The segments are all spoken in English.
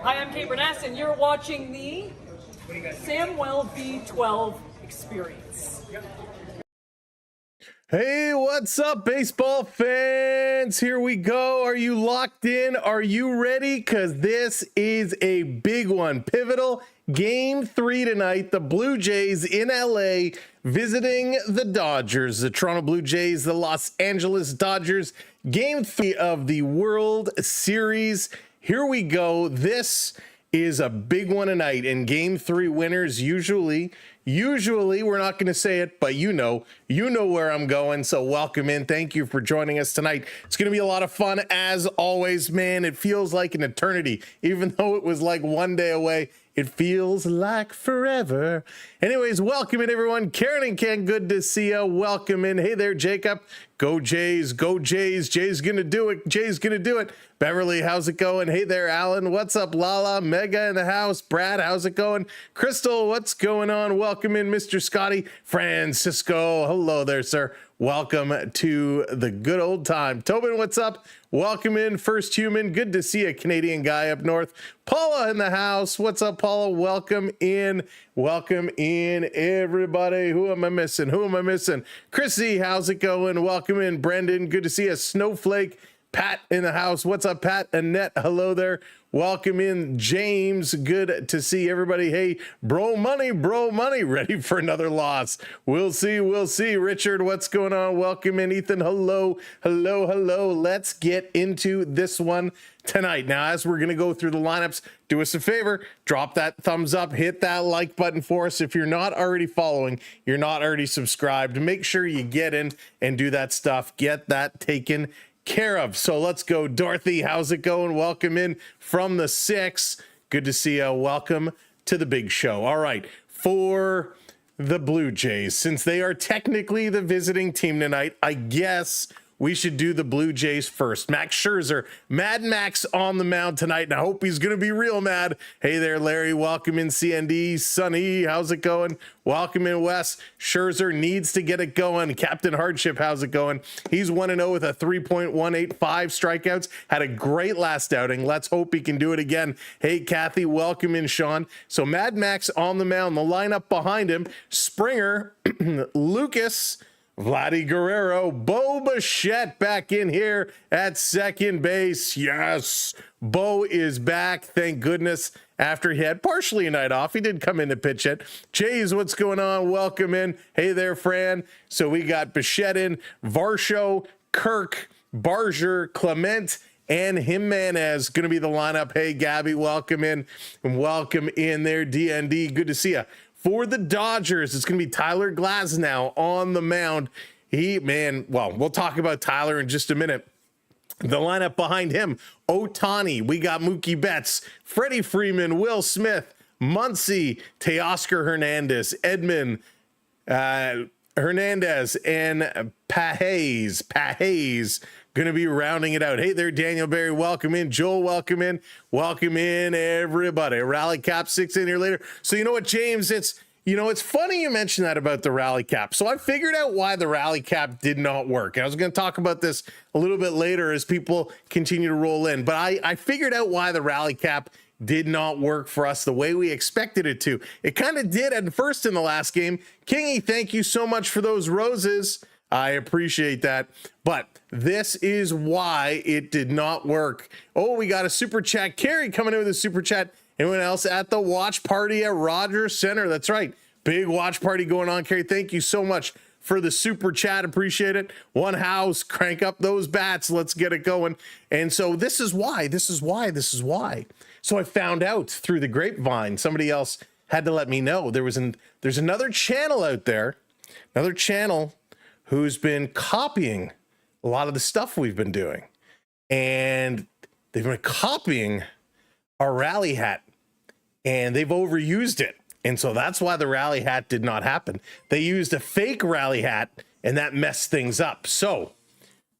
Hi, I'm Kate Burness, and you're watching the Samwell V12 Experience. Hey, what's up, baseball fans? Here we go. Are you locked in? Are you ready? Because this is a big one. Pivotal Game 3 tonight. The Blue Jays in LA visiting the Dodgers. The Toronto Blue Jays, the Los Angeles Dodgers. Game 3 of the World Series. Here we go. This is a big one tonight. And Game 3 winners usually we're not going to say it, but you know where I'm going. So welcome in. Thank you for joining us tonight. It's going to be a lot of fun as always, man. It feels like an eternity, even though it was like one day away. It feels like forever. Anyways, welcome in, everyone. Karen and Ken, good to see you. Welcome in. Hey there, Jacob. Go Jays, go Jays. Jay's gonna do it. Jay's gonna do it. Beverly, how's it going? Hey there, Alan. What's up, Lala? Mega in the house. Brad, how's it going? Crystal, what's going on? Welcome in, Mr. Scotty. Francisco, hello there, sir. Welcome to the good old time. Tobin, what's up? Welcome in, First Human. Good to see a Canadian guy up north. Paula in the house. What's up, Paula? Welcome in. Welcome in, everybody. Who am I missing? Who am I missing? Chrissy, how's it going? Welcome in, Brendan. Good to see a Snowflake. Pat in the house. What's up, Pat? Annette, hello there. Welcome in, James. Good to see everybody. Hey, bro money, ready for another loss. We'll see. Richard, what's going on? Welcome in, Ethan. Hello. Let's get into this one tonight. Now, as we're going to go through the lineups, do us a favor, drop that thumbs up, hit that like button for us. If you're not already following, you're not already subscribed, make sure you get in and do that stuff. Get that taken care of. So let's go. Dorothy, how's it going? Welcome in from the 6. Good to see you. Welcome to the big show. All right, for the Blue Jays, since they are technically the visiting team tonight, I guess we should do the Blue Jays first. Max Scherzer, Mad Max on the mound tonight, and I hope he's going to be real mad. Hey there, Larry. Welcome in, CND. Sunny, how's it going? Welcome in, Wes. Scherzer needs to get it going. Captain Hardship, how's it going? He's 1-0 with a 3.185 strikeouts. Had a great last outing. Let's hope he can do it again. Hey, Kathy, welcome in, Sean. So Mad Max on the mound. The lineup behind him, Springer, Lucas, Vladdy Guerrero, Bo Bichette back in here at second base. Yes, Bo is back. Thank goodness. After he had partially a night off, he did come in to pitch it. Jays, what's going on? Welcome in. Hey there, Fran. So we got Bichette in, Varsho, Kirk, Barger, Clement, and Jimenez going to be the lineup. Hey, Gabby, welcome in. And welcome in there, DND. Good to see you. For the Dodgers, it's going to be Tyler Glasnow on the mound. We'll talk about Tyler in just a minute. The lineup behind him, Ohtani, we got Mookie Betts, Freddie Freeman, Will Smith, Muncy, Teoscar Hernandez, Edmund Hernandez, and Pages going to be rounding it out. Hey there, Daniel Barry, welcome in. Joel, welcome in. Welcome in, everybody. Rally Cap 6 in here later. So you know what, James, it's funny you mentioned that about the Rally Cap. So I figured out why the Rally Cap did not work. And I was going to talk about this a little bit later as people continue to roll in. But I figured out why the Rally Cap did not work for us the way we expected it to. It kind of did at first in the last game. Kingy, thank you so much for those roses. I appreciate that. But this is why it did not work. Oh, we got a super chat. Carrie coming in with a super chat. Anyone else at the watch party at Rogers Center? That's right. Big watch party going on, Carrie. Thank you so much for the super chat. Appreciate it. One house, crank up those bats. Let's get it going. And so this is why. So I found out through the grapevine, somebody else had to let me know. There's another channel out there, another channel who's been copying a lot of the stuff we've been doing. And they've been copying our rally hat, and they've overused it. And so that's why the rally hat did not happen. They used a fake rally hat, and that messed things up. So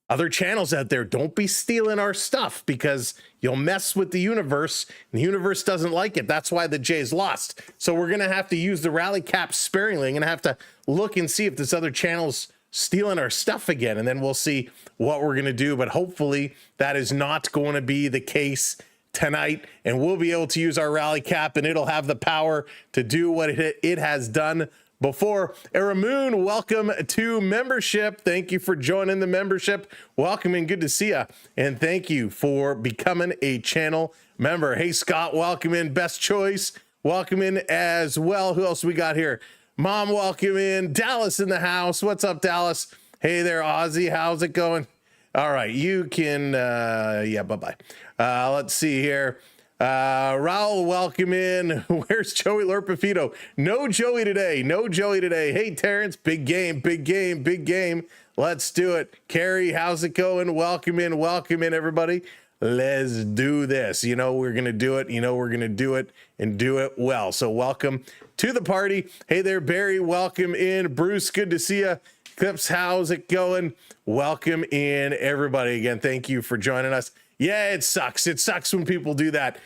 other channels out there, don't be stealing our stuff, because you'll mess with the universe, and the universe doesn't like it. That's why the Jays lost. So we're going to have to use the rally cap sparingly. I'm going to have to look and see if this other channel's stealing our stuff again, and then we'll see what we're going to do. But hopefully that is not going to be the case tonight, and we'll be able to use our rally cap, and it'll have the power to do what it has done before. Aramoon, welcome to membership. Thank you for joining the membership. Welcome and good to see you. And thank you for becoming a channel member. Hey, Scott, welcome in. Best Choice, welcome in as well. Who else we got here? Mom, welcome in. Dallas in the house. What's up, Dallas? Hey there, Ozzy. How's it going? All right, you can, yeah, bye-bye. Let's see here. Raul, welcome in. Where's Joey Lorpafito? No Joey today. No Joey today. Hey, Terrence, big game, big game, big game. Let's do it. Carrie, how's it going? Welcome in, everybody. Let's do this. You know, we're going to do it. You know, we're going to do it and do it well. So welcome to the party. Hey there, Barry, welcome in. Bruce, good to see you. Clips, how's it going? Welcome in, everybody. Again, thank you for joining us. Yeah, it sucks. It sucks when people do that.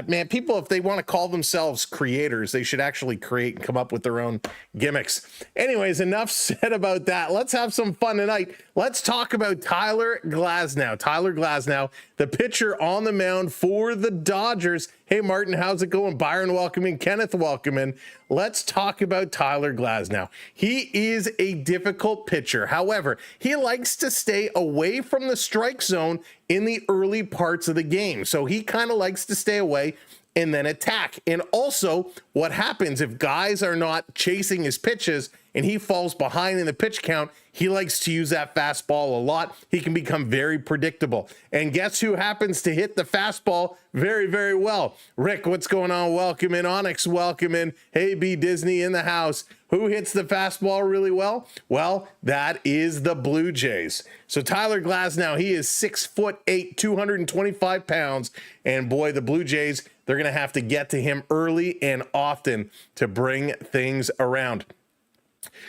Man, people, if they want to call themselves creators, they should actually create and come up with their own gimmicks. Anyways, enough said about that. Let's have some fun tonight. Let's talk about Tyler Glasnow. Tyler Glasnow, the pitcher on the mound for the Dodgers. Hey, Martin, how's it going? Byron, welcome in. Kenneth, welcome in. Let's talk about Tyler Glasnow. He is a difficult pitcher. However, he likes to stay away from the strike zone in the early parts of the game. So he kind of likes to stay away and then attack. And also, what happens if guys are not chasing his pitches and he falls behind in the pitch count, he likes to use that fastball a lot. He can become very predictable. And guess who happens to hit the fastball very, very well? Rick, what's going on? Welcome in. Onyx, welcome in. Hey, B Disney in the house. Who hits the fastball really well? Well, that is the Blue Jays. So Tyler Glasnow, he is 6'8", 225 pounds. And boy, the Blue Jays, they're going to have to get to him early and often to bring things around.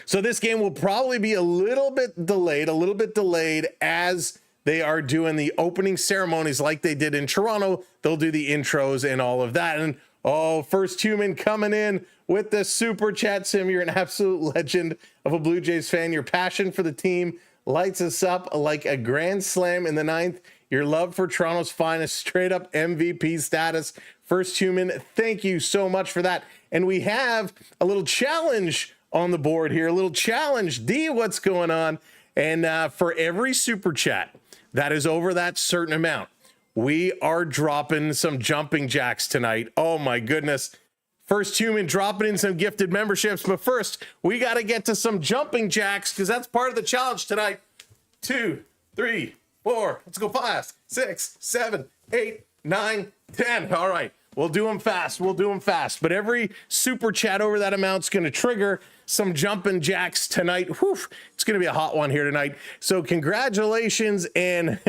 So this game will probably be a little bit delayed as they are doing the opening ceremonies like they did in Toronto. They'll do the intros and all of that. And oh, first human coming in with the super chat. Sim, you're an absolute legend of a Blue Jays fan. Your passion for the team lights us up like a grand slam in the ninth. Your love for Toronto's finest, straight up MVP status. First human, thank you so much for that. And we have a little challenge on the board here, a little challenge. D, what's going on? And for every super chat that is over that certain amount, we are dropping some jumping jacks tonight. Oh my goodness. First human dropping in some gifted memberships. But first, we got to get to some jumping jacks because that's part of the challenge tonight. 2, 3, 4. Let's go 5, 6, 7, 8, 9, 10. All right. We'll do them fast. But every super chat over that amount's going to trigger some jumping jacks tonight. Whew, it's going to be a hot one here tonight. So congratulations, and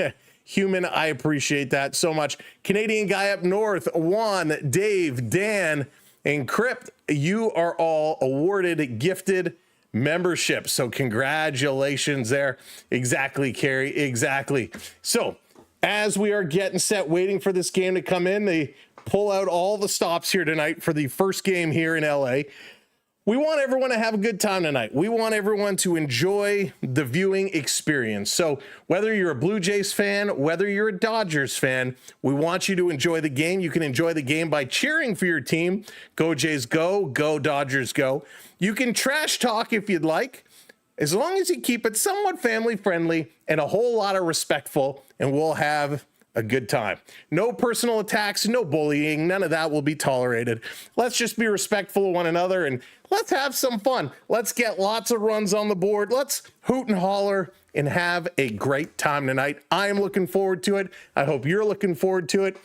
human, I appreciate that so much. Canadian guy up north, Juan, Dave, Dan, and Crypt, you are all awarded gifted memberships. So congratulations there. Exactly, Carrie, exactly. So as we are getting set, waiting for this game to come in, they pull out all the stops here tonight for the first game here in LA. We want everyone to have a good time tonight. We want everyone to enjoy the viewing experience. So whether you're a Blue Jays fan, whether you're a Dodgers fan, we want you to enjoy the game. You can enjoy the game by cheering for your team. Go Jays, go. Go Dodgers, go. You can trash talk if you'd like, as long as you keep it somewhat family friendly and a whole lot of respectful, and we'll have a good time. No personal attacks, no bullying, none of that will be tolerated. Let's just be respectful of one another and let's have some fun. Let's get lots of runs on the board. Let's hoot and holler and have a great time tonight. I am looking forward to it. I hope you're looking forward to it.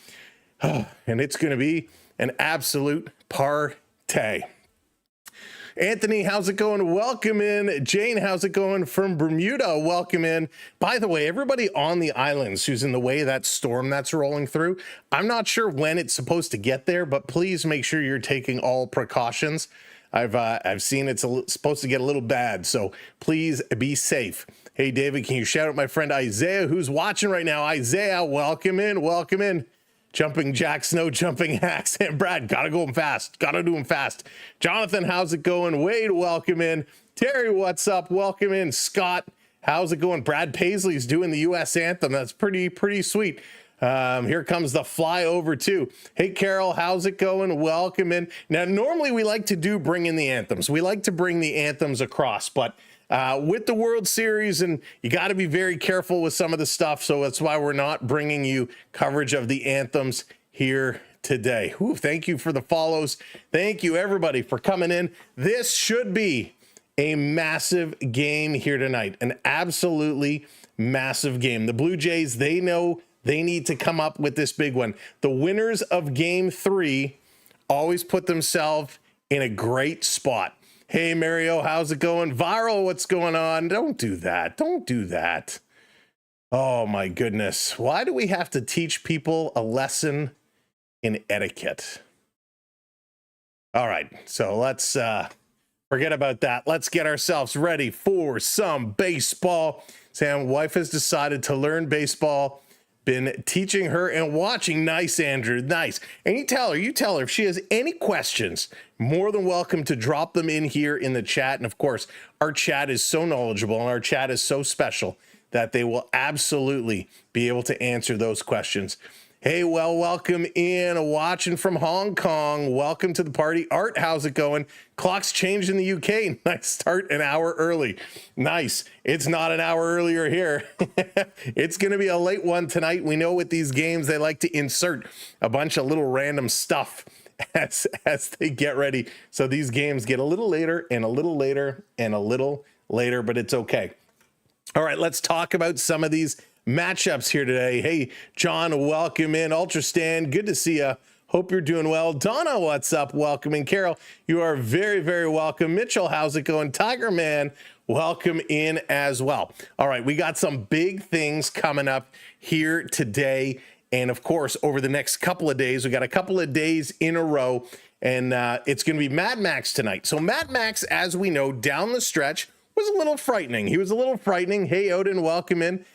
And it's going to be an absolute party. Anthony, how's it going? Welcome in. Jane, how's it going from Bermuda? Welcome in. By the way, everybody on the islands who's in the way of that storm that's rolling through, I'm not sure when it's supposed to get there, but please make sure you're taking all precautions. I've seen it's supposed to get a little bad, so please be safe. Hey, David, can you shout out my friend Isaiah who's watching right now? Isaiah, welcome in. Welcome in. Jumping jacks, no jumping hacks. And Brad, gotta go fast. Gotta do them fast. Jonathan, how's it going? Wade, welcome in. Terry, what's up? Welcome in. Scott, how's it going? Brad Paisley's doing the U.S. anthem. That's pretty sweet. Here comes the flyover too. Hey, Carol, how's it going? Welcome in. Now, normally we like to bring in the anthems. We like to bring the anthems across, but with the World Series, and you got to be very careful with some of the stuff. So that's why we're not bringing you coverage of the anthems here today. Ooh, thank you for the follows. Thank you, everybody, for coming in. This should be a massive game here tonight, an absolutely massive game. The Blue Jays, they know they need to come up with this big one. The winners of Game 3 always put themselves in a great spot. Hey, Mario, how's it going? Viral, what's going on? Don't do that. Don't do that. Oh, my goodness. Why do we have to teach people a lesson in etiquette? All right, so let's forget about that. Let's get ourselves ready for some baseball. Sam, wife has decided to learn baseball. Been teaching her and watching. Nice, Andrew. Nice. And you tell her if she has any questions, more than welcome to drop them in here in the chat. And of course, our chat is so knowledgeable and our chat is so special that they will absolutely be able to answer those questions. Hey, well, welcome in. Watching from Hong Kong. Welcome to the party. Art, how's it going? Clocks changed in the UK. Nice start an hour early. Nice. It's not an hour earlier here. It's going to be a late one tonight. We know with these games, they like to insert a bunch of little random stuff as they get ready. So these games get a little later and a little later and a little later, but it's okay. All right, let's talk about some of these matchups here today. Hey, John, welcome in. Ultra Stan, good to see you. Hope you're doing well. Donna, what's up? Welcome in. Carol, you are very, very welcome. Mitchell, how's it going? Tiger Man, welcome in as well. All right, we got some big things coming up here today. And of course, over the next couple of days, we got a couple of days in a row, and it's going to be Mad Max tonight. So Mad Max, as we know, down the stretch was a little frightening. He was a little frightening. Hey, Odin, welcome in.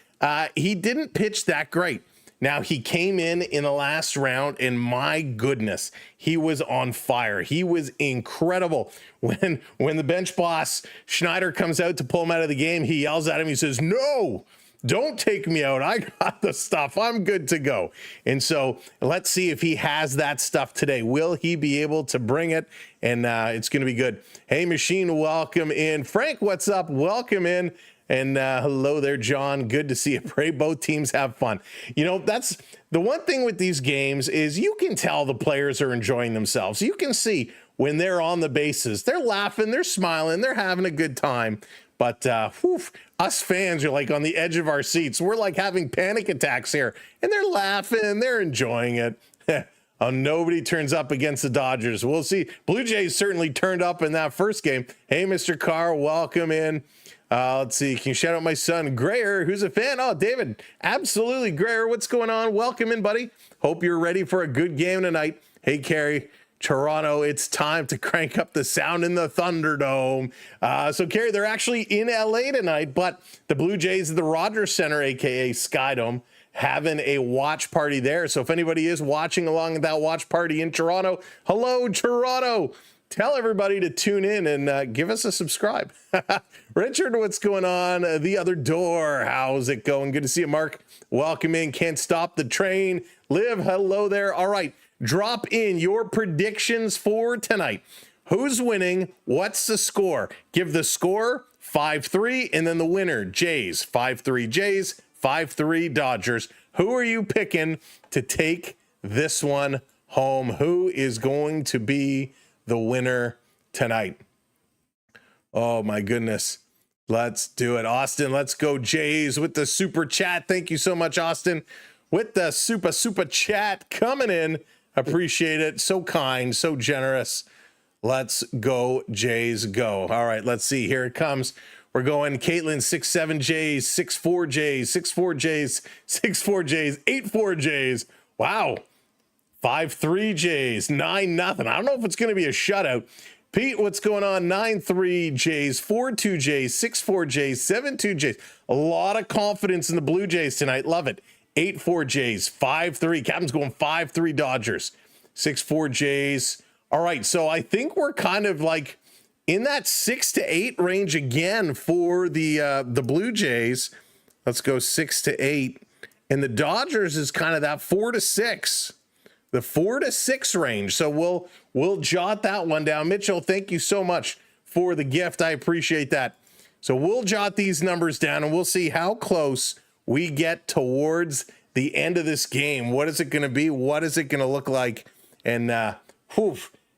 He didn't pitch that great. Now, he came in the last round, and my goodness, he was on fire. He was incredible. When the bench boss, Schneider, comes out to pull him out of the game, he yells at him. He says, "No, don't take me out. I got the stuff. I'm good to go." And so let's see if he has that stuff today. Will he be able to bring it? And it's going to be good. Hey, Machine, welcome in. Frank, what's up? Welcome in. And hello there, John. Good to see you. Pray both teams have fun. You know, that's the one thing with these games is you can tell the players are enjoying themselves. You can see when they're on the bases, they're laughing, they're smiling, they're having a good time. But us fans are like on the edge of our seats. We're like having panic attacks here, and they're laughing, they're enjoying it. Nobody turns up against the Dodgers. We'll see. Blue Jays certainly turned up in that first game. Hey, Mr. Carr, welcome in. Let's see. Can you shout out my son, Grayer, who's a fan? Oh, David, absolutely. Grayer, what's going on? Welcome in, buddy. Hope you're ready for a good game tonight. Hey, Carrie, Toronto, it's time to crank up the sound in the Thunderdome. So, Carrie, they're actually in LA tonight, but the Blue Jays at the Rogers Center, a.k.a. Skydome, having a watch party there. So if anybody is watching along at that watch party in Toronto, hello, Toronto. Tell everybody to tune in and give us a subscribe. Richard, what's going on? The other door, how's it going? Good to see you, Mark. Welcome in. Can't stop the train. Liv, hello there. All right, drop in your predictions for tonight. Who's winning? What's the score? Give the score 5-3, and then the winner, Jays. 5-3 Jays, 5-3 Dodgers. Who are you picking to take this one home? Who is going to be the winner tonight? Oh my goodness. Let's do it. Austin, let's go Jays with the super chat. Thank you so much, Austin, with the super chat coming in. Appreciate it. So kind, so generous. Let's go Jays, go. All right, let's see. Here it comes. We're going Caitlin, 6-7 Jays, 6-4 Jays, 6-4 Jays, 6-4 Jays, 8-4 Jays. Wow. 5-3 Jays, 9-0. I don't know if it's going to be a shutout. Pete, what's going on? 9-3 Jays, 4-2 Jays, 6-4 Jays, 7-2 Jays. A lot of confidence in the Blue Jays tonight. Love it. 8-4 Jays, 5-3. Captain's going 5-3 Dodgers, 6-4 Jays. All right, so I think we're kind of like in that 6-8 range again for the Blue Jays. Let's go 6-8. and the Dodgers is kind of that 4 to 6, the 4 to 6 range. So we'll jot that one down. Mitchell, thank you so much for the gift. I appreciate that. So we'll jot these numbers down and we'll see how close we get towards the end of this game. What is it going to be? What is it going to look like? And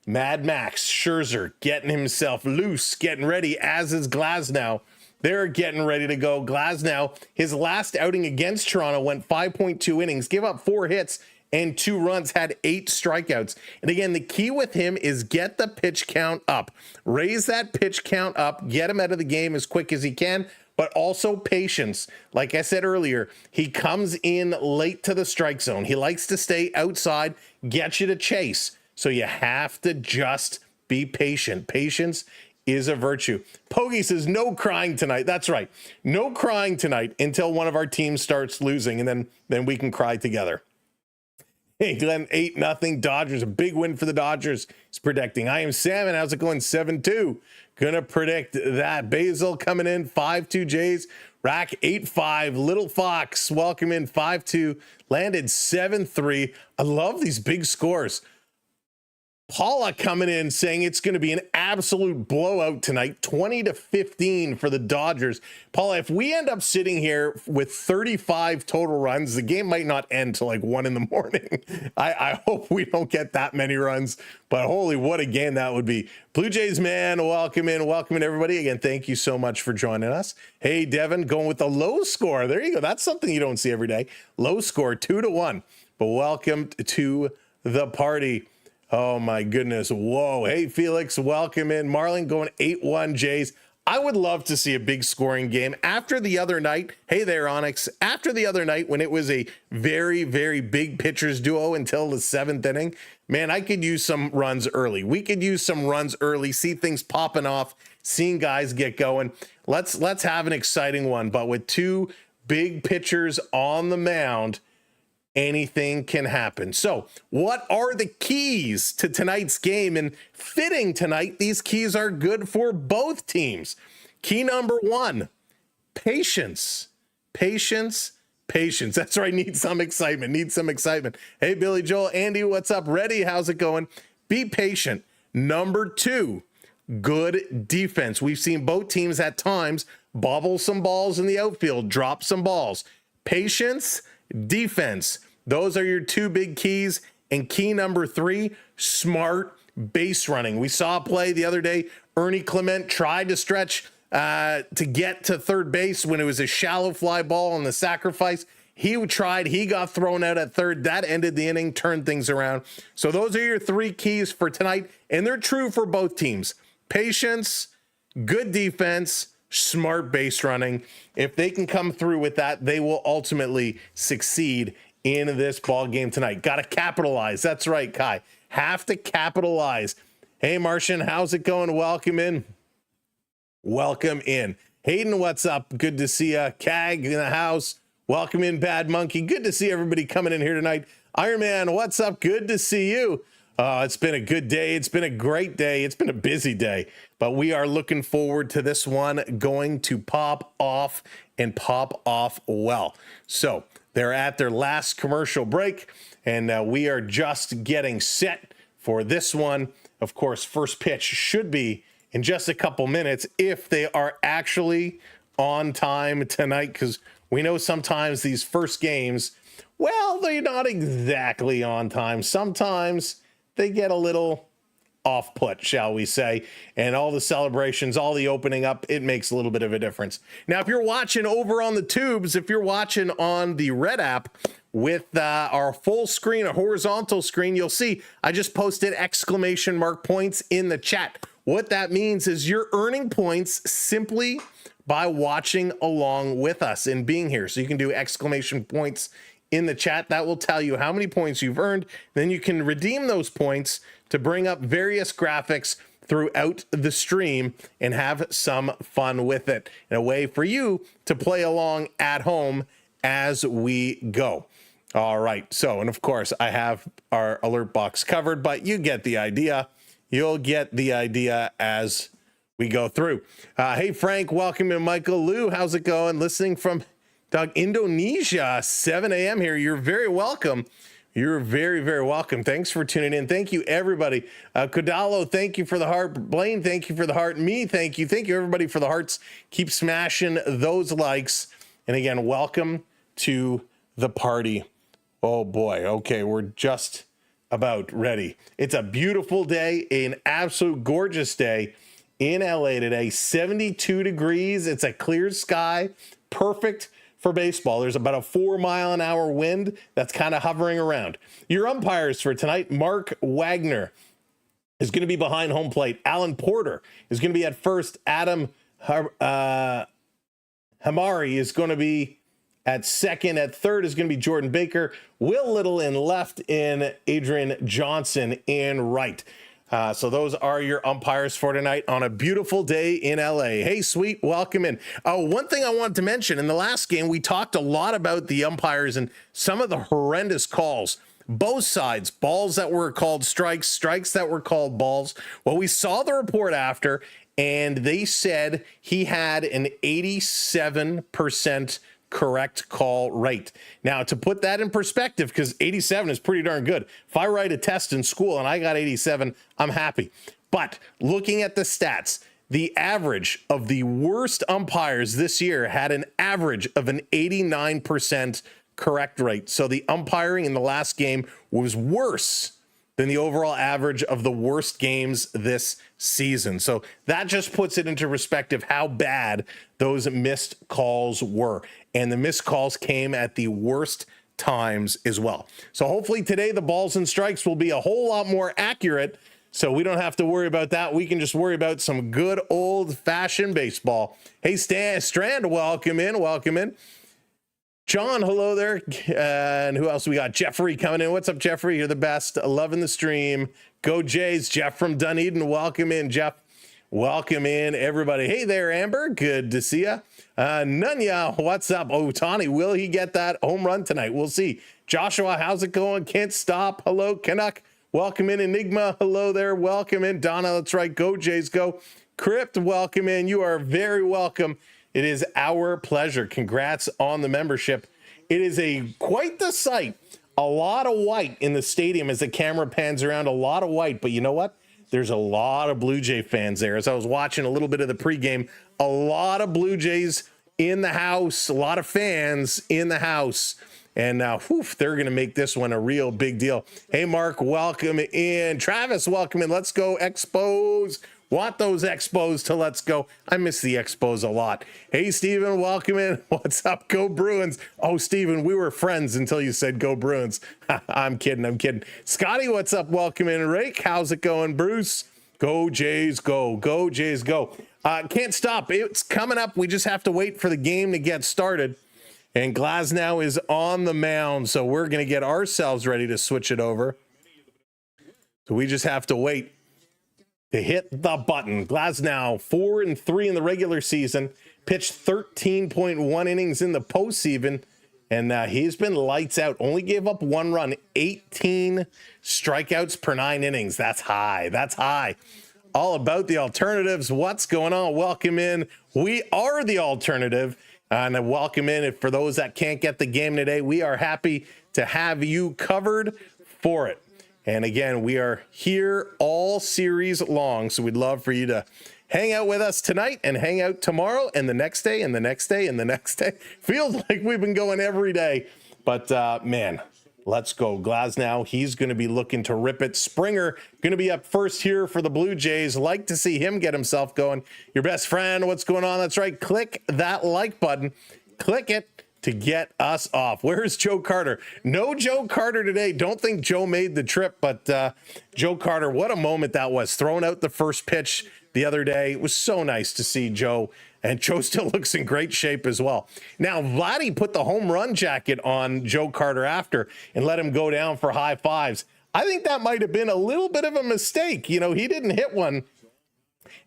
Mad Max Scherzer getting himself loose, getting ready, as is Glasnow. They're getting ready to go. Glasnow, his last outing against Toronto, went 5.2 innings, gave up 4 hits and 2 runs, had 8 strikeouts. And again, the key with him is get the pitch count up. Raise that pitch count up, get him out of the game as quick as he can, but also patience. Like I said earlier, he comes in late to the strike zone. He likes to stay outside, get you to chase. So you have to just be patient. Patience is a virtue. Pogie says no crying tonight. That's right. No crying tonight until one of our teams starts losing, and then we can cry together. Hey, Glenn, 8-0 Dodgers. A big win for the Dodgers. He's predicting. I am Salmon. How's it going? 7-2. Gonna predict that. Basil coming in 5-2 Jays. Rack 8-5. Little Fox welcome in 5-2. Landed 7-3. I love these big scores. Paula coming in saying it's going to be an absolute blowout tonight, 20-15 for the Dodgers. Paula, if we end up sitting here with 35 total runs, the game might not end till like 1 in the morning. I hope we don't get that many runs, but holy, what a game that would be. Blue Jays, man, welcome in everybody. Again, thank you so much for joining us. Hey, Devin, going with the low score. There you go. That's something you don't see every day. Low score, 2-1, but welcome to the party. Oh my goodness. Whoa. Hey, Felix, welcome in. Marlon going 8-1 Jays. I would love to see a big scoring game after the other night. Hey there, Onyx. After the other night when it was a very, very big pitchers duo until the 7th inning, man, I could use some runs early. We could use some runs early, see things popping off, seeing guys get going. Let's have an exciting one. But with 2 big pitchers on the mound, anything can happen. So what are the keys to tonight's game? And fitting tonight, these keys are good for both teams. Key number 1, patience. Patience. That's right. Need some excitement. Hey, Billy Joel, Andy, what's up? Ready? How's it going? Be patient. Number 2, good defense. We've seen both teams at times bobble some balls in the outfield, drop some balls. Patience, defense. Those are your 2 big keys. And key number 3, smart base running. We saw a play the other day. Ernie Clement tried to stretch to get to third base when it was a shallow fly ball on the sacrifice. He got thrown out at third. That ended the inning, turned things around. So those are your 3 keys for tonight. And they're true for both teams. Patience, good defense, smart base running. If they can come through with that, they will ultimately succeed in this ball game tonight. Got to capitalize. That's right, Kai. Have to capitalize. Hey, Martian, how's it going? Welcome in. Hayden, what's up? Good to see you. Cag in the house. Welcome in, Bad Monkey. Good to see everybody coming in here tonight. Iron Man, what's up? Good to see you. It's been a good day. It's been a great day. It's been a busy day, but we are looking forward to this one going to pop off and pop off well. So they're at their last commercial break, and we are just getting set for this one. Of course, first pitch should be in just a couple minutes if they are actually on time tonight, because we know sometimes these first games, well, they're not exactly on time. Sometimes they get a little off put, shall we say, and all the celebrations, all the opening up, it makes a little bit of a difference. Now, if you're watching over on the tubes, if you're watching on the Red app with our full screen, a horizontal screen, you'll see I just posted exclamation mark points in the chat. What that means is you're earning points simply by watching along with us and being here. So you can do exclamation points in the chat. That will tell you how many points you've earned. Then you can redeem those points to bring up various graphics throughout the stream and have some fun with it, in a way for you to play along at home as we go. All right. So, and of course I have our alert box covered, but you get the idea. You'll get the idea as we go through. Hey, Frank, welcome in. Michael Lou, how's it going? Listening from Doug, Indonesia, 7 a.m. here. You're very welcome. You're very, very welcome. Thanks for tuning in. Thank you, everybody. Kodalo, thank you for the heart. Blaine, thank you for the heart. Me, thank you. Thank you, everybody, for the hearts. Keep smashing those likes. And again, welcome to the party. Oh, boy. Okay, we're just about ready. It's a beautiful day, an absolute gorgeous day in LA today. 72 degrees. It's a clear sky. Perfect for baseball. There's about a 4-mile-an-hour wind that's kind of hovering around. Your umpires for tonight: Mark Wagner is going to be behind home plate. Alan Porter is going to be at first. Adam Hamari is going to be at second. At third is going to be Jordan Baker. Will Little in left, and Adrian Johnson in right. So those are your umpires for tonight on a beautiful day in LA. Hey, sweet, welcome in. One thing I wanted to mention, in the last game, we talked a lot about the umpires and some of the horrendous calls. Both sides, balls that were called strikes, strikes that were called balls. Well, we saw the report after, and they said he had an 87% correct call rate. Now, to put that in perspective, because 87 is pretty darn good. If I write a test in school and I got 87, I'm happy. But looking at the stats, the average of the worst umpires this year had an average of an 89% correct rate. So the umpiring in the last game was worse than the overall average of the worst games this season. So that just puts it into perspective how bad those missed calls were. And the missed calls came at the worst times as well. So hopefully today the balls and strikes will be a whole lot more accurate, so we don't have to worry about that. We can just worry about some good old-fashioned baseball. Hey, Strand, welcome in, welcome in. John, hello there. And who else we got? Jeffrey coming in. What's up, Jeffrey? You're the best. Loving the stream. Go Jays. Jeff from Dunedin. Welcome in, Jeff. Welcome in, everybody. Hey there, Amber. Good to see ya. Nunya, what's up? Oh, Tawny, will he get that home run tonight? We'll see. Joshua, how's it going? Can't stop. Hello, Canuck. Welcome in, Enigma. Hello there. Welcome in, Donna. That's right. Go Jays, go. Crypt, welcome in. You are very welcome. It is our pleasure. Congrats on the membership. It is quite the sight. A lot of white in the stadium as the camera pans around. A lot of white, but you know what? There's a lot of Blue Jay fans there. As I was watching a little bit of the pregame, a lot of Blue Jays in the house, a lot of fans in the house. And they're going to make this one a real big deal. Hey, Mark, welcome in. Travis, welcome in. Let's go Expos. Want those Expos to let's go. I miss the Expos a lot. Hey, Steven, welcome in. What's up? Go Bruins. Oh, Steven, we were friends until you said go Bruins. I'm kidding. Scotty, what's up? Welcome in. Rake, how's it going? Bruce, go Jays, go. Go Jays, go. Can't stop. It's coming up. We just have to wait for the game to get started. And Glasnow is on the mound, so we're going to get ourselves ready to switch it over. So we just have to wait to hit the button. Glasnow, 4-3 in the regular season, pitched 13.1 innings in the postseason, and he's been lights out. Only gave up 1 run, 18 strikeouts per 9 innings. That's high. That's high. All about the alternatives. What's going on? Welcome in. We are the alternative. And welcome in. For those that can't get the game today, we are happy to have you covered for it. And again, we are here all series long, so we'd love for you to hang out with us tonight and hang out tomorrow and the next day and the next day and the next day. Feels like we've been going every day, but man, let's go. Glasnow, he's going to be looking to rip it. Springer going to be up first here for the Blue Jays. Like to see him get himself going. Your best friend, what's going on? That's right. Click that like button. Click it to get us off. Where's Joe Carter? No Joe Carter today. Don't think Joe made the trip, but Joe Carter, what a moment that was. Throwing out the first pitch the other day. It was so nice to see Joe, and Joe still looks in great shape as well. Now, Vladdy put the home run jacket on Joe Carter after and let him go down for high fives. I think that might have been a little bit of a mistake. You know, he didn't hit one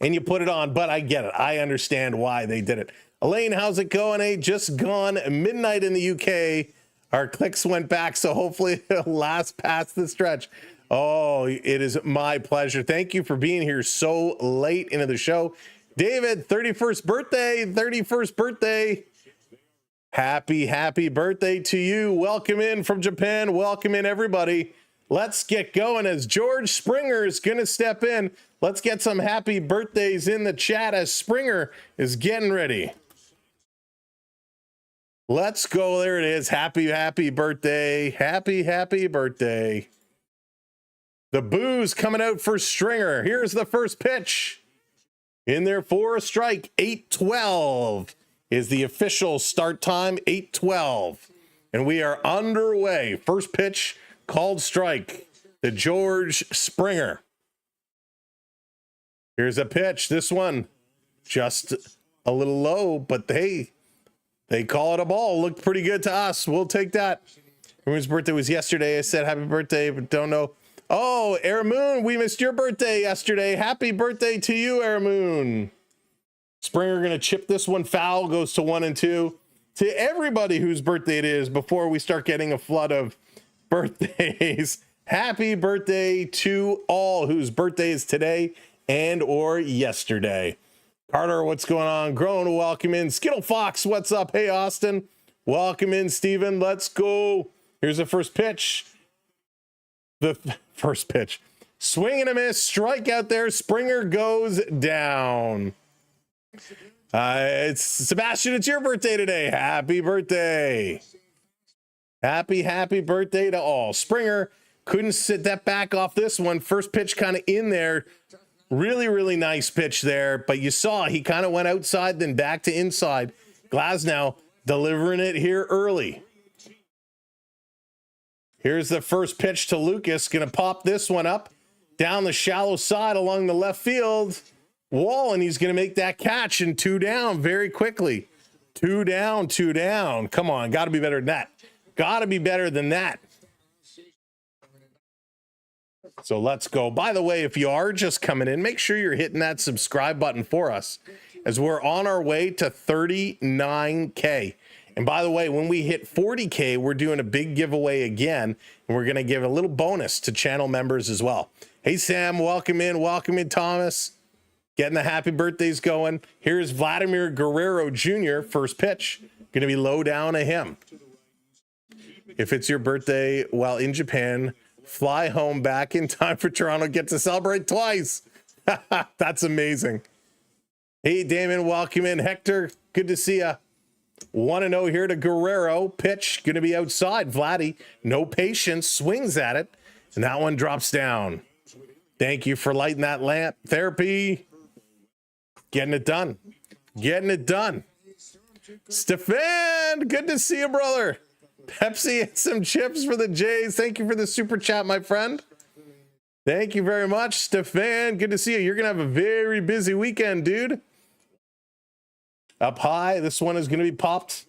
and you put it on, but I get it. I understand why they did it. Elaine, how's it going? Hey, just gone midnight in the UK. Our clicks went back, so hopefully it'll last past the stretch. Oh, it is my pleasure. Thank you for being here so late into the show. David, 31st birthday. Happy birthday to you. Welcome in from Japan. Welcome in, everybody. Let's get going as George Springer is going to step in. Let's get some happy birthdays in the chat as Springer is getting ready. Let's go. There it is. Happy birthday. Happy birthday. The boos coming out for Stringer. Here's the first pitch. In there for a strike. 8:12 is the official start time. 8:12. And we are underway. First pitch called strike. The George Springer. Here's a pitch. This one just a little low, but they call it a ball. Looked pretty good to us. We'll take that. Whose birthday was yesterday? I said happy birthday, but don't know. Oh, Aramoon, we missed your birthday yesterday. Happy birthday to you, Aramoon. Springer going to chip this one foul. Goes to 1-2. To everybody whose birthday it is before we start getting a flood of birthdays. Happy birthday to all whose birthday is today and or yesterday. Carter, what's going on? Grown, welcome in. Skittle Fox, what's up? Hey, Austin. Welcome in, Steven. Let's go. Here's the first pitch. The first pitch. Swing and a miss. Strike out there. Springer goes down. It's Sebastian. It's your birthday today. Happy birthday. Happy birthday to all. Springer couldn't sit that back off this one. First pitch kind of in there. Really nice pitch there, but you saw he kind of went outside, then back to inside. Glasnow delivering it here early. Here's the first pitch to Lucas. Going to pop this one up down the shallow side along the left field wall, and he's going to make that catch and 2 down very quickly. 2 down. Come on, got to be better than that. Got to be better than that. So let's go. By the way, if you are just coming in, make sure you're hitting that subscribe button for us as we're on our way to 39K. And by the way, when we hit 40K, we're doing a big giveaway again, and we're going to give a little bonus to channel members as well. Hey, Sam, welcome in. Welcome in, Thomas. Getting the happy birthdays going. Here's Vladimir Guerrero Jr., first pitch. Going to be low down to him. If it's your birthday while in Japan, fly home back in time for Toronto, get to celebrate twice. That's amazing. Hey, Damon, welcome in. Hector, good to see ya. 1-0 here to Guerrero. Pitch going to be outside. Vladdy, no patience, swings at it, and that one drops down. Thank you for lighting that lamp. Therapy. Getting it done. Stefan, good to see you, brother. Pepsi and some chips for the Jays. Thank you for the super chat, my friend. Thank you very much, Stefan. Good to see you. You're going to have a very busy weekend, dude. Up high. This one is going to be popped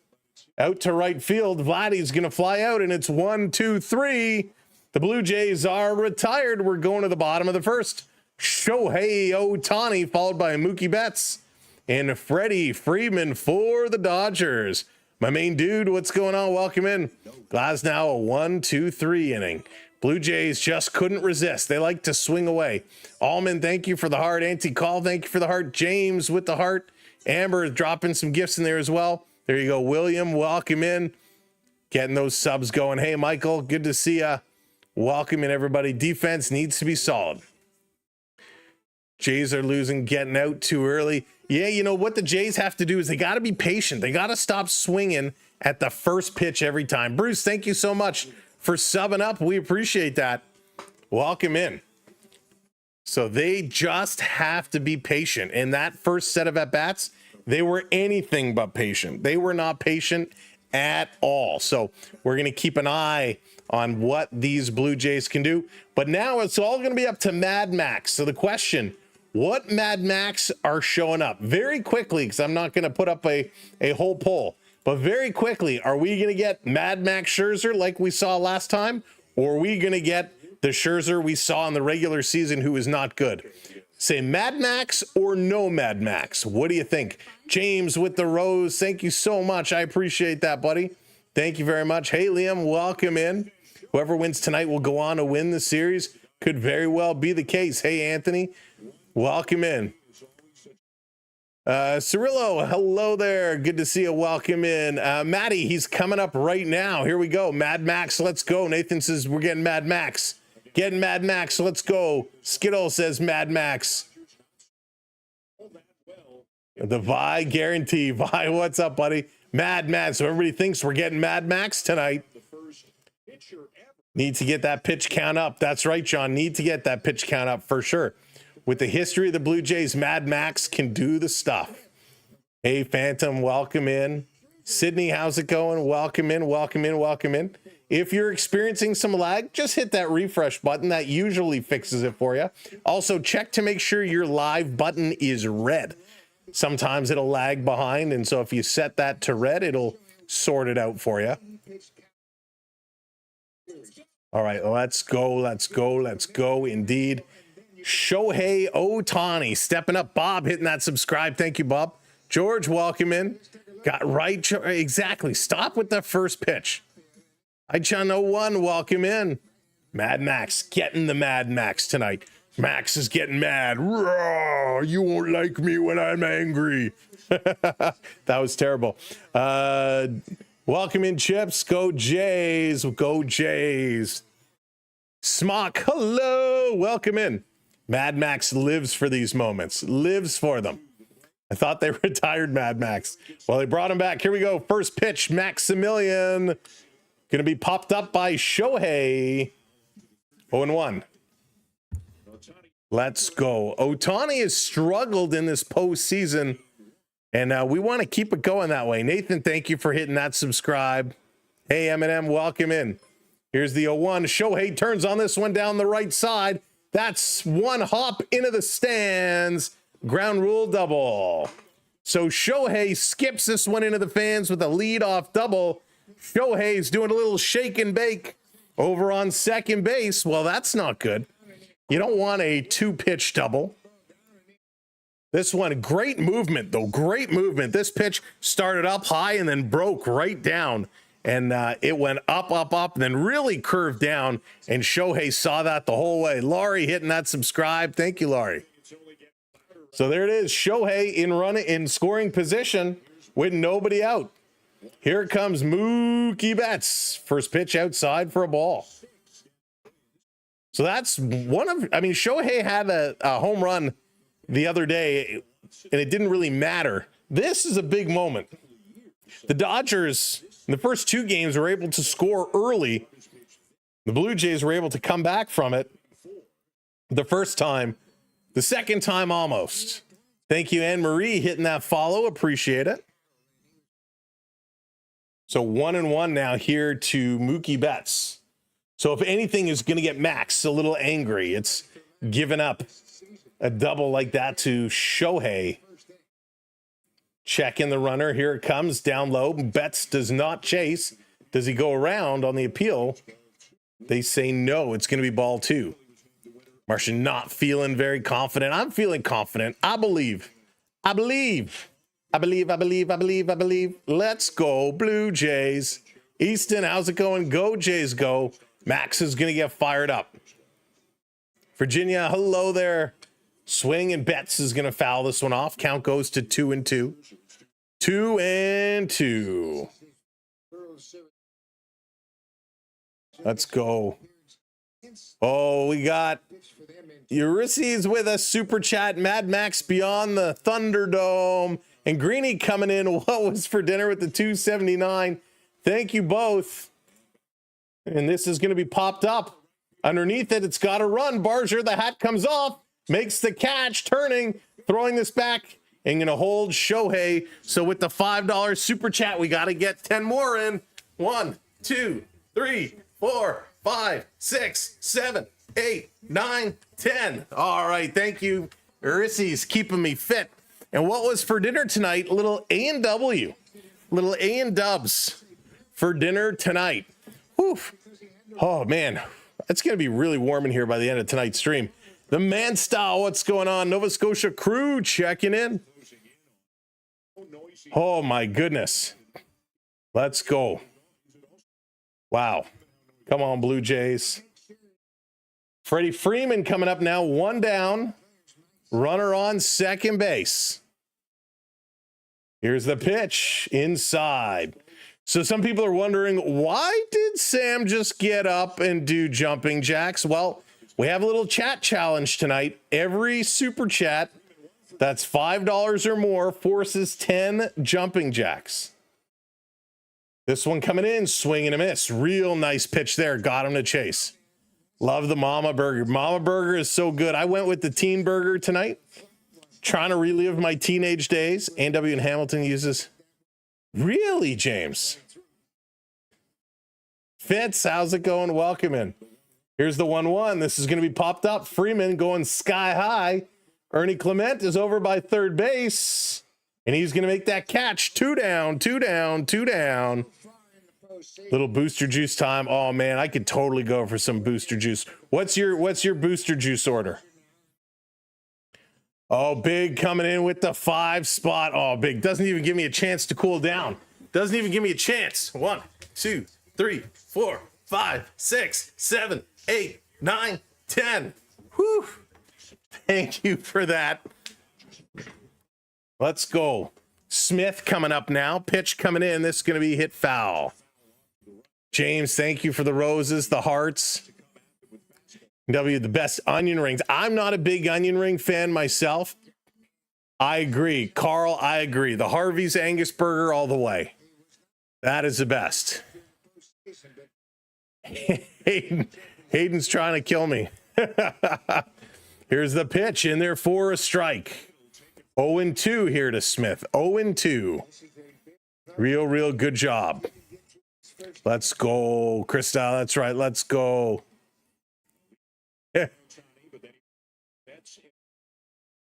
out to right field. Vladdy's going to fly out, and it's 1-2-3. The Blue Jays are retired. We're going to the bottom of the first. Shohei Ohtani, followed by Mookie Betts and Freddie Freeman for the Dodgers. My main dude, what's going on? Welcome in. Glasnow, a 1-2-3 inning. Blue Jays just couldn't resist. They like to swing away. Allman, thank you for the heart. Anti-call, thank you for the heart. James with the heart. Amber dropping some gifts in there as well. There you go. William, welcome in. Getting those subs going. Hey, Michael, good to see ya. Welcome in, everybody. Defense needs to be solid. Jays are losing, getting out too early. Yeah, you know what the Jays have to do is they got to be patient. They got to stop swinging at the first pitch every time. Bruce, thank you so much for subbing up. We appreciate that. Welcome in. So they just have to be patient. In that first set of at-bats, they were anything but patient. They were not patient at all. So we're going to keep an eye on what these Blue Jays can do. But now it's all going to be up to Mad Max. So the question, what Mad Max are showing up? Very quickly, because I'm not going to put up a whole poll. But very quickly, are we going to get Mad Max Scherzer like we saw last time? Or are we going to get the Scherzer we saw in the regular season who is not good? Say Mad Max or no Mad Max? What do you think? James with the rose, thank you so much. I appreciate that, buddy. Thank you very much. Hey, Liam, welcome in. Whoever wins tonight will go on to win the series. Could very well be the case. Hey, Anthony, welcome in. Cirillo, hello there. Good to see you. Welcome in. Maddie, he's coming up right now. Here we go. Mad Max, let's go. Nathan says we're getting Mad Max. Getting Mad Max, let's go. Skittle says Mad Max. The Vi guarantee. Vi, what's up, buddy? Mad Max. So everybody thinks we're getting Mad Max tonight. Need to get that pitch count up. That's right, John. Need to get that pitch count up for sure. With the history of the Blue Jays, Mad Max can do the stuff. Hey, Phantom, welcome in. Sydney, how's it going? Welcome in, welcome in, welcome in. If you're experiencing some lag, just hit that refresh button. That usually fixes it for you. Also, check to make sure your live button is red. Sometimes it'll lag behind, and so if you set that to red, it'll sort it out for you. All right, let's go, let's go, let's go, indeed. Shohei Ohtani stepping up. Bob hitting that subscribe. Thank you, Bob. George, welcome in. Got right. Exactly. Stop with the first pitch. Ichan01, welcome in. Mad Max getting the Mad Max tonight. Max is getting mad. Roar, you won't like me when I'm angry. That was terrible. Welcome in, Chips. Go Jays. Go Jays. Smock, hello. Welcome in. Mad Max lives for these moments. Lives for them. I thought they retired Mad Max. Well, they brought him back. Here we go. First pitch, Maximilian. Going to be popped up by Shohei. 0-1. Let's go. Ohtani has struggled in this postseason, and we want to keep it going that way. Nathan, thank you for hitting that subscribe. Hey, Eminem, welcome in. Here's the 0-1. Shohei turns on this one down the right side. That's one hop into the stands. Ground rule double. So Shohei skips this one into the fans with a lead-off double. Shohei's doing a little shake and bake over on second base. Well, that's not good. You don't want a two-pitch double. This one, great movement, though. Great movement. This pitch started up high and then broke right down. And it went up, up, up, and then really curved down. And Shohei saw that the whole way. Laurie hitting that subscribe. Thank you, Laurie. So there it is. Shohei in scoring position with nobody out. Here comes Mookie Betts. First pitch outside for a ball. So that's Shohei had a home run the other day, and it didn't really matter. This is a big moment. The Dodgers, in the first two games, were able to score early. The Blue Jays were able to come back from it the first time. The second time, almost. Thank you, Anne-Marie, hitting that follow. Appreciate it. So 1-1 now here to Mookie Betts. So if anything is going to get Max a little angry, it's giving up a double like that to Shohei. Check in the runner. Here it comes down low. Betts does not chase. Does he go around on the appeal? They say no. It's going to be ball two. Martian not feeling very confident. I'm feeling confident. I believe. I believe. I believe. I believe. I believe. I believe. Let's go, Blue Jays. Easton, how's it going? Go, Jays, go. Max is going to get fired up. Virginia, hello there. Swing and Betts is going to foul this one off. Count goes to 2-2. 2-2. Let's go. Oh, we got Ulysses with a super chat. Mad Max beyond the Thunderdome. And Greeny coming in. What was for dinner with the 279? Thank you both. And this is going to be popped up. Underneath it, it's got to run. Barger, the hat comes off. Makes the catch, turning, throwing this back, and going to hold Shohei. So with the $5 super chat, we got to get 10 more in. 1, 2, 3, 4, 5, 6, 7, 8, 9, 10. All right, thank you. Urissy's keeping me fit. And what was for dinner tonight? A little A&W. Little A&Dubs for dinner tonight. Whew. Oh, man. It's going to be really warm in here by the end of tonight's stream. The Man Style, what's going on? Nova Scotia crew checking in. Oh, my goodness. Let's go. Wow. Come on, Blue Jays. Freddie Freeman coming up now. One down. Runner on second base. Here's the pitch inside. So some people are wondering, why did Sam just get up and do jumping jacks? Well, we have a little chat challenge tonight. Every super chat that's $5 or more forces 10 jumping jacks. This one coming in, swing and a miss. Real nice pitch there. Got him to chase. Love the Mama Burger. Mama Burger is so good. I went with the Teen Burger tonight. Trying to relive my teenage days. A&W and Hamilton uses. Really, James? Fitz, how's it going? Welcome in. Here's the 1-1. This is going to be popped up. Freeman going sky high. Ernie Clement is over by third base. And he's going to make that catch. 2 down, 2 down, 2 down. Little booster juice time. Oh, man, I could totally go for some booster juice. What's your booster juice order? Oh, Big coming in with the 5 spot. Oh, Big doesn't even give me a chance to cool down. Doesn't even give me a chance. 1, 2, 3, 4, 5, 6, 7, 8, 9, 10. Whew. Thank you for that. Let's go. Smith coming up now. Pitch coming in. This is going to be hit foul. James, thank you for the roses, the hearts. W, the best onion rings. I'm not a big onion ring fan myself. I agree. Carl, I agree. The Harvey's Angus Burger all the way. That is the best. Hayden's trying to kill me. Here's the pitch in there for a strike. 0-2 here to Smith. 0-2. Real good job. Let's go, Krista. That's right. Let's go.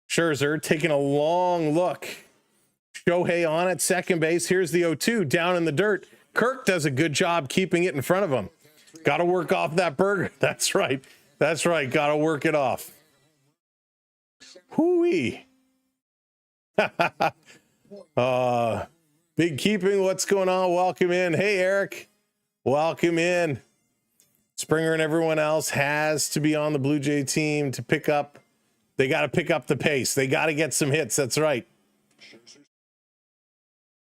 Scherzer taking a long look. Shohei on at second base. Here's the 0-2 down in the dirt. Kirk does a good job keeping it in front of him. Got to work off that burger. That's right. That's right. Got to work it off. Hooey. Big keeping. What's going on? Welcome in. Hey, Eric. Welcome in. Springer and everyone else has to be on the Blue Jay team to pick up. They got to pick up the pace. They got to get some hits. That's right.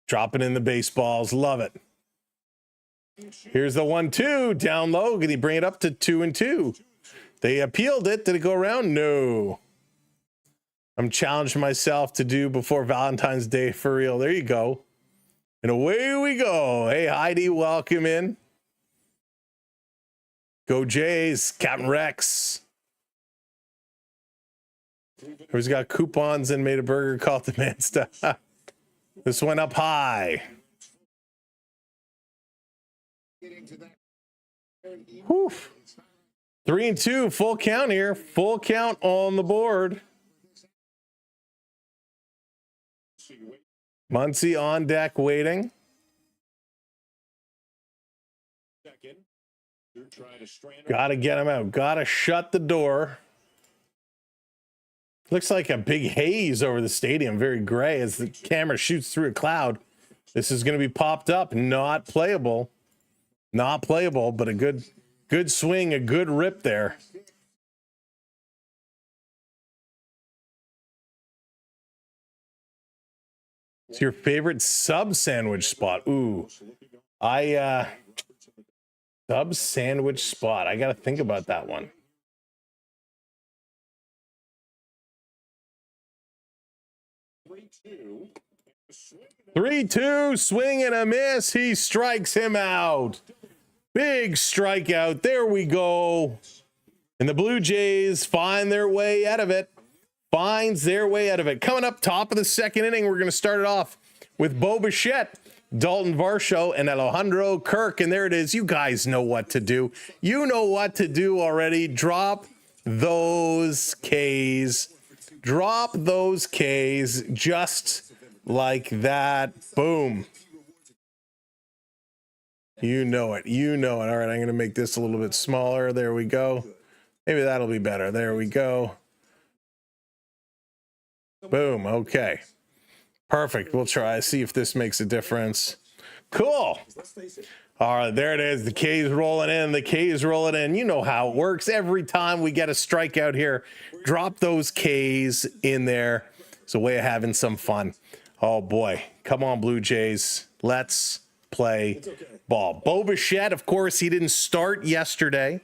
Dropping in the baseballs. Love it. Here's the 1-2 down low. Can he bring it up to 2-2? They appealed it. Did it go around? No. I'm challenging myself to do before Valentine's Day for real. There you go. And away we go. Hey, Heidi, welcome in. Go Jays. Captain Rex. Who's got coupons and made a burger called the Man Stuff? This went up high. Whew. 3-2, full count here. Full count on the board. Muncy on deck waiting. Got to get him out. Got to shut the door. Looks like a big haze over the stadium, very gray as the camera shoots through a cloud. This is going to be popped up, not playable. Not playable, but a good swing, a good rip there. It's your favorite sub sandwich spot. Ooh, sub sandwich spot. I got to think about that one. 3-2, swing and a miss. He strikes him out. Big strikeout. There we go. And the Blue Jays find their way out of it. Finds their way out of it. Coming up top of the second inning, we're going to start it off with Bo Bichette, Dalton Varsho, and Alejandro Kirk. And there it is. You guys know what to do. You know what to do already. Drop those Ks. Drop those Ks just like that. Boom. You know it. You know it. All right, I'm going to make this a little bit smaller. There we go. Maybe that'll be better. There we go. Boom. Okay. Perfect. We'll try. See if this makes a difference. Cool. All right, there it is. The K's rolling in. The K's rolling in. You know how it works. Every time we get a strikeout here, drop those K's in there. It's a way of having some fun. Oh boy. Come on, Blue Jays. Let's play ball. Bo Bichette, of course, he didn't start yesterday.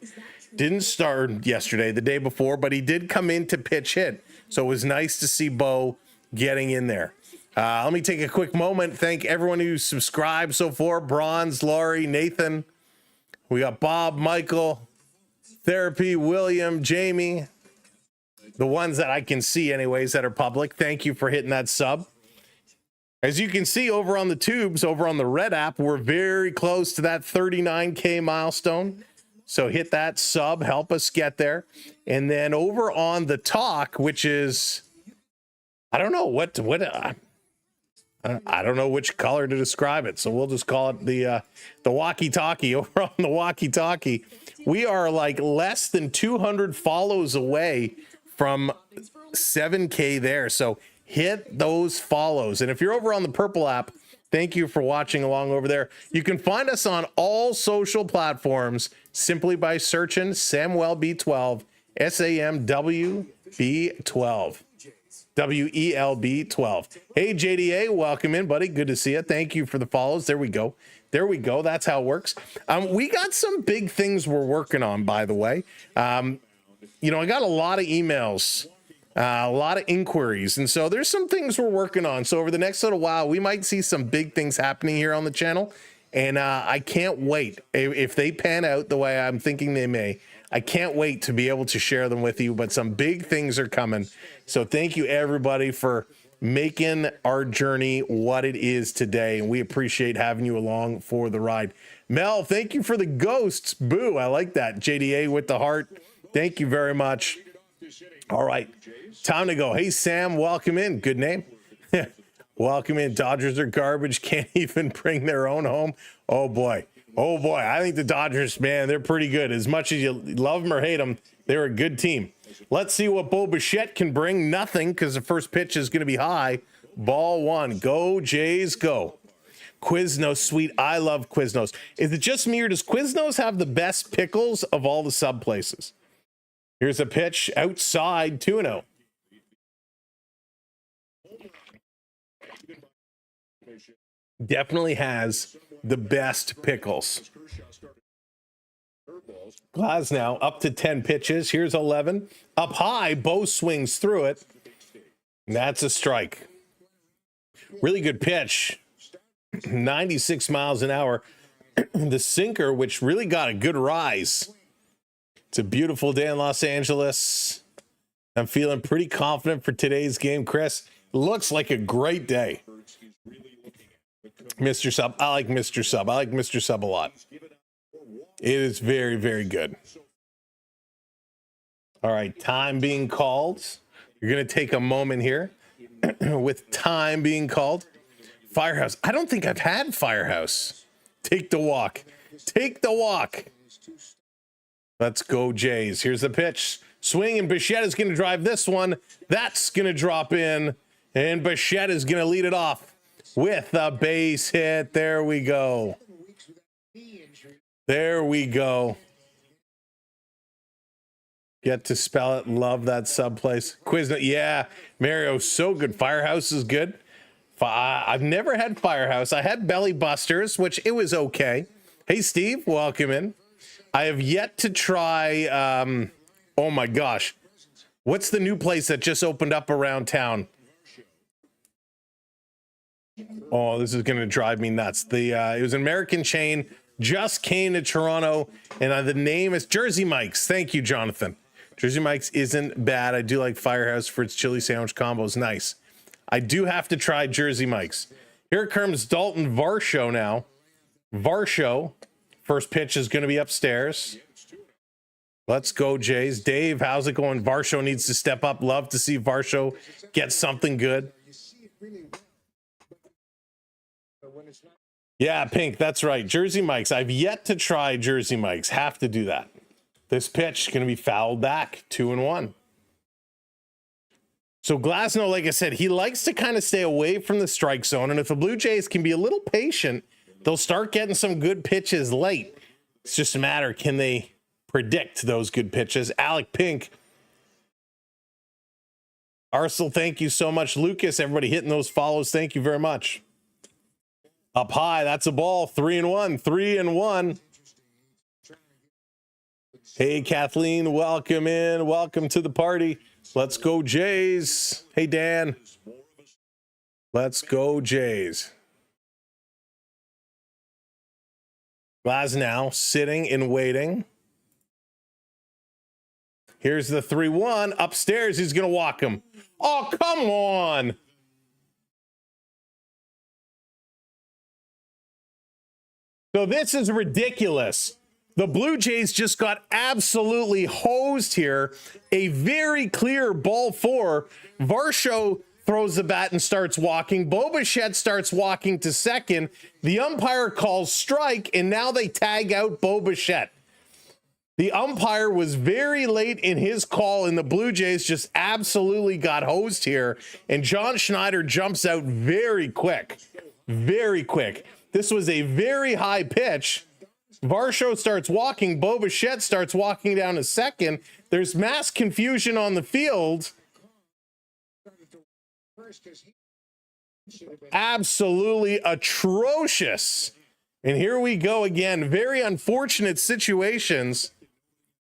The day before, but he did come in to pitch hit. So it was nice to see Bo getting in there. Let me take a quick moment. Thank everyone who subscribed so far. Bronze, Laurie, Nathan. We got Bob, Michael, Therapy, William, Jamie. The ones that I can see anyways that are public. Thank you for hitting that sub. As you can see over on the tubes, over on the Red app, we're very close to that 39K milestone. So hit that sub, help us get there. And then over on the talk, which is, I don't know I don't know which color to describe it. So we'll just call it the walkie-talkie. Over on the walkie-talkie, we are like less than 200 follows away from 7K there. So hit those follows. And if you're over on the Purple app, thank you for watching along over there. You can find us on all social platforms simply by searching SamWelB12, SAMWB12, WELB12. Hey, JDA, welcome in, buddy. Good to see you. Thank you for the follows. There we go. That's how it works. We got some big things we're working on, by the way. I got a lot of emails. A lot of inquiries, and so there's some things we're working on. So over the next little while, we might see some big things happening here on the channel, and I can't wait. If they pan out the way I'm thinking they may, I can't wait to be able to share them with you, but some big things are coming. So thank you, everybody, for making our journey what it is today, and we appreciate having you along for the ride. Mel, thank you for the ghosts. Boo, I like that. JDA with the heart. Thank you very much. All right, time to go. Hey, Sam, welcome in. Good name. Welcome in. Dodgers are garbage. Can't even bring their own home. Oh, boy. I think the Dodgers, man, they're pretty good. As much as you love them or hate them, they're a good team. Let's see what Bo Bichette can bring. Nothing, because the first pitch is going to be high. Ball one. Go, Jays, go. Quiznos, sweet. I love Quiznos. Is it just me, or does Quiznos have the best pickles of all the sub places? Here's a pitch outside, 2-0. Definitely has the best pickles. Glasnow up to 10 pitches. Here's 11. Up high, Bo swings through it. That's a strike. Really good pitch. 96 miles an hour. The sinker, which really got a good rise. It's a beautiful day in Los Angeles. I'm feeling pretty confident for today's game. Chris, looks like a great day. Mr. Sub, I like Mr. Sub. I like Mr. Sub a lot. It is very, very good. All right, time being called. You're going to take a moment here with time being called. Firehouse. I don't think I've had Firehouse. Take the walk. Take the walk. Let's go, Jays. Here's the pitch. Swing, and Bichette is going to drive this one. That's going to drop in, and Bichette is going to lead it off with a base hit. There we go. There we go. Get to spell it. Love that sub place. Quiznos. Yeah, Mario, so good. Firehouse is good. I've never had Firehouse. I had Belly Busters, which it was okay. Hey, Steve, welcome in. I have yet to try, oh my gosh. What's the new place that just opened up around town? Oh, this is going to drive me nuts. It was an American chain, just came to Toronto, and the name is Jersey Mike's. Thank you, Jonathan. Jersey Mike's isn't bad. I do like Firehouse for its chili sandwich combos. Nice. I do have to try Jersey Mike's. Here comes Dalton Varsho now. Varsho. First pitch is going to be upstairs. Let's go, Jays. Dave, how's it going? Varsho needs to step up. Love to see Varsho get something good. Yeah, Pink, that's right. Jersey Mike's. I've yet to try Jersey Mike's. Have to do that. This pitch is going to be fouled back. 2-1. So Glasnow, like I said, he likes to kind of stay away from the strike zone. And if the Blue Jays can be a little patient, they'll start getting some good pitches late. It's just a matter, can they predict those good pitches? Alec Pink Arsenal, thank you so much. Lucas, everybody hitting those follows. Thank you very much. Up high, that's a ball. 3-1, 3-1. Hey, Kathleen, welcome in. Welcome to the party. Let's go, Jays. Hey, Dan. Let's go, Jays. Glasnow sitting and waiting. Here's the 3-1. Upstairs, he's going to walk him. Oh, come on. So this is ridiculous. The Blue Jays just got absolutely hosed here. A very clear ball four. Varsho throws the bat and starts walking. Bo Bichette starts walking to second. The umpire calls strike, and now they tag out Bo Bichette. The umpire was very late in his call, and the Blue Jays just absolutely got hosed here. And John Schneider jumps out very quick. Very quick. This was a very high pitch. Varsho starts walking. Bo Bichette starts walking down to second. There's mass confusion on the field. Absolutely atrocious. And here we go again. Very unfortunate situations.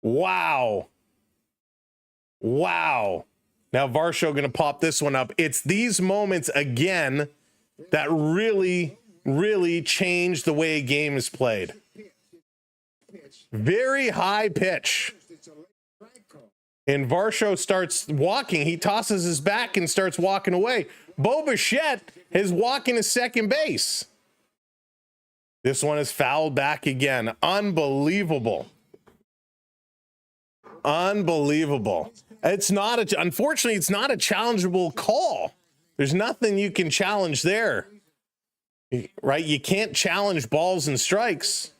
Wow. Wow. Now Varsho going to pop this one up. It's these moments again that really change the way a game is played. Very high pitch. And Varsho starts walking. He tosses his back and starts walking away. Bo Bichette is walking to second base. This one is fouled back again. Unbelievable. Unbelievable. Unfortunately, it's not a challengeable call. There's nothing you can challenge there. Right? You can't challenge balls and strikes.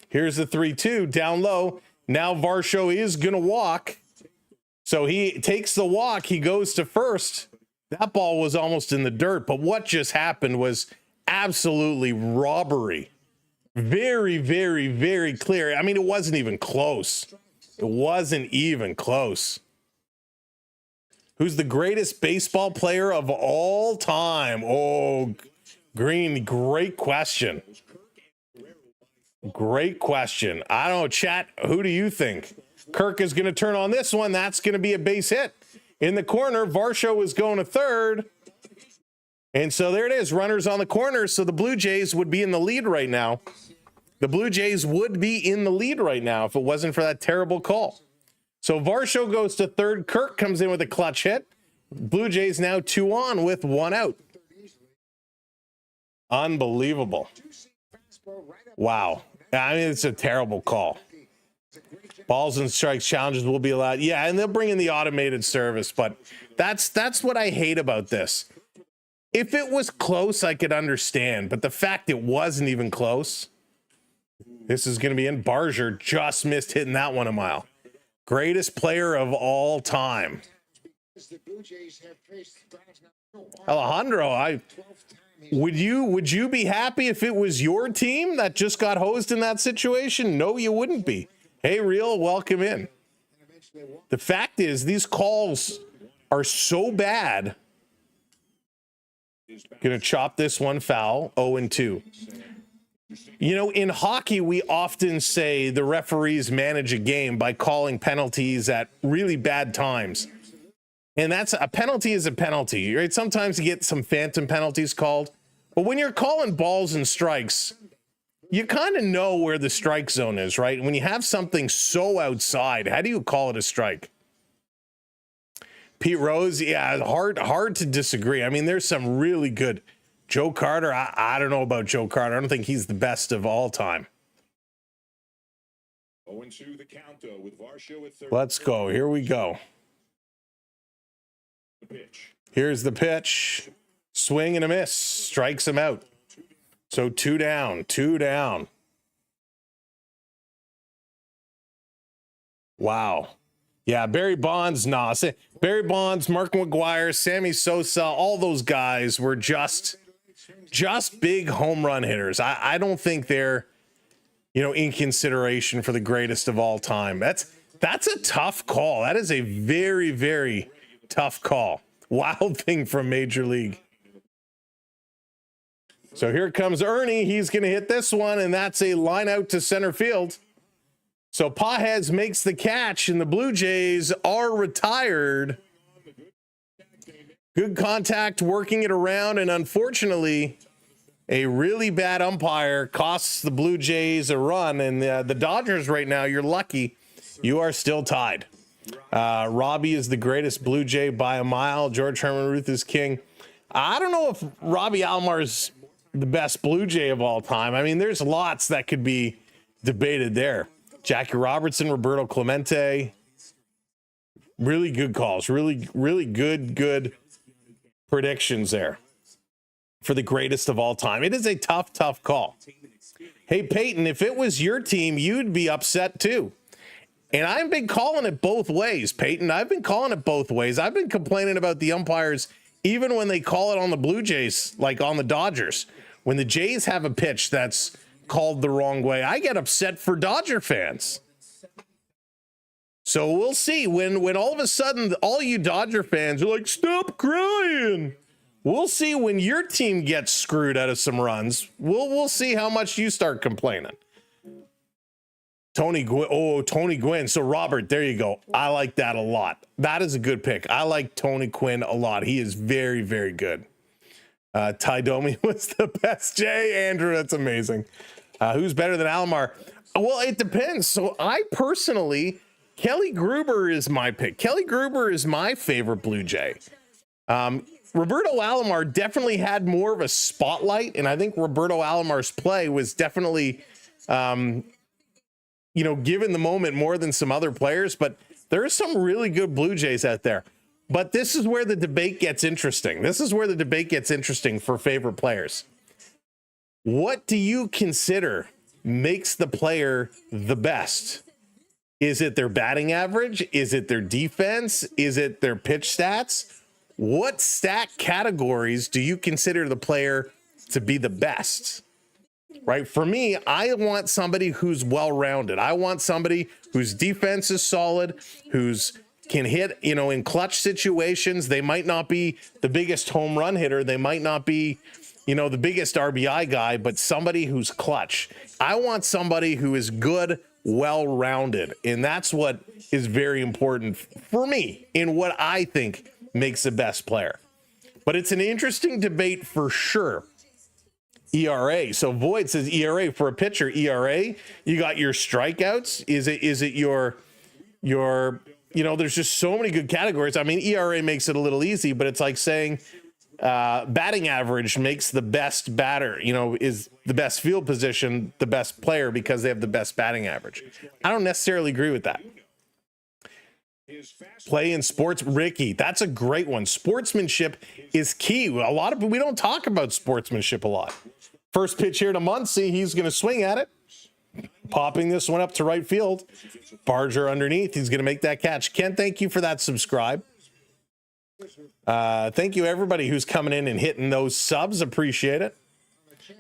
Here's the 3-2 down low. Now Varsho is going to walk. So he takes the walk. He goes to first. That ball was almost in the dirt. But what just happened was absolutely robbery. Very, very, very clear. I mean, it wasn't even close. It wasn't even close. Who's the greatest baseball player of all time? Oh, Green, great question. Great question. I don't know, chat. Who do you think? Kirk is going to turn on this one. That's going to be a base hit. In the corner, Varsho is going to third. And so there it is. Runners on the corner. So the Blue Jays would be in the lead right now. The Blue Jays would be in the lead right now if it wasn't for that terrible call. So Varsho goes to third. Kirk comes in with a clutch hit. Blue Jays now 2 on with 1 out. Unbelievable. Wow. I mean, it's a terrible call. Balls and strikes challenges will be allowed. Yeah, and they'll bring in the automated service, but that's what I hate about this. If it was close, I could understand, but the fact it wasn't even close. This is going to be in. Barger just missed hitting that one a mile. Greatest player of all time. Alejandro, would you be happy if it was your team that just got hosed in that situation? No, you wouldn't be. Hey, Real, welcome in. The fact is, these calls are so bad. Gonna chop this one foul. 0-2. You know, in hockey, we often say the referees manage a game by calling penalties at really bad times. And that's a penalty is a penalty, right? Sometimes you get some phantom penalties called. But when you're calling balls and strikes, you kind of know where the strike zone is, right? When you have something so outside, how do you call it a strike? Pete Rose, yeah, hard to disagree. I mean, there's some really good. Joe Carter, I don't know about Joe Carter. I don't think he's the best of all time. 0-2 the count with Varsho at third. Let's go. Here we go. The pitch. Here's the pitch. Swing and a miss. Strikes him out. So 2 down. 2 down. Wow. Yeah, Barry Bonds, Barry Bonds, Mark McGuire, Sammy Sosa, all those guys were just big home run hitters. I don't think they're, in consideration for the greatest of all time. That's a tough call. That is a very, very tough call. Wild thing from Major League. So here comes Ernie. He's going to hit this one, and that's a line out to center field. So Pages makes the catch, and the Blue Jays are retired. Good contact, working it around, and unfortunately, a really bad umpire costs the Blue Jays a run. And the Dodgers right now, you're lucky. You are still tied. Robbie is the greatest Blue Jay by a mile. George Herman Ruth is king. I don't know if Robbie Almar's the best Blue Jay of all time. I mean, there's lots that could be debated there. Jackie Robertson, Roberto Clemente. Really good calls. Really, really good predictions there for the greatest of all time. It is a tough, tough call. Hey, Peyton, if it was your team, you'd be upset too. And I've been calling it both ways, Peyton. I've been calling it both ways. I've been complaining about the umpires even when they call it on the Blue Jays, like on the Dodgers. When the Jays have a pitch that's called the wrong way, I get upset for Dodger fans. So we'll see when all of a sudden all you Dodger fans are like, stop crying. We'll see when your team gets screwed out of some runs. We'll see how much you start complaining. Tony Gwynn. So Robert, there you go. I like that a lot. That is a good pick. I like Tony Gwynn a lot. He is very, very good. Ty Domi was the best. Jay Andrew, that's amazing. Who's better than Alomar? Well, it depends. So I personally, Kelly Gruber is my pick. Kelly Gruber is my favorite Blue Jay. Roberto Alomar definitely had more of a spotlight, and I think Roberto Alomar's play was definitely, given the moment more than some other players. But there are some really good Blue Jays out there. But this is where the debate gets interesting. This is where the debate gets interesting for favorite players. What do you consider makes the player the best? Is it their batting average? Is it their defense? Is it their pitch stats? What stat categories do you consider the player to be the best? Right? For me, I want somebody who's well-rounded. I want somebody whose defense is solid, who's can hit, in clutch situations. They might not be the biggest home run hitter. They might not be, the biggest RBI guy, but somebody who's clutch. I want somebody who is good, well-rounded. And that's what is very important for me in what I think makes the best player. But it's an interesting debate for sure. ERA. So Void says ERA for a pitcher. ERA, you got your strikeouts. Is it your there's just so many good categories. I mean, ERA makes it a little easy, but it's like saying batting average makes the best batter, is the best field position, the best player because they have the best batting average. I don't necessarily agree with that. Play in sports, Ricky. That's a great one. Sportsmanship is key. A lot of we don't talk about sportsmanship a lot. First pitch here to Muncy. He's going to swing at it. Popping this one up to right field. Barger underneath. He's going to make that catch. Ken, thank you for that subscribe. Thank you, everybody who's coming in and hitting those subs. Appreciate it.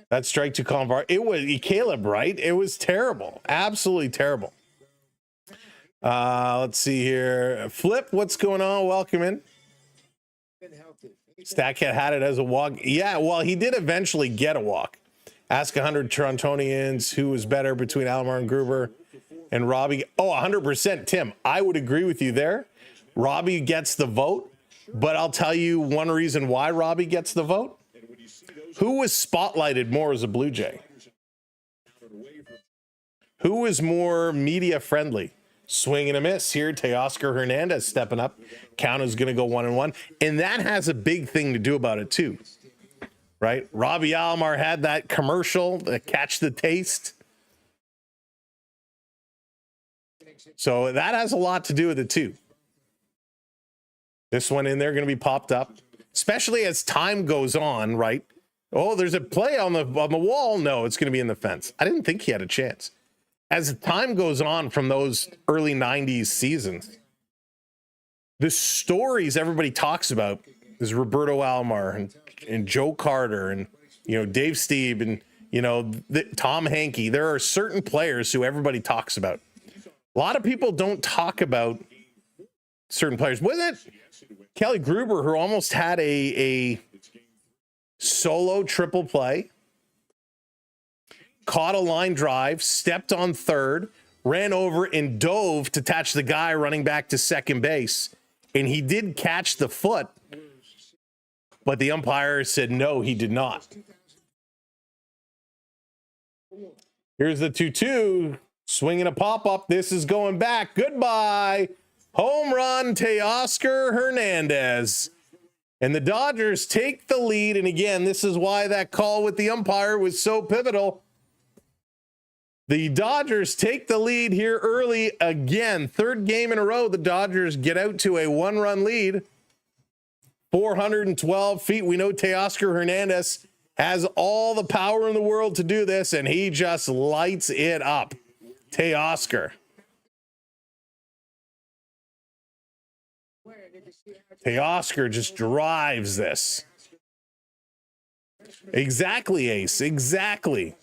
That strike to Convar. It was Caleb, right? It was terrible. Absolutely terrible. Let's see here. Flip, what's going on? Welcome in. Stackhead had it as a walk. Yeah, well, he did eventually get a walk. Ask 100 Torontonians who was better between Alomar and Gruber and Robbie. Oh, 100%, Tim. I would agree with you there. Robbie gets the vote, but I'll tell you one reason why Robbie gets the vote. Who was spotlighted more as a Blue Jay? Who was more media friendly? Swing and a miss here. Teoscar Hernandez stepping up. Count is going to go 1-1. And that has a big thing to do about it too. Right? Robbie Alomar had that commercial, Catch the Taste. So that has a lot to do with it too. This one in there going to be popped up, especially as time goes on, right? Oh, there's a play on the wall. No, it's going to be in the fence. I didn't think he had a chance. As time goes on from those early 90s seasons, the stories everybody talks about is Roberto Alomar and Joe Carter and, Dave Steve and, Tom Hankey. There are certain players who everybody talks about. A lot of people don't talk about certain players. Wasn't it Kelly Gruber who almost had a solo triple play? Caught a line drive, stepped on third, ran over and dove to catch the guy running back to second base. And he did catch the foot, but the umpire said no, he did not. Here's the 2-2, swinging a pop-up. This is going back. Goodbye. Home run, Teoscar Hernandez. And the Dodgers take the lead. And again, this is why that call with the umpire was so pivotal. The Dodgers take the lead here early again. Third game in a row, the Dodgers get out to a one-run lead. 412 feet. We know Teoscar Hernandez has all the power in the world to do this, and he just lights it up. Teoscar. Teoscar just drives this. Exactly, Ace. Exactly.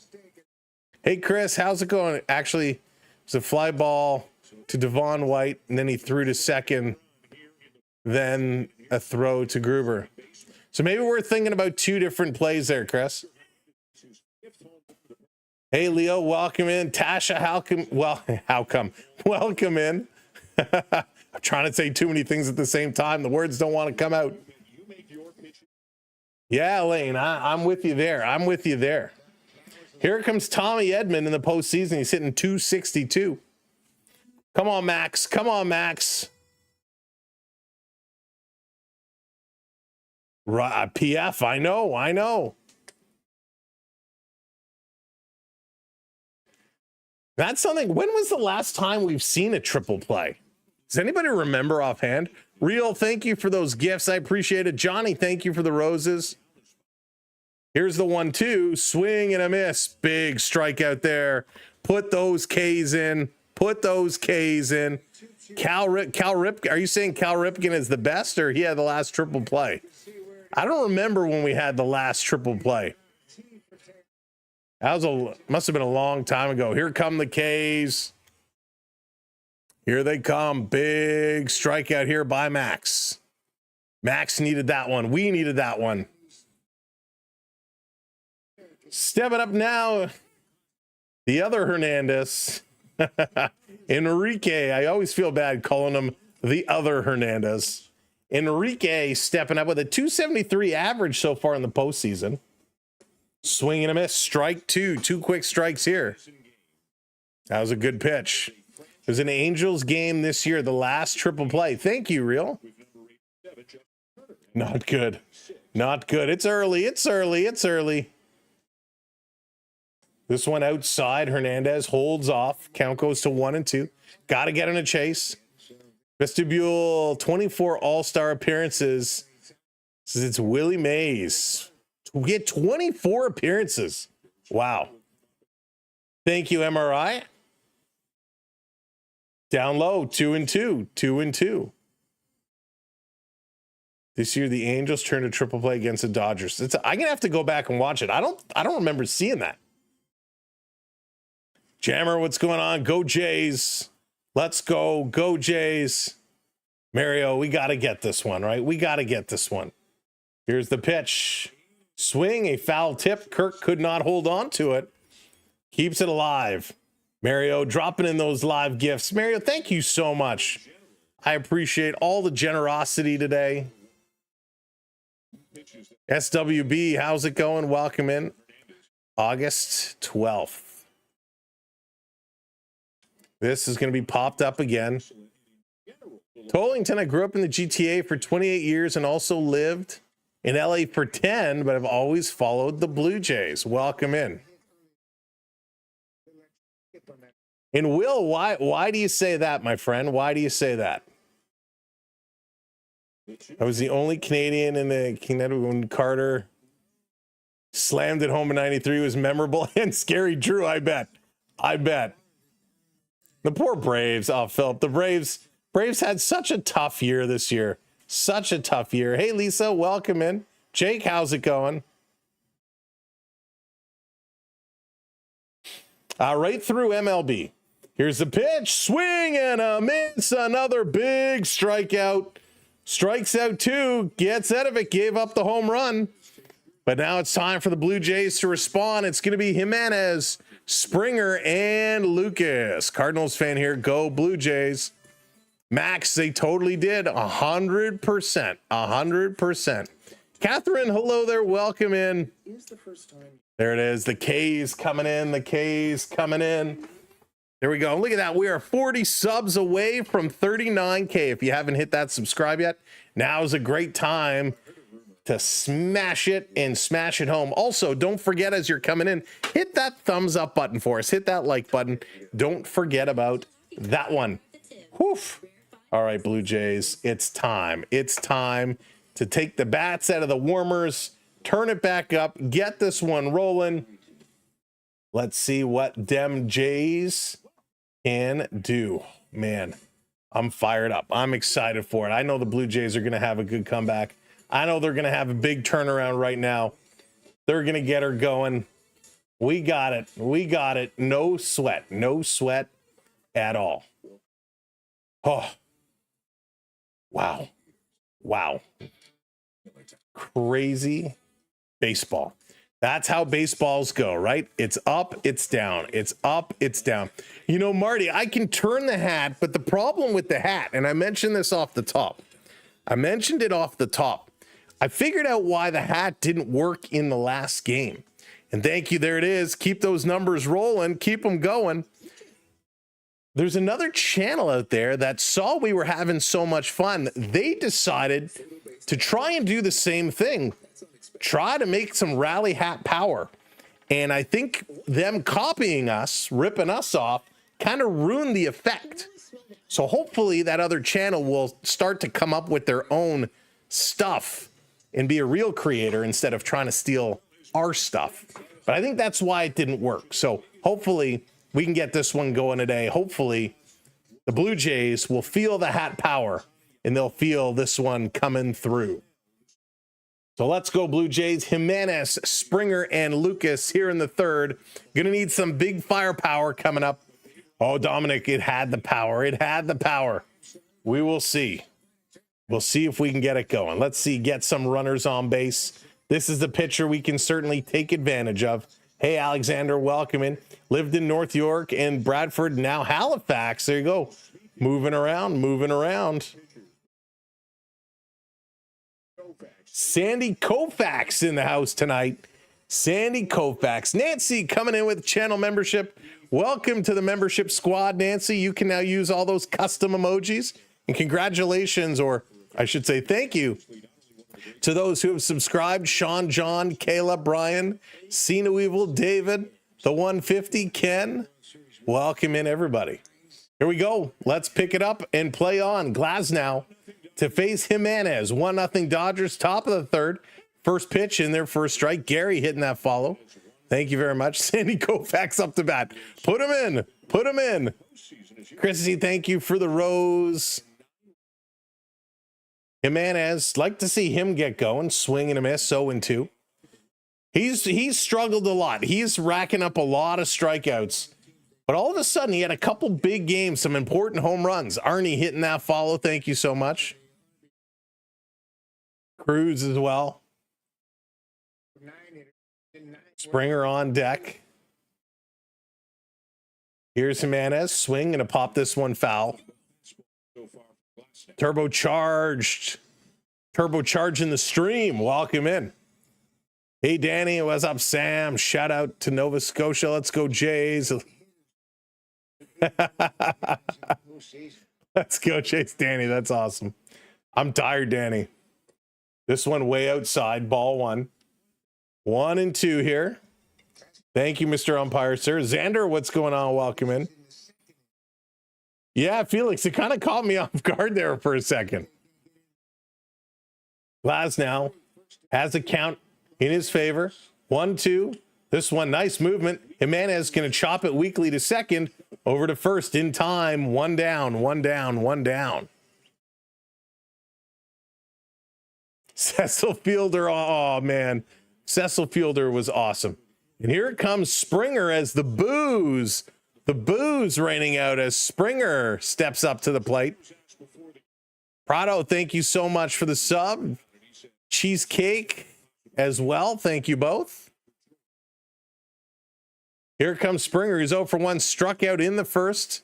Hey, Chris, how's it going? Actually, it's a fly ball to Devon White, and then he threw to second, then a throw to Gruber. So maybe we're thinking about two different plays there, Chris. Hey, Leo, welcome in. Tasha, welcome in. I'm trying to say too many things at the same time. The words don't want to come out. Yeah, Elaine, I'm with you there. I'm with you there. Here comes Tommy Edman in the postseason. He's hitting 262. Come on, Max. Come on, Max. PF, I know. That's something. When was the last time we've seen a triple play? Does anybody remember offhand? Real, thank you for those gifts. I appreciate it. Johnny, thank you for the roses. Here's the 1-2, swing and a miss. Big strikeout there. Put those Ks in. Put those Ks in. Cal Ripken, are you saying Cal Ripken is the best, or he had the last triple play? I don't remember when we had the last triple play. That was must have been a long time ago. Here come the Ks. Here they come. Big strikeout here by Max. Max needed that one. We needed that one. Stepping up now, the other Hernandez, Enrique. I always feel bad calling him the other Hernandez. Enrique stepping up with a 273 average so far in the postseason. Swing and a miss. Strike two. Two quick strikes here. That was a good pitch. It was an Angels game this year, the last triple play. Thank you, Real. Not good. Not good. It's early. It's early. It's early. This one outside. Hernandez holds off. Count goes to 1-2. Got to get in a chase. Vestibule 24 All-Star appearances. Says it's Willie Mays. We get 24 appearances. Wow. Thank you, MRI. Down low, 2-2. 2-2. This year, the Angels turned a triple play against the Dodgers. I'm gonna have to go back and watch it. I don't remember seeing that. Jammer, what's going on? Go Jays. Let's go. Go Jays. Mario, we got to get this one, right? We got to get this one. Here's the pitch. Swing, a foul tip. Kirk could not hold on to it. Keeps it alive. Mario dropping in those live gifts. Mario, thank you so much. I appreciate all the generosity today. SWB, how's it going? Welcome in. August 12th. This is going to be popped up again. Tollington, I grew up in the GTA for 28 years and also lived in LA for 10, but I've always followed the Blue Jays. Welcome in. And Will, why do you say that, my friend? Why do you say that? I was the only Canadian in the Canada when Carter slammed it home in 93. It was memorable and scary. Drew, I bet. The poor Braves. Oh, Philip, the Braves had such a tough year this year. Such a tough year. Hey, Lisa, welcome in. Jake, how's it going? Right through MLB. Here's the pitch. Swing and a miss. Another big strikeout. Strikes out 2. Gets out of it. Gave up the home run. But now it's time for the Blue Jays to respond. It's going to be Jimenez, Springer, and Lucas. Cardinals fan here. Go Blue Jays. Max, they totally did. 100%. 100%. Catherine, hello there. Welcome in. There it is. The K's coming in. The K's coming in. There we go. Look at that. We are 40 subs away from 39K. If you haven't hit that subscribe yet, now is a great time to smash it and smash it home. Also, don't forget as you're coming in, hit that thumbs up button for us. Hit that like button. Don't forget about that one. Whew. All right, Blue Jays, it's time. It's time to take the bats out of the warmers, turn it back up, get this one rolling. Let's see what Dem Jays can do. Man, I'm fired up. I'm excited for it. I know the Blue Jays are going to have a good comeback. I know they're going to have a big turnaround right now. They're going to get her going. We got it. We got it. No sweat. No sweat at all. Oh, wow. Wow. Crazy baseball. That's how baseballs go, right? It's up, it's down. It's up, it's down. You know, Marty, I can turn the hat, but the problem with the hat, and I mentioned this off the top. I mentioned it off the top. I figured out why the hat didn't work in the last game. And thank you, there it is. Keep those numbers rolling, keep them going. There's another channel out there that saw we were having so much fun. They decided to try and do the same thing. Try to make some rally hat power. And I think them copying us, ripping us off, kind of ruined the effect. So hopefully that other channel will start to come up with their own stuff and be a real creator instead of trying to steal our stuff. But I think that's why it didn't work. So hopefully we can get this one going today. Hopefully the Blue Jays will feel the hat power and they'll feel this one coming through. So let's go Blue Jays. Jimenez, Springer, and Lucas here in the third. Gonna need some big firepower coming up. Oh, Dominic, it had the power. It had the power. We will see. We'll see if we can get it going. Let's see, get some runners on base. This is the pitcher we can certainly take advantage of. Hey, Alexander, welcome in. Lived in North York and Bradford, now Halifax. There you go. Moving around, moving around. Sandy Koufax in the house tonight. Sandy Koufax. Nancy coming in with channel membership. Welcome to the membership squad, Nancy. You can now use all those custom emojis. And congratulations, or I should say thank you, to those who have subscribed. Sean, John, Kayla, Brian, Cena Evil, David, the 150, Ken. Welcome in, everybody. Here we go. Let's pick it up and play on. Glasnow to face Jimenez. 1-0 Dodgers, top of the third. First pitch in there for a strike. Gary hitting that follow. Thank you very much. Sandy Koufax up to bat. Put him in. Put him in. Chrissy, thank you for the rose. Jimenez, like to see him get going. Swing and a miss, 0-2. He's struggled a lot. He's racking up a lot of strikeouts. But all of a sudden, he had a couple big games, some important home runs. Arnie hitting that follow. Thank you so much. Cruz as well. Springer on deck. Here's Jimenez. Swing and a pop this one foul. Turbocharged. Turbocharging the stream. Welcome in. Hey, Danny. What's up, Sam? Shout out to Nova Scotia. Let's go, Jays. Let's go, Chase Danny. That's awesome. I'm tired, Danny. This one way outside. Ball one. 1-2 here. Thank you, Mr. Umpire, sir. Xander, what's going on? Welcome in. Yeah, Felix, it kind of caught me off guard there for a second. Glasnow has a count in his favor. 1-2. This one, nice movement. Jimenez going to chop it weakly to second. Over to first in time. One down, one down, one down. Cecil Fielder, oh man. Cecil Fielder was awesome. And here it comes Springer as the boos The boos raining out as Springer steps up to the plate. Prado, thank you so much for the sub. Cheesecake as well. Thank you both. Here comes Springer. He's 0 for 1, struck out in the first.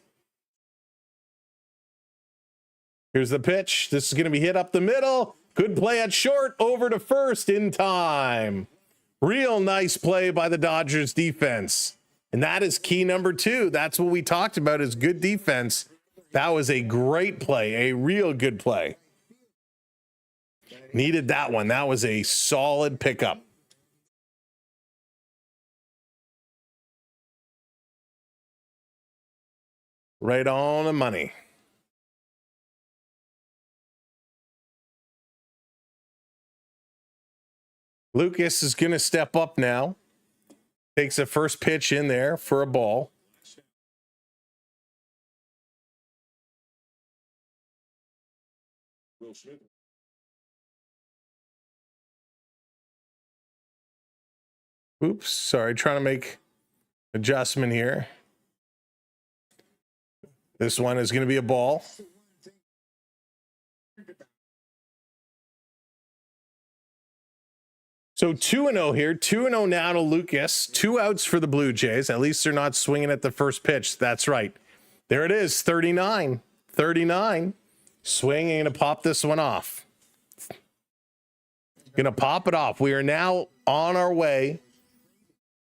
Here's the pitch. This is going to be hit up the middle. Good play at short, over to first in time. Real nice play by the Dodgers defense. And that is key number 2. That's what we talked about, is good defense. That was a great play, a real good play. Needed that one. That was a solid pickup. Right on the money. Lucas is going to step up now. Takes the first pitch in there for a ball. Oops, sorry, trying to make adjustment here. This one is going to be a ball. So 2-0 here, 2-0 now to Lucas. 2 outs for the Blue Jays. At least they're not swinging at the first pitch. That's right. There it is, 39. 39. Swinging to pop this one off. Gonna pop it off. We are now on our way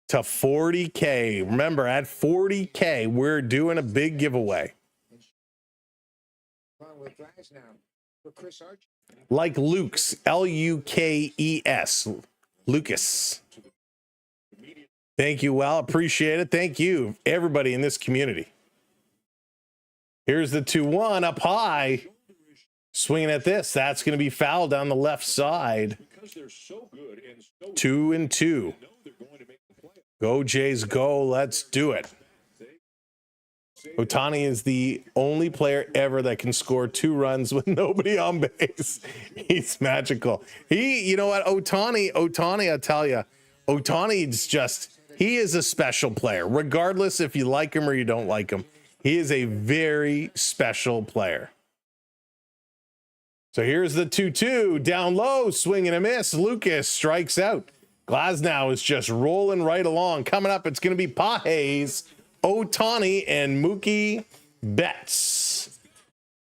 to 40K. Remember, at 40K, we're doing a big giveaway. Like Luke's, Lukes. Lucas. Thank you, well, appreciate it. Thank you, everybody in this community. Here's the 2-1 up high. Swinging at this. That's going to be fouled down the left side. 2-2. Go Jays, go. Let's do it. Ohtani is the only player ever that can score 2 runs with nobody on base. He's magical. You know what, Ohtani, I tell you, Ohtani's just, he is a special player, regardless if you like him or you don't like him. He is a very special player. So here's the 2-2, down low, swing and a miss. Lucas strikes out. Glasnow is just rolling right along. Coming up, it's going to be Pages, Ohtani, and Mookie Betts.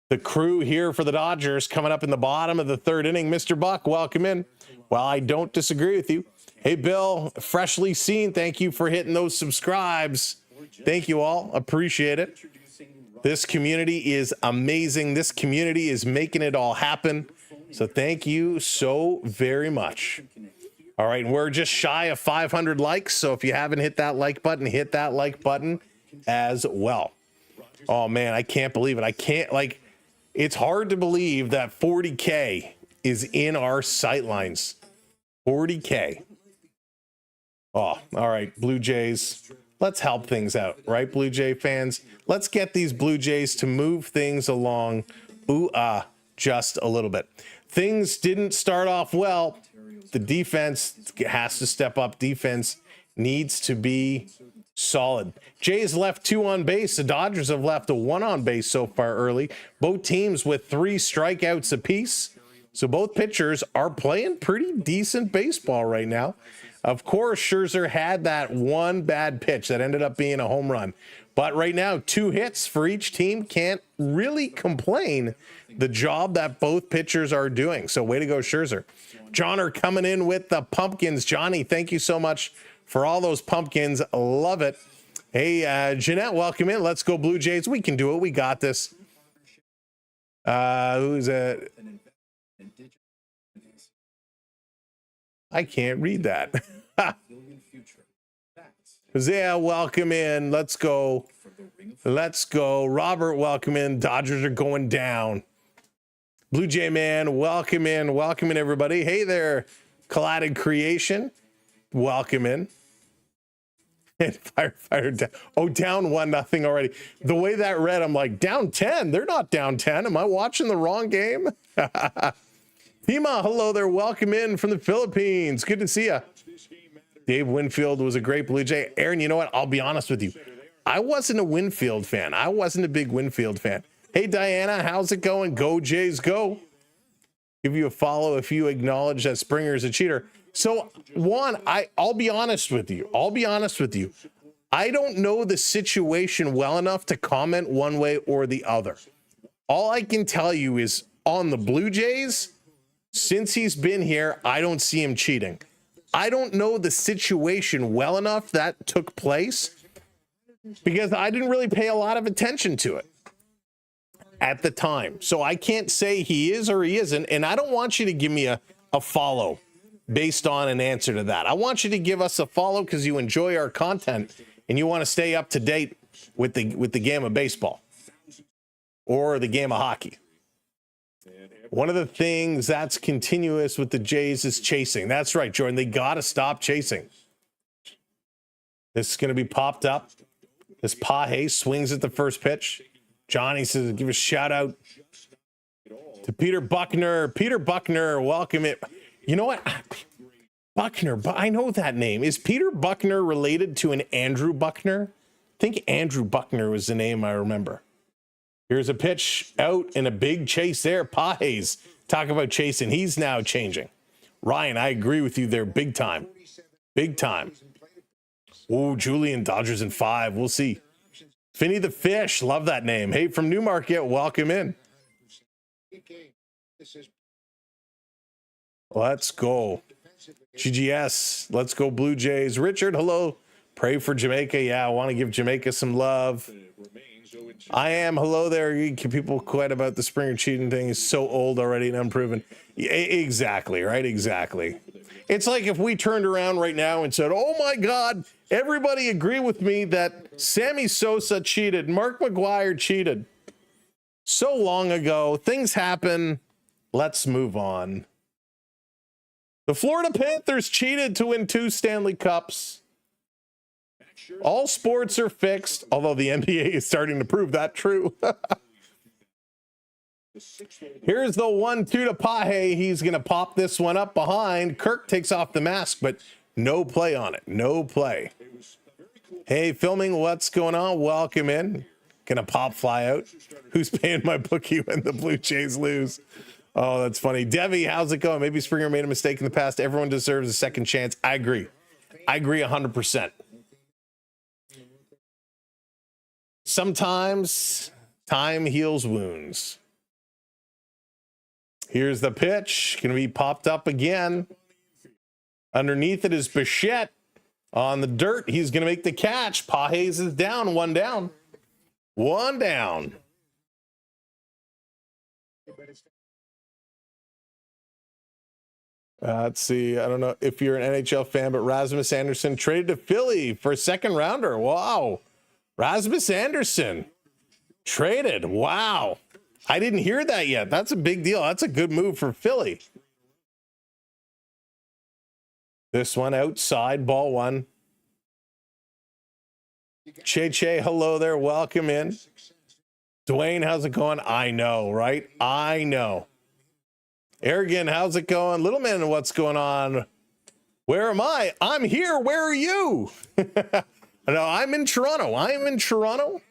The crew here for the Dodgers coming up in the bottom of the 3rd inning. Mr. Buck, welcome in. Well, I don't disagree with you. Hey, Bill, freshly seen. Thank you for hitting those subscribes. Thank you all. Appreciate it. This community is amazing. This community is making it all happen. So thank you so very much. All right, we're just shy of 500 likes. So if you haven't hit that like button, hit that like button as well. Oh, man, I can't believe it. I can't, like, it's hard to believe that 40K is in our sightlines. 40K. Oh, all right, Blue Jays. Let's help things out, right, Blue Jay fans? Let's get these Blue Jays to move things along, just a little bit. Things didn't start off well. The defense has to step up. Defense needs to be solid. Jays left 2 on base. The Dodgers have left a 1 on base so far early. Both teams with 3 strikeouts apiece. So both pitchers are playing pretty decent baseball right now. Of course, Scherzer had that one bad pitch that ended up being a home run. But right now, 2 hits for each team. Can't really complain the job that both pitchers are doing. So way to go, Scherzer. John are coming in with the pumpkins. Johnny, thank you so much for all those pumpkins. Love it. Hey, Jeanette, welcome in. Let's go, Blue Jays. We can do it. We got this. Who's it? I can't read that. Hosea, welcome in. Let's go. Let's go. Robert, welcome in. Dodgers are going down. Blue Jay Man, welcome in. Welcome in, everybody. Hey there, Collided Creation. Welcome in. And firefighter down. Oh, down 1-0 already. The way that read, I'm like, down 10. They're not down 10. Am I watching the wrong game? Tima, hello there. Welcome in from the Philippines. Good to see you. Dave Winfield was a great Blue Jay. Aaron, you know what? I'll be honest with you. I wasn't a Winfield fan. I wasn't a big Winfield fan. Hey, Diana, how's it going? Go, Jays, go. Give you a follow if you acknowledge that Springer's a cheater. So, Juan, I'll be honest with you. I don't know the situation well enough to comment one way or the other. All I can tell you is on the Blue Jays, since he's been here, I don't see him cheating. I don't know the situation well enough that took place because I didn't really pay a lot of attention to it at the time. So I can't say he is or he isn't. And I don't want you to give me a follow based on an answer to that. I want you to give us a follow because you enjoy our content and you want to stay up to date with the game of baseball or the game of hockey. One of the things that's continuous with the Jays is chasing. That's right, Jordan. They got to stop chasing. This is going to be popped up. This Pahe swings at the first pitch. Johnny says, give a shout out to Peter Buckner. Peter Buckner, welcome it. You know what? Buckner, but I know that name. Is Peter Buckner related to an Andrew Buckner? I think Andrew Buckner was the name I remember. Here's a pitch out and a big chase there. Pajes, talk about chasing. He's now changing. Ryan, I agree with you there. Big time. Big time. Oh, Julian, Dodgers in 5. We'll see. Finny the Fish. Love that name. Hey, from Newmarket, welcome in. Let's go. GGS. Let's go Blue Jays. Richard, hello. Pray for Jamaica. Yeah, I want to give Jamaica some love. I am. Hello there. People quite about the Springer cheating thing is so old already and unproven. Yeah, exactly, right? Exactly. It's like if we turned around right now and said, oh my God, everybody agree with me that Sammy Sosa cheated. Mark McGwire cheated. So long ago. Things happen. Let's move on. The Florida Panthers cheated to win 2 Stanley Cups. All sports are fixed, although the NBA is starting to prove that true. Here's the 1-2 to Pahe. He's going to pop this one up behind. Kirk takes off the mask, but no play on it. No play. Hey, filming, what's going on? Welcome in. Gonna pop fly out. Who's paying my bookie when the Blue Jays lose? Oh, that's funny. Debbie, how's it going? Maybe Springer made a mistake in the past. Everyone deserves a second chance. I agree. I agree 100%. Sometimes time heals wounds. Here's the pitch. Going to be popped up again. Underneath it is Bichette on the dirt. He's going to make the catch. Pajes is down. 1 down. 1 down. Let's see. I don't know if you're an NHL fan, but Rasmus Anderson traded to Philly for a 2nd rounder. Wow. Rasmus Anderson traded. Wow. I didn't hear that yet. That's a big deal. That's a good move for Philly. This one outside, ball 1. Che, hello there. Welcome in. Dwayne, how's it going? I know, right? I know. Arrogant, how's it going? Little man, what's going on? Where am I? I'm here. Where are you? No, I'm in Toronto. I am in Toronto.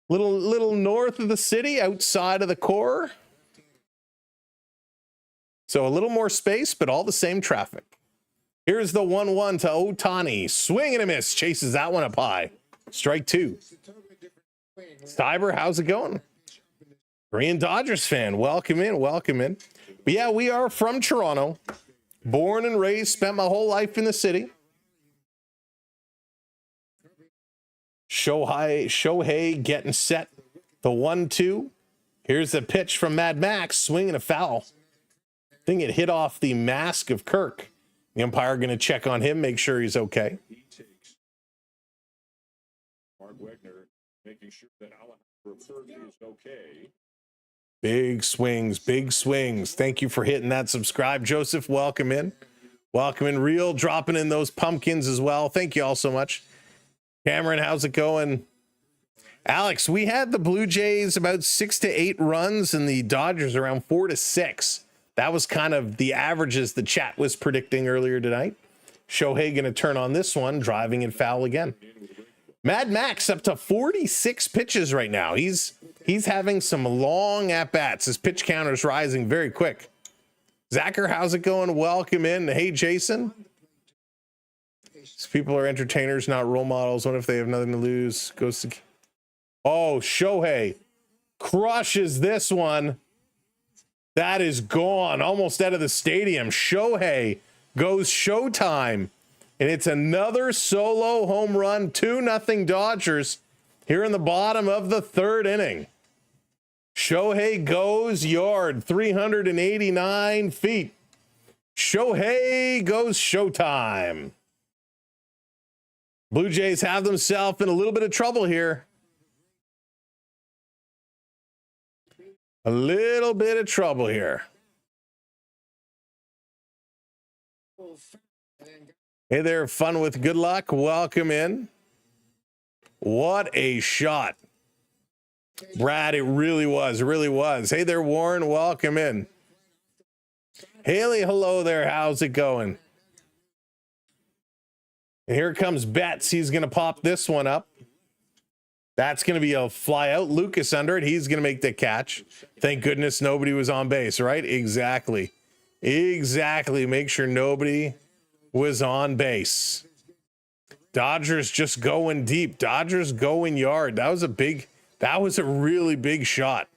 Little north of the city, outside of the core. So a little more space, but all the same traffic. Here's the 1-1 to Ohtani. Swing and a miss. Chases that one up high. Strike 2. Cyber, how's it going? Korean Dodgers fan. Welcome in. Welcome in. But yeah, we are from Toronto. Born and raised. Spent my whole life in the city. Shohei getting set. The 1-2. Here's the pitch from Mad Max. Swinging a foul. I think it hit off the mask of Kirk. The umpire going to check on him, make sure he's okay. Mark Wegner making sure that Alejandro is okay. Big swings, big swings. Thank you for hitting that subscribe. Joseph, welcome in. Welcome in. Real dropping in those pumpkins as well. Thank you all so much. Cameron, how's it going? Alex, we had the Blue Jays about 6 to 8 runs and the Dodgers around 4 to 6. That was kind of the averages the chat was predicting earlier tonight. Shohei going to turn on this one, driving and foul again. Mad Max up to 46 pitches right now. He's having some long at-bats. His pitch counter is rising very quick. Zachar, how's it going? Welcome in. Hey, Jason. These people are entertainers, not role models. What if they have nothing to lose? Goes to... Oh, Shohei crushes this one. That is gone. Almost out of the stadium. Shohei goes Showtime. And it's another solo home run, 2-0 Dodgers here in the bottom of the third inning. Shohei goes yard, 389 feet. Shohei goes Showtime. Blue Jays have themselves in a little bit of trouble here. A little bit of trouble here. Hey there, fun with good luck. Welcome in. What a shot. Brad, it really was. It really was. Hey there, Warren. Welcome in. Haley, hello there. How's it going? And here comes Betts. He's going to pop this one up. That's going to be a fly out. Lucas under it. He's going to make the catch. Thank goodness nobody was on base, right? Exactly. Exactly. Make sure nobody was on base. Dodgers just going deep. Dodgers going yard. That was a really big shot.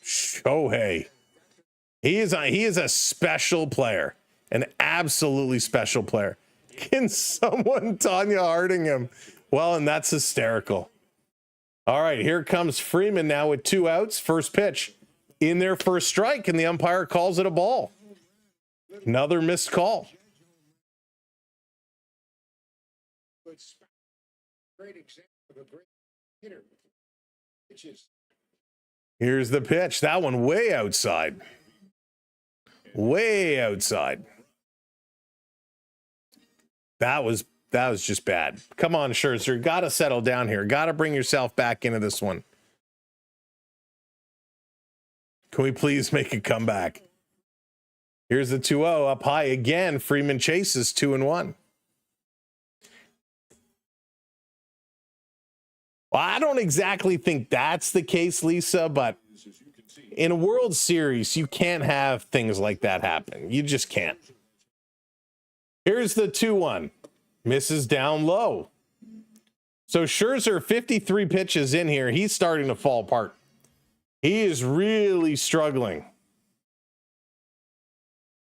Shohei. He is a special player. An absolutely special player. Can someone Tanya Harding him? Well, and that's hysterical. All right, here comes Freeman now with 2 outs. First pitch in their first strike, and the umpire calls it a ball. Another missed call. Great example of a great hitter. Here's the pitch. That one way outside. Way outside. That was just bad. Come on, Scherzer. Got to settle down here. Got to bring yourself back into this one. Can we please make a comeback? Here's the 2-0 up high again. Freeman chases 2-1. Well, I don't exactly think that's the case, Lisa, but in a World Series, you can't have things like that happen. You just can't. Here's the 2-1. Misses down low. So Scherzer, 53 pitches in here. He's starting to fall apart. He is really struggling.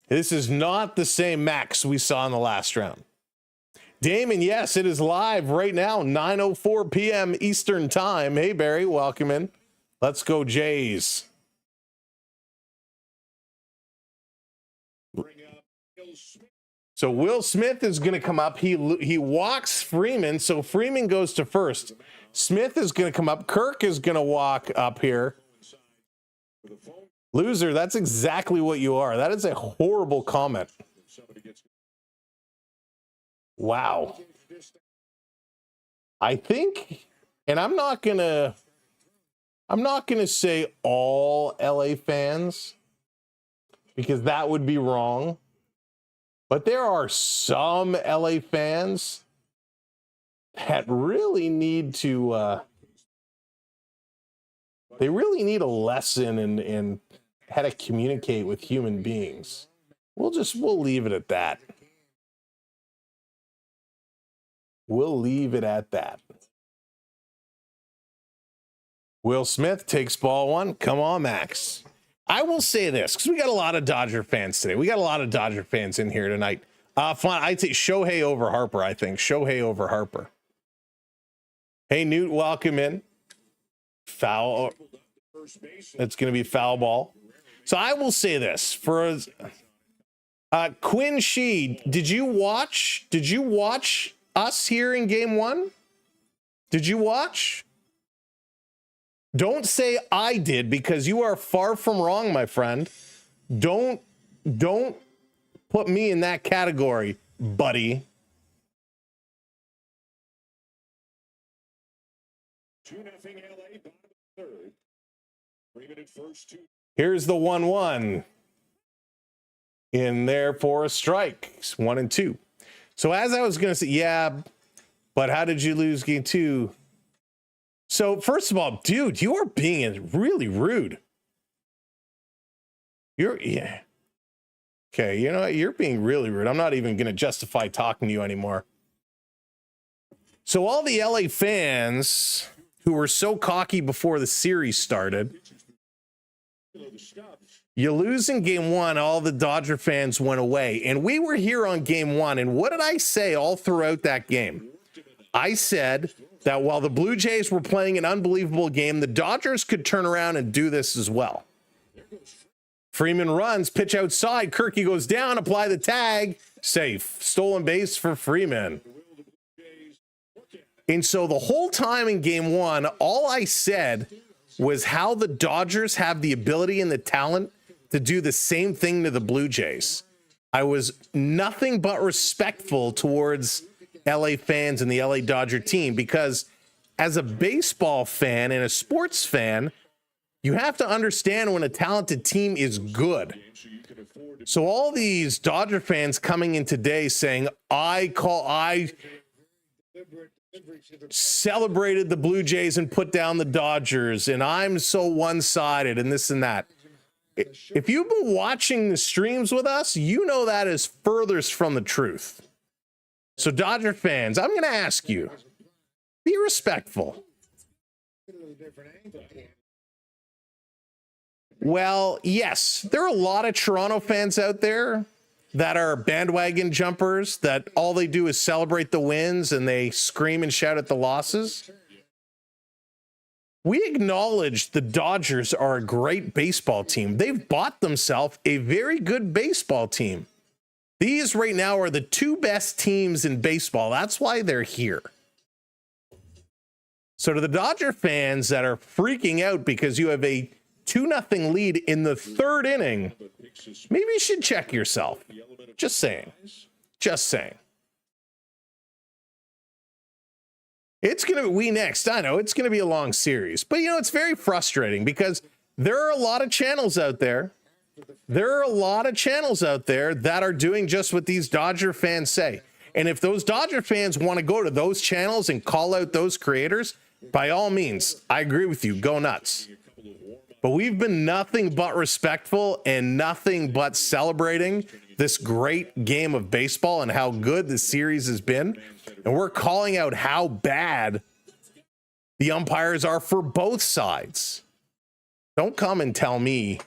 This is not the same Max we saw in the last round. Damon, yes, it is live right now, 9:04 p.m. Eastern Time. Hey, Barry, welcome in. Let's go, Jays. So Will Smith is going to come up. He walks Freeman, so Freeman goes to first. Smith is going to come up. Kirk is going to walk up here. Loser, that's exactly what you are. That is a horrible comment. Wow. I think, and I'm not gonna say all LA fans, because that would be wrong. But there are some LA fans that really need to they really need a lesson in how to communicate with human beings. We'll leave it at that. We'll leave it at that. Will Smith takes ball one. Come on, Max. I will say this, because we got a lot of Dodger fans today. We got a lot of Dodger fans in here tonight. Fine. I'd say Shohei over Harper, I think. Shohei over Harper. Hey, Newt, welcome in. Foul. It's going to be foul ball. So I will say this. For Quinn Shee, did you watch us here in game one? Did you watch? Don't say I did, because you are far from wrong, my friend. Don't put me in that category, buddy. Here's the 1-1 in there for a strike. 1-2. So as I was going to say, yeah, but how did you lose game 2? So first of all, dude, you are being really rude. Yeah. Okay, you know what? You're being really rude. I'm not even going to justify talking to you anymore. So all the LA fans who were so cocky before the series started, you lose in game 1, all the Dodger fans went away. And we were here on game 1. And what did I say all throughout that game? I said that while the Blue Jays were playing an unbelievable game, the Dodgers could turn around and do this as well. Freeman runs, pitch outside. Kirky goes down, apply the tag. Safe. Stolen base for Freeman. And so the whole time in game 1, all I said was how the Dodgers have the ability and the talent to do the same thing to the Blue Jays. I was nothing but respectful towards LA fans and the LA Dodger team, because as a baseball fan and a sports fan, you have to understand when a talented team is good. So all these Dodger fans coming in today saying, I celebrated the Blue Jays and put down the Dodgers, and I'm so one-sided and this and that. If you've been watching the streams with us, you know that is furthest from the truth. So Dodger fans, I'm going to ask you, be respectful. Well, yes, there are a lot of Toronto fans out there that are bandwagon jumpers, that all they do is celebrate the wins and they scream and shout at the losses. We acknowledge the Dodgers are a great baseball team. They've bought themselves a very good baseball team. These right now are the 2 best teams in baseball. That's why they're here. So to the Dodger fans that are freaking out because you have a 2-0 lead in the 3rd inning, maybe you should check yourself. Just saying. Just saying. It's going to be we next. I know it's going to be a long series, but you know, it's very frustrating because there are a lot of channels out there. There are a lot of channels out there that are doing just what these Dodger fans say. And if those Dodger fans want to go to those channels and call out those creators, by all means, I agree with you. Go nuts. But we've been nothing but respectful and nothing but celebrating this great game of baseball and how good the series has been. And we're calling out how bad the umpires are for both sides. Don't come and tell me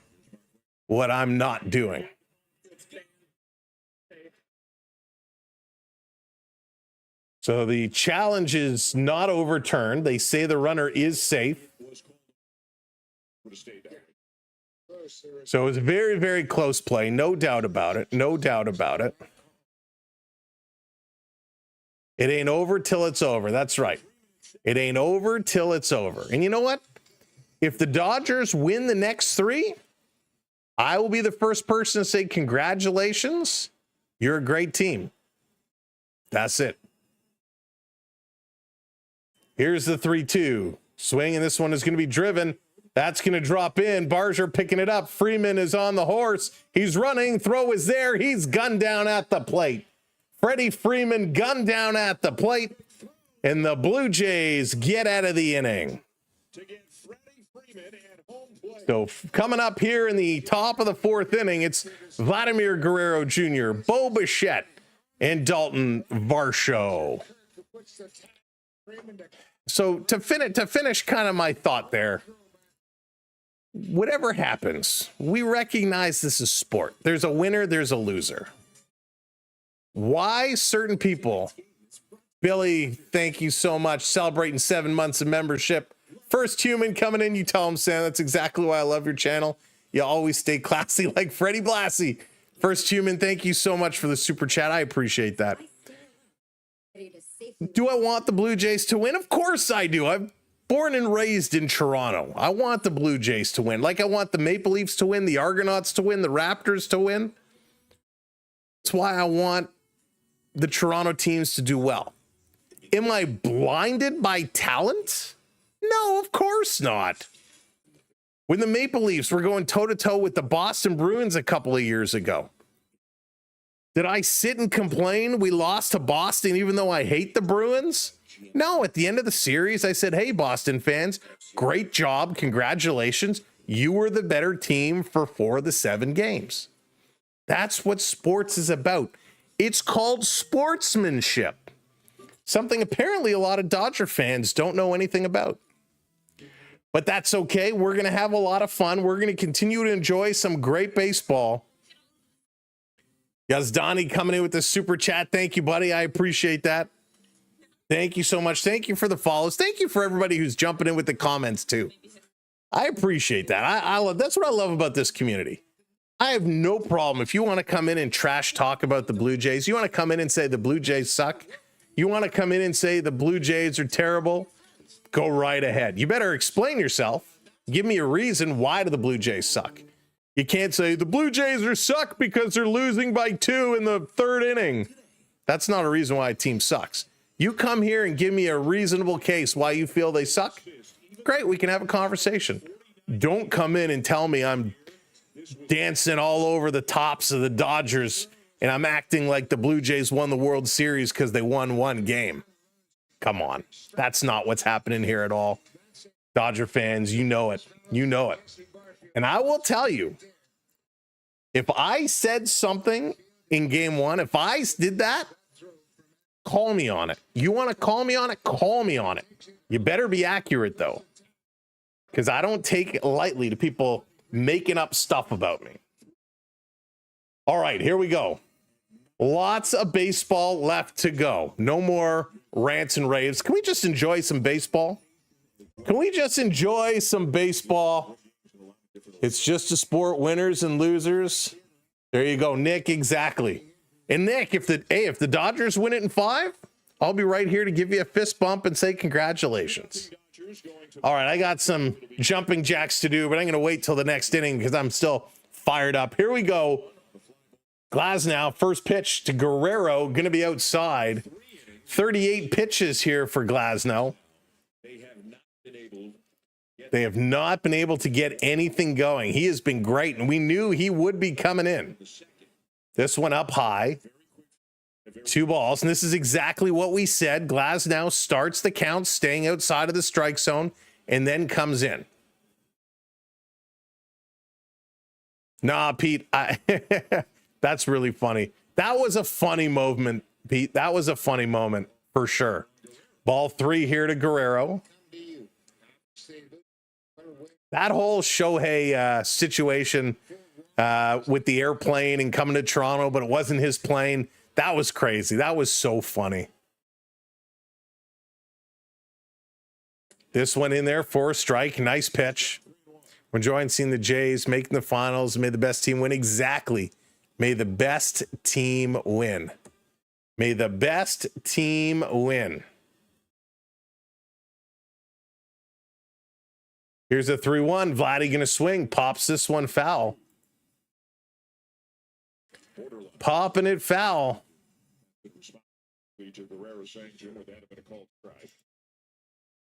what I'm not doing. So the challenge is not overturned. They say the runner is safe. So it was a very, very close play. No doubt about it. No doubt about it. It ain't over till it's over. That's right. It ain't over till it's over. And you know what? If the Dodgers win the next 3, I will be the first person to say congratulations. You're a great team. That's it. Here's the 3-2. Swing, and this one is going to be driven. That's going to drop in. Barger picking it up. Freeman is on the horse. He's running. Throw is there. He's gunned down at the plate. Freddie Freeman gunned down at the plate. And the Blue Jays get out of the inning. So coming up here in the top of the 4th inning, it's Vladimir Guerrero Jr., Bo Bichette, and Dalton Varsho. So to finish kind of my thought there, whatever happens, we recognize this is sport. There's a winner, there's a loser. Why certain people, Billy, thank you so much, celebrating 7 months of membership. First human coming in, you tell him, Sam, that's exactly why I love your channel. You always stay classy like Freddie Blassie. First human, thank you so much for the super chat. I appreciate that. Do I want the Blue Jays to win? Of course I do. I'm born and raised in Toronto. I want the Blue Jays to win. Like I want the Maple Leafs to win, the Argonauts to win, the Raptors to win. That's why I want the Toronto teams to do well. Am I blinded by talent? No, of course not. When the Maple Leafs were going toe-to-toe with the Boston Bruins a couple of years ago, Did I sit and complain we lost to Boston even though I hate the Bruins? No, at the end of the series, I said, hey, Boston fans, great job. Congratulations. You were the better team for 4 of the 7 games. That's what sports is about. It's called sportsmanship. Something apparently a lot of Dodger fans don't know anything about. But that's okay. We're going to have a lot of fun. We're going to continue to enjoy some great baseball. Yazdani coming in with the super chat. Thank you, buddy. I appreciate that. Thank you so much. Thank you for the follows. Thank you for everybody who's jumping in with the comments too. I appreciate that. I love, that's what I love about this community. I have no problem if you want to come in and trash talk about the Blue Jays. You want to come in and say the Blue Jays suck. You want to come in and say the Blue Jays are terrible. Go right ahead. You better explain yourself. Give me a reason why do the Blue Jays suck. You can't say the Blue Jays are suck because they're losing by 2 in the 3rd inning. That's not a reason why a team sucks. You come here and give me a reasonable case why you feel they suck. Great, we can have a conversation. Don't come in and tell me I'm dancing all over the tops of the Dodgers and I'm acting like the Blue Jays won the World Series because they won 1 game. Come on. That's not what's happening here at all. Dodger fans, you know it. You know it. And I will tell you, if I said something in game 1, if I did that, call me on it. You want to call me on it? Call me on it. You better be accurate, though, because I don't take it lightly to people making up stuff about me. All right, here we go. Lots of baseball left to go. No more rants and raves. Can we just enjoy some baseball? Can we just enjoy some baseball? It's just a sport, winners and losers. There you go, Nick, exactly. And Nick, if the Dodgers win it in 5, I'll be right here to give you a fist bump and say congratulations. All right, I got some jumping jacks to do, but I'm going to wait till the next inning because I'm still fired up. Here we go. Glasnow, first pitch to Guerrero, going to be outside. 38 pitches here for Glasnow. They have not been able to get anything going. He has been great, and we knew he would be coming in. This one up high. 2 balls, and this is exactly what we said. Glasnow starts the count, staying outside of the strike zone, and then comes in. Nah, Pete, that's really funny. That was a funny moment, Pete. That was a funny moment for sure. Ball 3 here to Guerrero. That whole Shohei situation with the airplane and coming to Toronto, but it wasn't his plane. That was crazy. That was so funny. This one in there for a strike. Nice pitch. We're enjoying seeing the Jays making the finals. May the best team win. Exactly. May the best team win. May the best team win. Here's a 3-1. Vladdy going to swing. Pops this one foul. Popping it foul.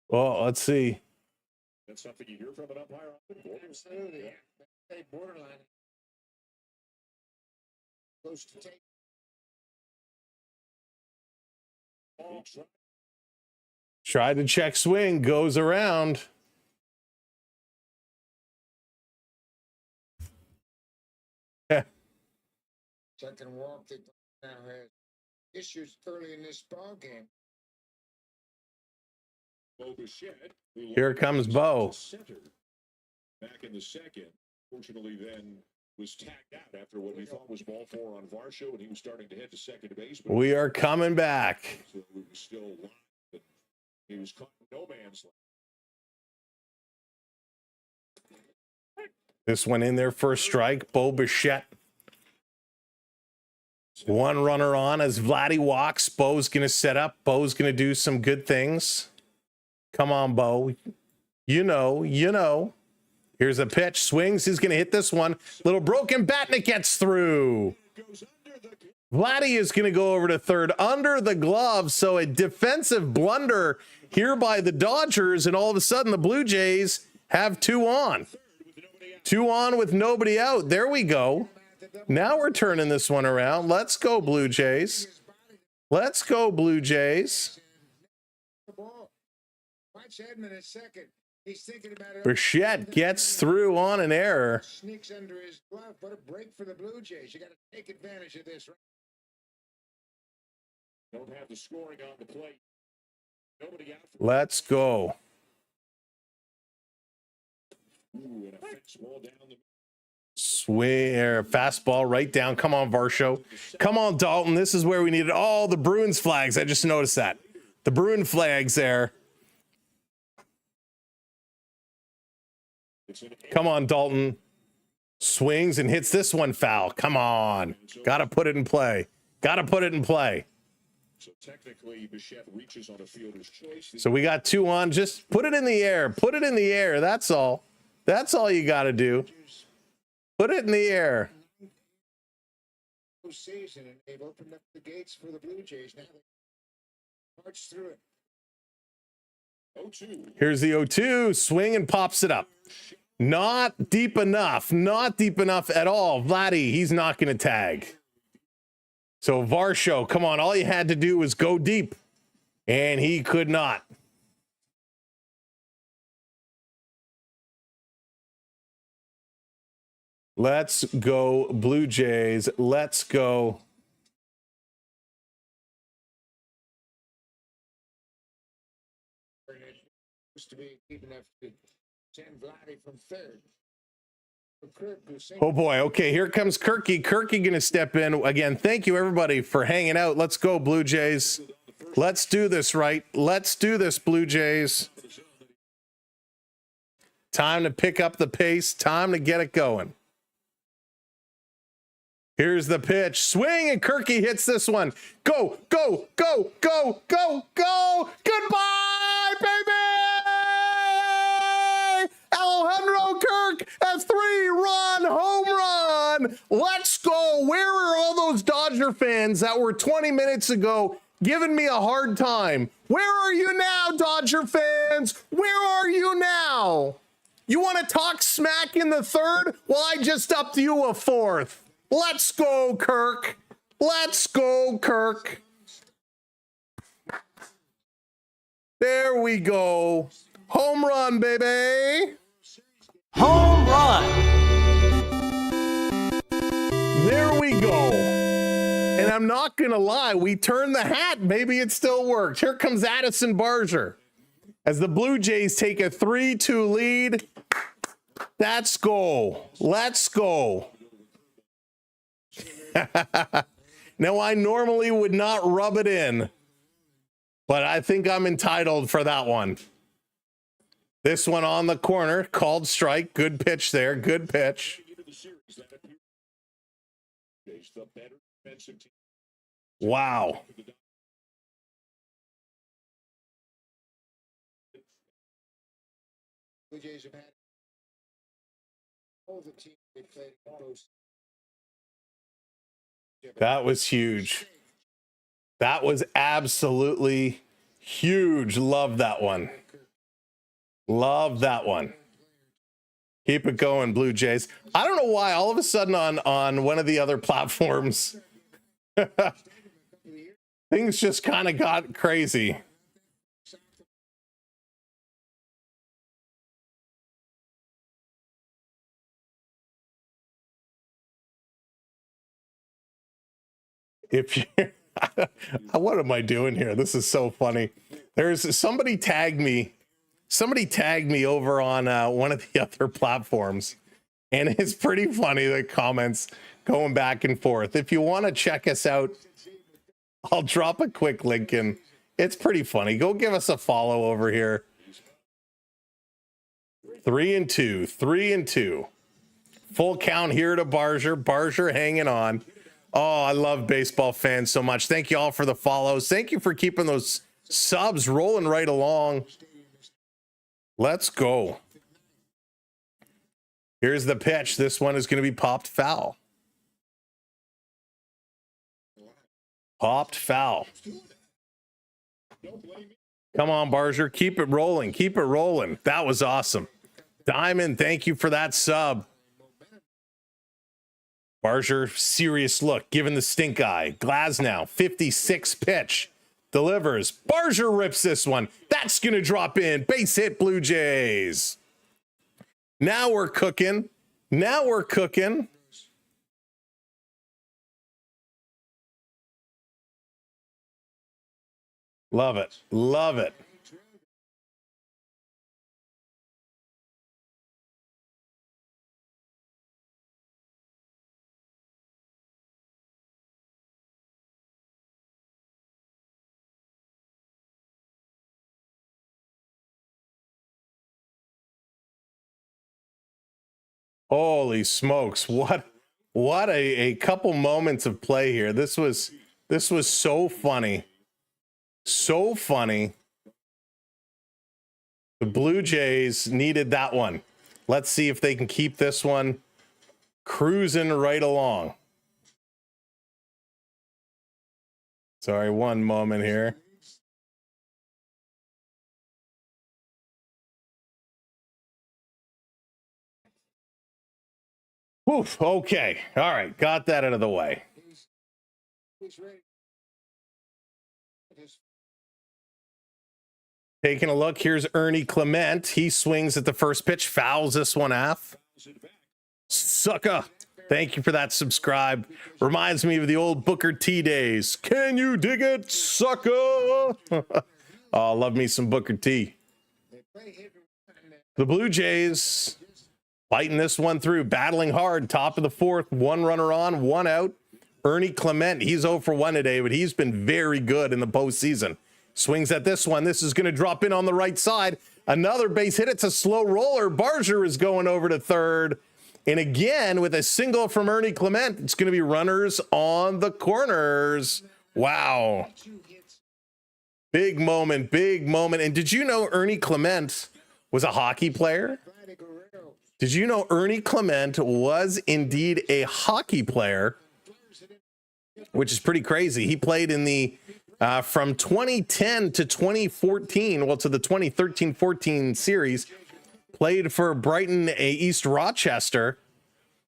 Well, let's see. That's something you hear from an umpire. Absolutely. Borderline. Close to take. Tried to check swing. Goes around. Second walk that now has issues early in this ball game. Here comes Bo. Back in the second, fortunately, then was tagged out after what we thought was ball 4 on Varsho, and he was starting to head to second base. We are coming back. So it was still live, but he was caught in no man's land. This one in there for a strike. Bo Bichette. 1 runner on as Vladdy walks. Bo's going to set up. Bo's going to do some good things. Come on, Bo. You know. Here's a pitch. Swings. He's going to hit this one. Little broken bat, and it gets through. Vladdy is going to go over to third under the glove. So a defensive blunder here by the Dodgers. And all of a sudden, the Blue Jays have 2 on. 2 on with nobody out. There we go. Now we're turning this one around. Let's go, Blue Jays. Let's go, Blue Jays. Bichette gets through on an error. Sneaks under his glove. What a break for the Blue Jays. You got to take advantage of this. Don't have the scoring on the plate. Nobody out. Let's go. Ooh, and a fence ball down the. Swing or fastball right down. Come on, Varsho. Come on, Dalton. This is where we needed all the Bruins flags. I just noticed that. The Bruin flags there. Come on, Dalton. Swings and hits this one foul. Come on. Got to put it in play. Got to put it in play. So technically, Bichette reaches on a fielder's choice. So we got 2 on. Just put it in the air. Put it in the air. That's all. That's all you got to do. Put it in the air. Season, and they've opened up the gates for the Blue Jays. Now they march through it. 0-2. Here's the 0-2. Swing and pops it up. Not deep enough. Not deep enough at all. Vladdy, he's not going to tag. So Varsho, come on. All you had to do was go deep. And he could not. Let's go, Blue Jays. Let's go. Used to be deep enough to send Vladdy from third. Oh boy. Okay, here comes Kirky. Kirky gonna step in again. Thank you everybody for hanging out. Let's go, Blue Jays. Let's do this right. Let's do this, Blue Jays. Time to pick up the pace. Time to get it going. Here's the pitch. Swing, and Kirky hits this one. Go, go, go, go, go, go. Goodbye, baby! Alejandro Kirk, a 3-run home run. Let's go. Where are all those Dodger fans that were 20 minutes ago giving me a hard time? Where are you now, Dodger fans? Where are you now? You want to talk smack in the third? Well, I just upped you a 4th. Let's go, Kirk. Let's go, Kirk. There we go. Home run, baby. Home run. There we go. And I'm not going to lie. We turned the hat. Maybe it still worked. Here comes Addison Barger as the Blue Jays take a 3-2 lead. Let's go. Let's go. Now, I normally would not rub it in, but I think I'm entitled for that one. This one on the corner, called strike. Good pitch there. Good pitch. Wow. Blue Jays have had all the teams they played in Post. That was huge. That was absolutely huge. Love that one. Love that one. Keep it going, Blue Jays. I don't know why all of a sudden on one of the other platforms, things just kind of got crazy. If you, what am I doing here? This is so funny. There's somebody tagged me over on one of the other platforms, and it's pretty funny, the comments going back and forth. If you want to check us out, I'll drop a quick link in. It's pretty funny. Go give us a follow over here. 3-2, 3-2. Full count here to Barger. Barger hanging on. Oh, I love baseball fans so much. Thank you all for the follows. Thank you for keeping those subs rolling right along. Let's go. Here's the pitch. This one is going to be popped foul. Popped foul. Come on, Barger. Keep it rolling. Keep it rolling. That was awesome. Diamond, thank you for that sub. Barger, serious look, giving the stink eye. Glasnow, 56 pitch. Delivers. Barger rips this one. That's going to drop in. Base hit, Blue Jays. Now we're cooking. Now we're cooking. Love it. Love it. Holy smokes. What a couple moments of play here. This was so funny. So funny. The Blue Jays needed that one. Let's see if they can keep this one cruising right along. Sorry, one moment here. Woof, okay. All right, got that out of the way. Taking a look, here's Ernie Clement. He swings at the first pitch, fouls this one off. Sucker. Thank you for that subscribe. Reminds me of the old Booker T days. Can you dig it, sucker? Oh, love me some Booker T. The Blue Jays fighting this one through, battling hard. Top of the fourth, one runner on, one out. Ernie Clement, he's 0 for 1 today, but he's been very good in the postseason. Swings at this one. This is going to drop in on the right side. Another base hit. It's a slow roller. Barger is going over to third. And again, with a single from Ernie Clement, it's going to be runners on the corners. Wow. Big moment, big moment. And did you know Ernie Clement was a hockey player? Did you know Ernie Clement was indeed a hockey player? Which is pretty crazy. He played in the from 2010 to 2014, well, to the 2013-14 series, played for Brighton East Rochester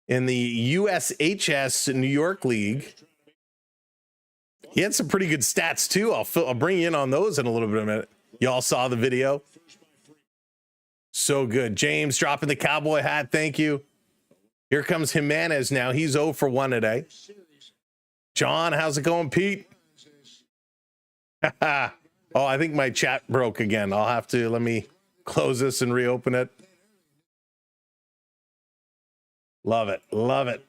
in the USHS New York League. He had some pretty good stats too. I'll bring you in on those in a little bit of a minute. Y'all saw the video. So good. James dropping the cowboy hat. Thank you. Here comes Jimenez now. He's 0 for 1 today. John, how's it going, Pete? Oh, I think my chat broke again. I'll have to, let me close this and reopen it. Love it. Love it.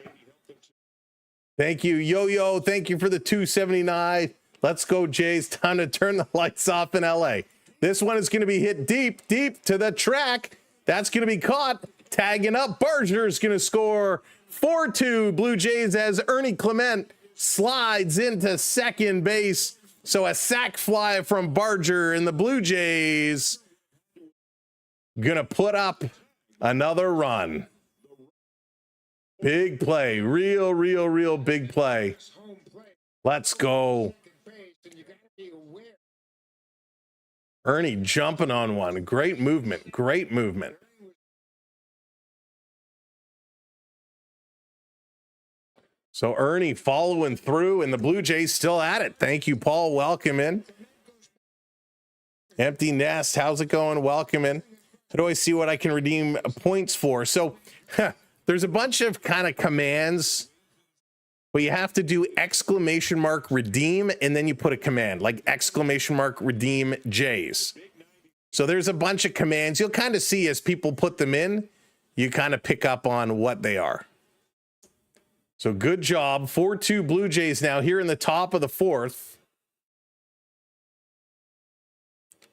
Thank you, Yo-Yo. Thank you for the 279. Let's go, Jays. Time to turn the lights off in LA. This one is going to be hit deep, deep to the track. That's going to be caught. Tagging up. Barger's going to score 4-2 Blue Jays as Ernie Clement slides into second base. So a sac fly from Barger, and the Blue Jays gonna put up another run. Big play, real big play. Let's go. Ernie jumping on one. Great movement, great movement. So Ernie following through, and the Blue Jays still at it. Thank you, Paul. Welcome in. Empty Nest, how's it going? Welcome in. How do I see what I can redeem points for? So there's a bunch of kind of commands, but you have to do exclamation mark redeem, and then you put a command like exclamation mark redeem Jays. So there's a bunch of commands. You'll kind of see as people put them in, you kind of pick up on what they are. So good job. 4-2 Blue Jays now here in the top of the fourth.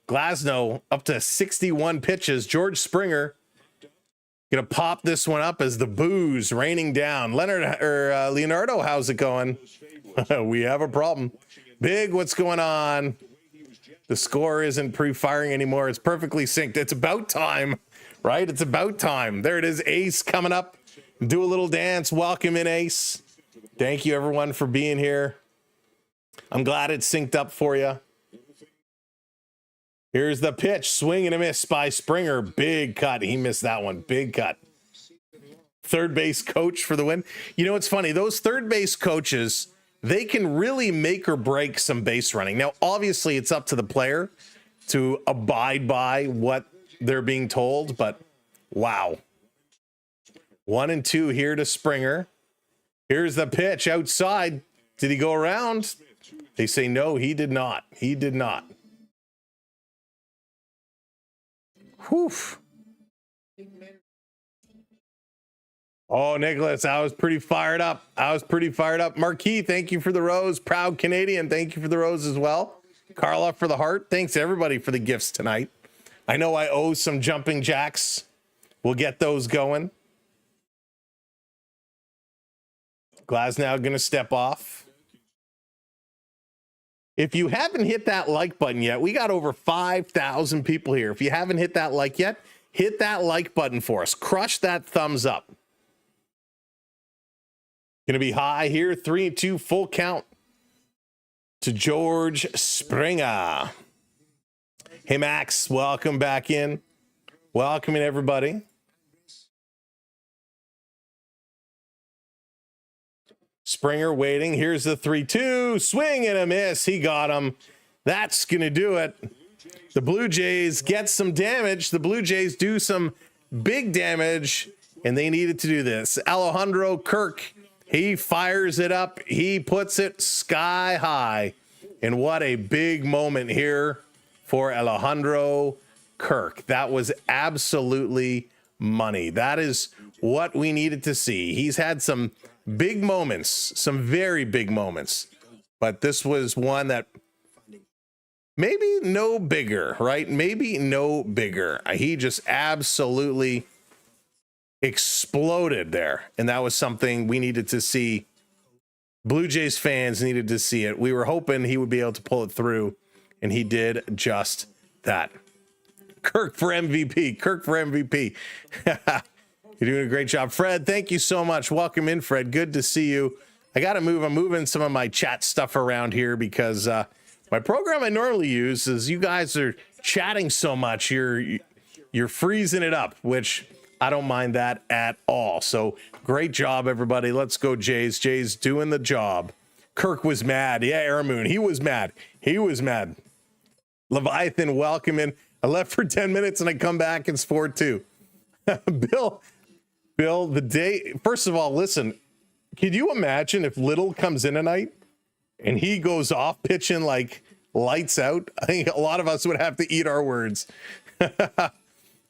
Glasnow up to 61 pitches. George Springer going to pop this one up as the boos raining down. Leonardo, how's it going? We have a problem. Big, what's going on? The score isn't pre-firing anymore. It's perfectly synced. It's about time, right? It's about time. There it is. Ace coming up. Do a little dance. Welcome in, Ace. Thank you, everyone, for being here. I'm glad it's synced up for you. Here's the pitch. Swing and a miss by Springer. Big cut. He missed that one. Big cut. third base coach for the win. You know, it's funny. Those third base coaches, they can really make or break some base running. Now, obviously, it's up to the player to abide by what they're being told, but wow. 1-2 here to Springer. Here's the pitch outside. Did he go around? They say no, he did not. He did not. Whew. Oh, Nicholas, I was pretty fired up. Marquis, thank you for the rose. Proud Canadian, thank you for the rose as well. Carla for the heart. Thanks everybody for the gifts tonight. I know I owe some jumping jacks. We'll get those going. Glasnow going to step off. If you haven't hit that like button yet, we got over 5,000 people here. If you haven't hit that like yet, hit that like button for us. Crush that thumbs up. Going to be high here. 3-2 full count to George Springer. Hey, Max, welcome back in. Welcoming everybody. Springer waiting. Here's the 3-2. Swing and a miss. He got him. That's going to do it. The Blue Jays get some damage. The Blue Jays do some big damage, and they needed to do this. Alejandro Kirk, he fires it up. He puts it sky high. And what a big moment here for Alejandro Kirk. That was absolutely money. That is what we needed to see. He's had some big moments, some very big moments, but this was one that maybe no bigger, right? Maybe no bigger. He just absolutely exploded there. And that was something we needed to see. Blue Jays fans needed to see it. We were hoping he would be able to pull it through, and he did just that. Kirk for MVP. Kirk for MVP. You're doing a great job. Fred, thank you so much. Welcome in, Fred. Good to see you. I got to move. I'm moving some of my chat stuff around here because my program I normally use is you guys are chatting so much. You're freezing it up, which I don't mind that at all. So great job, everybody. Let's go, Jays. Jays doing the job. Kirk was mad. Yeah, Aramoon. He was mad. He was mad. Leviathan, welcome in. I left for 10 minutes and I come back and score 2. Bill, the day, first of all, listen, could you imagine if Little comes in tonight and he goes off pitching like lights out? I think a lot of us would have to eat our words.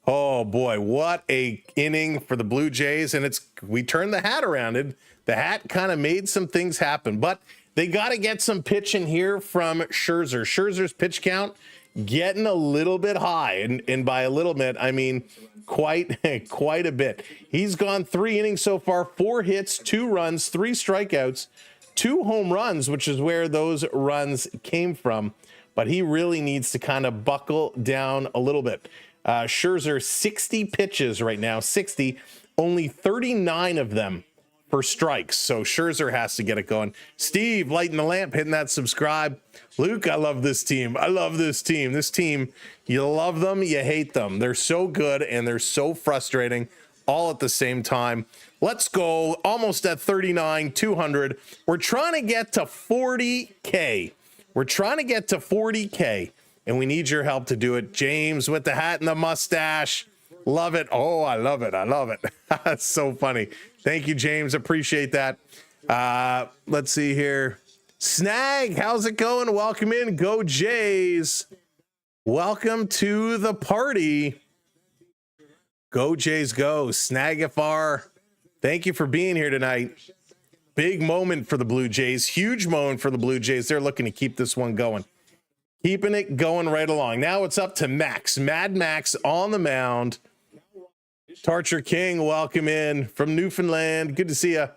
Oh boy, what a inning for the Blue Jays. And we turned the hat around, and the hat kind of made some things happen, but they got to get some pitching here from Scherzer. Scherzer's pitch count getting a little bit high. And by a little bit, I mean, quite a bit. He's gone 3 innings so far, 4 hits, 2 runs, 3 strikeouts, 2 home runs, which is where those runs came from. But he really needs to kind of buckle down a little bit. Scherzer, 60 pitches right now, 60, only 39 of them for strikes. So Scherzer has to get it going. Steve, lighting the lamp, hitting that subscribe. Luke, I love this team. I love this team. This team, you love them, you hate them. They're so good and they're so frustrating all at the same time. Let's go. Almost at 39, 200. We're trying to get to 40K. We're trying to get to 40K, and we need your help to do it. James with the hat and the mustache. Love it. Oh, I love it. I love it. That's so funny. Thank you, James. Appreciate that. Let's see here. Snag, how's it going? Welcome in. Go Jays. Welcome to the party. Go Jays, go. Snagifar, thank you for being here tonight. Big moment for the Blue Jays. Huge moment for the Blue Jays. They're looking to keep this one going. Keeping it going right along. Now it's up to Max. Mad Max on the mound. Torture King, welcome in from Newfoundland. Good to see you.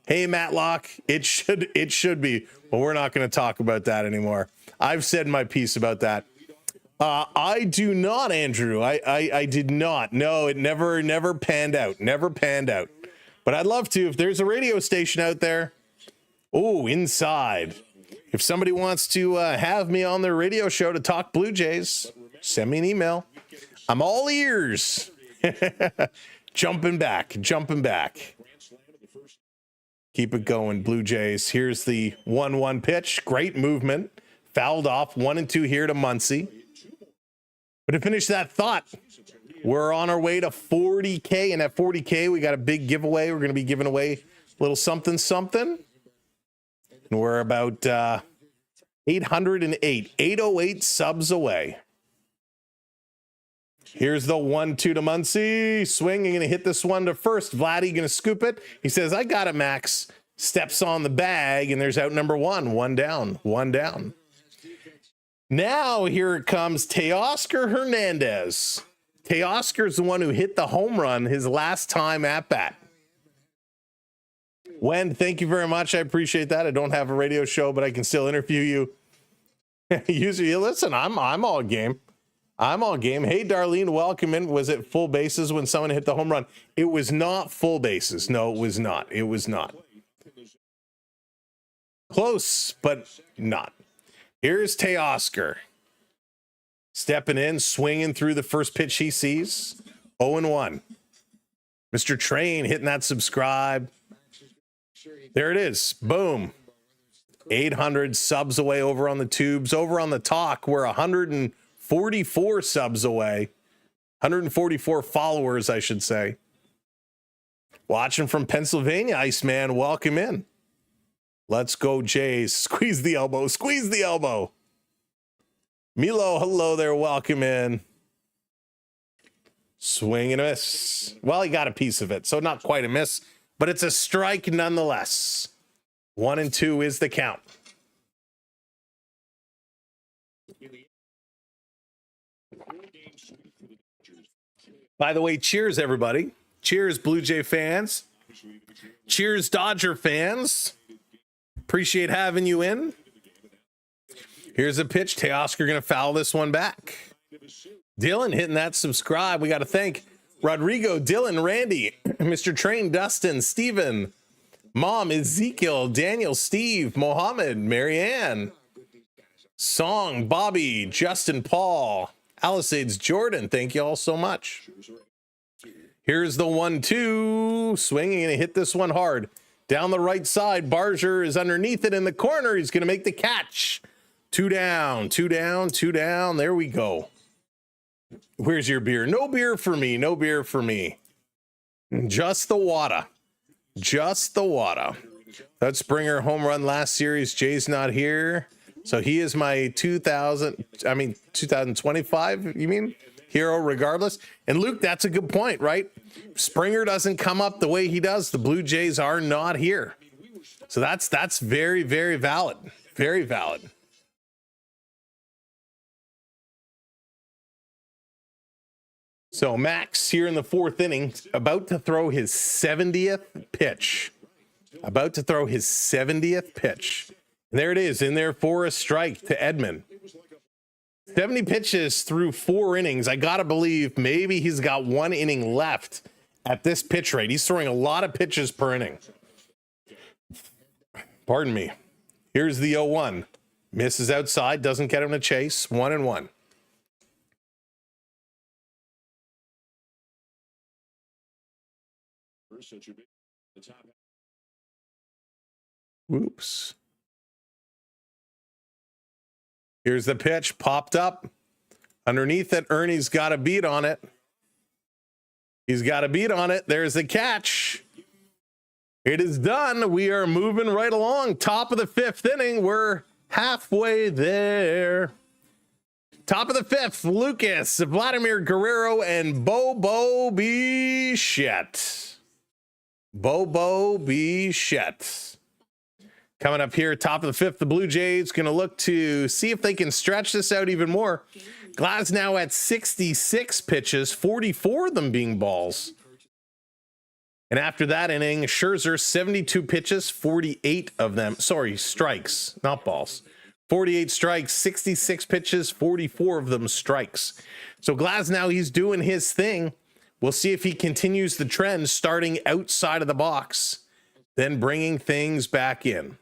Hey, Matlock. It should be. Well, we're not going to talk about that anymore. I've said my piece about that. I do not, Andrew. I did not. No, it never panned out. Never panned out. But I'd love to. If there's a radio station out there, oh, inside. If somebody wants to have me on their radio show to talk Blue Jays, send me an email. I'm all ears. Jumping back. Keep it going, Blue Jays. Here's the 1-1 pitch. Great movement. Fouled off. 1-2 here to Muncy. But to finish that thought, we're on our way to 40K. And at 40K, we got a big giveaway. We're going to be giving away a little something. And we're about 808 subs away. Here's the 1-2 to Muncy. Swinging, going to hit this one to first. Vladdy going to scoop it. He says, I got it, Max. Steps on the bag, and there's out number one. One down. Now here it comes Teoscar Hernandez. Teoscar's the one who hit the home run his last time at bat. Wen, thank you very much. I appreciate that. I don't have a radio show, but I can still interview you. Usually, listen, I'm all game. Hey, Darlene, welcome in. Was it full bases when someone hit the home run? It was not full bases. No, it was not. Close, but not. Here's Teoscar. Stepping in, swinging through the first pitch he sees. 0-1. Mr. Train hitting that subscribe. There it is. Boom. 800 subs away over on the tubes. Over on the talk, we're 144 subs away. 144 followers, I should say. Watching from Pennsylvania, Iceman, welcome in. Let's go, Jays. Squeeze the elbow. Milo, hello there. Welcome in. Swing and a miss. Well, he got a piece of it, so not quite a miss, but it's a strike nonetheless. 1-2 is the count. By the way, cheers, everybody. Cheers, Blue Jay fans. Cheers, Dodger fans. Appreciate having you in. Here's a pitch. Teoscar going to foul this one back. Dylan hitting that subscribe. We got to thank Rodrigo, Dylan, Randy, Mr. Train, Dustin, Steven, Mom, Ezekiel, Daniel, Steve, Mohammed, Marianne, Song, Bobby, Justin, Paul, Alisades, Jordan. Thank you all so much. Here's the 1-2. Swinging and hit this one hard. Down the right side, Barger is underneath it in the corner. He's going to make the catch. 2 down. There we go. Where's your beer? No beer for me. Just the water. That Springer home run last series. Jay's not here. So he is my 2025, you mean? Hero regardless. And Luke, that's a good point, right? Springer doesn't come up the way he does. The Blue Jays are not here. So that's very, very valid. Very valid. So Max here in the 4th inning, about to throw his 70th pitch. And there it is, in there for a strike to Edman. 70 pitches through 4 innings. I got to believe maybe he's got 1 inning left at this pitch rate. He's throwing a lot of pitches per inning. Pardon me. Here's the 0-1. Misses outside, doesn't get him to chase. 1-1. Whoops. Here's the pitch, popped up. Underneath it, Ernie's got a beat on it. There's the catch. It is done. We are moving right along. Top of the 5th inning. We're halfway there. Top of the 5th, Lucas, Vladimir Guerrero, and Bobo Bichette. Coming up here, top of the 5th, the Blue Jays going to look to see if they can stretch this out even more. Glasnow at 66 pitches, 44 of them being balls. And after that inning, Scherzer, 72 pitches, 48 of them. Sorry, strikes, not balls. 48 strikes, 66 pitches, 44 of them strikes. So Glasnow, he's doing his thing. We'll see if he continues the trend, starting outside of the box, then bringing things back in.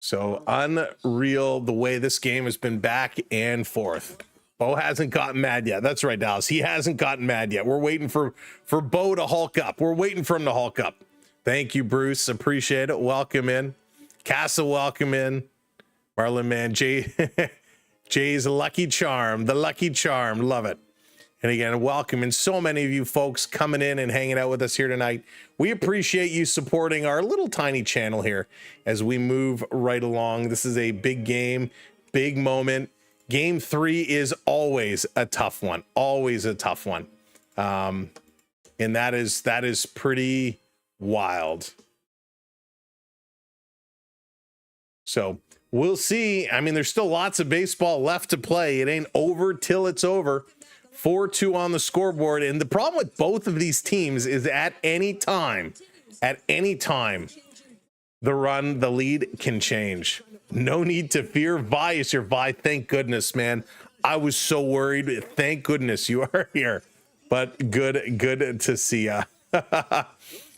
So unreal the way this game has been back and forth. Bo hasn't gotten mad yet. That's right, Dallas. He hasn't gotten mad yet. We're waiting for Bo to hulk up. We're waiting for him to hulk up. Thank you, Bruce. Appreciate it. Welcome in. Castle, welcome in. Marlon, man. Jay's lucky charm. The lucky charm. Love it. And again, welcome. And so many of you folks coming in and hanging out with us here tonight. We appreciate you supporting our little tiny channel here as we move right along. This is a big game, big moment. Game 3 is always a tough one. Always a tough one. And that is pretty wild. So we'll see. I mean, there's still lots of baseball left to play. It ain't over till it's over. 4-2 on the scoreboard. And the problem with both of these teams is at any time, the lead can change. No need to fear. Vi is your Vi. Thank goodness, man. I was so worried. Thank goodness you are here. But good to see ya.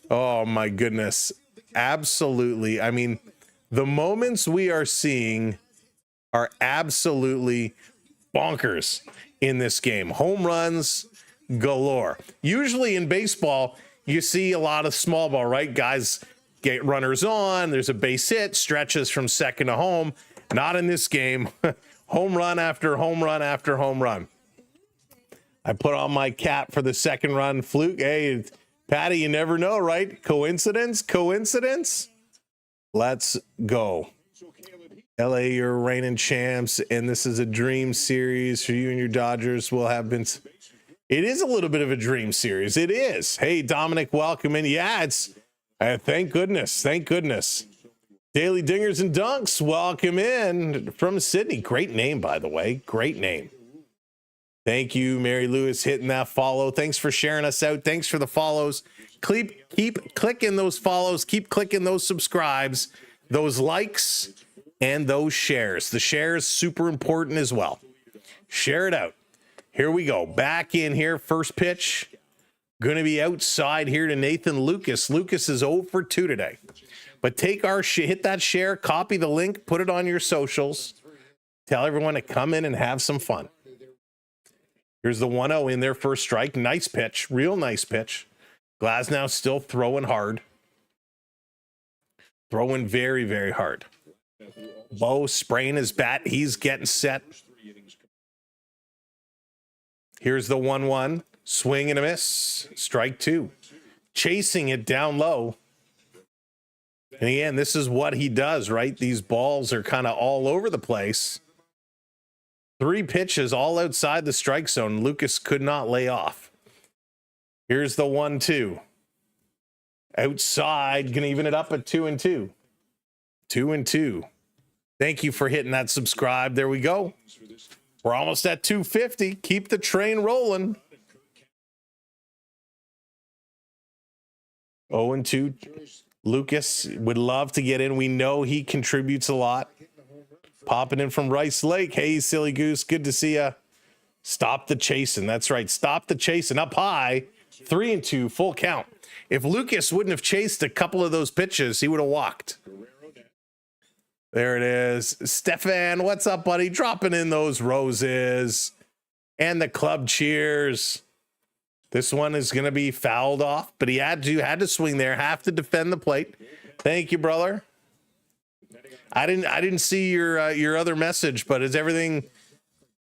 Oh my goodness. Absolutely. I mean, the moments we are seeing are absolutely bonkers in this game. Home runs galore. Usually in baseball, you see a lot of small ball, right? Guys get runners on, there's a base hit, stretches from second to home. Not in this game. Home run after home run after home run. I put on my cap for the second run. Fluke. Hey, Patty, you never know, right? Coincidence? Let's go. LA, you're reigning champs, and this is a dream series for you and your Dodgers. Will have been. It is a little bit of a dream series. It is. Hey, Dominic, welcome in. Yeah, it's. Thank goodness. Daily Dingers and Dunks, welcome in from Sydney. Great name, by the way. Great name. Thank you, Mary Lewis, hitting that follow. Thanks for sharing us out. Thanks for the follows. Keep clicking those follows. Keep clicking those subscribes, those likes, and those shares. The shares super important as well. Share it out. Here we go. Back in here. First pitch. Going to be outside here to Nathan Lucas. Lucas is 0 for 2 today. But take our hit that share, copy the link, put it on your socials. Tell everyone to come in and have some fun. Here's the 1-0 in their first strike. Nice pitch. Real nice pitch. Glasnow still throwing hard. Throwing very, very hard. Bo spraying his bat. He's getting set. Here's the 1-1. Swing and a miss. Strike 2. Chasing it down low. And again, this is what he does, right? These balls are kind of all over the place. 3 pitches all outside the strike zone. Lucas could not lay off. Here's the 1-2. Outside, gonna even it up at 2-2. 2-2. Thank you for hitting that subscribe. There we go. We're almost at 250. Keep the train rolling. 0-2. Lucas would love to get in. We know he contributes a lot. Popping in from Rice Lake. Hey, Silly Goose. Good to see ya. Stop the chasing. That's right. Stop the chasing. Up high. 3-2. Full count. If Lucas wouldn't have chased a couple of those pitches, he would have walked. There it is. Stefan, what's up, buddy? Dropping in those roses. And the club cheers. This one is going to be fouled off, but he had to swing there, have to defend the plate. Thank you, brother. I didn't see your other message, but is everything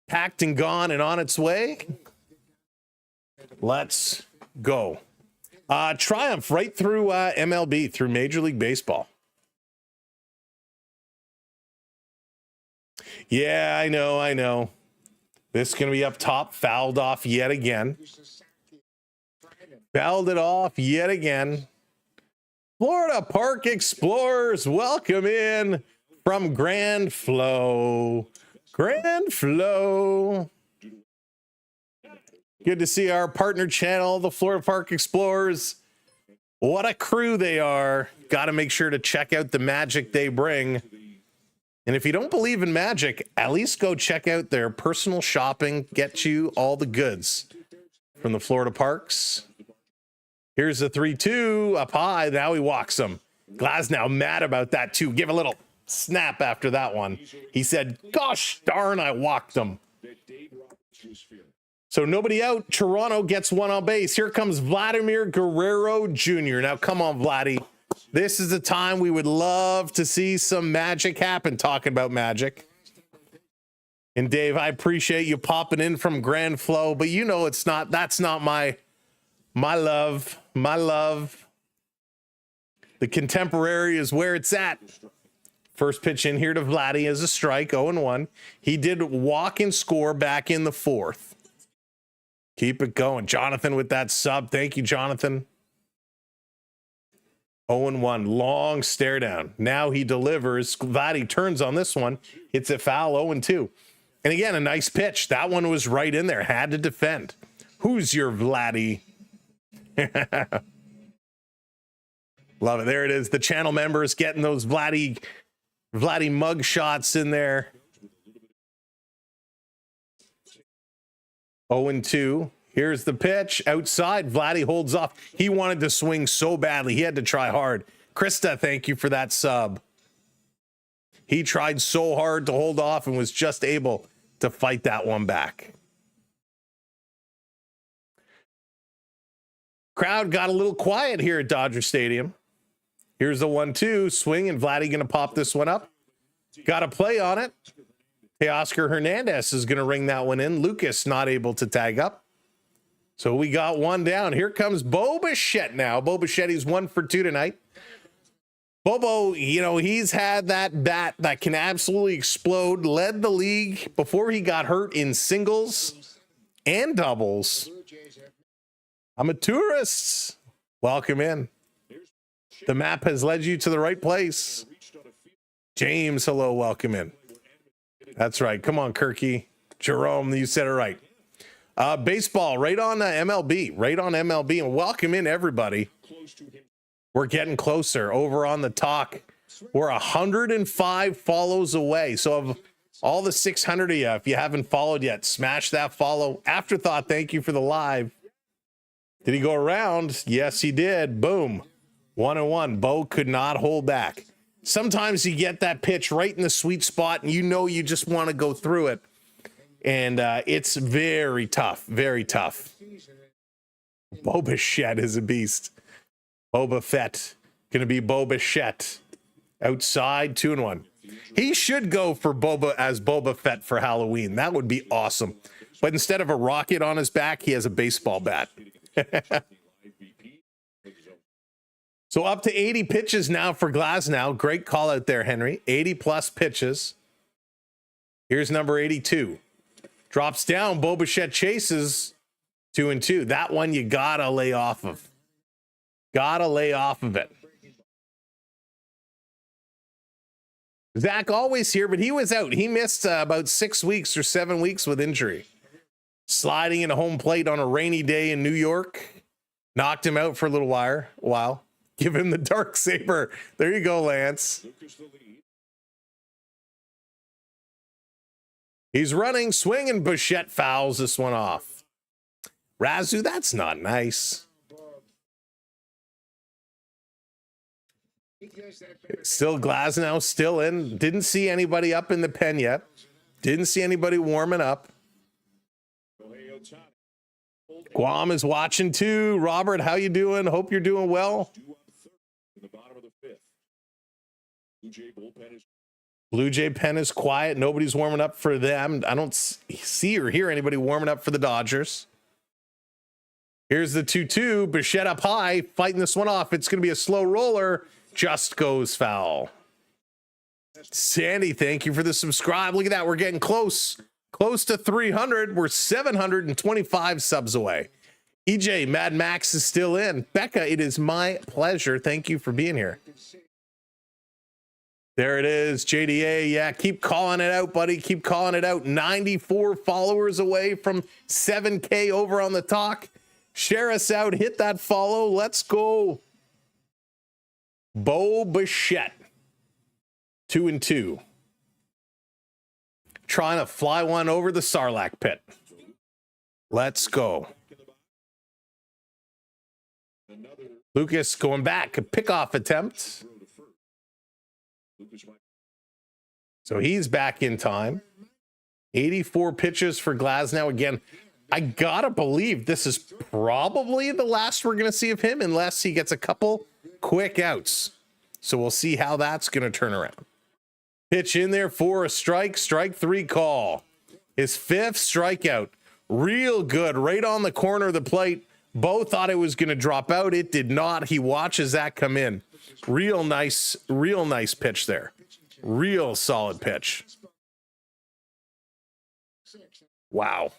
packed and gone and on its way? Let's go. Triumph right through MLB, through Major League Baseball. Yeah, I know. This is going to be up top, fouled off yet again. Fouled it off yet again. Florida Park Explorers, welcome in from Grand Flow. Grand Flow. Good to see our partner channel, the Florida Park Explorers. What a crew they are. Got to make sure to check out the magic they bring. And if you don't believe in magic, at least go check out their personal shopping. Get you all the goods from the Florida Parks. Here's the 3-2 up high. Now he walks him. Glasnow mad about that too. Give a little snap after that one. He said, gosh darn, I walked him. So nobody out. Toronto gets one on base. Here comes Vladimir Guerrero Jr. Now, come on, Vladdy. This is the time we would love to see some magic happen. Talking about magic. And Dave, I appreciate you popping in from Grand Flow, but you know it's not. That's not my love. My love. The contemporary is where it's at. First pitch in here to Vladdy as a strike, 0-1. He did walk and score back in the fourth. Keep it going. Jonathan with that sub. Thank you, Jonathan. 0-1. Long stare down. Now he delivers. Vladdy turns on this one. Hits it foul, 0-2. And again, a nice pitch. That one was right in there. Had to defend. Who's your Vladdy? Love it. There it is. The channel members getting those Vladdy mug shots in there. 0-2. Here's the pitch. Outside, Vladdy holds off. He wanted to swing so badly. He had to try hard. Krista, thank you for that sub. He tried so hard to hold off and was just able to fight that one back. Crowd got a little quiet here at Dodger Stadium. Here's the 1-2 swing, and Vladdy going to pop this one up. Got a play on it. Hey, Oscar Hernandez is going to ring that one in. Lucas not able to tag up. So we got one down. Here comes Bo Bichette now. Bo Bichette's 1 for 2 tonight. Bobo, you know, he's had that bat that can absolutely explode. Led the league before he got hurt in singles and doubles. I'm a tourist. Welcome in. The map has led you to the right place. James, hello, welcome in. That's right. Come on, Kirky. Jerome, you said it right. Baseball, right on MLB. Right on MLB. And welcome in, everybody. We're getting closer. Over on the talk, we're 105 follows away. So of all the 600 of you, if you haven't followed yet, smash that follow. Afterthought, thank you for the live. Did he go around? Yes, he did. Boom. 1-1. Bo could not hold back. Sometimes you get that pitch right in the sweet spot, and you know you just want to go through it. And it's very tough. Very tough. Bo Bichette is a beast. Boba Fett. Going to be Bo Bichette. Outside, 2-1. He should go for Boba as Boba Fett for Halloween. That would be awesome. But instead of a rocket on his back, he has a baseball bat. So up to 80 pitches now for Glasnow. Great call out there, Henry. 80 plus pitches. Here's number 82. Drops down. Bo Bichette chases 2-2. That one you gotta lay off of. Gotta lay off of it. Zach always here, but he was out. He missed about 6 weeks or 7 weeks with injury. Sliding into home plate on a rainy day in New York. Knocked him out for a little while. Give him the dark saber. There you go, Lance. He's running, swinging. Bichette fouls this one off. Razu, that's not nice. Still Glasnow, still in. Didn't see anybody up in the pen yet. Didn't see anybody warming up. Guam is watching too. Robert, how you doing? Hope you're doing well. Blue Jay pen is quiet. Nobody's warming up for them. I don't see or hear anybody warming up for the Dodgers. Here's the 2-2. Bichette up high, fighting this one off. It's going to be a slow roller. Just goes foul. Sandy, thank you for the subscribe. Look at that. We're getting close to 300. We're 725 subs away. EJ, Mad Max is still in. Becca, it is my pleasure. Thank you for being here. There it is, JDA. Yeah, keep calling it out, buddy. Keep calling it out. 94 followers away from 7K over on the talk. Share us out. Hit that follow. Let's go. Bo Bichette. 2-2. Trying to fly one over the Sarlacc pit. Let's go. Lucas going back. A pickoff attempt. So he's back in time. 84 pitches for Glasnow. Again, I gotta believe this is probably the last we're gonna see of him unless he gets a couple quick outs. So we'll see how that's gonna turn around. Pitch in there for a strike 3 call. His 5th strikeout. Real good, right on the corner of the plate. Bo thought it was gonna drop out. It did not. He watches that come in. Real nice pitch there. Real solid pitch. Wow.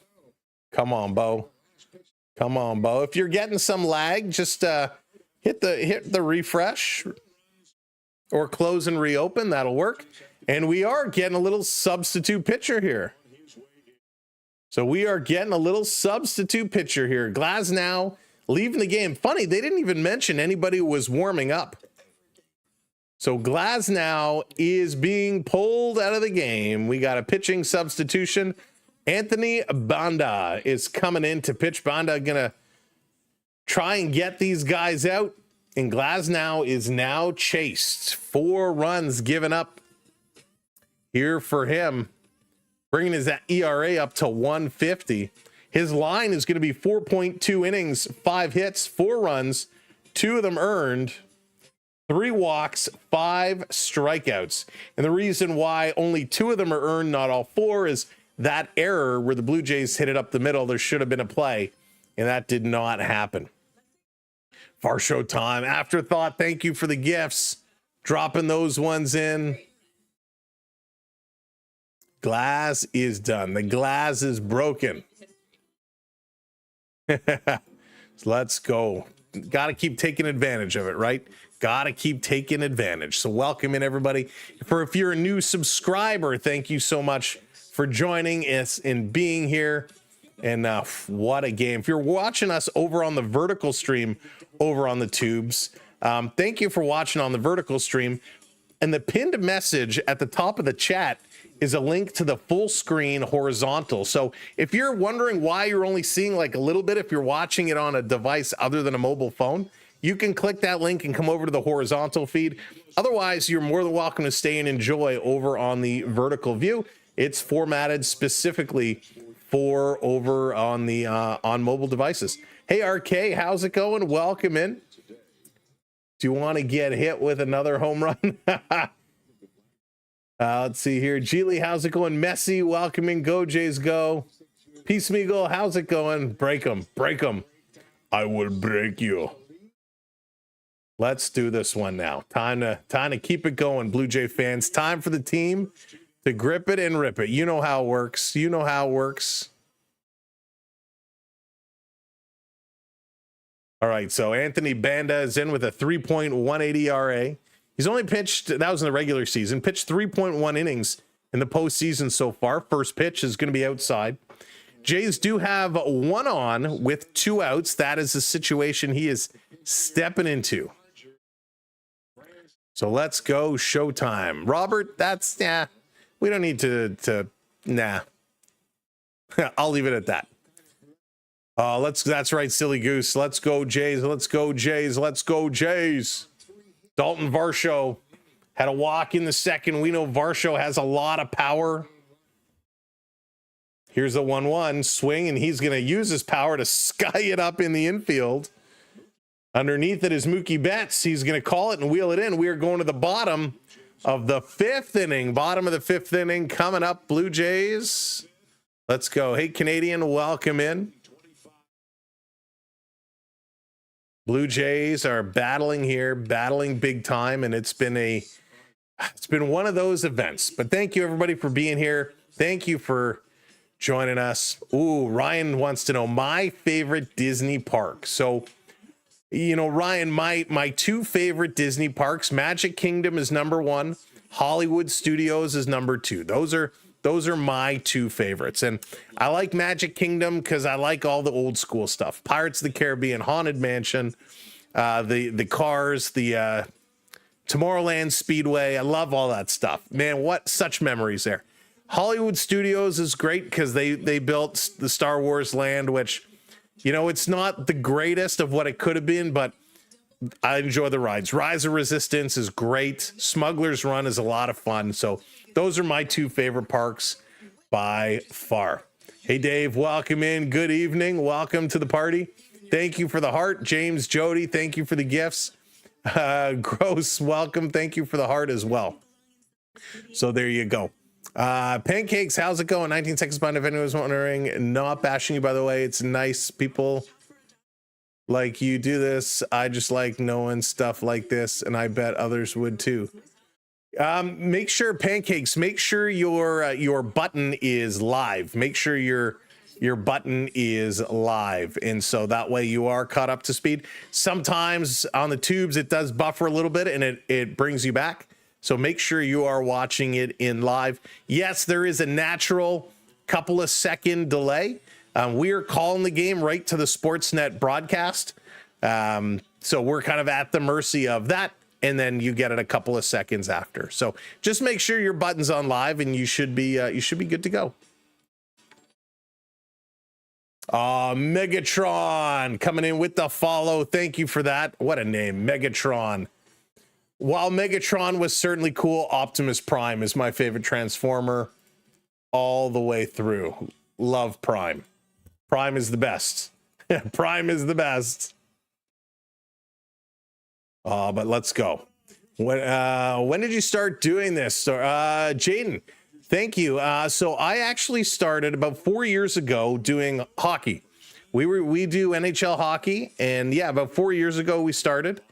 Come on, Bo. Come on, Bo. If you're getting some lag, just hit the refresh or close and reopen. That'll work. And we are getting a little substitute pitcher here. So we are getting a little substitute pitcher here. Glasnow leaving the game. Funny, they didn't even mention anybody who was warming up. So Glasnow is being pulled out of the game. We got a pitching substitution. Anthony Banda is coming in to pitch. Banda gonna try and get these guys out. And Glasnow is now chased. 4 runs given up here for him, bringing his ERA up to 150. His line is going to be 4.2 innings, 5 hits, 4 runs, 2 of them earned, 3 walks, 5 strikeouts. And the reason why only 2 of them are earned, not all 4, is that error where the Blue Jays hit it up the middle. There should have been a play, and that did not happen. Varsho time. Afterthought, thank you for the gifts. Dropping those ones in. Glass is done. The glass is broken. So let's go. Got to keep taking advantage of it, right? Got to keep taking advantage. So welcome in, everybody. If you're a new subscriber, thank you so much for joining us and being here. And what a game. If you're watching us over on the vertical stream, over on the tubes, thank you for watching on the vertical stream. And the pinned message at the top of the chat is a link to the full screen horizontal. So if you're wondering why you're only seeing like a little bit, if you're watching it on a device other than a mobile phone, you can click that link and come over to the horizontal feed. Otherwise, you're more than welcome to stay and enjoy over on the vertical view. It's formatted specifically for over on the on mobile devices. Hey, RK, how's it going? Welcome in. Do you want to get hit with another home run? Let's see here. Geely, how's it going? Messi, welcome in. Go Jays, go. Peace Meagle, how's it going? Break them, break them. I will break you. Let's do this one now. Time to keep it going, Blue Jay fans. Time for the team to grip it and rip it. You know how it works. You know how it works. All right, so Anthony Banda is in with a 3.18 ERA. He's only pitched, that was in the regular season, pitched 3.1 innings in the postseason so far. First pitch is going to be outside. Jays do have 1 on with 2 outs. That is the situation he is stepping into. So let's go showtime. Robert, that's, we don't need to I'll leave it at that. That's right, silly goose. Let's go Jays. Let's go Jays. Let's go Jays. Dalton Varsho had a walk in the second. We know Varsho has a lot of power. Here's a 1-1 swing, and he's going to use his power to sky it up in the infield. Underneath it is Mookie Betts. He's going to call it and wheel it in. We are going to the bottom of the 5th inning. Bottom of the 5th inning coming up, Blue Jays. Let's go. Hey, Canadian, welcome in. Blue Jays are battling here, battling big time, and it's been one of those events. But thank you, everybody, for being here. Thank you for joining us. Ooh, Ryan wants to know my favorite Disney park. So, you know, Ryan, my 2 favorite Disney parks, Magic Kingdom is number 1, Hollywood Studios is number 2. Those are my 2 favorites. And I like Magic Kingdom because I like all the old school stuff. Pirates of the Caribbean, Haunted Mansion, the cars, the Tomorrowland Speedway. I love all that stuff. Man, what such memories there. Hollywood Studios is great because they built the Star Wars land, which, you know, it's not the greatest of what it could have been, but I enjoy the rides. Rise of Resistance is great. Smuggler's Run is a lot of fun. So those are my 2 favorite parks. by far. Hey, Dave, welcome in. Good evening. Welcome to the party. Thank you for the heart. James, Jody, thank you for the gifts. Gross, welcome. Thank you for the heart as well. So there you go. Pancakes, how's it going? 19 seconds behind if anyone was wondering. Not bashing you, by the way. It's nice people like you do this. I just like knowing stuff like this, and I bet others would too. Make sure, Pancakes, make sure your button is live. Make sure your button is live, and so that way you are caught up to speed. Sometimes on the tubes it does buffer a little bit and it brings you back, so make sure you are watching it in live. Yes, there is a natural couple of second delay. We are calling the game right to the Sportsnet broadcast, so we're kind of at the mercy of that, and then you get it a couple of seconds after. So just make sure your button's on live and you should be good to go. Megatron coming in with the follow. Thank you for that. What a name, Megatron. While Megatron was certainly cool, Optimus Prime is my favorite Transformer all the way through. Love Prime. Prime is the best. Prime is the best. But let's go. When did you start doing this? Jaden, thank you. So I actually started about 4 years ago doing hockey. We do NHL hockey, and yeah, about 4 years ago we started,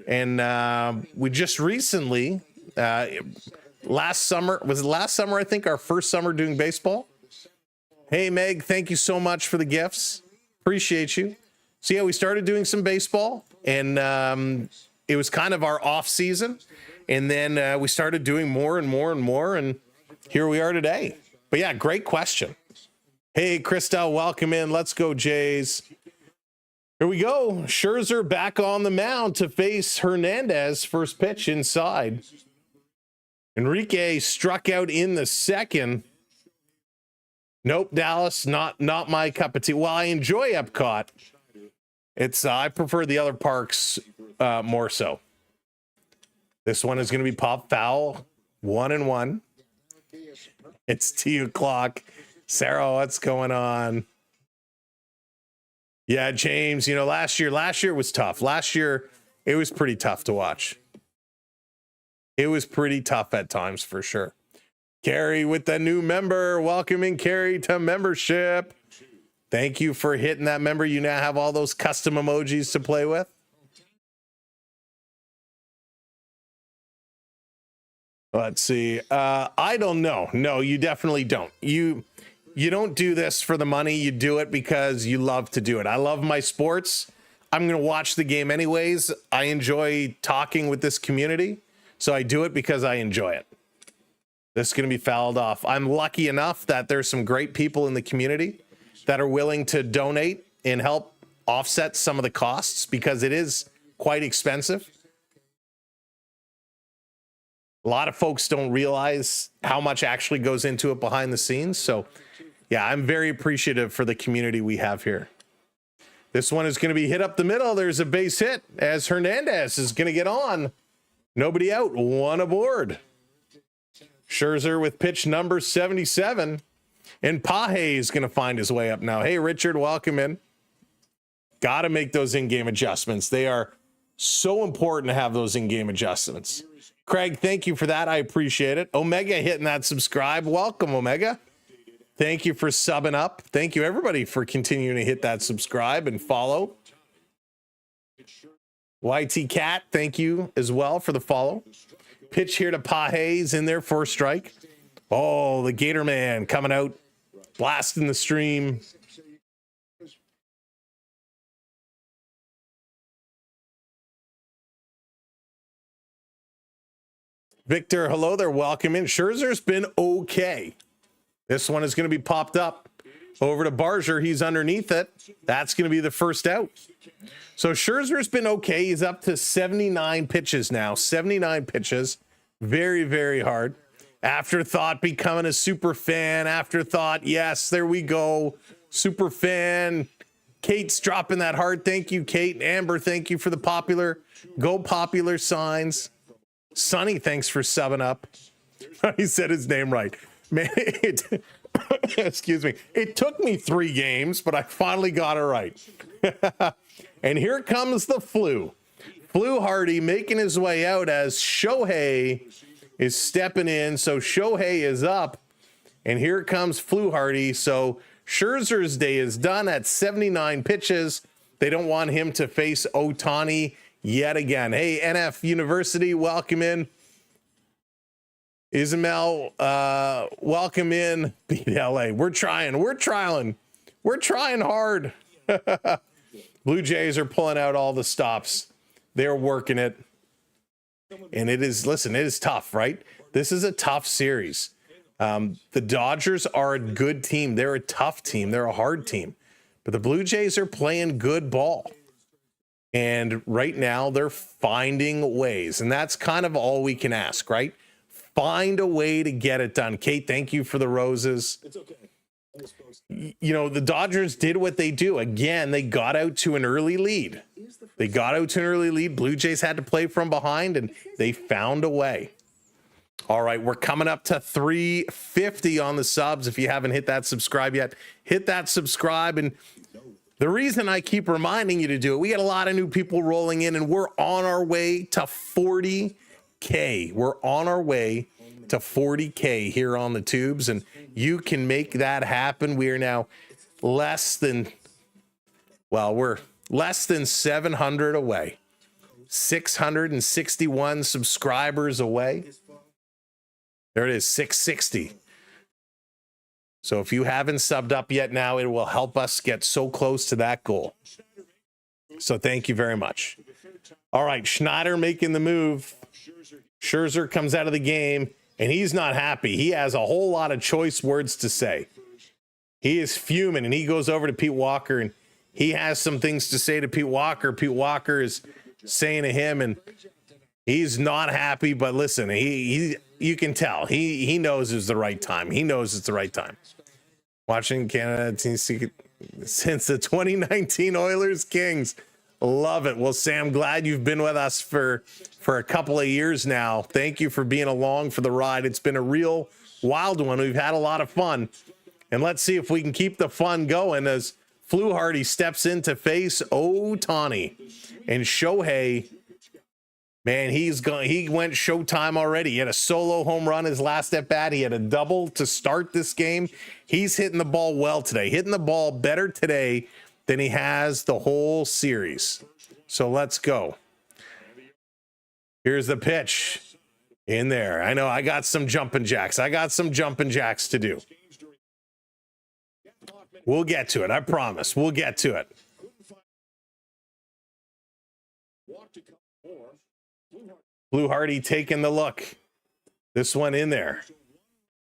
and we just recently, last summer, I think, our first summer doing baseball. Hey Meg, thank you so much for the gifts. Appreciate you. So yeah, we started doing some baseball, and it was kind of our off season, and then we started doing more and more and more, and here we are today. But yeah, great question. Hey, Christel, welcome in. Let's go, Jays. Here we go. Scherzer back on the mound to face Hernandez. First pitch inside. Enrique struck out in the second. Nope, Dallas, not my cup of tea. Well, I enjoy Epcot. It's I prefer the other parks more so. This one is going to be pop foul. 1-1. It's 2 o'clock. Sarah, what's going on? Yeah, James, you know, last year was tough. Last year, it was pretty tough to watch. It was pretty tough at times, for sure. Carrie with the new member. Welcoming Carrie to membership. Thank you for hitting that member. You now have all those custom emojis to play with. Let's see. I don't know. No, you definitely don't. You don't do this for the money. You do it because you love to do it. I love my sports. I'm going to watch the game anyways. I enjoy talking with this community, so I do it because I enjoy it. This is going to be fouled off. I'm lucky enough that there's some great people in the community that are willing to donate and help offset some of the costs, because it is quite expensive. A lot of folks don't realize how much actually goes into it behind the scenes. So yeah, I'm very appreciative for the community we have here. This one is going to be hit up the middle. There's a base hit as Hernandez is going to get on. Nobody out, one aboard. Scherzer with pitch number 77. And Pahe is going to find his way up now. Hey, Richard, welcome in. Got to make those in-game adjustments. They are so important to have those in-game adjustments. Craig, thank you for that. I appreciate it. Omega hitting that subscribe. Welcome, Omega. Thank you for subbing up. Thank you, everybody, for continuing to hit that subscribe and follow. YT Cat, thank you as well for the follow. Pitch here to Pahe's in there for a strike. Oh, the Gator Man coming out, blasting the stream. Victor, hello there. Welcome in. Scherzer's been okay. This one is going to be popped up over to Barger. He's underneath it. That's going to be the first out. So Scherzer's been okay. He's up to 79 pitches now. 79 pitches. Very, very hard. Afterthought becoming a super fan. Afterthought. Yes, there we go. Super fan. Kate's dropping that hard. Thank you, Kate. Amber, thank you for the popular. Go popular signs. Sonny, thanks for subbing up. He said his name right. Man, Excuse me. It took me 3 games, but I finally got it right. And here comes the flu. Flu Hardy making his way out as Shohei is stepping in. So Shohei is up, and here comes Flu Hardy. So Scherzer's day is done at 79 pitches. They don't want him to face Ohtani yet again. Hey, NF University, welcome in. Ismail, welcome in. Beat LA. We're trying hard. Blue Jays are pulling out all the stops. They're working it. And it is tough, right? This is a tough series. The Dodgers are a good team. They're a tough team. They're a hard team. But the Blue Jays are playing good ball. And right now they're finding ways. And that's kind of all we can ask, right? Find a way to get it done. Kate, thank you for the roses. It's okay. You know, the Dodgers did what they do. Again, they got out to an early lead. Blue Jays had to play from behind, and they found a way. All right, we're coming up to 350 on the subs. If you haven't hit that subscribe yet, hit that subscribe. And the reason I keep reminding you to do it, we got a lot of new people rolling in, and we're on our way to 40K. We're on our way to 40K here on the tubes, and you can make that happen. We are now we're less than 700 away. 661 subscribers away. There it is, 660. So if you haven't subbed up yet now, it will help us get so close to that goal. So thank you very much. All right, Schneider making the move. Scherzer comes out of the game, and he's not happy. He has a whole lot of choice words to say. He is fuming, and he goes over to Pete Walker, and he has some things to say to Pete Walker. Pete Walker is saying to him, and he's not happy. But listen, you can tell he knows it's the right time. He knows it's the right time. Watching Canada since the 2019 Oilers Kings. Love it. Well, Sam, glad you've been with us for a couple of years now. Thank you for being along for the ride. It's been a real wild one. We've had a lot of fun. And let's see if we can keep the fun going as Flu Hardy steps in to face Ohtani. And Shohei, man, he went showtime already. He had a solo home run his last at bat. He had a double to start this game. He's hitting the ball well today, hitting the ball better today than he has the whole series. So let's go. Here's the pitch in there. I know I got some jumping jacks. To do. We'll get to it. I promise. We'll get to it. Blue Hardy taking the look. This one in there.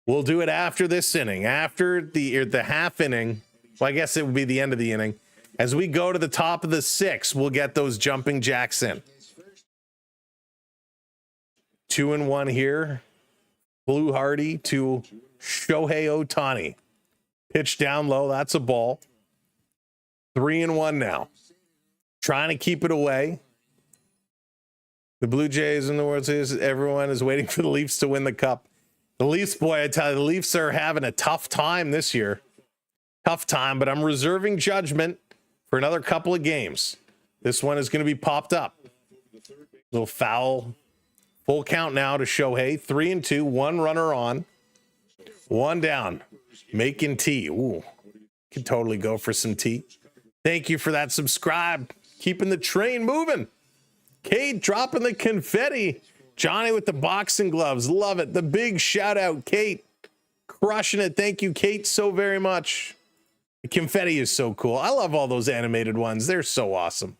We'll do it after this inning. After the half inning. Well, I guess it would be the end of the inning. As we go to the top of the 6th, we'll get those jumping jacks in. 2-1 here. Blue Hardy to Shohei Ohtani. Pitch down low. That's a ball. 3-1 now. Trying to keep it away. The Blue Jays in the World Series, everyone is waiting for the Leafs to win the cup. The Leafs, boy, I tell you, the Leafs are having a tough time this year. Tough time, but I'm reserving judgment for another couple of games. This one is going to be popped up. Little foul. Full count now to Shohei. 3-2, 1 runner on. 1 down. Making tea. Ooh, could totally go for some tea. Thank you for that subscribe. Keeping the train moving. Kate dropping the confetti. Johnny with the boxing gloves. Love it. The big shout out, Kate. Crushing it. Thank you, Kate, so very much. The confetti is so cool. I love all those animated ones. They're so awesome.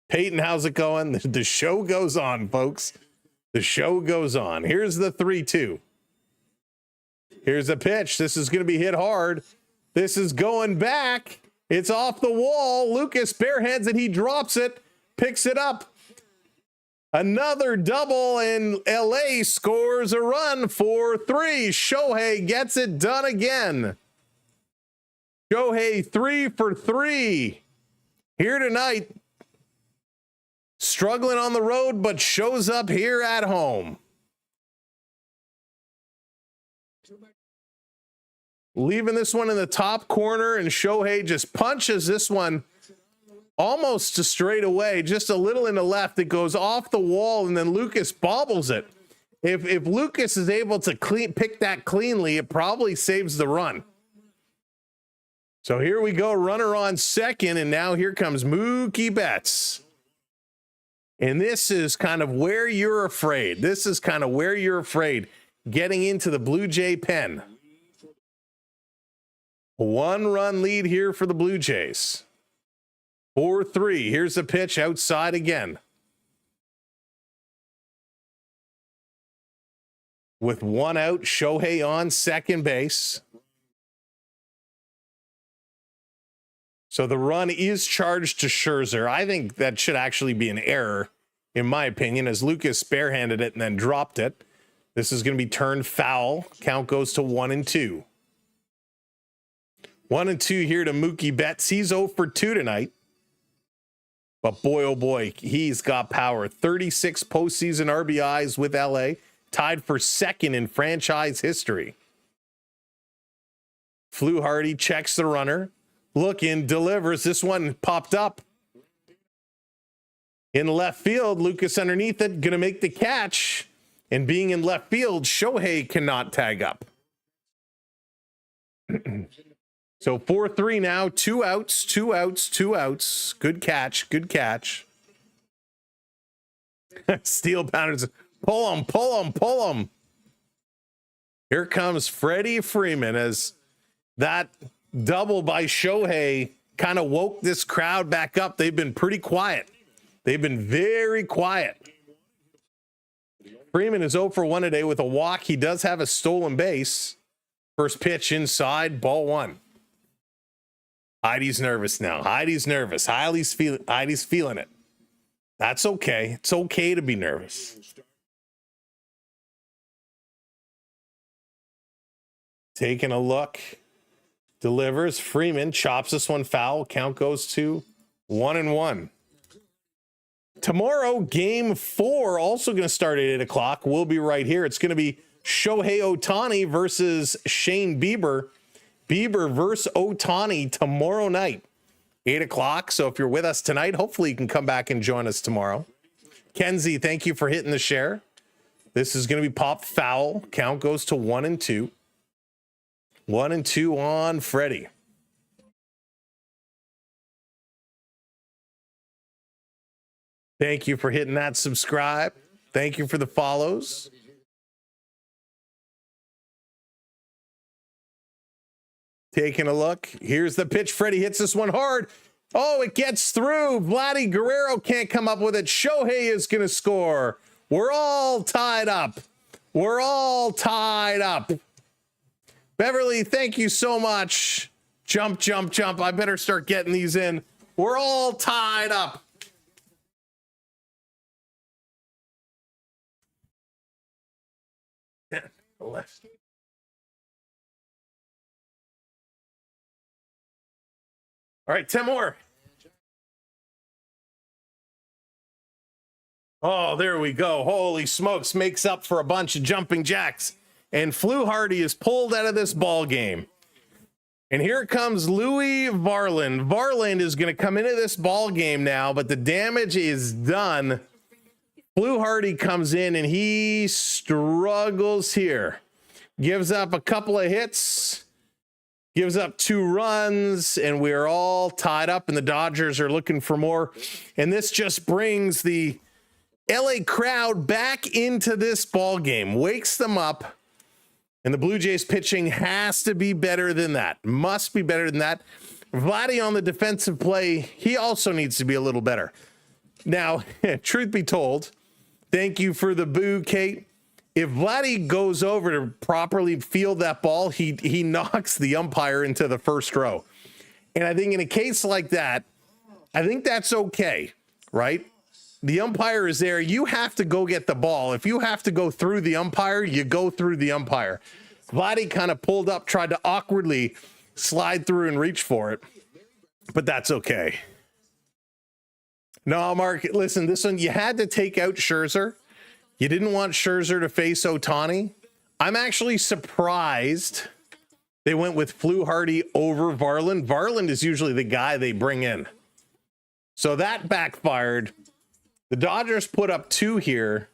Peyton, how's it going? The show goes on, folks. The show goes on. Here's the 3-2. Here's the pitch. This is going to be hit hard. This is going back. It's off the wall. Lucas barehands it. He drops it. Picks it up. Another double, and LA scores a run for 3. Shohei gets it done again. Shohei 3 for 3 here tonight. Struggling on the road, but shows up here at home. leaving this one in the top corner, and Shohei just punches this one almost to straight away, just a little in the left. It goes off the wall, and then Lucas bobbles it. If Lucas is able to pick that cleanly, it probably saves the run. So here we go, runner on second, and now here comes Mookie Betts. And this is kind of where you're afraid. Getting into the Blue Jay pen. 1-run lead here for the Blue Jays. 4-3. Here's the pitch outside again. With one out, Shohei on second base. So the run is charged to Scherzer. I think that should actually be an error, in my opinion, as Lucas barehanded it and then dropped it. This is going to be turned foul. Count goes to 1-2. 1-2 here to Mookie Betts. He's 0 for 2 tonight. But boy, oh boy, he's got power. 36 postseason RBIs with LA, tied for second in franchise history. Fluharty checks the runner. Looking, delivers. This one popped up. In left field, Lucas underneath it, going to make the catch. And being in left field, Shohei cannot tag up. So 4-3 now, 2 outs, 2 outs, 2 outs. Good catch, good catch. Steel pounders, pull him, pull him, pull him. Here comes Freddie Freeman as that double by Shohei kind of woke this crowd back up. They've been pretty quiet. They've been very quiet. Freeman is 0 for 1 today with a walk. He does have a stolen base. First pitch inside, ball 1. Heidi's nervous now. Heidi's nervous. Heidi's feeling it. That's okay. It's okay to be nervous. Taking a look. Delivers. Freeman chops this one foul. Count goes to 1-1. Tomorrow, game 4, also going to start at 8 o'clock. We'll be right here. It's going to be Shohei Ohtani versus Shane Bieber. Bieber versus Ohtani tomorrow night, 8 o'clock. So if you're with us tonight, hopefully you can come back and join us tomorrow. Kenzie, thank you for hitting the share. This is going to be popped foul. Count goes to 1-2. 1-2 on Freddie. Thank you for hitting that subscribe. Thank you for the follows. Taking a look. Here's the pitch. Freddie hits this one hard. Oh, it gets through. Vladdy Guerrero can't come up with it. Shohei is going to score. We're all tied up. We're all tied up. Beverly, thank you so much. Jump, jump, jump. I better start getting these in. We're all tied up. Left. All right, 10 more. Oh, there we go. Holy smokes, makes up for a bunch of jumping jacks. And Fluharty is pulled out of this ball game. And here comes Louis Varland. Varland is going to come into this ball game now, but the damage is done. Fluharty comes in and he struggles here. Gives up a couple of hits. Gives up 2 runs, and we're all tied up, and the Dodgers are looking for more. And this just brings the LA crowd back into this ball game, wakes them up, and the Blue Jays pitching has to be better than that. Must be better than that. Vladdy on the defensive play, he also needs to be a little better. Now, truth be told, thank you for the boo, Kate. If Vladdy goes over to properly field that ball, he knocks the umpire into the first row. And I think in a case like that, I think that's okay, right? The umpire is there. You have to go get the ball. If you have to go through the umpire, you go through the umpire. Vladdy kind of pulled up, tried to awkwardly slide through and reach for it, but that's okay. No, Mark, listen, this one, you had to take out Scherzer. You didn't want Scherzer to face Ohtani. I'm actually surprised They went with Fluharty over Varland. Varland is usually the guy they bring in. So that backfired. The Dodgers put up 2 here.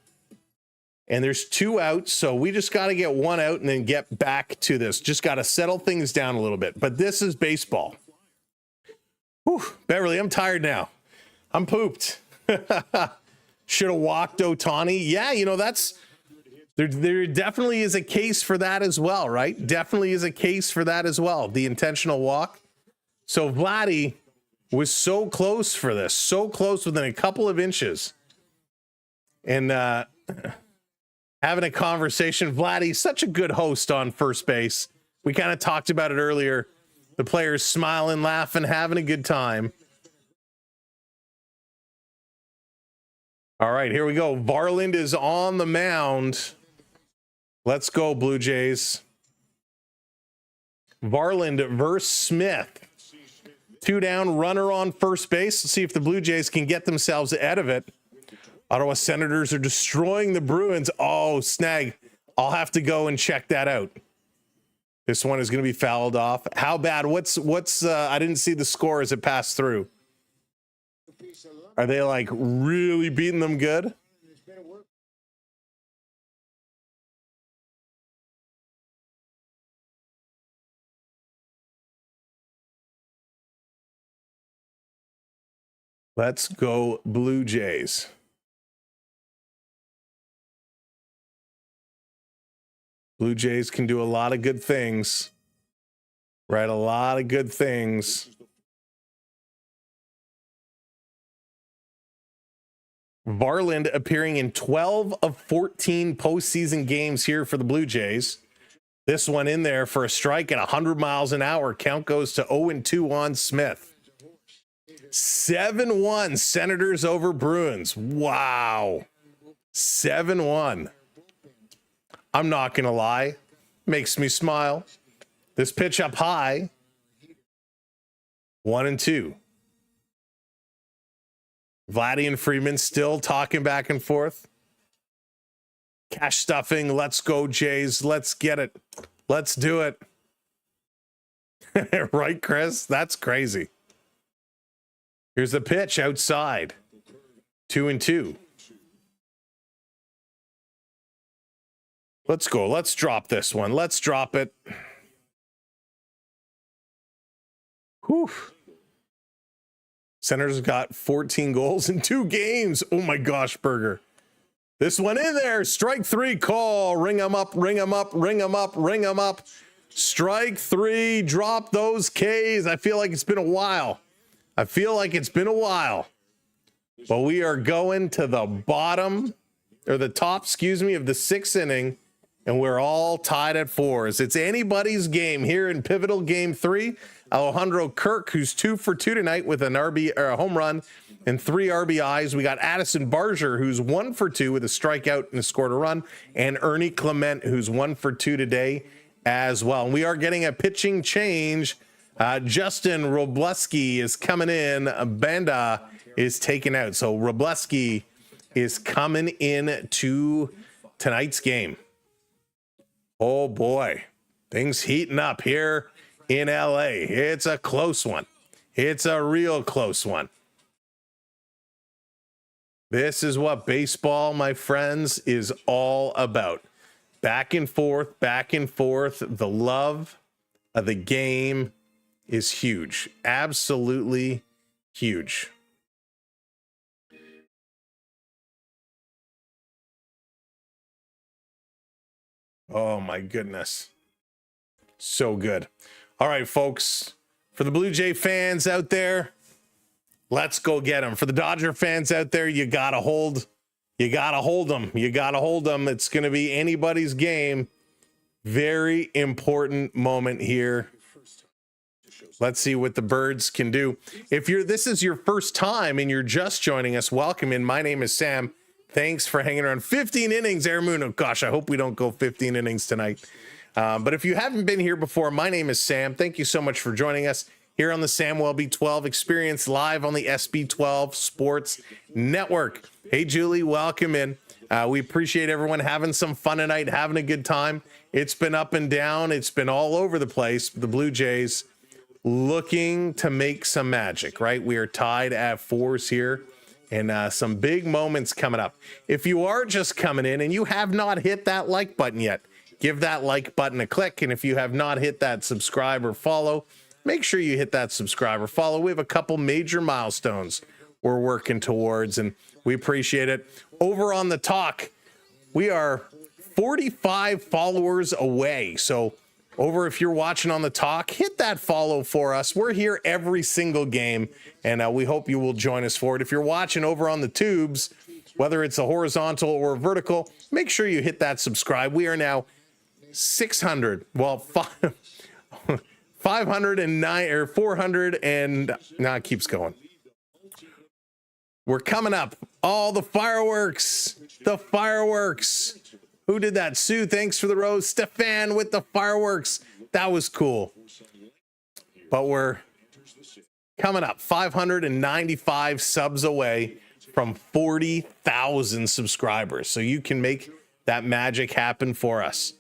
And there's 2 outs. So we just got to get 1 out and then get back to this. Just got to settle things down a little bit. But this is baseball. Whew, Beverly, I'm tired now. I'm pooped. Should have walked Ohtani. Yeah, you know, that's... There definitely is a case for that as well, right? Definitely is a case for that as well. The intentional walk. So Vladdy was so close for this, so close within a couple of inches. And having a conversation, Vladdy, such a good host on first base. We kind of talked about it earlier. The players smiling, laughing, having a good time. All right, here we go. Varland is on the mound. Let's go, Blue Jays. Varland versus Smith. 2 down, runner on first base. Let's see if the Blue Jays can get themselves out of it. Ottawa Senators are destroying the Bruins. Oh, snag. I'll have to go and check that out. This one is going to be fouled off. How bad? What's I didn't see the score as it passed through. Are they like really beating them good? Let's go Blue Jays. Blue Jays can do a lot of good things. Right, a lot of good things. Varland appearing in 12 of 14 postseason games here for the Blue Jays. This one in there for a strike at 100 miles an hour. Count goes to 0-2 on Smith. 7-1 Senators over Bruins. Wow. 7-1. I'm not going to lie. Makes me smile. This pitch up high. 1-2. Vladdy and Freeman still talking back and forth. Cash stuffing. Let's go, Jays. Let's get it. Let's do it. Right, Chris? That's crazy. Here's the pitch outside. 2-2. Let's go. Let's drop this one. Let's drop it. Whew. Senators got 14 goals in 2 games. Oh my gosh, Burger. This one in there. Strike 3 call. Ring them up, ring them up, ring them up, ring them up. Strike 3. Drop those Ks. I feel like it's been a while. But we are going to the bottom, or the top, excuse me, of the 6th inning, and we're all tied at 4s. It's anybody's game here in pivotal game 3. Alejandro Kirk, who's 2 for 2 tonight with an a home run and 3 RBIs. We got Addison Barger, who's 1 for 2 with a strikeout and scored a run, and Ernie Clement, who's 1 for 2 today as well. And we are getting a pitching change. Justin Robleski is coming in. Banda is taken out. So Robleski is coming in to tonight's game. Oh boy, things heating up here in LA. It's a close one. It's a real close one. This is what baseball, my friends, is all about. Back and forth, back and forth. The love of the game is huge. Absolutely huge. Oh my goodness. So good. All right, folks. For the Blue Jay fans out there, let's go get them. For the Dodger fans out there, you got to hold them. You got to hold them. It's going to be anybody's game. Very important moment here. Let's see what the Birds can do. If this is your first time and you're just joining us, welcome in. My name is Sam. Thanks for hanging around. 15 innings, Air Moon. Oh gosh, I hope we don't go 15 innings tonight. But if you haven't been here before, my name is Sam. Thank you so much for joining us here on the Sam Welby 12 Experience, live on the SB12 Sports Network. Hey, Julie, welcome in. We appreciate everyone having some fun tonight, having a good time. It's been up and down. It's been all over the place. The Blue Jays looking to make some magic, right? We are tied at 4s here, and some big moments coming up. If you are just coming in and you have not hit that like button yet, give that like button a click. And if you have not hit that subscribe or follow, make sure you hit that subscribe or follow. We have a couple major milestones we're working towards, and we appreciate it. Over on the talk, we are 45 followers away. So over, if you're watching on the talk, hit that follow for us. We're here every single game, and we hope you will join us for it. If you're watching over on the tubes, whether it's a horizontal or a vertical, make sure you hit that subscribe. We are now 600, well, 509 or 400, and now it keeps going. We're coming up. All the fireworks. The fireworks. Who did that? Sue, thanks for the rose. Stefan with the fireworks. That was cool. But we're coming up. 595 subs away from 40,000 subscribers. So you can make that magic happen for us.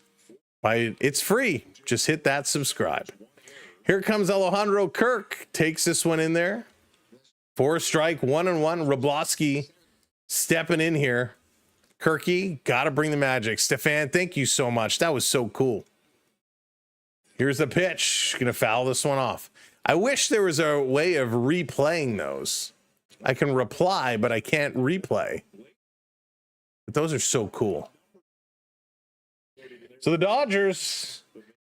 It's free. Just hit that subscribe. Here comes Alejandro Kirk. Takes this one in there. 4 strike, 1-1. Roblowski stepping in here. Kirky, got to bring the magic. Stefan, thank you so much. That was so cool. Here's the pitch. Going to foul this one off. I wish there was a way of replaying those. I can reply, but I can't replay. But those are so cool. So the Dodgers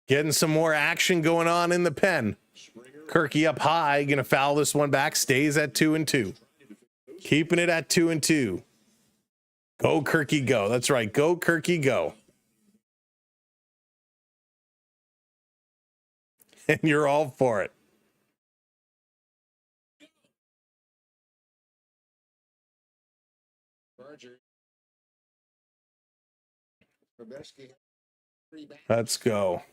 getting some more action going on in the pen. Kirky up high, going to foul this one back. Stays at 2-2. Keeping it at 2-2. Go Kirky, go. That's right. Go Kirky, go. And you're all for it. Let's go.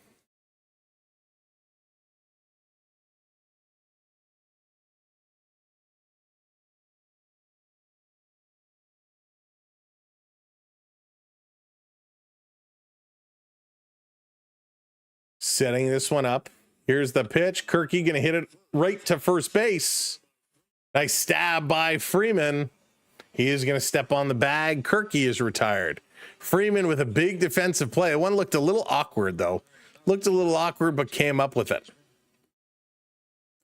Setting this one up. Here's the pitch. Kirky going to hit it right to first base. Nice stab by Freeman. He is going to step on the bag. Kirky is retired. Freeman with a big defensive play. One looked a little awkward, though. Looked a little awkward, but came up with it.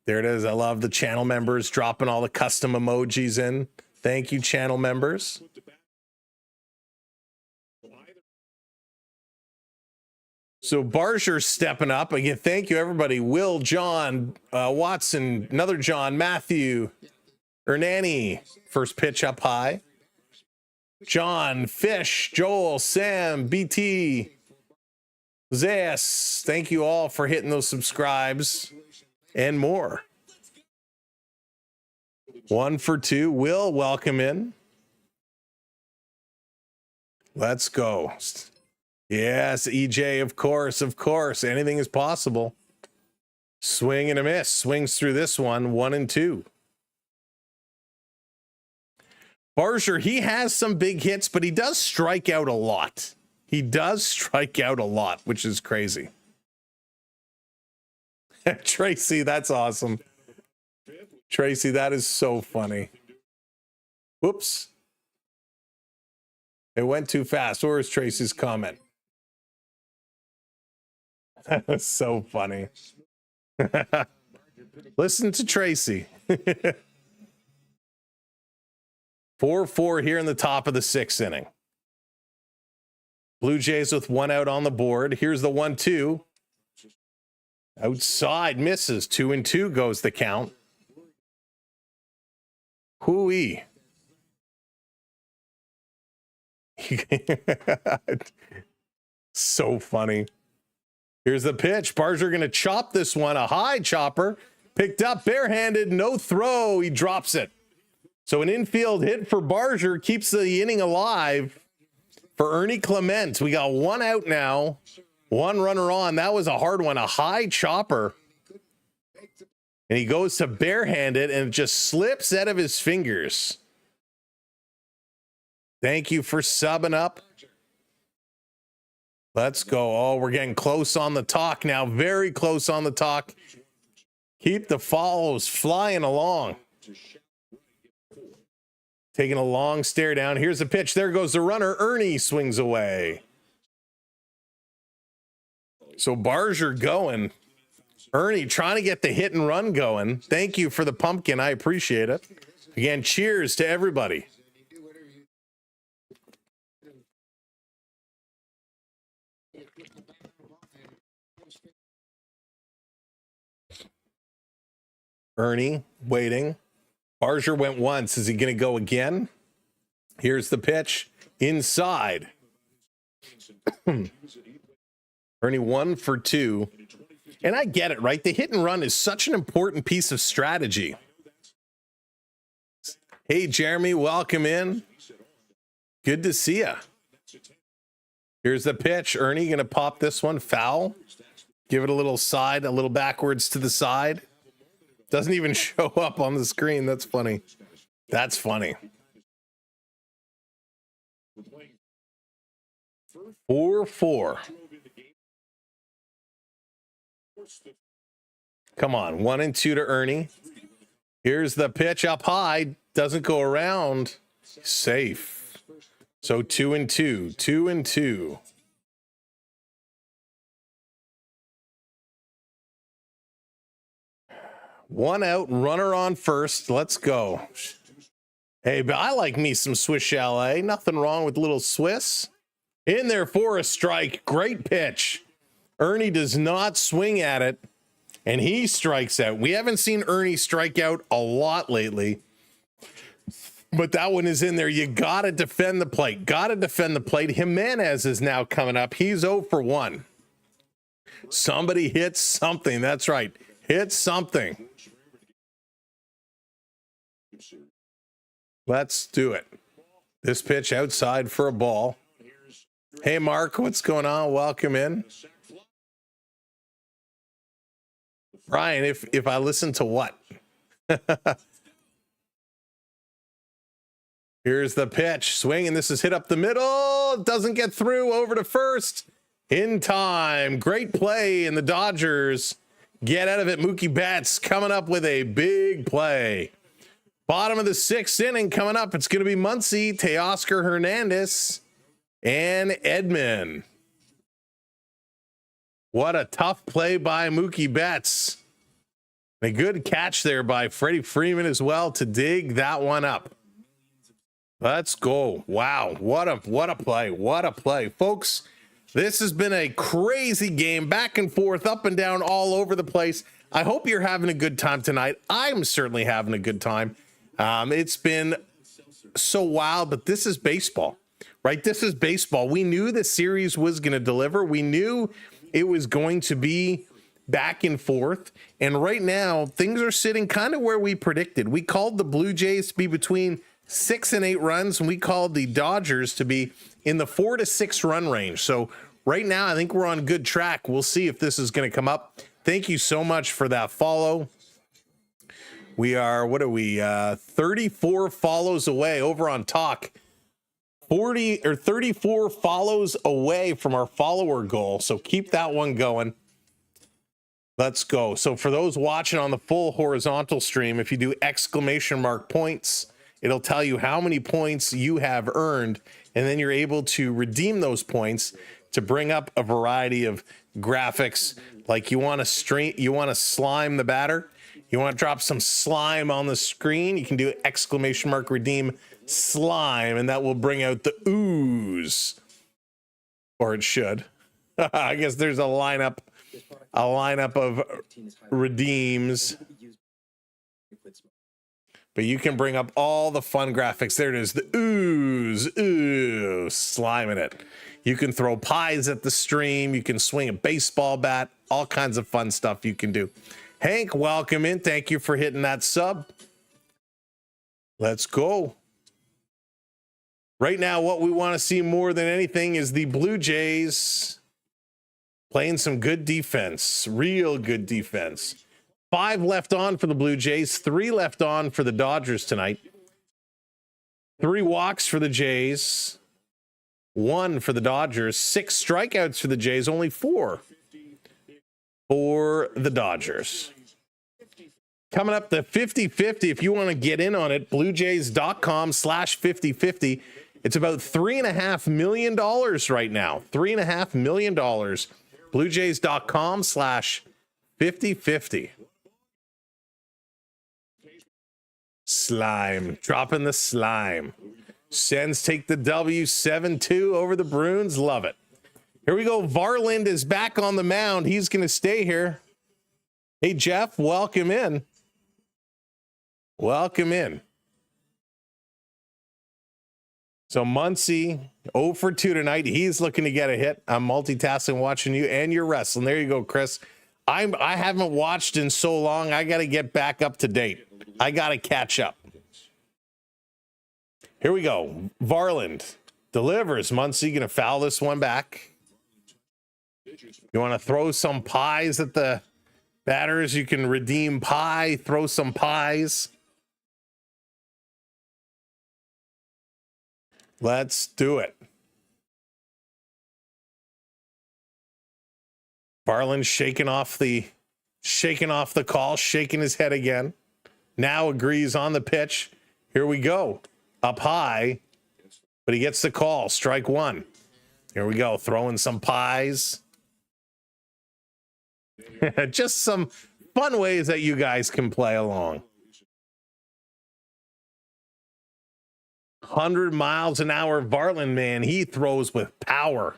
There it is. I love the channel members dropping all the custom emojis in. Thank you, channel members. So Barsher stepping up. Again, thank you, everybody. Will, John, Watson, another John, Matthew, Hernani. First pitch up high. John, Fish, Joel, Sam, BT, Zayas. Thank you all for hitting those subscribes and more. 1 for 2. Will, welcome in. Let's go. Yes, EJ, of course, of course. Anything is possible. Swing and a miss. Swings through this one, 1-2. Barsher, he has some big hits, but he does strike out a lot. He does strike out a lot, which is crazy. Tracy, that's awesome. Tracy, that is so funny. Whoops. It went too fast. Where is Tracy's comment? That was so funny. Listen to Tracy. 4-4 here in the top of the 6th inning. Blue Jays with 1 out on the board. Here's the 1-2. Outside, misses. 2-2 goes the count. Hooey. So funny. Here's the pitch. Barsher going to chop this one. A high chopper. Picked up barehanded. No throw. He drops it. So an infield hit for Barsher keeps the inning alive for Ernie Clement. We got 1 out now. 1 runner on. That was a hard one. A high chopper. And he goes to barehanded and it just slips out of his fingers. Thank you for subbing up. Let's go. Oh, we're getting close on the talk now. Very close on the talk. Keep the follows flying along. Taking a long stare down. Here's the pitch. There goes the runner. Ernie swings away. So Barger going. Ernie trying to get the hit and run going. Thank you for the pumpkin. I appreciate it. Again, cheers to everybody. Ernie waiting. Barger went once. Is he going to go again? Here's the pitch. Inside. Ernie 1 for 2. And I get it, right? The hit and run is such an important piece of strategy. Hey, Jeremy, welcome in. Good to see ya. Here's the pitch. Ernie going to pop this one. Foul. Give it a little side, a little backwards to the side. Doesn't even show up on the screen. That's funny. That's funny. 4-4. Come on. 1 and 2 to Ernie. Here's the pitch up high. Doesn't go around. Safe. So 2 and 2. 2 and 2. One out, runner on first. Let's go. Hey, but I like me some Swiss Chalet. Nothing wrong with little Swiss. In there for a strike. Great pitch. Ernie does not swing at it, and he strikes out. We haven't seen Ernie strike out a lot lately, but that one is in there. You got to defend the plate. Got to defend the plate. Jimenez is now coming up. He's 0 for 1. Somebody hits something. That's right. Hit something. Let's do it. This pitch outside for a ball. Hey, Mark, what's going on? Welcome in. Brian, if I listen to what? Here's the pitch. Swing, and this is hit up the middle. Doesn't get through. Over to first. In time. Great play, and the Dodgers get out of it. Mookie Betts coming up with a big play. Bottom of the 6th inning coming up. It's going to be Muncy, Teoscar Hernandez, and Edman. What a tough play by Mookie Betts. A good catch there by Freddie Freeman as well to dig that one up. Let's go. Wow. What a play. What a play. Folks, this has been a crazy game, back and forth, up and down, all over the place. I hope you're having a good time tonight. I'm certainly having a good time. It's been so wild, but this is baseball, right? This is baseball. We knew the series was going to deliver. We knew it was going to be back and forth. And right now, things are sitting kind of where we predicted. We called the Blue Jays to be between 6 and 8 runs, and we called the Dodgers to be in the 4 to 6 run range. So right now, I think we're on good track. We'll see if this is going to come up. Thank you so much for that follow. We are, 34 follows away over on Talk. 34 follows away from our follower goal. So keep that one going. Let's go. So for those watching on the full horizontal stream, if you do ! points, it'll tell you how many points you have earned, and then you're able to redeem those points to bring up a variety of graphics. Like you want to slime the batter, you want to drop some slime on the screen, you can do ! redeem slime, and that will bring out the ooze, or it should. I guess there's a lineup of redeems. But you can bring up all the fun graphics. There it is. The ooze, sliming it. You can throw pies at the stream. You can swing a baseball bat. All kinds of fun stuff you can do. Hank, welcome in. Thank you for hitting that sub. Let's go. Right now, what we want to see more than anything is the Blue Jays playing some good defense. Real good defense. 5 left on for the Blue Jays, 3 left on for the Dodgers tonight. 3 walks for the Jays, 1 for the Dodgers. 6 strikeouts for the Jays, only 4 for the Dodgers. Coming up, the 50-50, if you want to get in on it, bluejays.com/50-50. It's about $3.5 million right now. $3.5 million. Bluejays.com/50-50. Slime. Dropping the slime. Sens take the W 7-2 over the Bruins. Love it. Here we go. Varland is back on the mound. He's going to stay here. Hey, Jeff, welcome in. Welcome in. So Muncy, 0 for 2 tonight. He's looking to get a hit. I'm multitasking, watching you, and you're wrestling. There you go, Chris. I haven't watched in so long. I got to get back up to date. I got to catch up. Here we go. Varland delivers. Muncy going to foul this one back. You want to throw some pies at the batters? You can redeem pie. Throw some pies. Let's do it. Varland shaking off the call, shaking his head again. Now agrees on the pitch. Here we go. Up high, but he gets the call. Strike 1. Here we go. Throwing some pies. Just some fun ways that you guys can play along. 100 miles an hour Varland, man. He throws with power.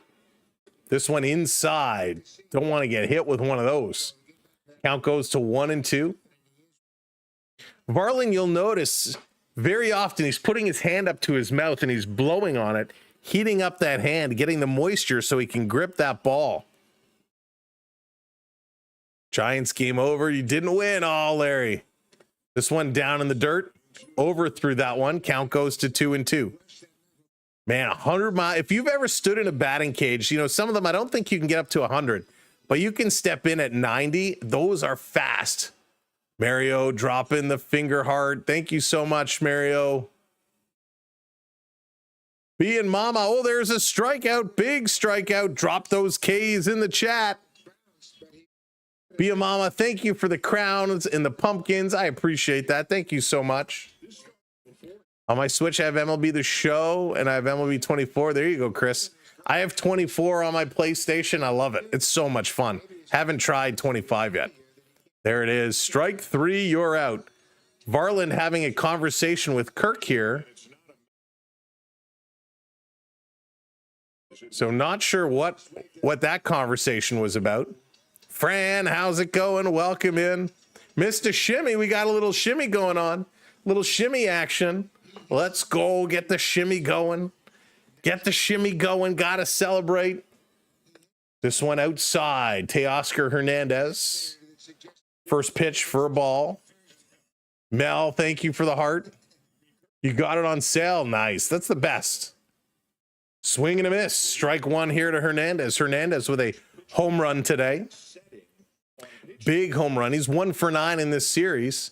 This one inside. Don't want to get hit with one of those. Count goes to 1-2. Varland, you'll notice very often he's putting his hand up to his mouth and he's blowing on it, heating up that hand, getting the moisture so he can grip that ball. Giants game over. You didn't win. Oh, Larry. This one down in the dirt. Over through that one. Count goes to 2-2. Man, 100 miles. If you've ever stood in a batting cage, you know, some of them I don't think you can get up to 100, but you can step in at 90. Those are fast. Mario dropping the finger heart. Thank you so much, Mario. B and Mama. Oh, there's a strikeout. Big strikeout. Drop those K's in the chat. Be a Mama, thank you for the crowns and the pumpkins. I appreciate that. Thank you so much. On my Switch, I have MLB The Show, and I have MLB 24. There you go, Chris. I have 24 on my PlayStation. I love it. It's so much fun. Haven't tried 25 yet. There it is. Strike 3, you're out. Varland having a conversation with Kirk here. So not sure what that conversation was about. Fran, how's it going? Welcome in. Mr. Shimmy, we got a little shimmy going on. Little shimmy action. Let's go get the shimmy going. Get the shimmy going. Got to celebrate. This one outside. Teoscar Hernandez. First pitch for a ball. Mel, thank you for the heart. You got it on sale. Nice. That's the best. Swing and a miss. Strike 1 here to Hernandez. Hernandez with a home run today. Big home run. He's 1 for 9 in this series.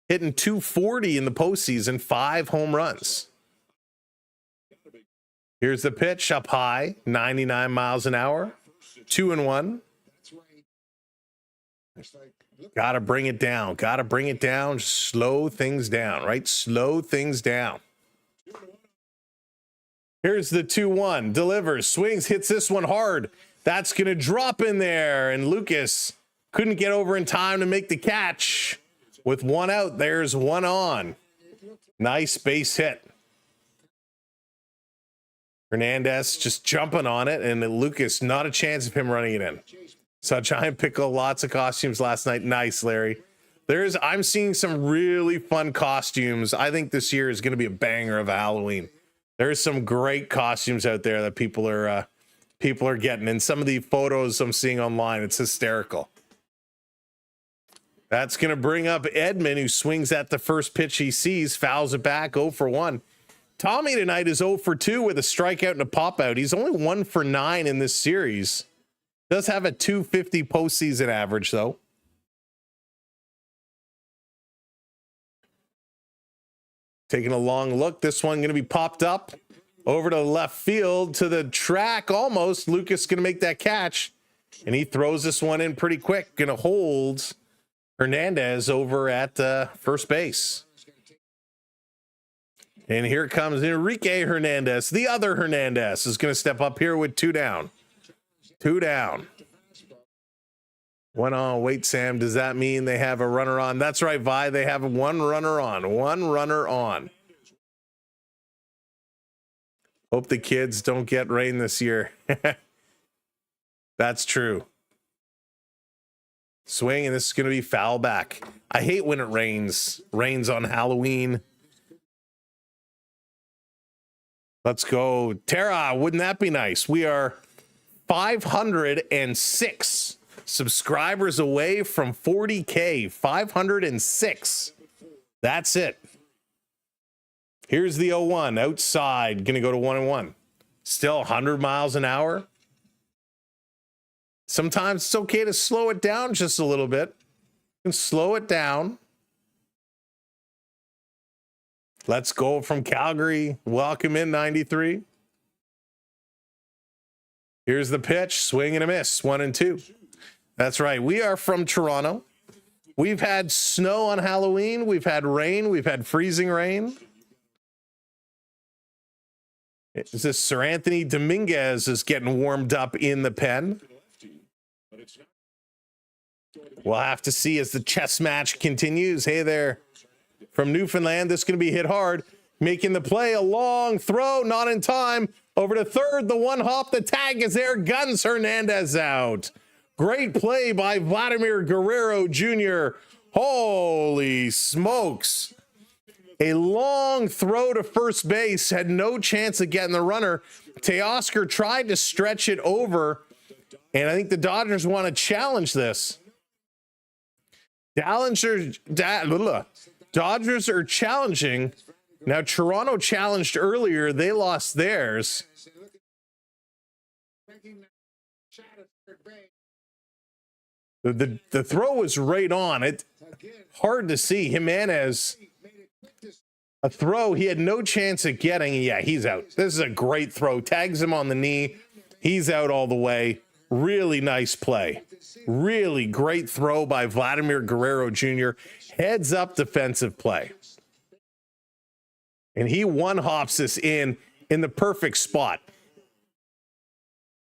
Hitting 240 in the postseason. 5 home runs. Here's the pitch up high. 99 miles an hour. 2-1. Got to bring it down. Got to bring it down. Slow things down, right? Slow things down. Here's the 2-1. Delivers. Swings. Hits this one hard. That's going to drop in there. And Lucas couldn't get over in time to make the catch. With 1 out, there's 1 on. Nice base hit. Hernandez just jumping on it, and Lucas, not a chance of him running it in. Saw Giant Pickle, lots of costumes last night. Nice, Larry. I'm seeing some really fun costumes. I think this year is going to be a banger of Halloween. There's some great costumes out there that people are getting. And some of the photos I'm seeing online, it's hysterical. That's going to bring up Edmund, who swings at the first pitch he sees, fouls it back, 0 for 1. Tommy tonight is 0 for 2 with a strikeout and a pop out. He's only 1 for 9 in this series. Does have a 250 postseason average, though. Taking a long look. This one going to be popped up. over to left field to the track almost. Lucas going to make that catch, and he throws this one in pretty quick. Going to hold Hernandez over at first base. And here comes Enrique Hernandez. The other Hernandez is going to step up here with 2 down. 2 down. One on. Wait, Sam, does that mean they have a runner on? That's right, Vi. They have 1 runner on. 1 runner on. Hope the kids don't get rain this year. That's true. Swing, and this is going to be foul back. I hate when it rains. Rains on Halloween. Let's go. Tara, wouldn't that be nice? We are 506 subscribers away from 40K. 506. That's it. Here's the 0-1 outside. Going to go to 1-1. Still 100 miles an hour. Sometimes it's okay to slow it down just a little bit. You can slow it down. Let's go from Calgary. Welcome in 93. Here's the pitch. Swing and a miss. 1-2. That's right. We are from Toronto. We've had snow on Halloween. We've had rain. We've had freezing rain. Is this Sir Anthony Dominguez is getting warmed up in the pen? We'll have to see as the chess match continues. Hey there. From Newfoundland, this is going to be hit hard. Making the play, a long throw, not in time. Over to third, the 1 hop, the tag is there. Guns Hernandez out. Great play by Vladimir Guerrero Jr. Holy smokes. A long throw to first base, had no chance of getting the runner. Teoscar tried to stretch it over, and I think the Dodgers want to challenge this. Dodgers are challenging. Now, Toronto challenged earlier. They lost theirs. The throw was right on it. Hard to see. Jimenez, a throw he had no chance of getting. Yeah, he's out. This is a great throw. Tags him on the knee. He's out all the way. Really nice play. Really great throw by Vladimir Guerrero Jr. Heads up defensive play. And he 1-hops this in the perfect spot.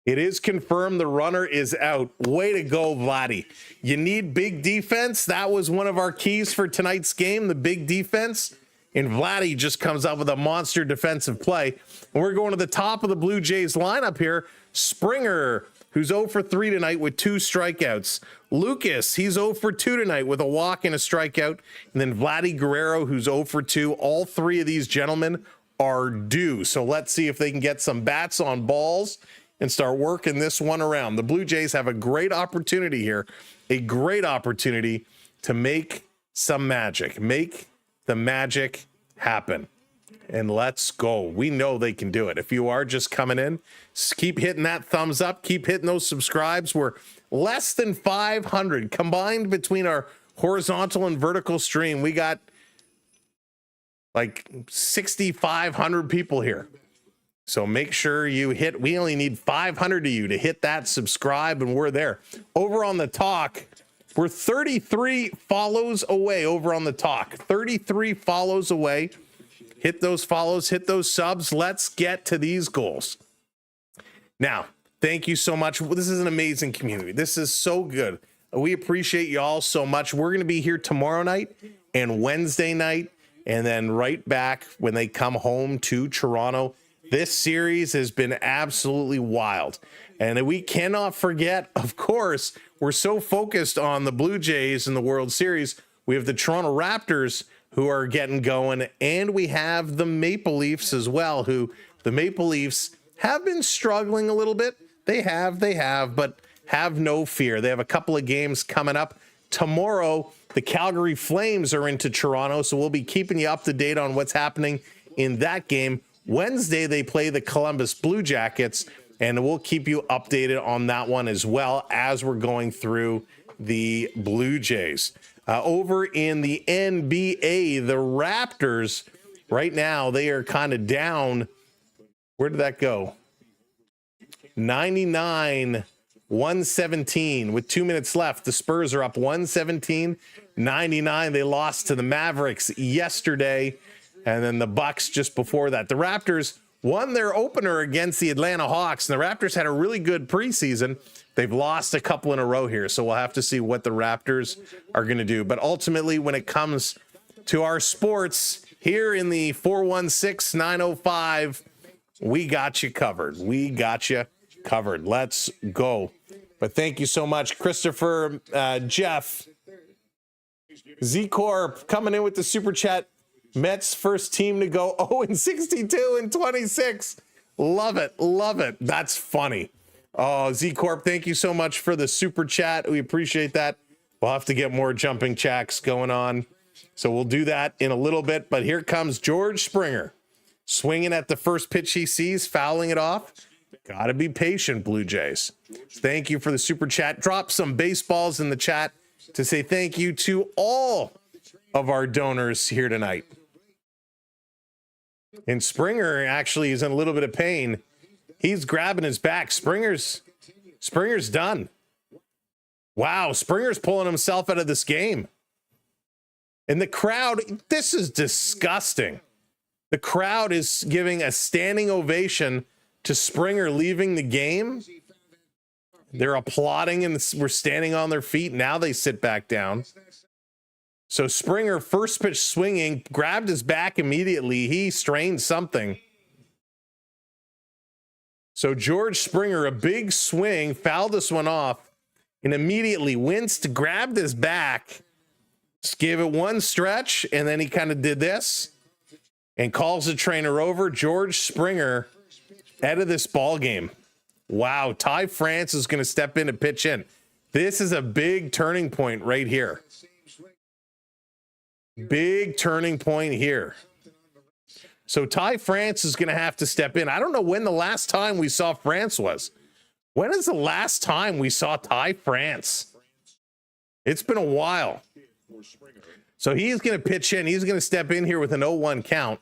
It is confirmed the runner is out. Way to go, Vladdy. You need big defense. That was one of our keys for tonight's game, the big defense. And Vladdy just comes up with a monster defensive play. And we're going to the top of the Blue Jays lineup here. Springer, who's 0 for 3 tonight with 2 strikeouts. Lucas, he's 0 for 2 tonight with a walk and a strikeout. And then Vladdy Guerrero, who's 0 for 2. All 3 of these gentlemen are due. So let's see if they can get some bats on balls and start working this one around. The Blue Jays have a great opportunity here, a great opportunity to make some magic, make the magic happen. And let's go. We know they can do it. If you are just coming in, keep hitting that thumbs up, keep hitting those subscribes. We're less than 500 combined between our horizontal and vertical stream. We got like 6,500 people here. So make sure you hit, we only need 500 of you to hit that subscribe, and we're there. Over on the talk, we're 33 follows away over on the talk. 33 follows away. Hit those follows, hit those subs. Let's get to these goals. Now, thank you so much. This is an amazing community. This is so good. We appreciate you all so much. We're going to be here tomorrow night and Wednesday night, and then right back when they come home to Toronto. This series has been absolutely wild. And we cannot forget, of course, we're so focused on the Blue Jays in the World Series. We have the Toronto Raptors who are getting going, and we have the Maple Leafs as well, who the Maple Leafs have been struggling a little bit. They have, but have no fear. They have a couple of games coming up. Tomorrow, the Calgary Flames are into Toronto, so we'll be keeping you up to date on what's happening in that game. Wednesday, they play the Columbus Blue Jackets, and we'll keep you updated on that one as well as we're going through the Blue Jays. Over in the NBA, the Raptors, right now, they are kind of down Where did that go? 99-117 with 2 minutes left. The Spurs are up 117-99. They lost to the Mavericks yesterday, and then the Bucks just before that. The Raptors won their opener against the Atlanta Hawks, and the Raptors had a really good preseason. They've lost a couple in a row here, so we'll have to see what the Raptors are going to do. But ultimately, when it comes to our sports here in the 416-905, we got you covered. We got you covered. Let's go. But thank you so much, Christopher, Jeff, Z-Corp coming in with the super chat. Mets first team to go 0-62-26. Love it. Love it. That's funny. Oh, Z-Corp, thank you so much for the super chat. We appreciate that. We'll have to get more jumping jacks going on. So we'll do that in a little bit. But here comes George Springer. Swinging at the first pitch he sees, fouling it off. Got to be patient, Blue Jays. Thank you for the super chat. Drop some baseballs in the chat to say thank you to all of our donors here tonight. And Springer actually is in a little bit of pain. He's grabbing his back. Springer's done. Wow, Springer's pulling himself out of this game. And the crowd, this is disgusting. The crowd is giving a standing ovation to Springer leaving the game. They're applauding and we're standing on their feet. Now they sit back down. So Springer, first pitch swinging, grabbed his back immediately. He strained something. So George Springer, a big swing, fouled this one off, and immediately winced, grabbed his back, just gave it one stretch, and then he kind of did this and calls the trainer over. George Springer out of this ball game. Wow, Ty France is going to step in and pitch in. This is a big turning point right here. Big turning point here. So Ty France is going to have to step in. I don't know when the last time we saw France was. When is the last time we saw Ty France? It's been a while. So he's going to pitch in. He's going to step in here with an 0-1 count.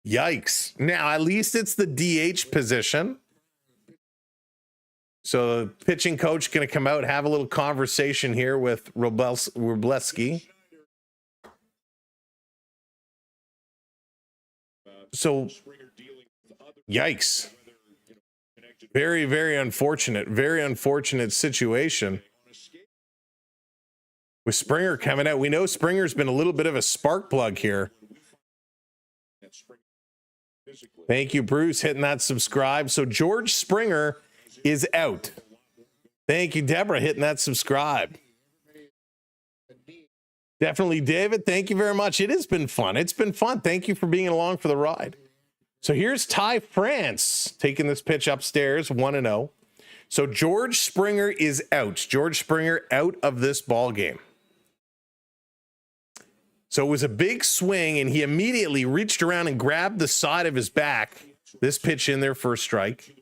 Yikes. Now, at least it's the DH position. So the pitching coach going to come out and have a little conversation here with Robleski. So, yikes. Very, very unfortunate situation. With Springer coming out, we know Springer's been a little bit of a spark plug here. Thank you, Bruce, hitting that subscribe. So George Springer is out. Thank you, Deborah, hitting that subscribe. Definitely, David. Thank you very much. It has been fun. It's been fun. Thank you for being along for the ride. So here's Ty France taking this pitch upstairs, 1-0. So George Springer is out. George Springer out of this ball game. So it was a big swing, and he immediately reached around and grabbed the side of his back. This pitch in there for a strike.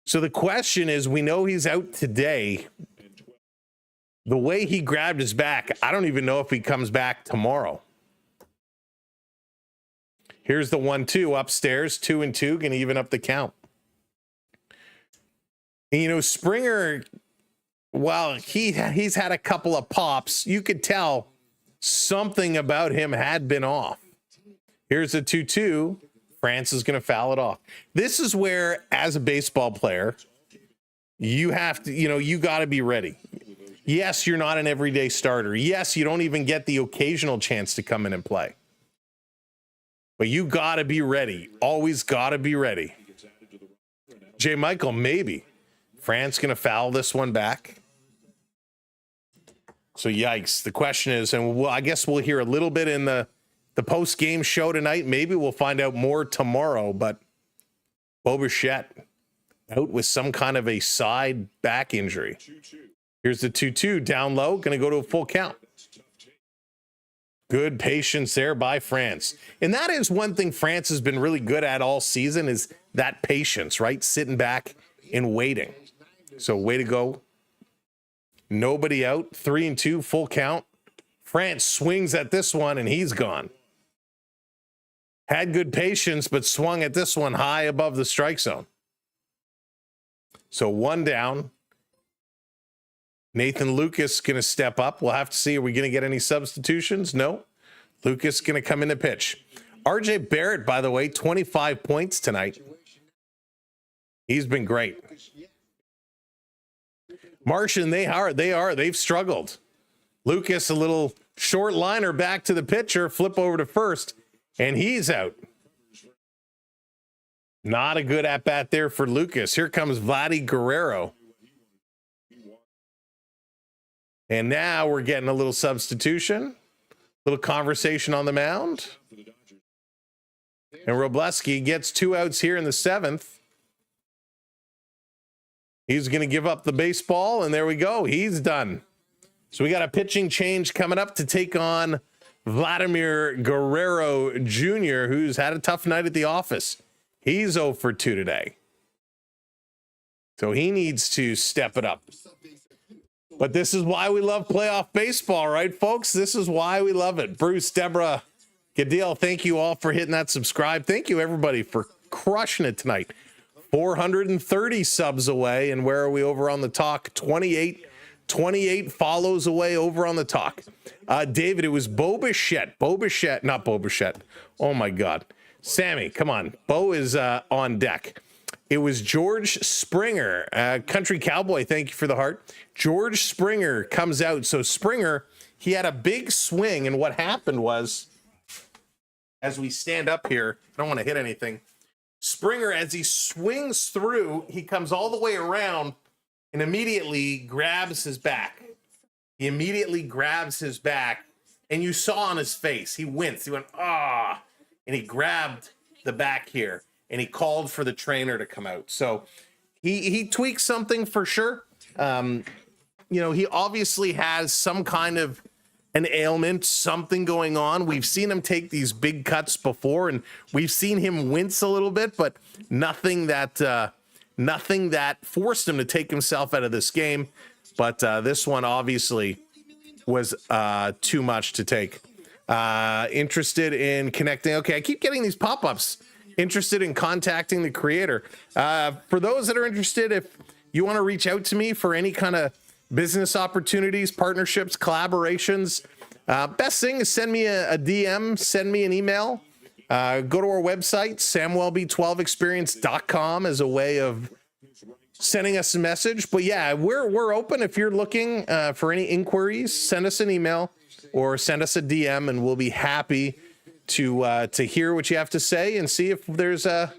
So the question is, we know he's out today. The way he grabbed his back, I don't even know if he comes back tomorrow. Here's the 1-2 upstairs, 2-2, going to even up the count. And, you know, Springer, while he's had a couple of pops, you could tell something about him had been off. Here's a 2-2. France is going to foul it off. This is where, as a baseball player, you have to, you got to be ready. Yes, you're not an everyday starter. Yes, you don't even get the occasional chance to come in and play. But you got to be ready. Always got to be ready. J. Michael, maybe. France going to foul this one back. So, yikes. The question is, and I guess we'll hear a little bit in the post-game show tonight. Maybe we'll find out more tomorrow, but Bo Bichette out with some kind of a side back injury. Here's the 2-2 down low, going to go to a full count. Good patience there by France. And that is one thing France has been really good at all season, is that patience, right? Sitting back and waiting. So way to go. Nobody out. 3-2, full count. France swings at this one, and he's gone. Had good patience, but swung at this one high above the strike zone. So one down. Nathan Lucas going to step up. We'll have to see. Are we going to get any substitutions? No. Lucas going to come in to pitch. RJ Barrett, by the way, 25 points tonight. He's been great. Martian, they've struggled. Lucas, a little short liner back to the pitcher, flip over to first, and he's out. Not a good at-bat there for Lucas. Here comes Vladdy Guerrero. And now we're getting a little substitution, little conversation on the mound. And Robleski gets 2 outs here in the 7th. He's going to give up the baseball, and there we go. He's done. So we got a pitching change coming up to take on Vladimir Guerrero Jr., who's had a tough night at the office. He's 0 for 2 today. So he needs to step it up. But this is why we love playoff baseball, right, folks? This is why we love it. Bruce, Deborah, Gadil, thank you all for hitting that subscribe. Thank you, everybody, for crushing it tonight. 430 subs away, and where are we over on the talk? 28 follows away over on the talk. David, it was Bo Bichette. Not Bo Bichette. Oh, my God. Sammy, come on. Bo is on deck. It was George Springer, Country Cowboy. Thank you for the heart. George Springer comes out. So Springer, he had a big swing, and what happened was, as we stand up here, I don't want to hit anything. Springer, as he swings through, he comes all the way around and immediately grabs his back. He immediately grabs his back, and you saw on his face, he winced. He went, ah, and he grabbed the back here, and he called for the trainer to come out. So he tweaked something for sure. He obviously has some kind of an ailment, something going on. We've seen him take these big cuts before, and we've seen him wince a little bit, but nothing that forced him to take himself out of this game. But this one obviously was too much to take. Interested in connecting. Okay, I keep getting these pop-ups. Interested in contacting the creator. For those that are interested, if you want to reach out to me for any kind of business opportunities, partnerships, collaborations, best thing is send me a DM, send me an email. Go to our website, samwellb12experience.com, as a way of sending us a message. But yeah, we're open. If you're looking for any inquiries, send us an email or send us a DM, and we'll be happy to hear what you have to say and see if there's a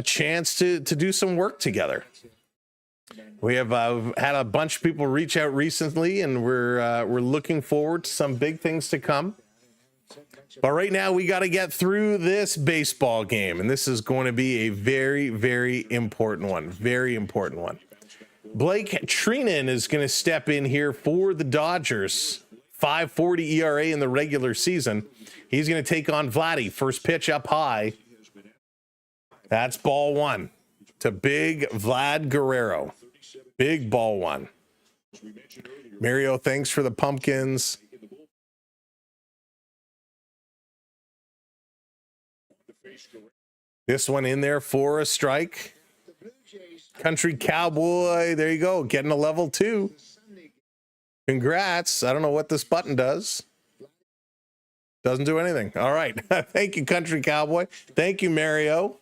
chance to do some work together. We have had a bunch of people reach out recently, and we're looking forward to some big things to come. But right now, we got to get through this baseball game, and this is going to be a very, very important one. Very important one. Blake Treinen is going to step in here for the Dodgers. 5.40 ERA in the regular season. He's going to take on Vladdy. First pitch up high. That's ball one to big Vlad Guerrero. Big ball one. Mario, thanks for the pumpkins. This one in there for a strike. Country Cowboy, there you go, getting a level 2. Congrats. I don't know what this button does. Doesn't do anything. All right. Thank you, Country Cowboy. Thank you, Mario.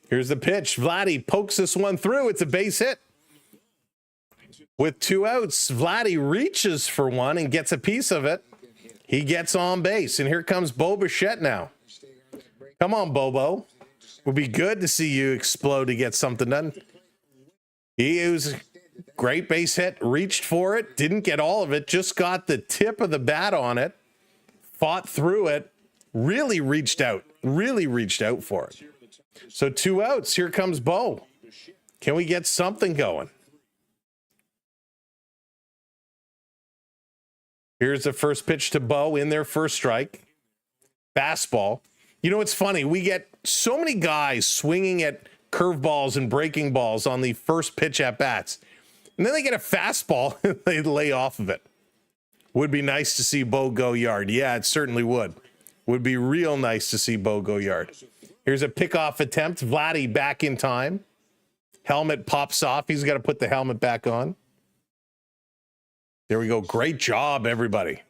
Here's the pitch. Vladdy pokes this one through. It's a base hit. With 2 outs, Vladdy reaches for one and gets a piece of it. He gets on base, and here comes Bo Bichette now. Come on, Bobo. Would be good to see you explode to get something done. He was great base hit, reached for it, didn't get all of it, just got the tip of the bat on it, fought through it, really reached out for it. So 2 outs, here comes Bo. Can we get something going? Here's the first pitch to Bo in their first strike. Fastball. You know, it's funny. We get so many guys swinging at curveballs and breaking balls on the first pitch at bats. And then they get a fastball and they lay off of it. Would be nice to see Bo go yard. Yeah, it certainly would. Would be real nice to see Bo go yard. Here's a pickoff attempt. Vladdy back in time. Helmet pops off. He's got to put the helmet back on. There we go. Great job, everybody.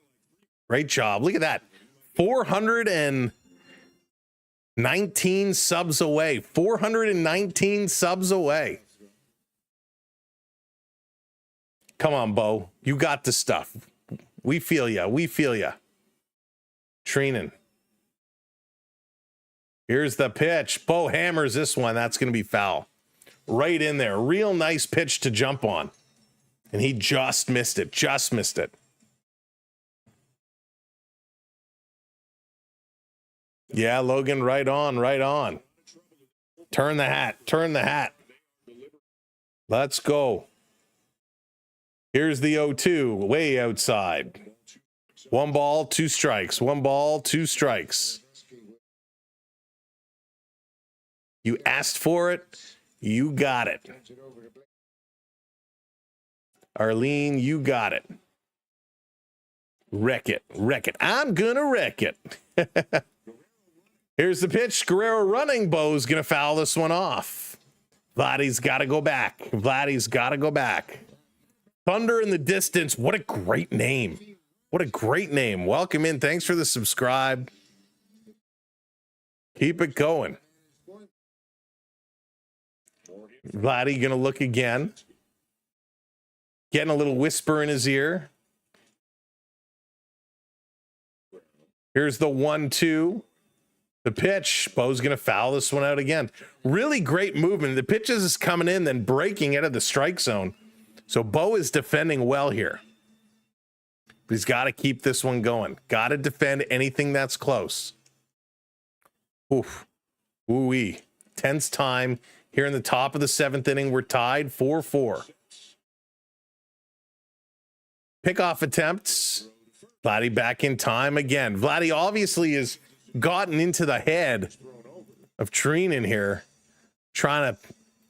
Great job. Look at that. 419 subs away. 419 subs away. Come on, Bo. You got the stuff. We feel ya. We feel ya. Treenan. Here's the pitch. Bo hammers this one. That's going to be foul. Right in there. Real nice pitch to jump on. And he just missed it. Just missed it. Yeah, Logan, right on, right on. Turn the hat. Turn the hat. Let's go. Here's the 0-2, way outside. 1 ball, 2 strikes. 1 ball, 2 strikes. You asked for it. You got it. Arlene, you got it. Wreck it. Wreck it. I'm going to wreck it. Here's the pitch. Guerrero running. Bo's going to foul this one off. Vladdy's got to go back. Vladdy's got to go back. Thunder in the distance. What a great name. What a great name. Welcome in. Thanks for the subscribe. Keep it going. Vladdy going to look again. Getting a little whisper in his ear. Here's the 1-2. The pitch. Bo's going to foul this one out again. Really great movement. The pitches is coming in, then breaking out of the strike zone. So Bo is defending well here. But he's got to keep this one going. Got to defend anything that's close. Oof. Ooh-wee. Tense time. Here in the top of the 7th inning, we're tied 4-4. Pickoff attempts. Vladdy back in time again. Vladdy obviously has gotten into the head of Treenan here, trying to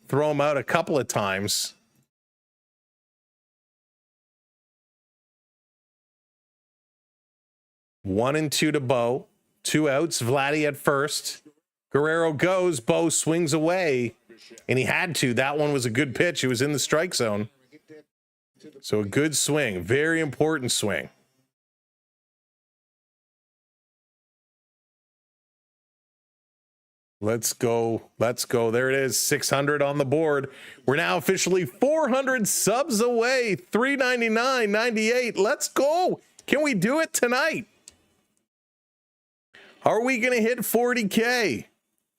throw him out a couple of times. One and 2 to Bo. 2 outs. Vladdy at first. Guerrero goes. Bo swings away. And he had to. That one was a good pitch. It was in the strike zone. So a good swing. Very important swing. Let's go. Let's go. There it is. 600 on the board. We're now officially 400 subs away. 399.98. Let's go. Can we do it tonight? Are we going to hit 40K?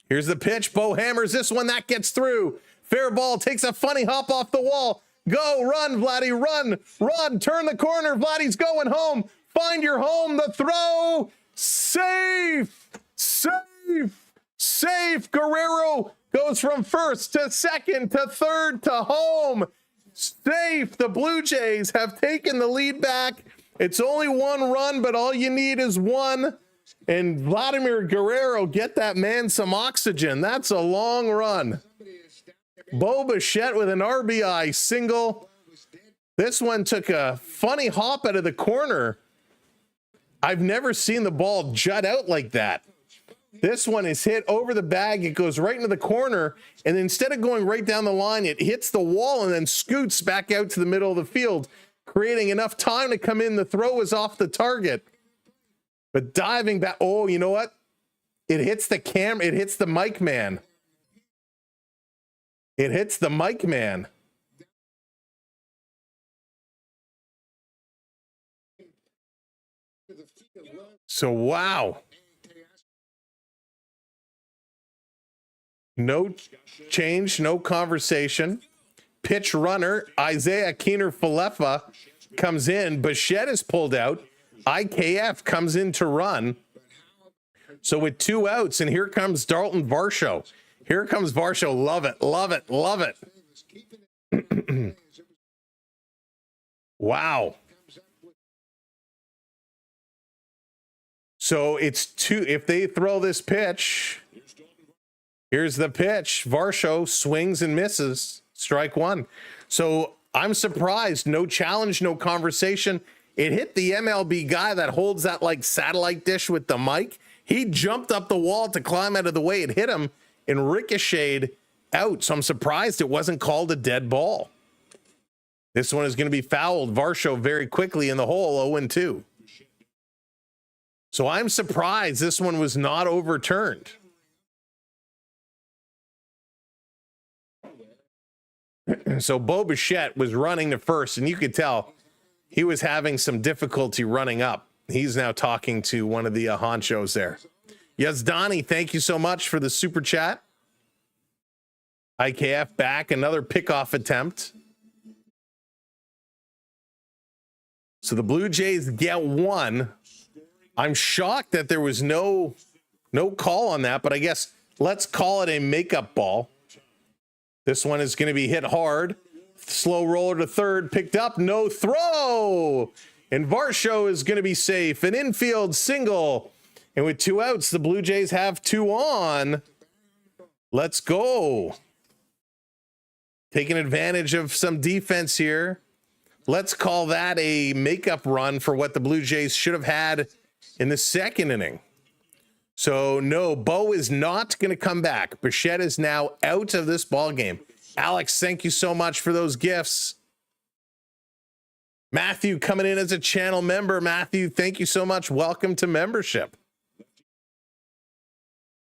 Here's the pitch. Bo hammers this one. That gets through. Fair ball. Takes a funny hop off the wall. Go. Run, Vladdy. Run. Run. Turn the corner. Vladdy's going home. Find your home. The throw. Safe. Safe. Safe. Guerrero goes from first to second to third to home. Safe. The Blue Jays have taken the lead back. It's only 1 run, but all you need is 1. And Vladimir Guerrero, get that man some oxygen. That's a long run. Bo Bichette with an RBI single. This one took a funny hop out of the corner. I've never seen the ball jut out like that. This one is hit over the bag. It goes right into the corner. And instead of going right down the line, it hits the wall and then scoots back out to the middle of the field, creating enough time to come in. The throw is off the target. But diving back, oh, you know what? It hits the camera. It hits the mic man. It hits the mic man. So, wow. No change, no conversation. Pitch runner, Isaiah Keener-Falefa comes in. Bichette is pulled out. IKF comes in to run. So with 2 outs, and here comes Dalton Varsho. Here comes Varsho. Love it, love it, love it. Wow. So it's 2. If they throw this pitch, here's the pitch. Varsho swings and misses. Strike 1. So I'm surprised. No challenge, no conversation. It hit the MLB guy that holds that like satellite dish with the mic. He jumped up the wall to climb out of the way. It hit him and ricocheted out. So I'm surprised it wasn't called a dead ball. This one is going to be fouled. Varsho very quickly in the hole, 0-2. So I'm surprised this one was not overturned. So Bo Bichette was running to first, and you could tell he was having some difficulty running up. He's now talking to one of the honchos there. Yes, Donnie, thank you so much for the super chat. IKF back, another pickoff attempt. So the Blue Jays get one. I'm shocked that there was no call on that, but I guess let's call it a makeup ball. This one is going to be hit hard. Slow roller to third, picked up, no throw. And Varsho is going to be safe. An infield single. And with 2 outs, the Blue Jays have 2 on. Let's go. Taking advantage of some defense here. Let's call that a makeup run for what the Blue Jays should have had in the second inning. So no, Bo is not going to come back. Bichette is now out of this ball game. Alex, thank you so much for those gifts. Matthew coming in as a channel member. Matthew, thank you so much. Welcome to membership.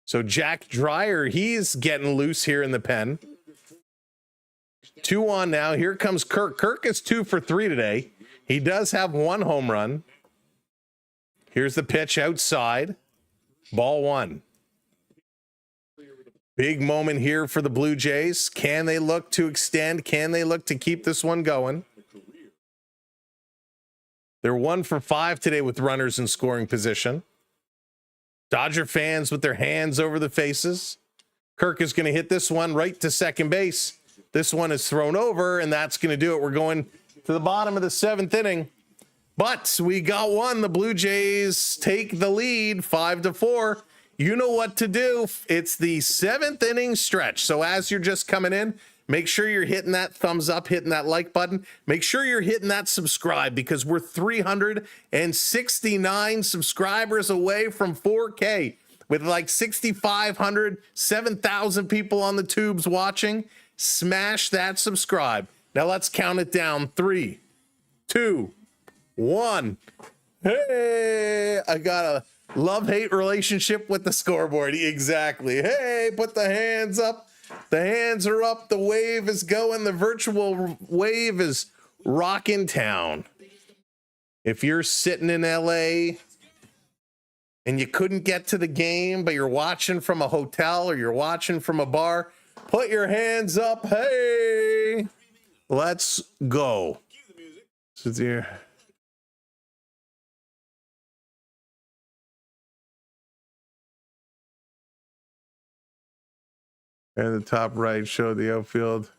So Jack Dreyer, he's getting loose here in the pen. 2 on now. Here comes Kirk. Kirk is 2 for 3 today. He does have 1 home run. Here's the pitch outside. Ball 1. Big moment here for the Blue Jays. Can they look to extend? Can they look to keep this one going? They're 1 for 5 today with runners in scoring position. Dodger fans with their hands over the faces. Kirk is going to hit this one right to second base. This one is thrown over, and that's going to do it. We're going to the bottom of the 7th inning. But we got one. The Blue Jays take the lead 5-4. You know what to do. It's the 7th inning stretch. So as you're just coming in, make sure you're hitting that thumbs up, hitting that like button. Make sure you're hitting that subscribe because we're 369 subscribers away from 4K with like 6,500, 7,000 people on the tubes watching. Smash that subscribe. Now let's count it down. 3, 2, 1. Hey, I got a love-hate relationship with the scoreboard. Exactly. Hey, put the hands up. The hands are up. The wave is going. The virtual wave is rocking town. If you're sitting in LA and you couldn't get to the game, but you're watching from a hotel or you're watching from a bar, put your hands up. Hey, let's go. So there. And the top right show the outfield.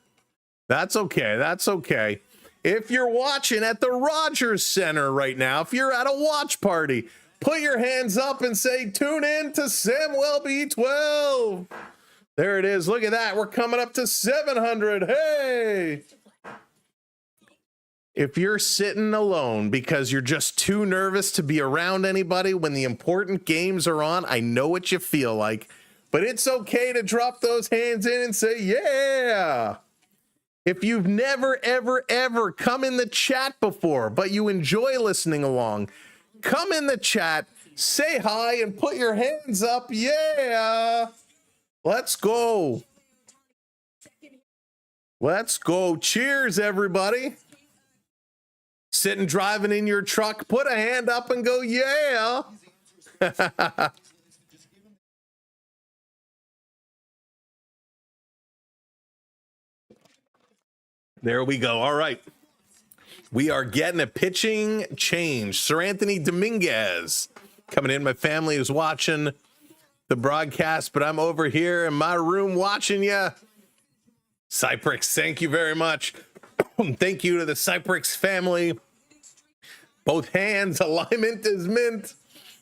That's okay. That's okay. If you're watching at the Rogers Center right now, if you're at a watch party, put your hands up and say, tune in to Samuel B12. There it is. Look at that. We're coming up to 700. Hey. If you're sitting alone because you're just too nervous to be around anybody when the important games are on, I know what you feel like. But it's okay to drop those hands in and say, yeah. If you've never, ever, ever come in the chat before, but you enjoy listening along, come in the chat, say hi, and put your hands up. Yeah. Let's go. Let's go. Cheers, everybody. Sitting driving in your truck, put a hand up and go, yeah. There we go. All right. We are getting a pitching change. Sir Anthony Dominguez coming in. My family is watching the broadcast, but I'm over here in my room watching you. Cyprix, thank you very much. Thank you to the Cyprix family. Both hands, alignment is mint.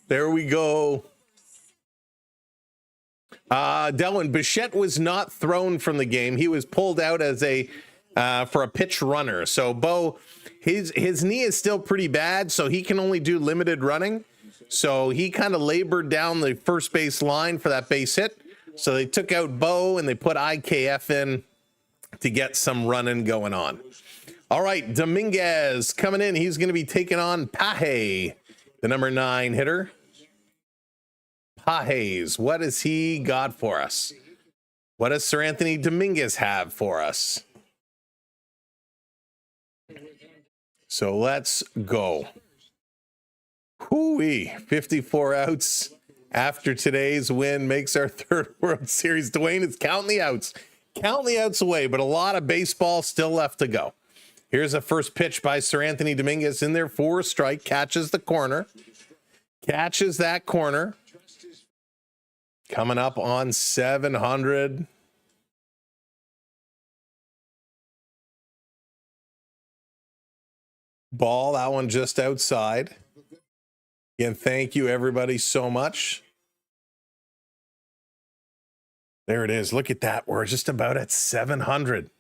There we go. Delwyn, Bichette was not thrown from the game. He was pulled out as a for a pitch runner. So Bo, his knee is still pretty bad, so he can only do limited running. So he kind of labored down the first base line for that base hit. So they took out Bo and they put IKF in to get some running going on. All right, Dominguez coming in. He's going to be taking on Paje, the number 9 hitter. Pajes, what has he got for us? What does Sir Anthony Dominguez have for us? So let's go. Hooey, 54 outs after today's win makes our 3rd World Series. Dwayne is counting the outs. Counting the outs away, but a lot of baseball still left to go. Here's a first pitch by Sir Anthony Dominguez in there for a strike. Catches the corner. Catches that corner. Coming up on 700. Ball, that one just outside. Again, thank you everybody so much. There it is. Look at that. We're just about at 700.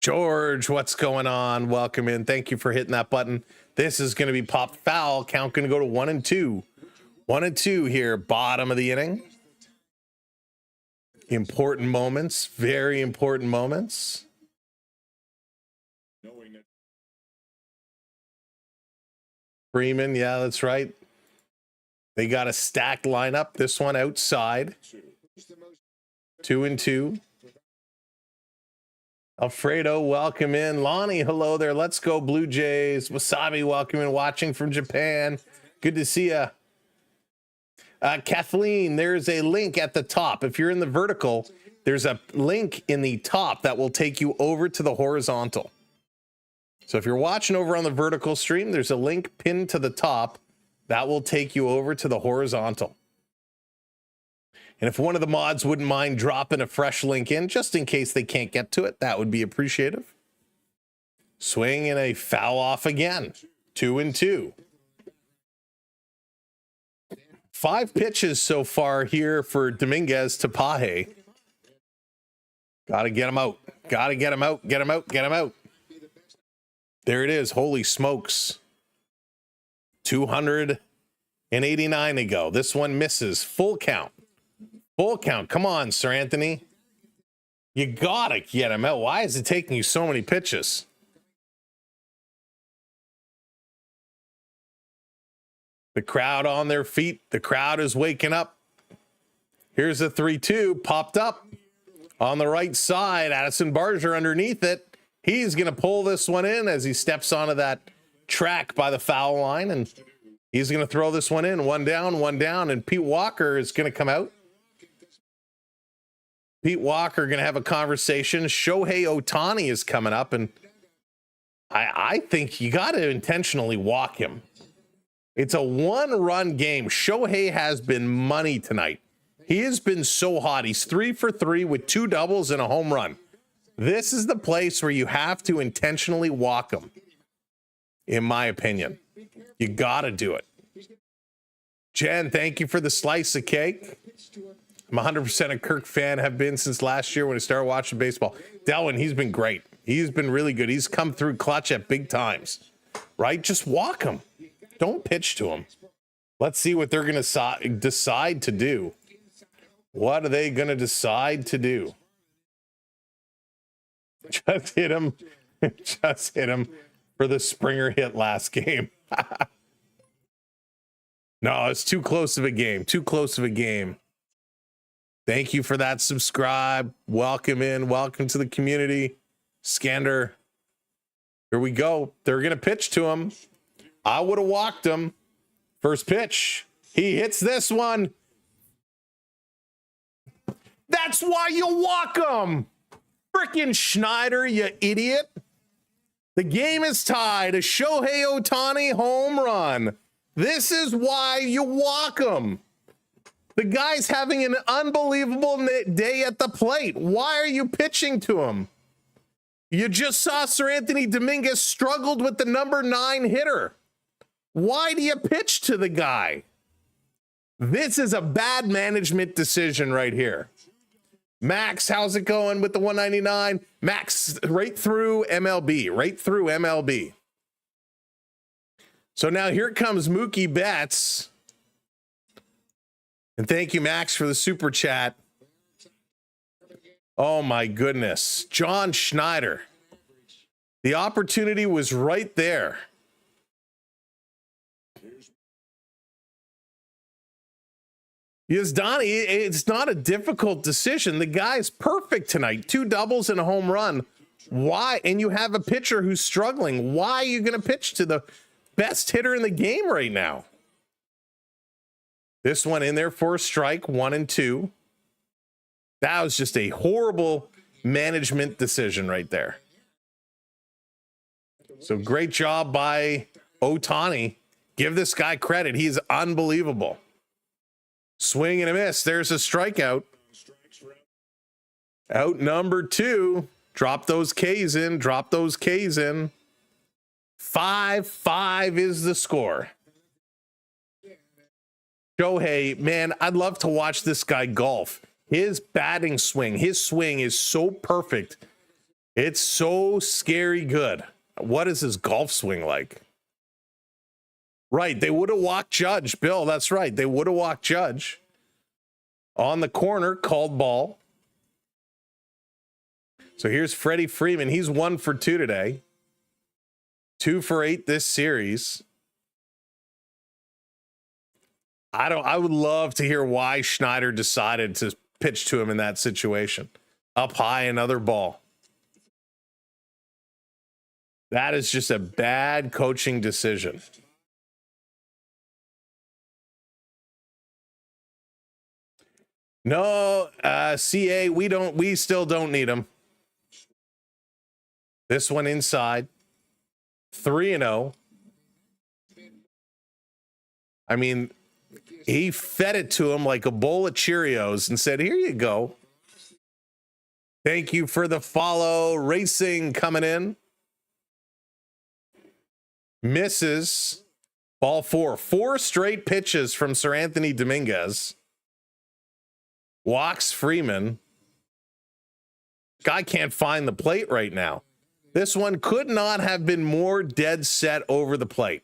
George, what's going on? Welcome in. Thank you for hitting that button. This is going to be popped foul. Count going to go to 1-2. 1-2 here, bottom of the inning. Important moments, very important moments. Freeman, yeah, that's right. They got a stacked lineup. This one outside. 2-2. Alfredo, welcome in. Lonnie, hello there. Let's go Blue Jays. Wasabi, welcome in. Watching from Japan. Good to see you. Kathleen, there's a link at the top. If you're in the vertical, there's a link in the top that will take you over to the horizontal. So if you're watching over on the vertical stream, there's a link pinned to the top that will take you over to the horizontal. And if one of the mods wouldn't mind dropping a fresh link in, just in case they can't get to it, that would be appreciative. Swing and a foul off again. 2-2. 5 pitches so far here for Dominguez to Paje. Got to get him out. Got to get him out. Get him out. Get him out. There it is. Holy smokes. 289 to go. This one misses. Full count. Full count. Come on, Sir Anthony. You got to get him out. Why is it taking you so many pitches? The crowd on their feet. The crowd is waking up. Here's a 3-2. Popped up on the right side. Addison Barger underneath it. He's going to pull this one in as he steps onto that track by the foul line, and he's going to throw this one in. One down, and Pete Walker is going to come out. Pete Walker going to have a conversation. Shohei Ohtani is coming up, and I think you got to intentionally walk him. It's a 1-run game. Shohei has been money tonight. He has been so hot. He's 3 for 3 with 2 doubles and a home run. This is the place where you have to intentionally walk him, in my opinion. You got to do it. Jen, thank you for the slice of cake. I'm 100% a Kirk fan, have been since last year when I started watching baseball. Delwyn, he's been great. He's been really good. He's come through clutch at big times, right? Just walk him. Don't pitch to him. Let's see what they're going to decide to do. What are they going to decide to do? Just hit him. Just hit him for the Springer hit last game. No, it's too close of a game. Too close of a game. Thank you for that subscribe. Welcome in. Welcome to the community. Skander. Here we go. They're going to pitch to him. I would have walked him. First pitch. He hits this one. That's why you walk him. Frickin' Schneider, you idiot. The game is tied. A Shohei Ohtani home run. This is why you walk him. The guy's having an unbelievable day at the plate. Why are you pitching to him? You just saw Sir Anthony Dominguez struggled with the number 9 hitter. Why do you pitch to the guy? This is a bad management decision right here. Max, how's it going with the 199? Max, right through MLB, right through MLB. So now here comes Mookie Betts. And thank you, Max, for the super chat. Oh, my goodness. John Schneider. The opportunity was right there. Yes, Donnie, it's not a difficult decision. The guy's perfect tonight. 2 doubles and a home run. Why? And you have a pitcher who's struggling. Why are you going to pitch to the best hitter in the game right now? This one in there for a strike, 1-2. That was just a horrible management decision right there. So great job by Ohtani. Give this guy credit. He's unbelievable. Swing and a miss. There's a strikeout. Out number 2. Drop those Ks in. Drop those Ks in. 5-5 is the score. Shohei, man, I'd love to watch this guy golf. His batting swing, his swing is so perfect. It's so scary good. What is his golf swing like? Right, they would have walked Judge, Bill. That's right. They would have walked Judge. On the corner, called ball. So here's Freddie Freeman. He's 1 for 2 today. 2 for 8 this series. I would love to hear why Schneider decided to pitch to him in that situation. Up high, another ball. That is just a bad coaching decision. No, CA, we still don't need him. This one inside. 3-0. I mean, he fed it to him like a bowl of Cheerios and said, here you go. Thank you for the follow. Racing coming in. Misses. Ball 4. 4 straight pitches from Sir Anthony Dominguez. Walks Freeman. Guy can't find the plate right now. This one could not have been more dead set over the plate.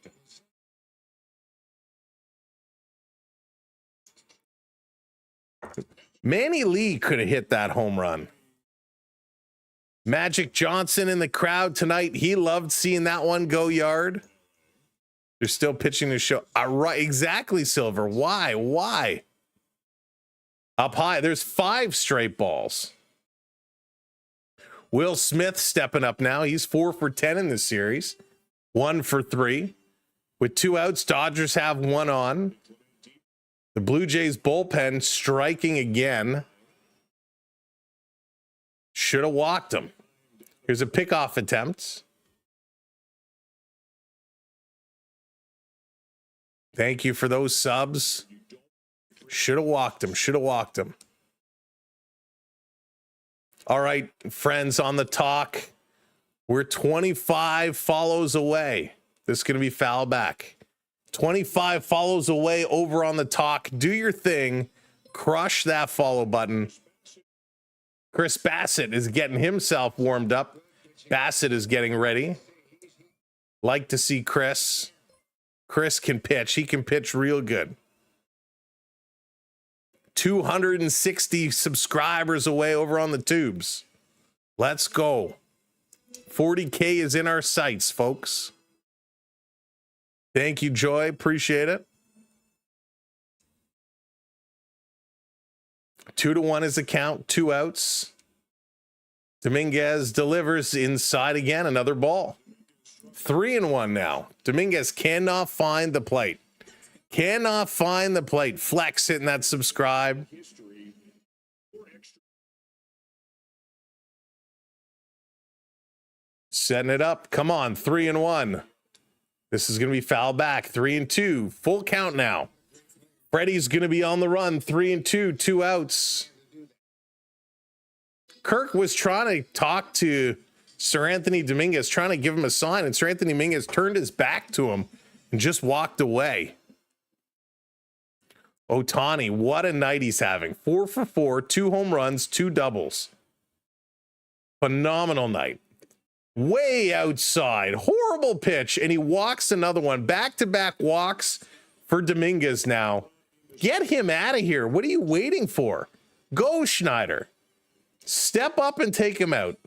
Manny Lee could have hit that home run. Magic Johnson in the crowd tonight. He loved seeing that one go yard. They're still pitching the show. Right, exactly, Silver. Why? Up high. There's 5 straight balls. Will Smith stepping up now. He's 4 for 10 in this series. 1 for 3. With 2 outs, Dodgers have 1 on. The Blue Jays bullpen striking again. Should have walked him. Here's a pickoff attempt. Thank you for those subs. Should have walked him. All right, friends on the talk. We're 25 follows away. This is going to be foul back. 25 follows away over on the talk. Do your thing. Crush that follow button. Chris Bassett is getting himself warmed up. Bassett is getting ready. Like to see Chris. Chris can pitch. He can pitch real good. 260 subscribers away over on the tubes. Let's go. 40K is in our sights, folks. Thank you, Joy. Appreciate it. 2-1 is the count. 2 outs. Dominguez delivers inside again. Another ball. 3-1 now. Dominguez cannot find the plate. Flex hitting that subscribe. Setting it up. Come on. 3-1. This is going to be foul back. 3-2. Full count now. Freddie's going to be on the run. 3-2. 2 outs. Kirk was trying to talk to Sir Anthony Dominguez, trying to give him a sign, and Sir Anthony Dominguez turned his back to him and just walked away. Ohtani, what a night he's having. 4 for 4, 2 home runs, 2 doubles. Phenomenal night. way outside. Horrible pitch. And he walks another one. Back-to-back walks for Dominguez now. Get him out of here. What are you waiting for? Go, Schneider. Step up and take him out.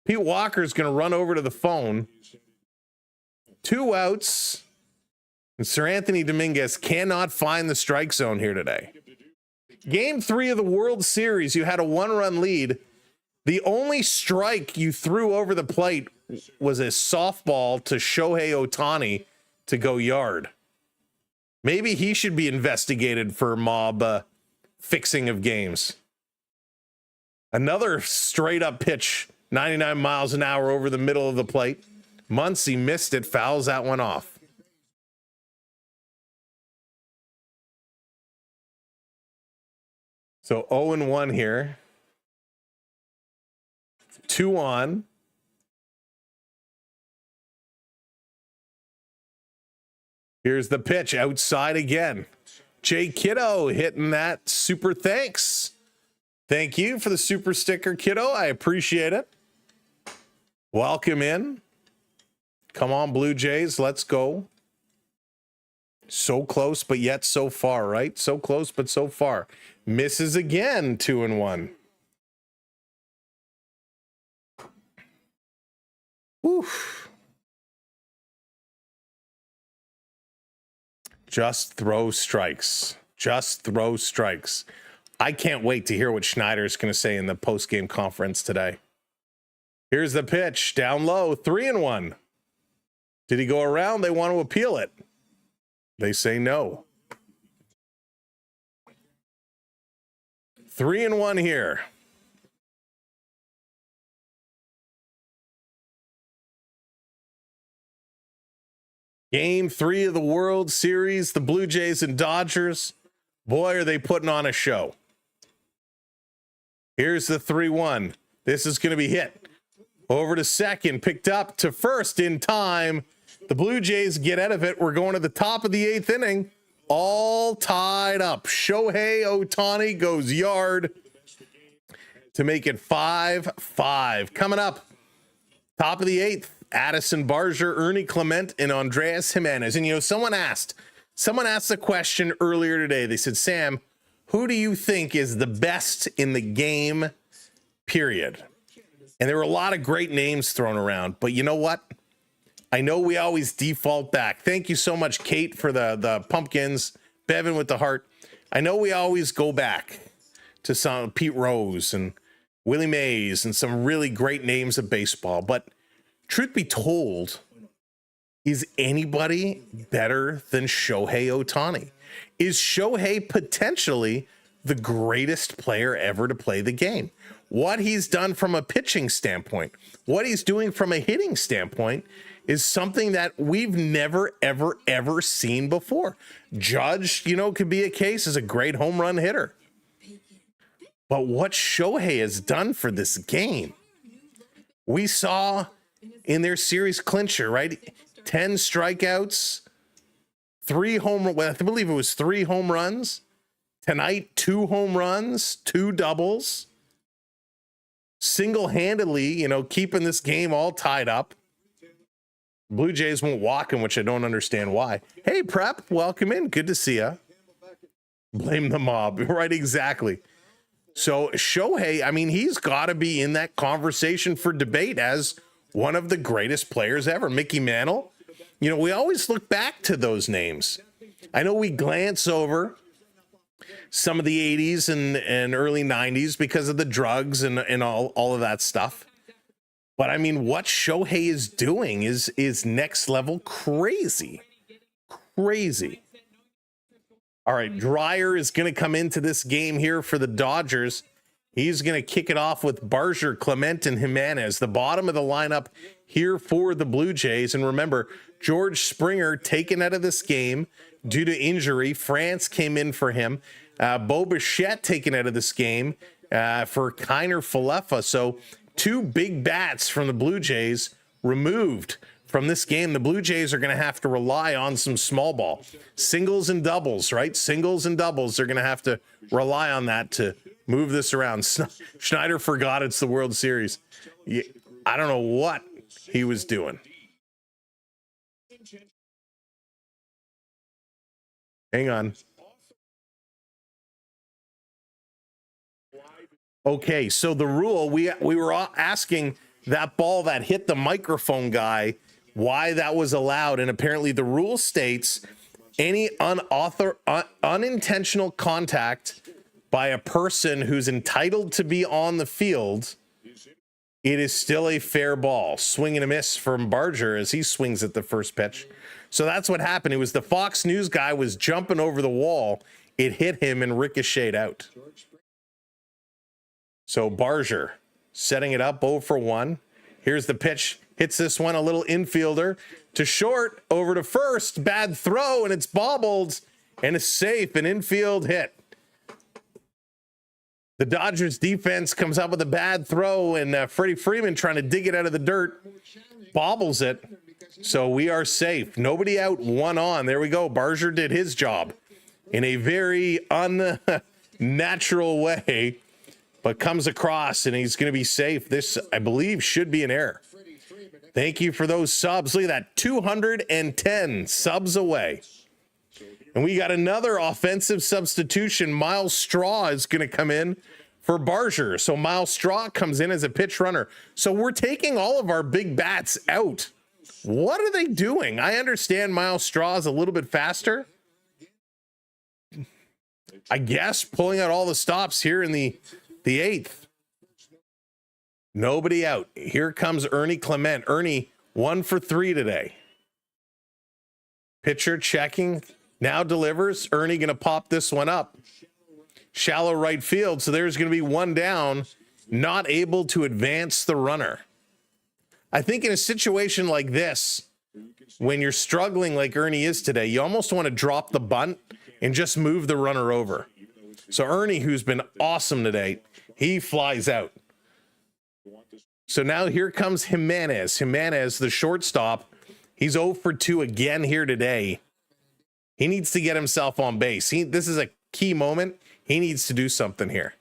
Pete Walker's going to run over to the phone. 2 outs. And Sir Anthony Dominguez cannot find the strike zone here today. Game 3 of the World Series, you had a 1-run lead. The only strike you threw over the plate was a softball to Shohei Ohtani to go yard. Maybe he should be investigated for mob fixing of games. Another straight up pitch, 99 miles an hour over the middle of the plate. Muncy missed it, fouls that one off. So 0-1 here. 2 on. Here's the pitch outside again. Jay Kiddo hitting that super thanks. Thank you for the super sticker, Kiddo. I appreciate it. Welcome in. Come on, Blue Jays. Let's go. So close, but yet so far, right? So close, but so far. Misses again, 2-1. Oof. Just throw strikes. Just throw strikes. I can't wait to hear what Schneider's going to say in the post-game conference today. Here's the pitch. Down low. 3-1. Did he go around? They want to appeal it. They say no. 3-1 here. Game 3 of the World Series, the Blue Jays and Dodgers. Boy, are they putting on a show. Here's the 3-1. This is going to be hit. Over to second, picked up to first in time. The Blue Jays get out of it. We're going to the top of the 8th inning. All tied up. Shohei Ohtani goes yard to make it 5-5. Coming up, top of the 8th. Addison Barger, Ernie Clement, and Andreas Jimenez. And, you know, someone asked the question earlier today. They said, Sam, who do you think is the best in the game, period? And there were a lot of great names thrown around. But you know what? I know we always default back. Thank you so much, Kate, for the pumpkins. Bevan with the heart. I know we always go back to some Pete Rose and Willie Mays and some really great names of baseball. But truth be told, is anybody better than Shohei Ohtani? Is Shohei potentially the greatest player ever to play the game? What he's done from a pitching standpoint, what he's doing from a hitting standpoint is something that we've never, ever, ever seen before. Judge, you know, could be a case as a great home run hitter. But what Shohei has done for this game, we saw in their series clincher, right? 10 strikeouts, 3 home runs. I believe it was 3 home runs. Tonight, 2 home runs, 2 doubles. Single-handedly, you know, keeping this game all tied up. Blue Jays won't walk him, which I don't understand why. Hey, Prep, welcome in. Good to see you. Blame the mob. Right, exactly. So Shohei, I mean, he's got to be in that conversation for debate as one of the greatest players ever. Mickey Mantle. You know, we always look back to those names. I know we glance over some of the 80s and early 90s because of the drugs and all of that stuff. But I mean, what Shohei is doing is next level crazy. Crazy. All right, Dreyer is going to come into this game here for the Dodgers. He's going to kick it off with Barger, Clement, and Jimenez, the bottom of the lineup here for the Blue Jays. And remember, George Springer taken out of this game due to injury. France came in for him. Bo Bichette taken out of this game for Kiner Falefa. So 2 big bats from the Blue Jays removed from this game. The Blue Jays are going to have to rely on some small ball. Singles and doubles, right? Singles and doubles. They're going to have to rely on that to move this around. Schneider forgot it's the World Series. I don't know what he was doing. Hang on. Okay, so the rule, we were all asking that ball that hit the microphone guy why that was allowed, and apparently the rule states any unintentional contact by a person who's entitled to be on the field, it is still a fair ball. Swing and a miss from Barger as he swings at the first pitch. So that's what happened. It was the Fox News guy was jumping over the wall. It hit him and ricocheted out. So Barger setting it up 0 for 1. Here's the pitch. Hits this one, a little infielder to short, over to first. Bad throw, and it's bobbled, and it's safe. An infield hit. The Dodgers defense comes up with a bad throw, and Freddie Freeman trying to dig it out of the dirt, bobbles it. So we are safe. Nobody out, 1 on. There we go. Barger did his job in a very unnatural way, but comes across, and he's going to be safe. This, I believe, should be an error. Thank you for those subs. Look at that, 210 subs away. And we got another offensive substitution. Miles Straw is going to come in for Barger. So Miles Straw comes in as a pitch runner. So we're taking all of our big bats out. What are they doing? I understand Miles Straw is a little bit faster. I guess pulling out all the stops here in the 8th. Nobody out. Here comes Ernie Clement. Ernie, 1 for 3 today. Pitcher checking. Now delivers. Ernie going to pop this one up. Shallow right field. So there's going to be 1 down. Not able to advance the runner. I think in a situation like this, when you're struggling like Ernie is today, you almost want to drop the bunt and just move the runner over. So Ernie, who's been awesome today, he flies out. So now here comes Jimenez. Jimenez, the shortstop. He's 0 for 2 again here today. He needs to get himself on base. This is a key moment. He needs to do something here.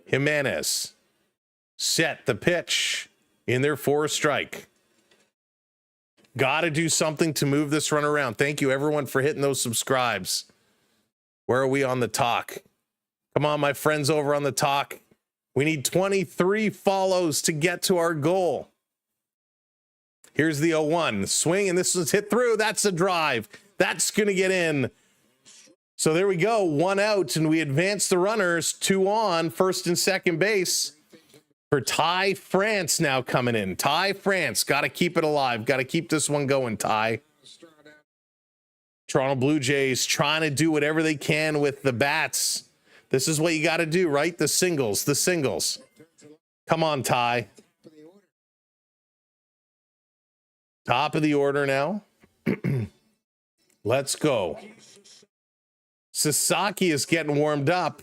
Jimenez set the pitch in there for a strike. Got to do something to move this run around. Thank you, everyone, for hitting those subscribes. Where are we on the talk? Come on, my friends over on the talk. We need 23 follows to get to our goal. Here's the 0-1 swing, and this was hit through. That's a drive. That's going to get in. So there we go. 1 out, and we advance the runners. 2 on, first and second base for Ty France now coming in. Ty France, got to keep it alive. Got to keep this one going, Ty. Toronto Blue Jays trying to do whatever they can with the bats. This is what you got to do, right? The singles. Come on, Ty. Top of the order now. Let's go. Sasaki is getting warmed up.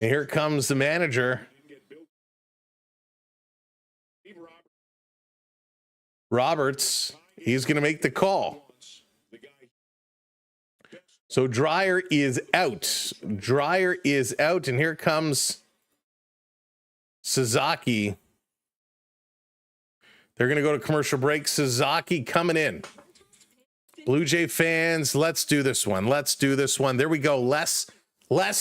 And here comes the manager. Roberts, he's going to make the call. So Dreyer is out. And here comes Sasaki. They're going to go to commercial break. Sasaki coming in. Blue Jay fans, let's do this one. There we go. Less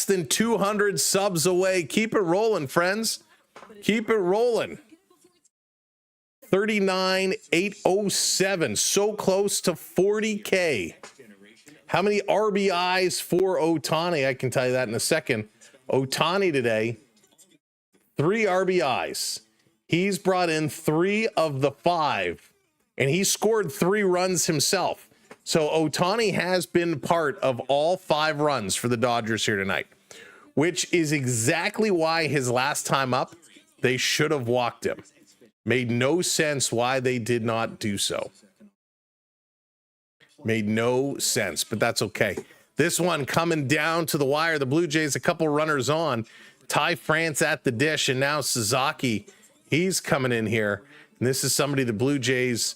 than 200 subs away. Keep it rolling, friends. Keep it rolling. 39,807. So close to 40K. How many RBIs for Ohtani? I can tell you that in a second. Ohtani today, 3 RBIs. He's brought in 3 of the 5, and he scored 3 runs himself. So Ohtani has been part of all 5 runs for the Dodgers here tonight, which is exactly why his last time up, they should have walked him. Made no sense why they did not do so. Made no sense, but that's okay. This one coming down to the wire. The Blue Jays, a couple runners on. Ty France at the dish, and now Sasaki, he's coming in here. And this is somebody the Blue Jays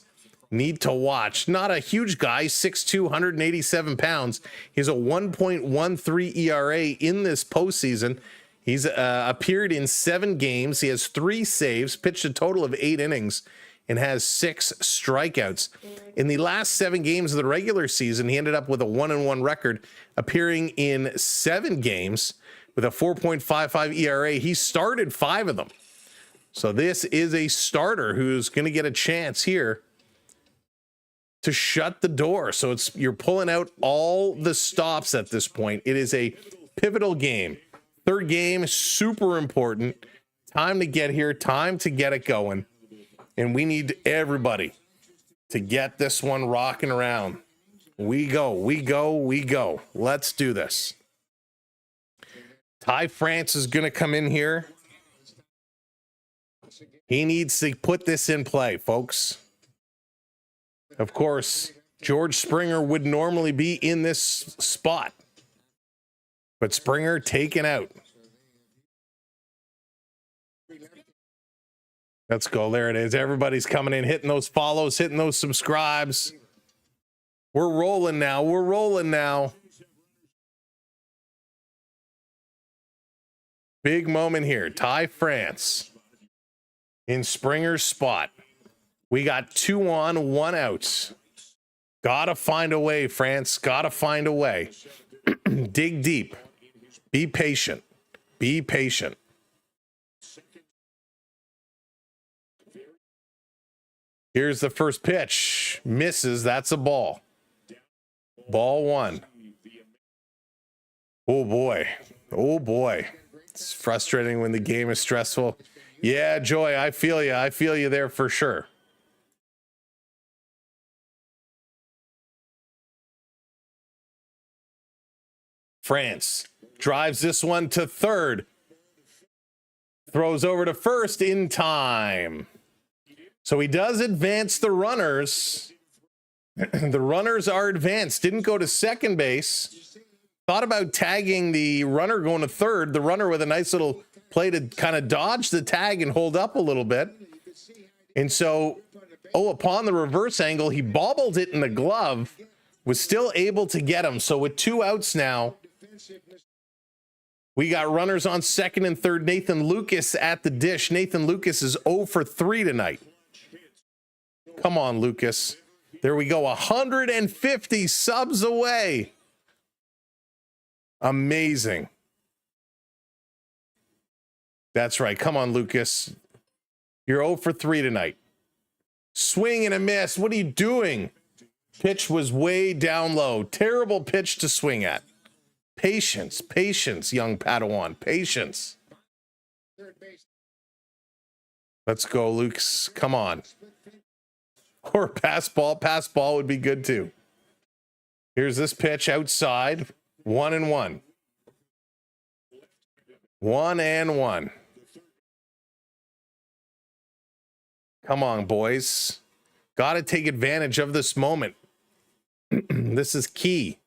need to watch. Not a huge guy, 6'2", 187 pounds. He's a 1.13 ERA in this postseason. He's appeared in 7 games. He has 3 saves, pitched a total of 8 innings, and has 6 strikeouts. In the last 7 games of the regular season, he ended up with a 1-1 record, appearing in 7 games with a 4.55 ERA. He started 5 of them. So this is a starter who's going to get a chance here to shut the door. So you're pulling out all the stops at this point. It is a pivotal game. 3rd game, super important. Time to get here, time to get it going. And we need everybody to get this one rocking around. We go, we go, we go. Let's do this. Ty France is going to come in here. He needs to put this in play, folks. Of course, George Springer would normally be in this spot, but Springer taken out. Let's go. There it is. Everybody's coming in, hitting those follows, hitting those subscribes. We're rolling now. We're rolling now. Big moment here. Ty France in Springer's spot. We got 2 on, 1 out. Gotta find a way, France. Gotta find a way. Dig deep. Be patient. Be patient. Here's the first pitch. Misses. That's a ball. Ball 1. Oh, boy. Oh, boy. It's frustrating when the game is stressful. Yeah, Joy, I feel you. I feel you there for sure. France drives this one to 3rd. Throws over to 1st in time. So he does advance the runners. The runners are advanced. Didn't go to 2nd base. Thought about tagging the runner going to 3rd. The runner with a nice little play to kind of dodge the tag and hold up a little bit. And so, upon the reverse angle, he bobbled it in the glove. Was still able to get him. So with 2 outs now, we got runners on 2nd and 3rd. Nathan Lucas at the dish. Nathan Lucas is 0 for 3 tonight. Come on, Lucas. There we go. 150 subs away. Amazing. That's right. Come on, Lucas. You're 0 for 3 tonight. Swing and a miss. What are you doing? Pitch was way down low. Terrible pitch to swing at. Patience, patience, young Padawan. Patience. Let's go, Lucas. Come on. Or pass ball would be good too. Here's this pitch outside. 1-1. 1-1. Come on, boys. Got to take advantage of this moment. This is key.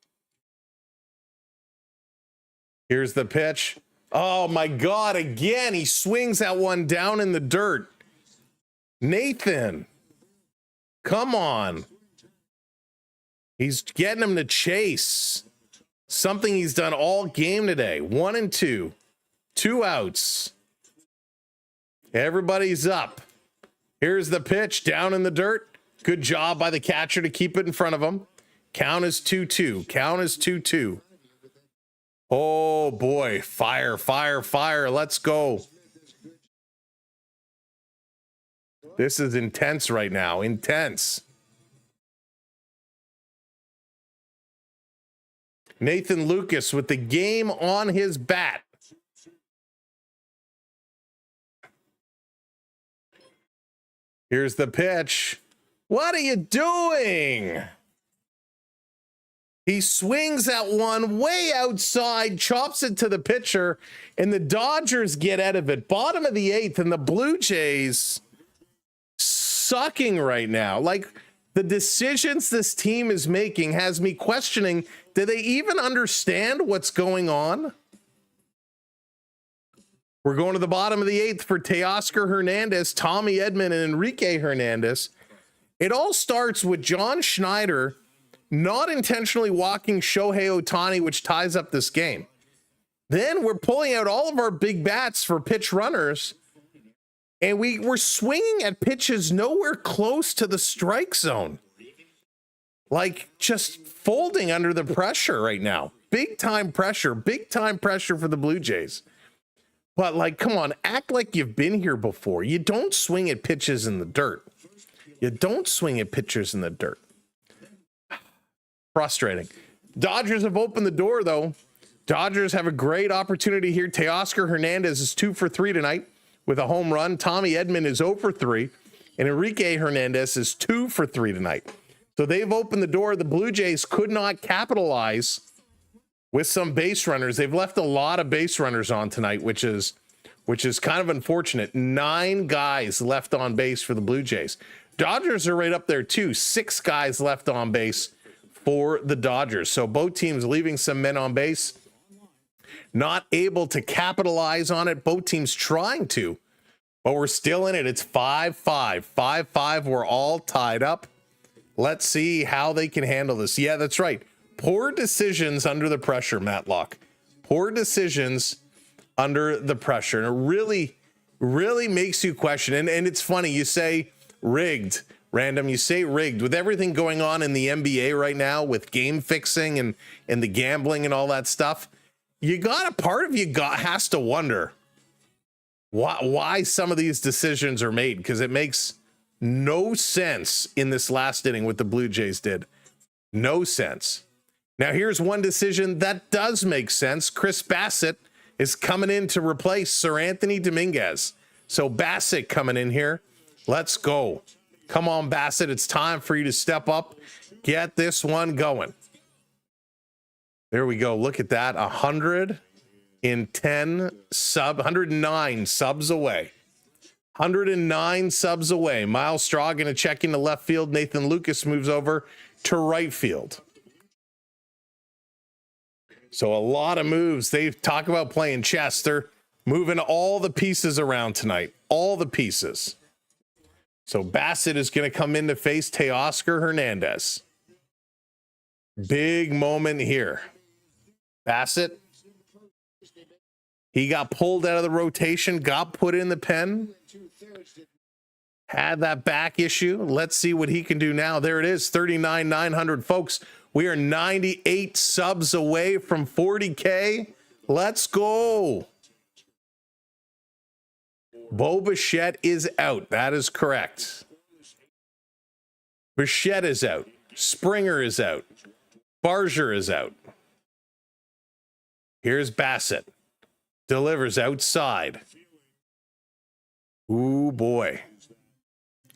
Here's the pitch. Oh my God, again, he swings that one down in the dirt. Nathan, come on. He's getting him to chase. Something he's done all game today. 1-2. 2 outs. Everybody's up. Here's the pitch down in the dirt. Good job by the catcher to keep it in front of him. Count is 2-2. Count is 2-2. Oh boy, fire, fire, fire. Let's go. This is intense right now. Intense. Nathan Lucas with the game on his bat. Here's the pitch. What are you doing? He swings that one way outside, chops it to the pitcher, and the Dodgers get out of it. Bottom of the 8th, and the Blue Jays sucking right now. Like, the decisions this team is making has me questioning, do they even understand what's going on? We're going to the bottom of the 8th for Teoscar Hernandez, Tommy Edman, and Enrique Hernandez. It all starts with John Schneider not intentionally walking Shohei Ohtani, which ties up this game. Then we're pulling out all of our big bats for pitch runners, and we're swinging at pitches nowhere close to the strike zone. Like, just folding under the pressure right now. Big time pressure for the Blue Jays. But, like, come on, act like you've been here before. You don't swing at pitches in the dirt. You don't swing at pitchers in the dirt. Frustrating. Dodgers have opened the door, though. Dodgers have a great opportunity here. Teoscar Hernandez is 2 for 3 tonight with a home run. Tommy Edman is 0 for 3. And Enrique Hernandez is 2 for 3 tonight. So they've opened the door. The Blue Jays could not capitalize with some base runners. They've left a lot of base runners on tonight, which is kind of unfortunate. 9 guys left on base for the Blue Jays. Dodgers are right up there too. 6 guys left on base for the Dodgers. So both teams leaving some men on base, not able to capitalize on it. Both teams trying to, but we're still in it. It's 5-5. 5-5. We're all tied up. Let's see how they can handle this. Yeah, that's right. Poor decisions under the pressure, Matlock. Poor decisions under the pressure. And it really makes you question. And it's funny, you say rigged, Random, you say rigged. With everything going on in the NBA right now with game fixing and the gambling and all that stuff, part of you has to wonder why some of these decisions are made, because it makes no sense in this last inning what the Blue Jays did. No sense. Now, here's one decision that does make sense. Chris Bassett is coming in to replace Sir Anthony Dominguez. So Bassett coming in here. Let's go. Come on, Bassett. It's time for you to step up. Get this one going. There we go. Look at that. 109 subs away. 109 subs away. Miles Straw going to check into left field. Nathan Lucas moves over to right field. So a lot of moves. They talk about playing chess. They're moving all the pieces around tonight. All the pieces. So Bassett is going to come in to face Teoscar Hernandez. Big moment here. Bassett. He got pulled out of the rotation, got put in the pen. Had that back issue. Let's see what he can do now. There it is, 39,900, folks. We are 98 subs away from 40K. Let's go. Bo Bichette is out. That is correct. Bichette is out. Springer is out. Barger is out. Here's Bassett. Delivers outside. Ooh, boy.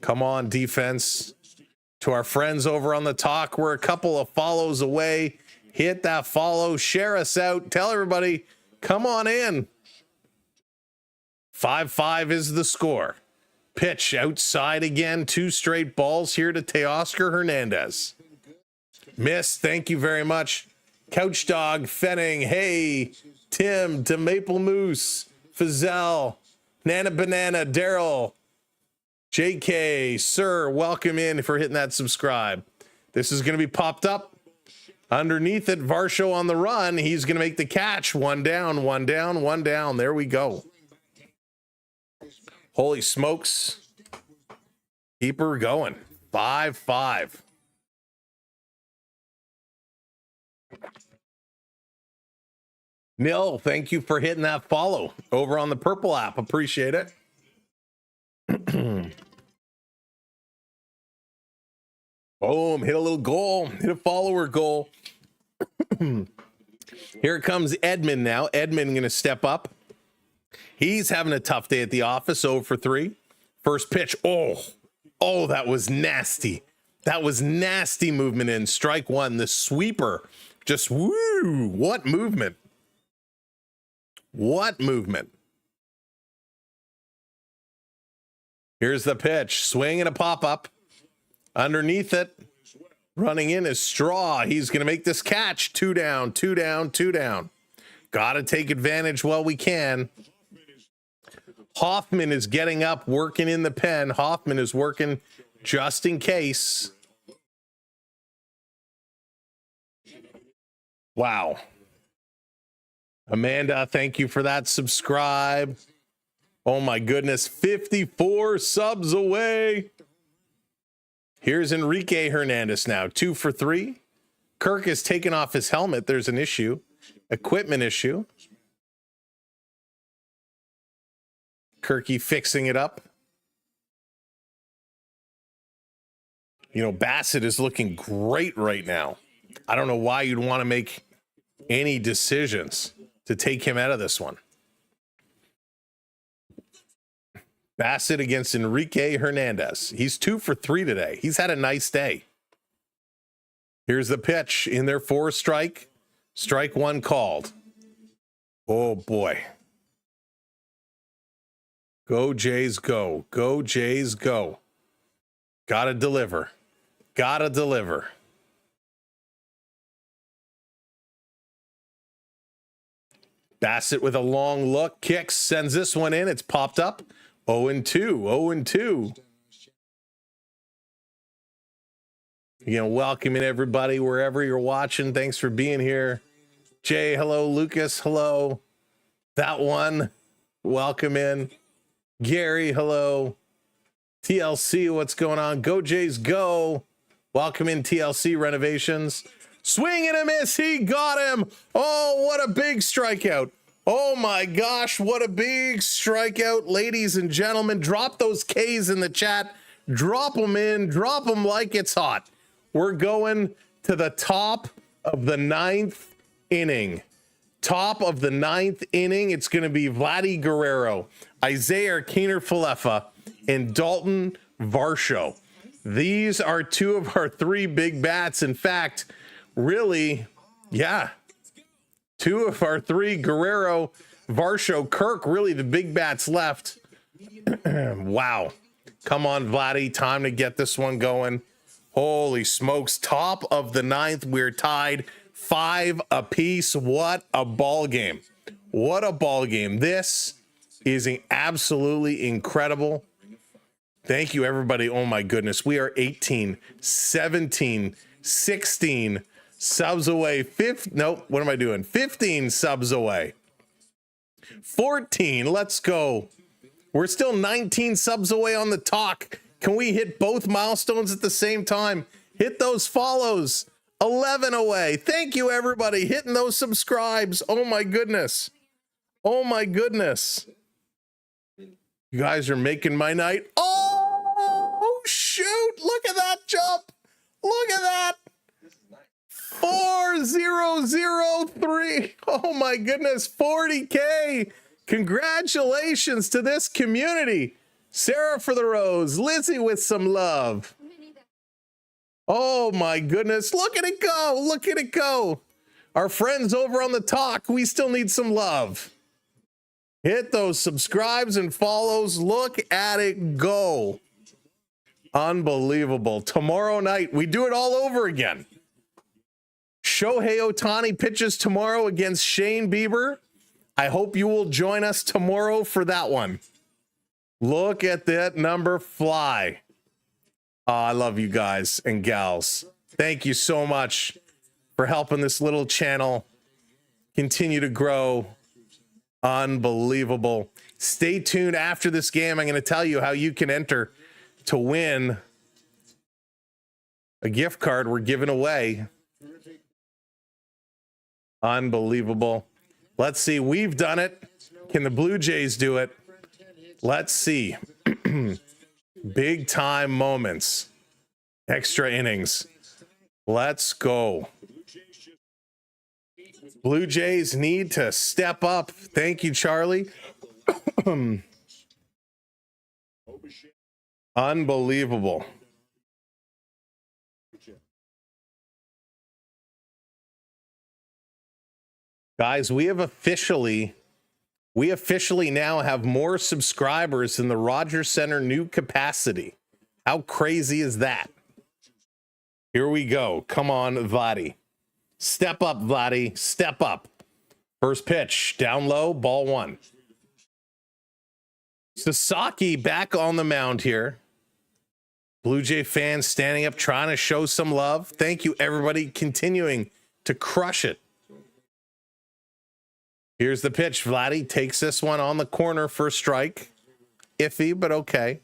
Come on, defense. To our friends over on the talk, we're a couple of follows away. Hit that follow. Share us out. Tell everybody, come on in. 5-5 is the score. Pitch outside again. 2 straight balls here to Teoscar Hernandez. Miss. Thank you very much. Couch Dog, Fenning, hey, Tim, to Maple Moose, Fazell, Nana Banana, Daryl, JK, Sir, welcome in for hitting that subscribe. This is going to be popped up. Underneath it, Varsho on the run. He's going to make the catch. 1 down, 1 down, 1 down. There we go. Holy smokes. Keep her going. 5-5. Nil, thank you for hitting that follow over on the Purple app. Appreciate it. Boom, hit a little goal, hit a follower goal. Here comes Edman now. Edman going to step up. He's having a tough day at the office, 0 for 3. First pitch, oh, that was nasty. That was nasty movement in. Strike 1, the sweeper. Just woo, what movement. What movement. Here's the pitch. Swing and a pop-up. Underneath it. Running in is Straw. He's going to make this catch. 2 down, 2 down, 2 down. Got to take advantage while we can. Hoffman is getting up, working in the pen. Hoffman is working just in case. Wow. Amanda, thank you for that subscribe. Oh my goodness, 54 subs away. Here's Enrique Hernandez now, 2 for 3. Kirk has taken off his helmet. There's an issue, equipment issue. Kirky fixing it up. You know, Bassett is looking great right now. I don't know why you'd want to make any decisions to take him out of this one. Bassett against Enrique Hernandez. He's 2 for 3 today. He's had a nice day. Here's the pitch in their 4 strike. Strike 1 called. Oh boy. Go Jays, go. Go Jays, go. Gotta deliver. Gotta deliver. Bassett with a long look, kicks, sends this one in. It's popped up. 0-2, 0-2. Again, welcoming everybody wherever you're watching. Thanks for being here. Jay, hello. Lucas, hello. That one, welcome in. Gary, hello. TLC, what's going on? Go Jays, go. Welcome in TLC Renovations. Swing and a miss. He got him. Oh, what a big strikeout. Oh my gosh, what a big strikeout. Ladies and gentlemen, drop those K's in the chat. Drop them in. Drop them like it's hot. We're going to the top of the 9th inning. Top of the 9th inning. It's going to be Vladdy Guerrero, Isaiah Keener-Falefa, and Dalton Varsho. These are 2 of our 3 big bats. In fact, really, yeah, 2 of our 3, Guerrero, Varsho, Kirk, really the big bats left. Wow. Come on, Vladdy. Time to get this one going. Holy smokes. Top of the 9th. We're tied 5 apiece. What a ball game. What a ball game. This is absolutely incredible. Thank you, everybody. Oh, my goodness. We are 18, 17, 16 subs away. Nope. What am I doing? 15 subs away. 14. Let's go. We're still 19 subs away on the talk. Can we hit both milestones at the same time? Hit those follows. 11 away. Thank you, everybody. Hitting those subscribes. Oh, my goodness. Oh, my goodness. You guys are making my night. Oh, shoot. Look at that jump. Look at that. 4003. Oh, my goodness. 40K. Congratulations to this community. Sarah for the rose. Lizzie with some love. Oh, my goodness. Look at it go. Look at it go. Our friends over on the talk, we still need some love. Hit those subscribes and follows. Look at it go. Unbelievable. Tomorrow night, we do it all over again. Shohei Ohtani pitches tomorrow against Shane Bieber. I hope you will join us tomorrow for that one. Look at that number fly. Oh, I love you guys and gals. Thank you so much for helping this little channel continue to grow. Unbelievable. Stay tuned after this game. I'm going to tell you how you can enter to win a gift card we're giving away. Unbelievable. Let's see. We've done it. Can the Blue Jays do it? Let's see. Big time moments. Extra innings. Let's go. Blue Jays need to step up. Thank you, Charlie. Unbelievable. Guys, we officially now have more subscribers than the Rogers Center new capacity. How crazy is that? Here we go. Come on, Vladdy. Step up, Vladdy. Step up. First pitch. Down low. Ball 1. Sasaki back on the mound here. Blue Jay fans standing up, trying to show some love. Thank you, everybody, continuing to crush it. Here's the pitch. Vladdy takes this one on the corner for strike. Iffy, but okay.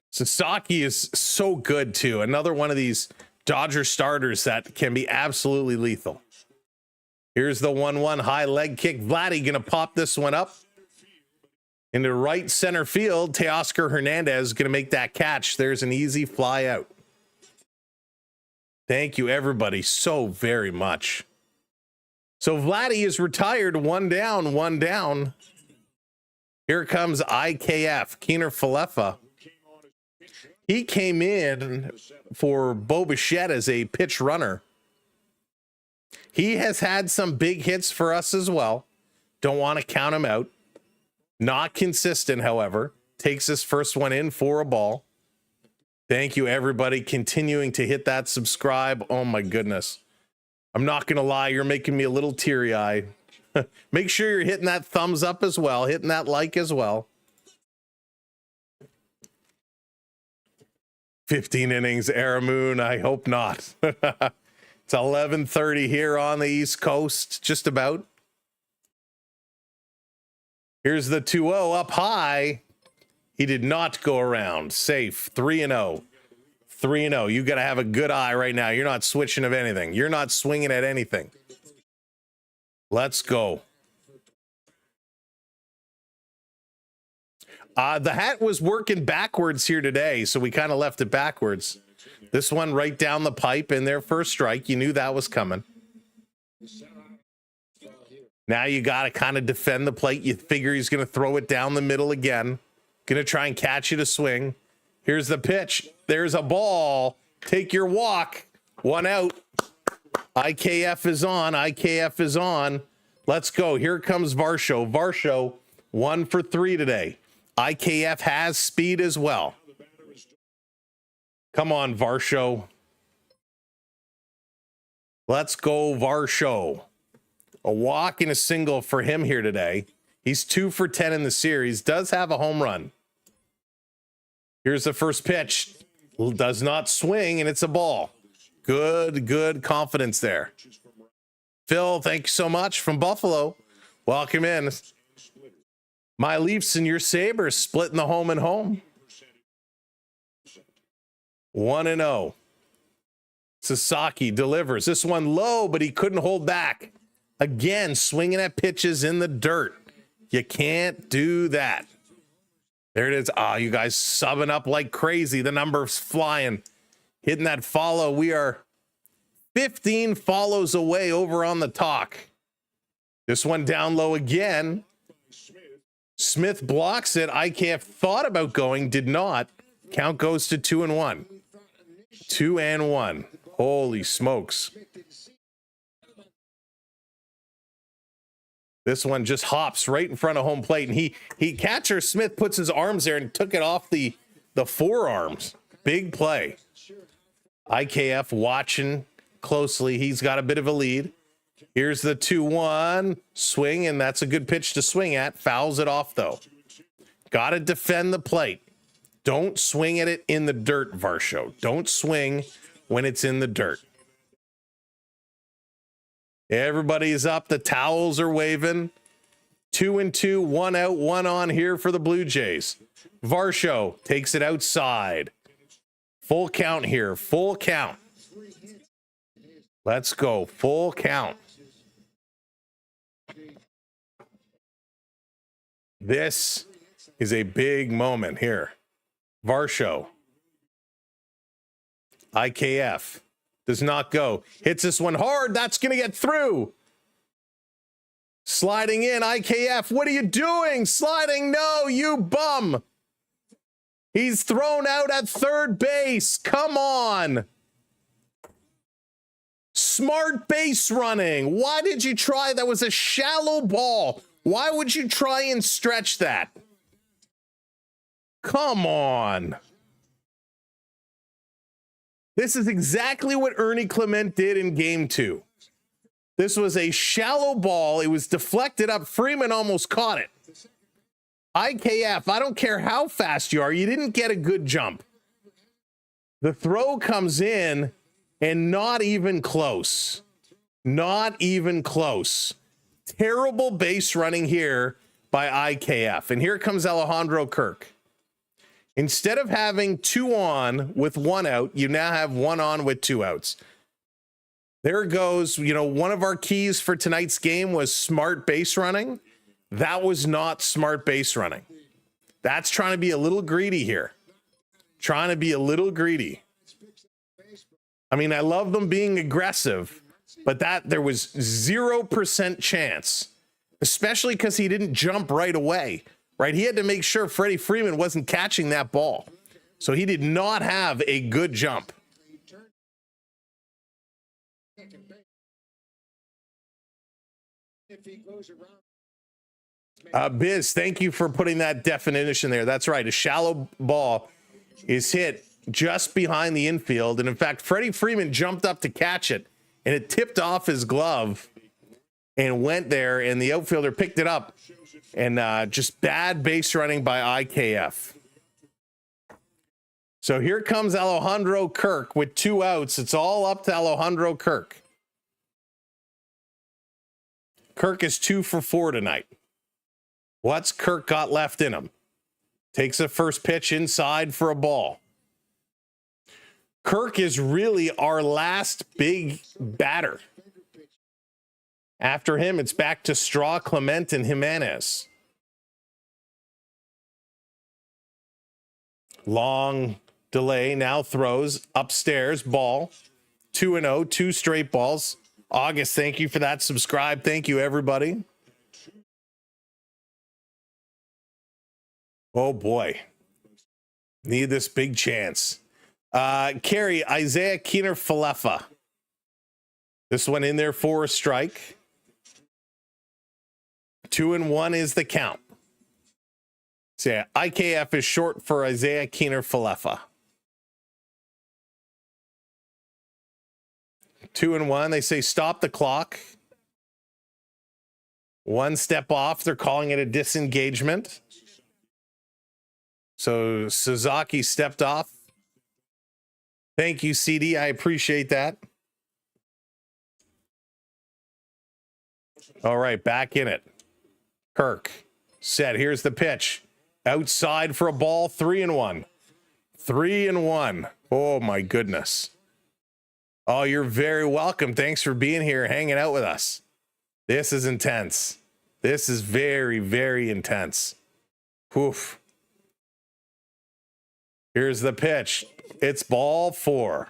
Sasaki is so good, too. Another one of these Dodger starters that can be absolutely lethal. Here's the 1-1 high leg kick. Vladdy going to pop this one up into right center field. Teoscar Hernandez is going to make that catch. There's an easy fly out. Thank you, everybody, so very much. So Vladdy is retired. One down, one down. Here comes IKF, Keener Falefa. He came in for Bo Bichette as a pitch runner. He has had some big hits for us as well. Don't want to count him out. Not consistent, however. Takes his first one in for a ball. Thank you, everybody, continuing to hit that subscribe. Oh, my goodness. I'm not going to lie. You're making me a little teary-eyed. Make sure you're hitting that thumbs up as well. Hitting that like as well. 15 innings, Aramoon. I hope not. It's 11:30 here on the East Coast. Just about. Here's the 2-0 up high. He did not go around. Safe. 3-0. 3-0. You got to have a good eye right now. You're not switching of anything. You're not swinging at anything. Let's go. The hat was working backwards here today, so we kind of left it backwards. This one right down the pipe in there for a strike. You knew that was coming. Now you got to kind of defend the plate. You figure he's going to throw it down the middle again. Going to try and catch you to swing. Here's the pitch. There's a ball. Take your walk. One out. IKF is on. IKF is on. Let's go. Here comes Varsho. Varsho, 1 for 3 today. IKF has speed as well. Come on, Varsho. Let's go, Varsho. A walk and a single for him here today. He's 2 for 10 in the series. Does have a home run. Here's the first pitch. Does not swing, and it's a ball. Good confidence there. Phil, thank you so much from Buffalo. Welcome in. My Leafs and your Sabres splitting the home and home. 1-0. Sasaki delivers. This one low, but he couldn't hold back. Again, swinging at pitches in the dirt. You can't do that. There it is. You guys subbing up like crazy. The number's flying. Hitting that follow. We are 15 follows away over on the talk. This one down low again. Smith blocks it. IKF thought about going, did not. Count goes to 2-1. 2-1. Holy smokes. This one just hops right in front of home plate, and he catcher Smith puts his arms there and took it off the forearms. Big play. IKF watching closely. He's got a bit of a lead. Here's the 2-1 swing, and that's a good pitch to swing at. Fouls it off, though. Got to defend the plate. Don't swing at it in the dirt, Varsho. Don't swing when it's in the dirt. Everybody's up. The towels are waving. 2-2, 1 out, 1 on here for the Blue Jays. Varsho takes it outside. Full count here. Full count. Let's go. Full count. This is a big moment here. Varsho. IKF does not go. Hits this one hard. That's going to get through. Sliding in. IKF. What are you doing? Sliding. No, you bum. He's thrown out at third base. Come on. Smart base running. Why did you try? That was a shallow ball. Why would you try and stretch that? Come on. This is exactly what Ernie Clement did in game 2. This was a shallow ball. It was deflected up. Freeman almost caught it. IKF, I don't care how fast you are. You didn't get a good jump. The throw comes in and not even close. Not even close. Terrible base running here by IKF. And here comes Alejandro Kirk. Instead of having 2 on with 1 out, you now have 1 on with 2 outs. There goes, you know, one of our keys for tonight's game was smart base running. That was not smart base running. That's trying to be a little greedy here. Trying to be a little greedy. I mean, I love them being aggressive, but there was 0% chance, especially because he didn't jump right away, right? He had to make sure Freddie Freeman wasn't catching that ball. So he did not have a good jump. Biz, thank you for putting that definition there. That's right. A shallow ball is hit just behind the infield. And in fact, Freddie Freeman jumped up to catch it, and it tipped off his glove and went there, and the outfielder picked it up. And just bad base running by IKF. So here comes Alejandro Kirk with 2 outs. It's all up to Alejandro Kirk. Kirk is 2 for 4 tonight. What's Kirk got left in him? Takes a first pitch inside for a ball. Kirk is really our last big batter. After him, it's back to Straw, Clement, and Jimenez. Long delay, now throws upstairs, ball. 2-0, 2 straight balls. August, thank you for that. Subscribe. Thank you, everybody. Oh, boy. Need this big chance. Carrie, Isaiah Keener-Falefa. This one in there for a strike. 2-1 is the count. So yeah, IKF is short for Isaiah Keener-Falefa. 2-1. They say stop the clock. 1 step off. They're calling it a disengagement. So Suzuki stepped off. Thank you, CD. I appreciate that. All right, back in it. Kirk set. Here's the pitch. Outside for a ball. 3-1. 3-1. Oh, my goodness. Oh, you're very welcome. Thanks for being here, hanging out with us. This is intense. This is very, very intense. Oof. Here's the pitch. It's ball 4.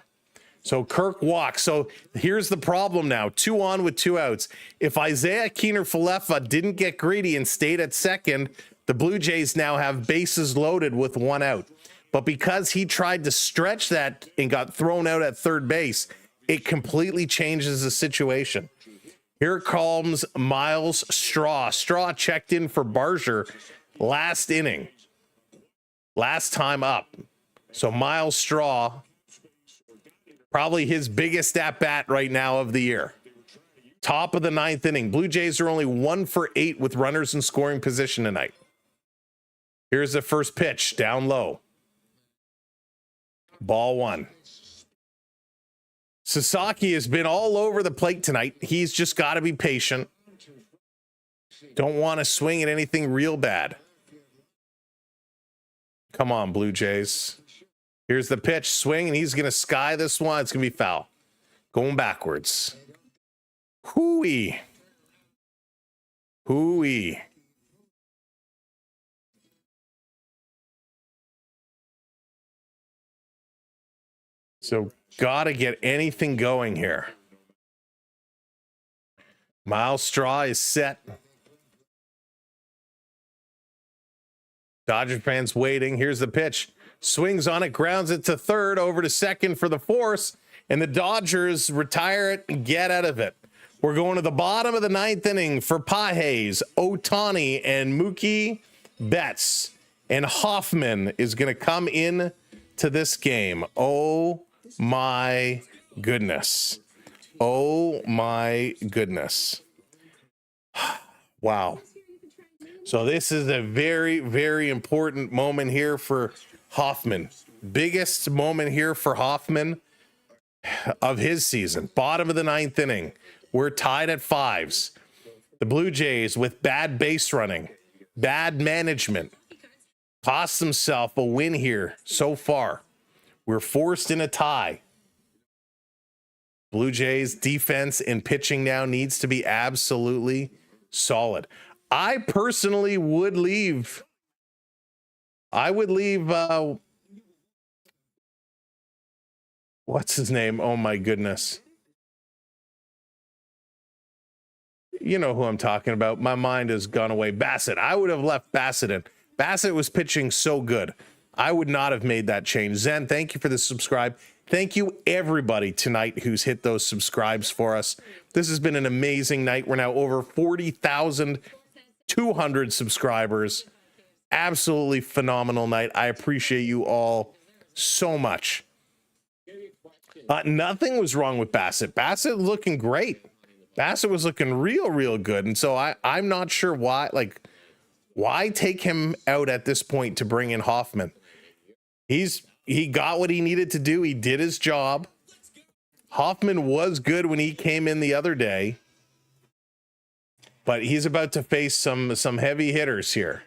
So Kirk walks. So here's the problem now. 2 on with 2 outs. If Isaiah Keener-Falefa didn't get greedy and stayed at second, the Blue Jays now have bases loaded with 1 out. But because he tried to stretch that and got thrown out at third base, it completely changes the situation. Here comes Miles Straw. Straw checked in for Barger last inning. Last time up. So Miles Straw, probably his biggest at-bat right now of the year. Top of the 9th inning. Blue Jays are only 1 for 8 with runners in scoring position tonight. Here's the first pitch, down low. Ball 1. Sasaki has been all over the plate tonight. He's just got to be patient. Don't want to swing at anything real bad. Come on, Blue Jays. Here's the pitch, swing, and he's going to sky this one. It's going to be foul. Going backwards. Hooey. Hooey. So got to get anything going here. Miles Straw is set. Dodger fans waiting. Here's the pitch. Swings on it, grounds it to third, over to second for the force, and the Dodgers retire it and get out of it. We're going to the bottom of the 9th inning for Pages, Ohtani, and Mookie Betts. And Hoffman is going to come in to this game. Oh, my goodness. Oh, my goodness. Wow. So this is a very, very important moment here for Hoffman. Biggest moment here for Hoffman of his season. Bottom of the 9th inning. We're tied at 5s. The Blue Jays, with bad base running, bad management, cost themselves a win here so far. We're forced in a tie. Blue Jays defense and pitching now needs to be absolutely solid. I personally would leave. I would leave. What's his name? Oh my goodness. You know who I'm talking about. My mind has gone away. Bassett. I would have left Bassett in. Bassett was pitching so good. I would not have made that change. Zen, thank you for the subscribe. Thank you, everybody, tonight who's hit those subscribes for us. This has been an amazing night. We're now over 40,200 subscribers. Absolutely phenomenal night. I appreciate you all so much. Nothing was wrong with Bassett. Bassett looking great. Bassett was looking real good. And so I'm not sure why, why take him out at this point to bring in Hoffman? He got what he needed to do. He did his job. Hoffman was good when he came in the other day, but he's about to face some heavy hitters here.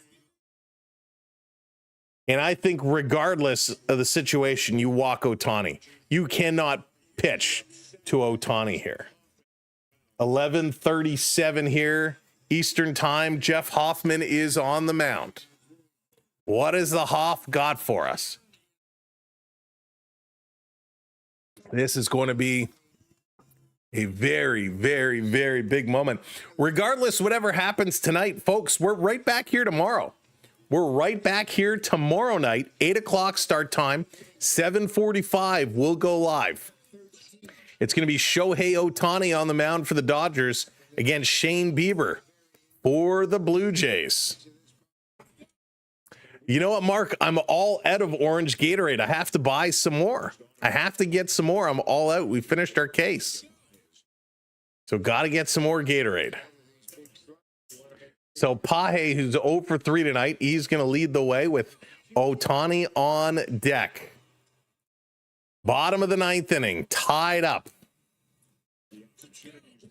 And I think regardless of the situation, you walk Ohtani. You cannot pitch to Ohtani here. 11:37 here, Eastern time. Jeff Hoffman is on the mound. What has the Hoff got for us? This is going to be a very big moment. Regardless, whatever happens tonight, folks, we're right back here tomorrow. We're right back here tomorrow night, 8 o'clock start time, 7:45, we'll go live. It's going to be Shohei Ohtani on the mound for the Dodgers against Shane Bieber for the Blue Jays. You know what, Mark? I'm all out of orange Gatorade. I have to buy some more. I have to get some more. I'm all out. We finished our case. So got to get some more Gatorade. So Pahe, who's 0 for 3 tonight, he's going to lead the way with Ohtani on deck. Bottom of the 9th inning, tied up.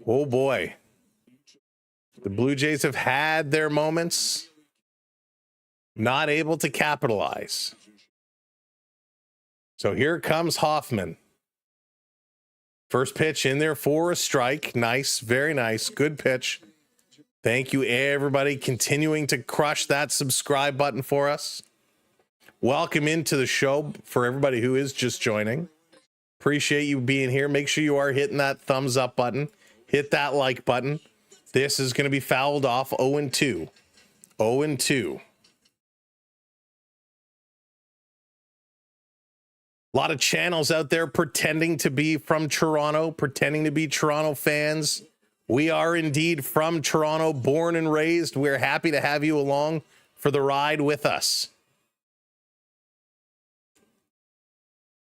Oh boy. The Blue Jays have had their moments. Not able to capitalize. So here comes Hoffman. First pitch in there for a strike. Nice, very nice. Good pitch. Thank you, everybody, continuing to crush that subscribe button for us. Welcome into the show for everybody who is just joining. Appreciate you being here. Make sure you are hitting that thumbs up button. Hit that like button. This is going to be fouled off 0-2. 0-2. A lot of channels out there pretending to be from Toronto, pretending to be Toronto fans. We are indeed from Toronto, born and raised. We're happy to have you along for the ride with us.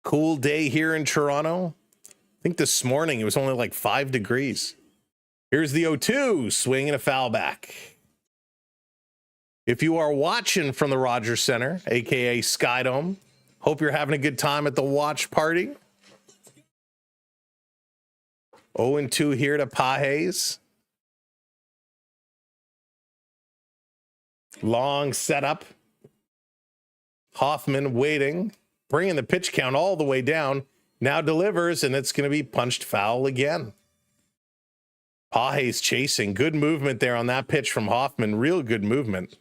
Cool day here in Toronto. I think this morning it was only like 5 degrees. Here's the 0-2, swing and a foul back. If you are watching from the Rogers Center, aka Skydome, hope you're having a good time at the watch party. 0-2 here to Pages. Long setup. Hoffman waiting, bringing the pitch count all the way down. Now delivers, and it's going to be punched foul again. Pages chasing. Good movement there on that pitch from Hoffman. Real good movement.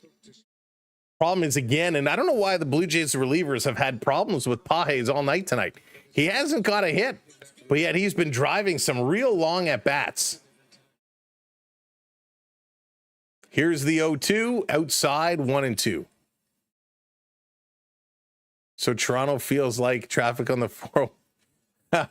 Problem is, again, and I don't know why the Blue Jays relievers have had problems with Pages all night tonight. He hasn't got a hit, but yet he's been driving some real long at-bats. Here's the 0-2, outside, 1-2. So Toronto feels like traffic on the 401.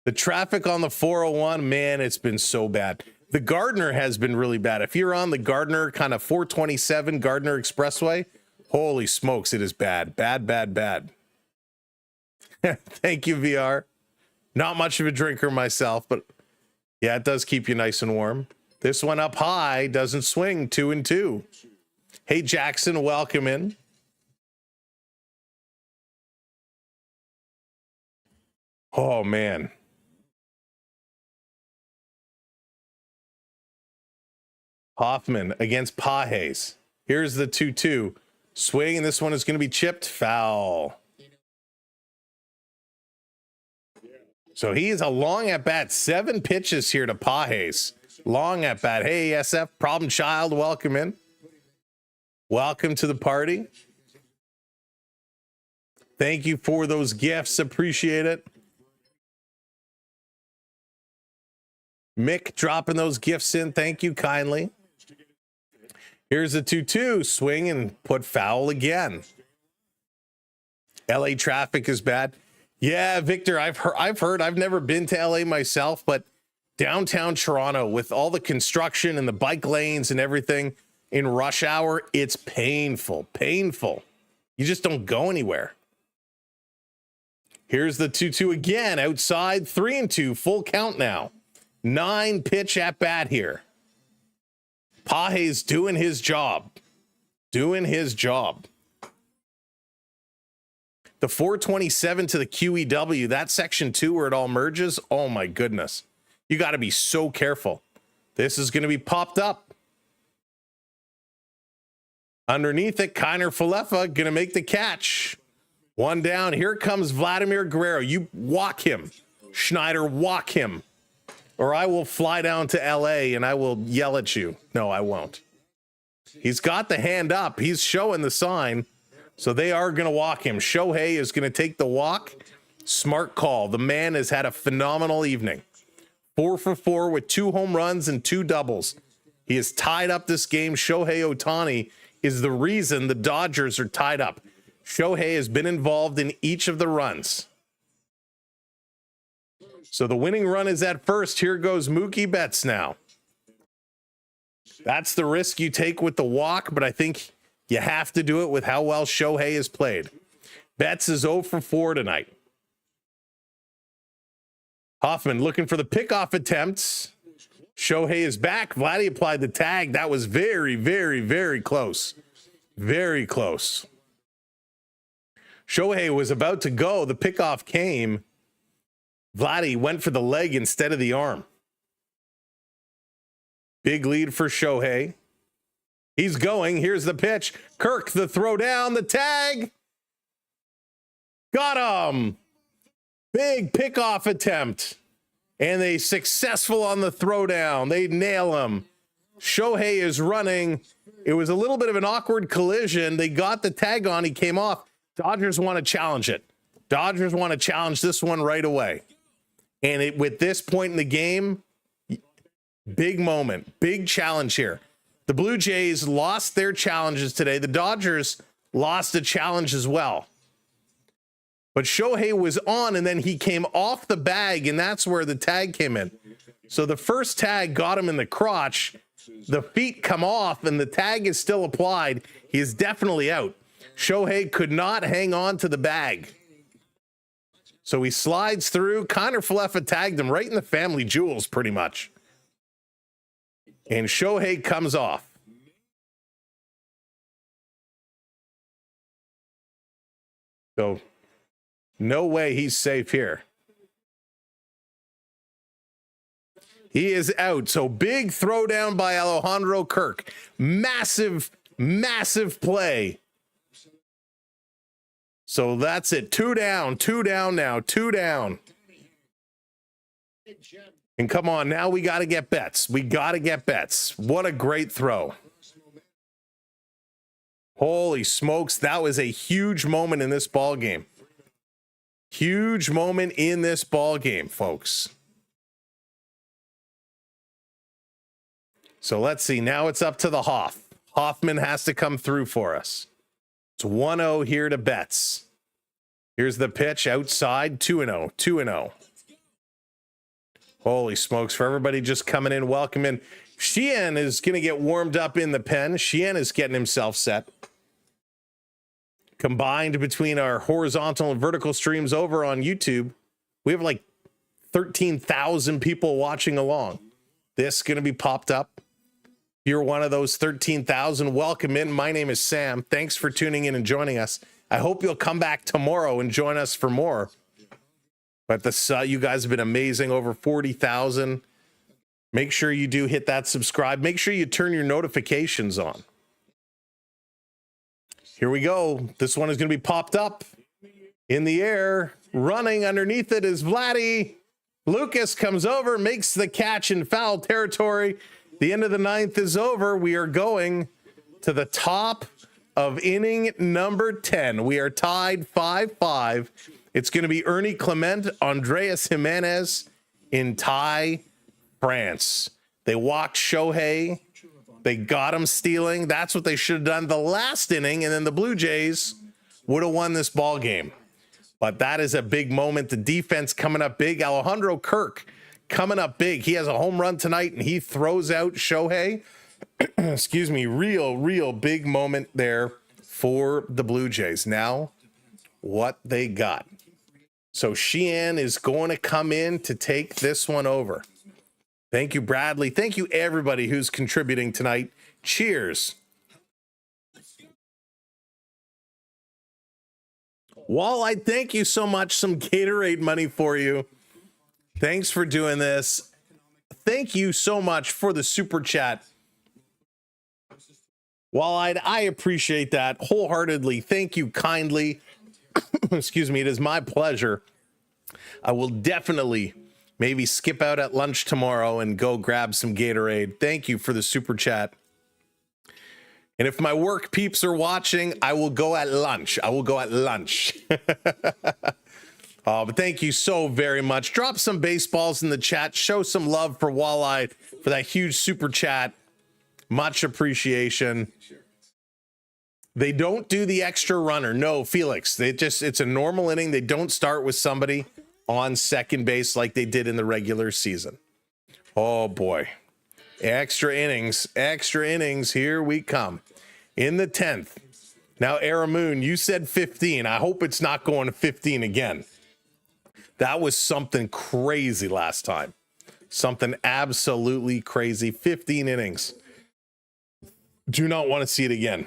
The traffic on the 401, man, it's been so bad. The Gardner has been really bad. If you're on the Gardner, kind of 427 Gardner Expressway, holy smokes, it is bad. Bad. Thank you, VR. Not much of a drinker myself, but yeah, it does keep you nice and warm. This one up high, doesn't swing, 2-2. Hey, Jackson, welcome in. Oh, man. Hoffman against Pages. Here's the 2-2. Swing, and this one is going to be chipped. Foul. So he is a long at bat. 7 pitches here to Pages. Long at bat. Hey, SF, problem child, welcome in. Welcome to the party. Thank you for those gifts. Appreciate it. Mick dropping those gifts in. Thank you kindly. Here's a 2-2. Swing and put foul again. LA traffic is bad. Yeah, Victor, I've heard. I've never been to LA myself, but downtown Toronto with all the construction and the bike lanes and everything in rush hour, it's painful. You just don't go anywhere. Here's the 2-2 again, outside, 3-2, full count now. 9 pitch at bat here. Pages doing his job. The 427 to the QEW, that section 2 where it all merges. Oh my goodness. You got to be so careful. This is going to be popped up. Underneath it, Kiner Falefa going to make the catch. 1 down. Here comes Vladimir Guerrero. You walk him. Schneider, walk him. Or I will fly down to LA and I will yell at you. No, I won't. He's got the hand up. He's showing the sign. So they are going to walk him. Shohei is going to take the walk. Smart call. The man has had a phenomenal evening. 4 for 4 with 2 home runs and 2 doubles. He has tied up this game. Shohei Ohtani is the reason the Dodgers are tied up. Shohei has been involved in each of the runs. So the winning run is at first. Here goes Mookie Betts now. That's the risk you take with the walk, but I think you have to do it with how well Shohei has played. Betts is 0 for 4 tonight. Hoffman looking for the pickoff attempts. Shohei is back. Vladdy applied the tag. That was very, very, very close. Very close. Shohei was about to go. The pickoff came. Vladdy went for the leg instead of the arm. Big lead for Shohei. He's going. Here's the pitch. Kirk, the throw down, the tag. Got him. Big pickoff attempt. And they successful on the throwdown. They nail him. Shohei is running. It was a little bit of an awkward collision. They got the tag on. He came off. Dodgers want to challenge it. Dodgers want to challenge this one right away. And with this point in the game, big moment, big challenge here. The Blue Jays lost their challenges today. The Dodgers lost a challenge as well. But Shohei was on, and then he came off the bag, and that's where the tag came in. So the first tag got him in the crotch. The feet come off, and the tag is still applied. He is definitely out. Shohei could not hang on to the bag. So he slides through. Kiner Falefa tagged him right in the family jewels, pretty much. And Shohei comes off. So no way he's safe here. He is out. So big throwdown by Alejandro Kirk. Massive, massive play. So that's it. 2 down now. 2 down. And come on, now we got to get Betts. We got to get Betts. What a great throw. Holy smokes, that was a huge moment in this ball game. Huge moment in this ball game, folks. So let's see. Now it's up to the Hoff. Hoffman has to come through for us. It's 1-0 here to Betts. Here's the pitch outside. 2-0. 2-0. Holy smokes. For everybody just coming in, welcome in. Sheehan is going to get warmed up in the pen. Sheehan is getting himself set. Combined between our horizontal and vertical streams over on YouTube, we have like 13,000 people watching along. This is going to be popped up. If you're one of those 13,000, welcome in. My name is Sam. Thanks for tuning in and joining us. I hope you'll come back tomorrow and join us for more. But you guys have been amazing. Over 40,000. Make sure you do hit that subscribe. Make sure you turn your notifications on. Here we go. This one is going to be popped up in the air. Running underneath it is Vladdy. Lucas comes over, makes the catch in foul territory. The end of the ninth is over. We are going to the top of inning number 10. We are tied 5-5. It's going to be Ernie Clement, Andreas Jimenez in tie France. They walked Shohei. They got him stealing. That's what they should have done the last inning, and then the Blue Jays would have won this ball game. But that is a big moment. The defense coming up big. Alejandro Kirk coming up big. He has a home run tonight, and he throws out Shohei. Excuse me. Real big moment there for the Blue Jays. Now, what they got. So Sheehan is going to come in to take this one over. Thank you, Bradley. Thank you, everybody who's contributing tonight. Cheers. Walleye, thank you so much. Some Gatorade money for you. Thanks for doing this. Thank you so much for the super chat. Walleye, I appreciate that wholeheartedly. Thank you kindly. Excuse me. It is my pleasure. I will definitely maybe skip out at lunch tomorrow and go grab some Gatorade. Thank you for the super chat. And if my work peeps are watching, I will go at lunch. But thank you so very much. Drop some baseballs in the chat. Show some love for Walleye for that huge super chat. Much appreciation. They don't do the extra runner. No, Felix. It's a normal inning. They don't start with somebody on second base like they did in the regular season. Oh boy. Extra innings. Here we come. In the 10th. Now, Aramoon, you said 15. I hope it's not going to 15 again. That was something crazy last time. Something absolutely crazy. 15 innings. Do not want to see it again.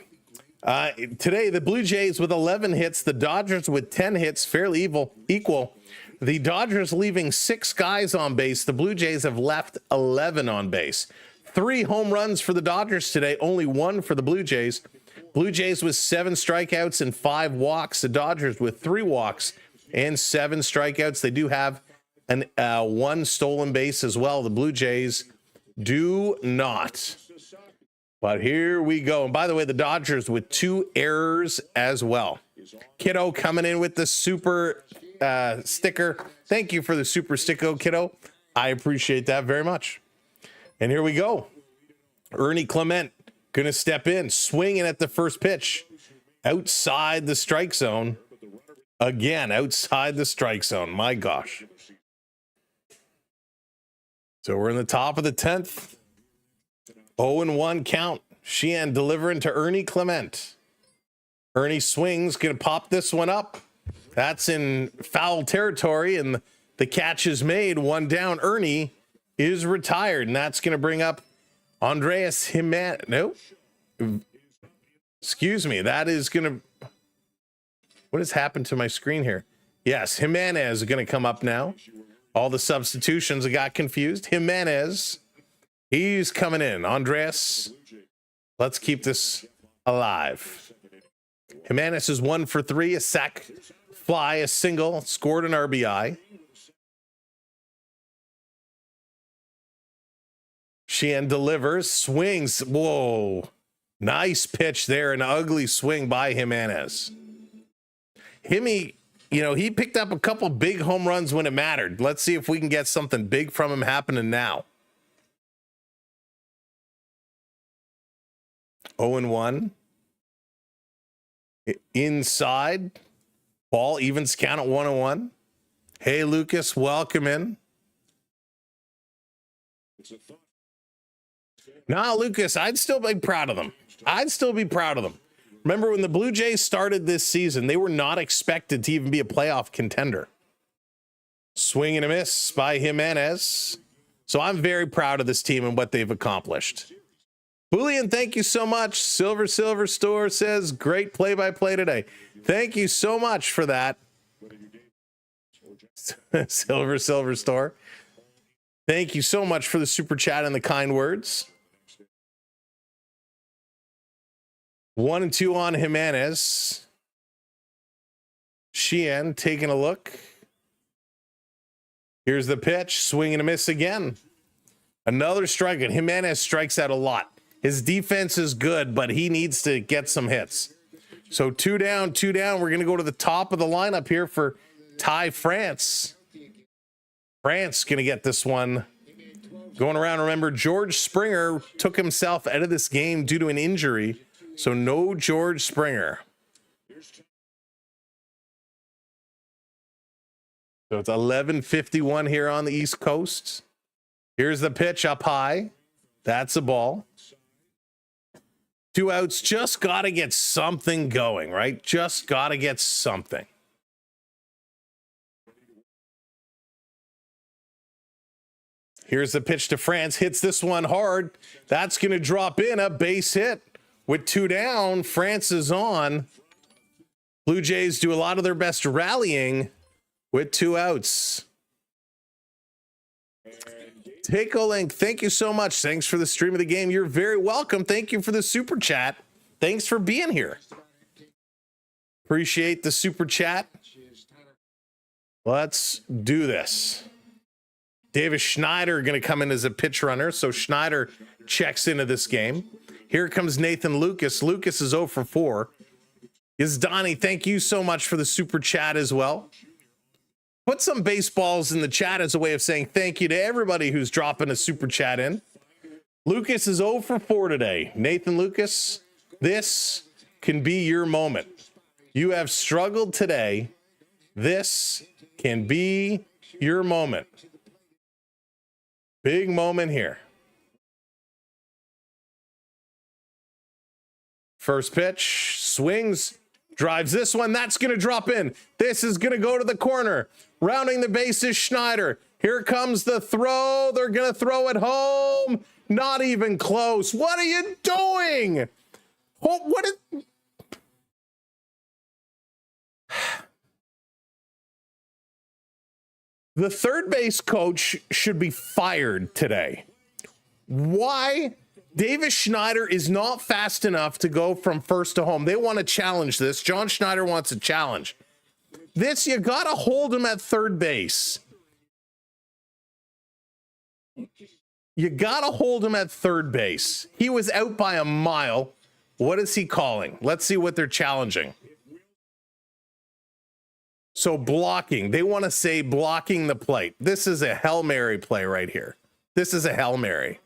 Today, the Blue Jays with 11 hits. The Dodgers with 10 hits. Fairly equal. The Dodgers leaving 6 guys on base. The Blue Jays have left 11 on base. 3 home runs for the Dodgers today, only 1 for the Blue Jays. Blue Jays with 7 strikeouts and 5 walks. The Dodgers with 3 walks and 7 strikeouts. They do have an 1 stolen base as well. The Blue Jays do not. But here we go. And by the way, the Dodgers with 2 errors as well. Kiddo coming in with the super sticker. Thank you for the super sticker, Kiddo. I appreciate that very much. And here we go. Ernie Clement going to step in, swinging at the first pitch. Outside the strike zone. Again, outside the strike zone. My gosh. So we're in the top of the 10th. 0-1 count. Sheehan delivering to Ernie Clement. Ernie swings, going to pop this one up. That's in foul territory, and the catch is made. 1 down. Ernie is retired, and that's going to bring up Andreas Jimenez. No. Excuse me. That is going to... What has happened to my screen here? Yes, Jimenez is going to come up now. All the substitutions, I got confused. Jimenez, he's coming in. Andreas, let's keep this alive. Jimenez is 1 for 3, a sac fly, a single, scored an RBI. Sheehan delivers, swings. Whoa. Nice pitch there. An ugly swing by Jimenez. Himmy, he picked up a couple big home runs when it mattered. Let's see if we can get something big from him happening now. 0-1. Inside. Ball evens count at 1-1. Hey, Lucas, welcome in. Nah, Lucas, I'd still be proud of them. Remember when the Blue Jays started this season, they were not expected to even be a playoff contender. Swing and a miss by Jimenez. So I'm very proud of this team and what they've accomplished. Bullion, thank you so much. Silver Store says, great play-by-play today. Thank you so much for that. Silver Store. Thank you so much for the super chat and the kind words. 1 and 2 on Jimenez. Sheehan taking a look. Here's the pitch. Swing and a miss again. Another strike. And Jimenez strikes out a lot. His defense is good, but he needs to get some hits. So 2 down, 2 down. We're going to go to the top of the lineup here for Ty France. France going to get this one going around. Remember, George Springer took himself out of this game due to an injury. So no George Springer. So it's 11:51 here on the East Coast. Here's the pitch up high. That's a ball. 2 outs. Just got to get something going, right? Just got to get something. Here's the pitch to France. Hits this one hard. That's going to drop in. A base hit. With 2 down, France is on. Blue Jays do a lot of their best rallying with 2 outs. Takeo Link, thank you so much. Thanks for the stream of the game. You're very welcome. Thank you for the super chat. Thanks for being here. Appreciate the super chat. Let's do this. Davis Schneider going to come in as a pitch runner. So Schneider checks into this game. Here comes Nathan Lucas. Lucas is 0 for 4. Is Donnie, thank you so much for the super chat as well. Put some baseballs in the chat as a way of saying thank you to everybody who's dropping a super chat in. Lucas is 0 for 4 today. Nathan Lucas, this can be your moment. You have struggled today. This can be your moment. Big moment here. First pitch, swings, drives this one. That's going to drop in. This is going to go to the corner. Rounding the bases, Schneider. Here comes the throw. They're going to throw it home. Not even close. What are you doing? What is... The third base coach should be fired today. Why? Davis Schneider is not fast enough to go from first to home. They want to challenge this. John Schneider wants a challenge. This, you got to hold him at third base. You got to hold him at third base. He was out by a mile. What is he calling? Let's see what they're challenging. So blocking. They want to say blocking the plate. This is a Hail Mary play right here. This is a Hail Mary.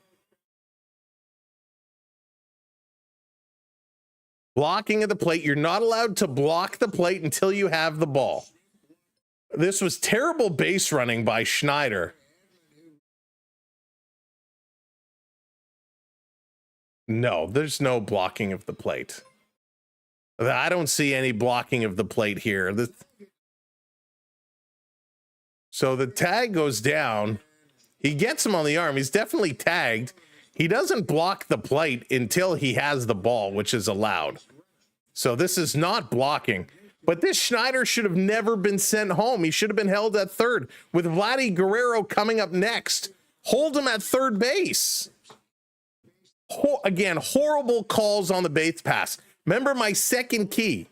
Blocking of the plate. You're not allowed to block the plate until you have the ball. This was terrible base running by Schneider. No, there's no blocking of the plate. I don't see any blocking of the plate here. So the tag goes down. He gets him on the arm. He's definitely tagged. He doesn't block the plate until he has the ball, which is allowed. So this is not blocking. But this Schneider should have never been sent home. He should have been held at third. With Vladdy Guerrero coming up next, hold him at third base. Again, horrible calls on the base pass. Remember my second key.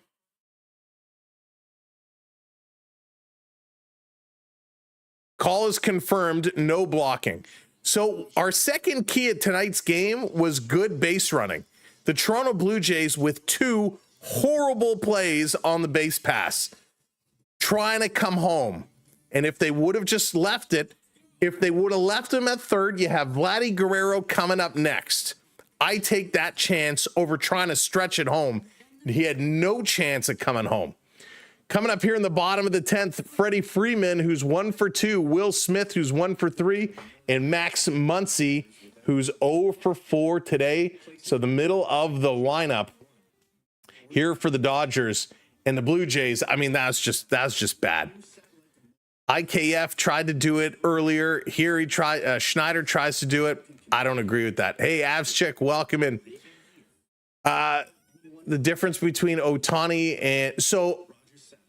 Call is confirmed, no blocking. So our second key at tonight's game was good base running. The Toronto Blue Jays with 2 horrible plays on the base pass, trying to come home. And if they would have just left it, if they would have left him at third, you have Vladdy Guerrero coming up next. I take that chance over trying to stretch it home. He had no chance of coming home. Coming up here in the bottom of the 10th, Freddie Freeman, who's 1 for 2, Will Smith, who's 1 for 3, and Max Muncy, who's 0 for 4 today. So the middle of the lineup here for the Dodgers and the Blue Jays. I mean, that's just bad. IKF tried to do it earlier. Here he tried. Schneider tries to do it. I don't agree with that. Hey, Avschik, welcome in. The difference between Ohtani and so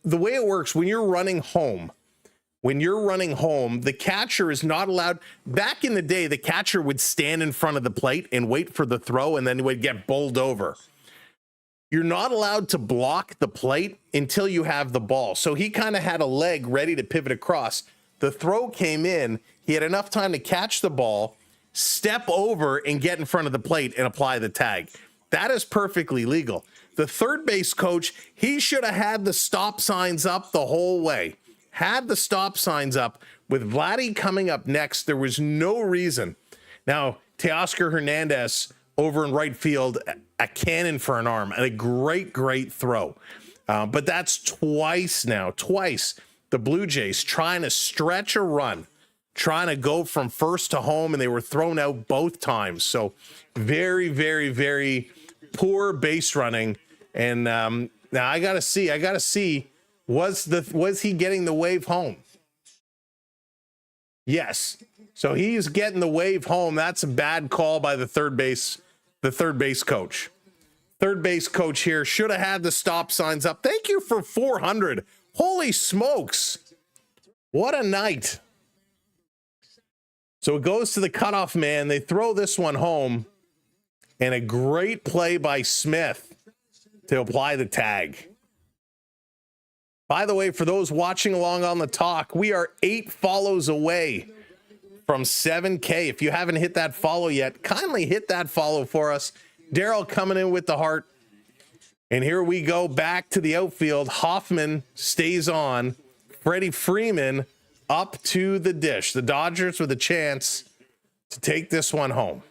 the way it works when you're running home, when you're running home, the catcher is not allowed. Back in the day, the catcher would stand in front of the plate and wait for the throw, and then would get bowled over. You're not allowed to block the plate until you have the ball. So he kind of had a leg ready to pivot across. The throw came in. He had enough time to catch the ball, step over, and get in front of the plate and apply the tag. That is perfectly legal. The third base coach, he should have had the stop signs up the whole way. Had the stop signs up. With Vladdy coming up next, there was no reason. Now, Teoscar Hernandez over in right field, a cannon for an arm, and a great, great throw. But that's twice now. Twice the Blue Jays trying to stretch a run, trying to go from first to home, and they were thrown out both times. So very, very, very poor base running. And now I gotta see, was he getting the wave home? Yes. So he's getting the wave home. That's a bad call by the third base coach. Third base coach here should have had the stop signs up. Thank you for 400. Holy smokes. What a night. So it goes to the cutoff man. They throw this one home, and a great play by Smith to apply the tag. By the way, for those watching along on the talk, we are 8 follows away from 7K. If you haven't hit that follow yet, kindly hit that follow for us. Daryl coming in with the heart. And here we go back to the outfield. Hoffman stays on. Freddie Freeman up to the dish. The Dodgers with a chance to take this one home.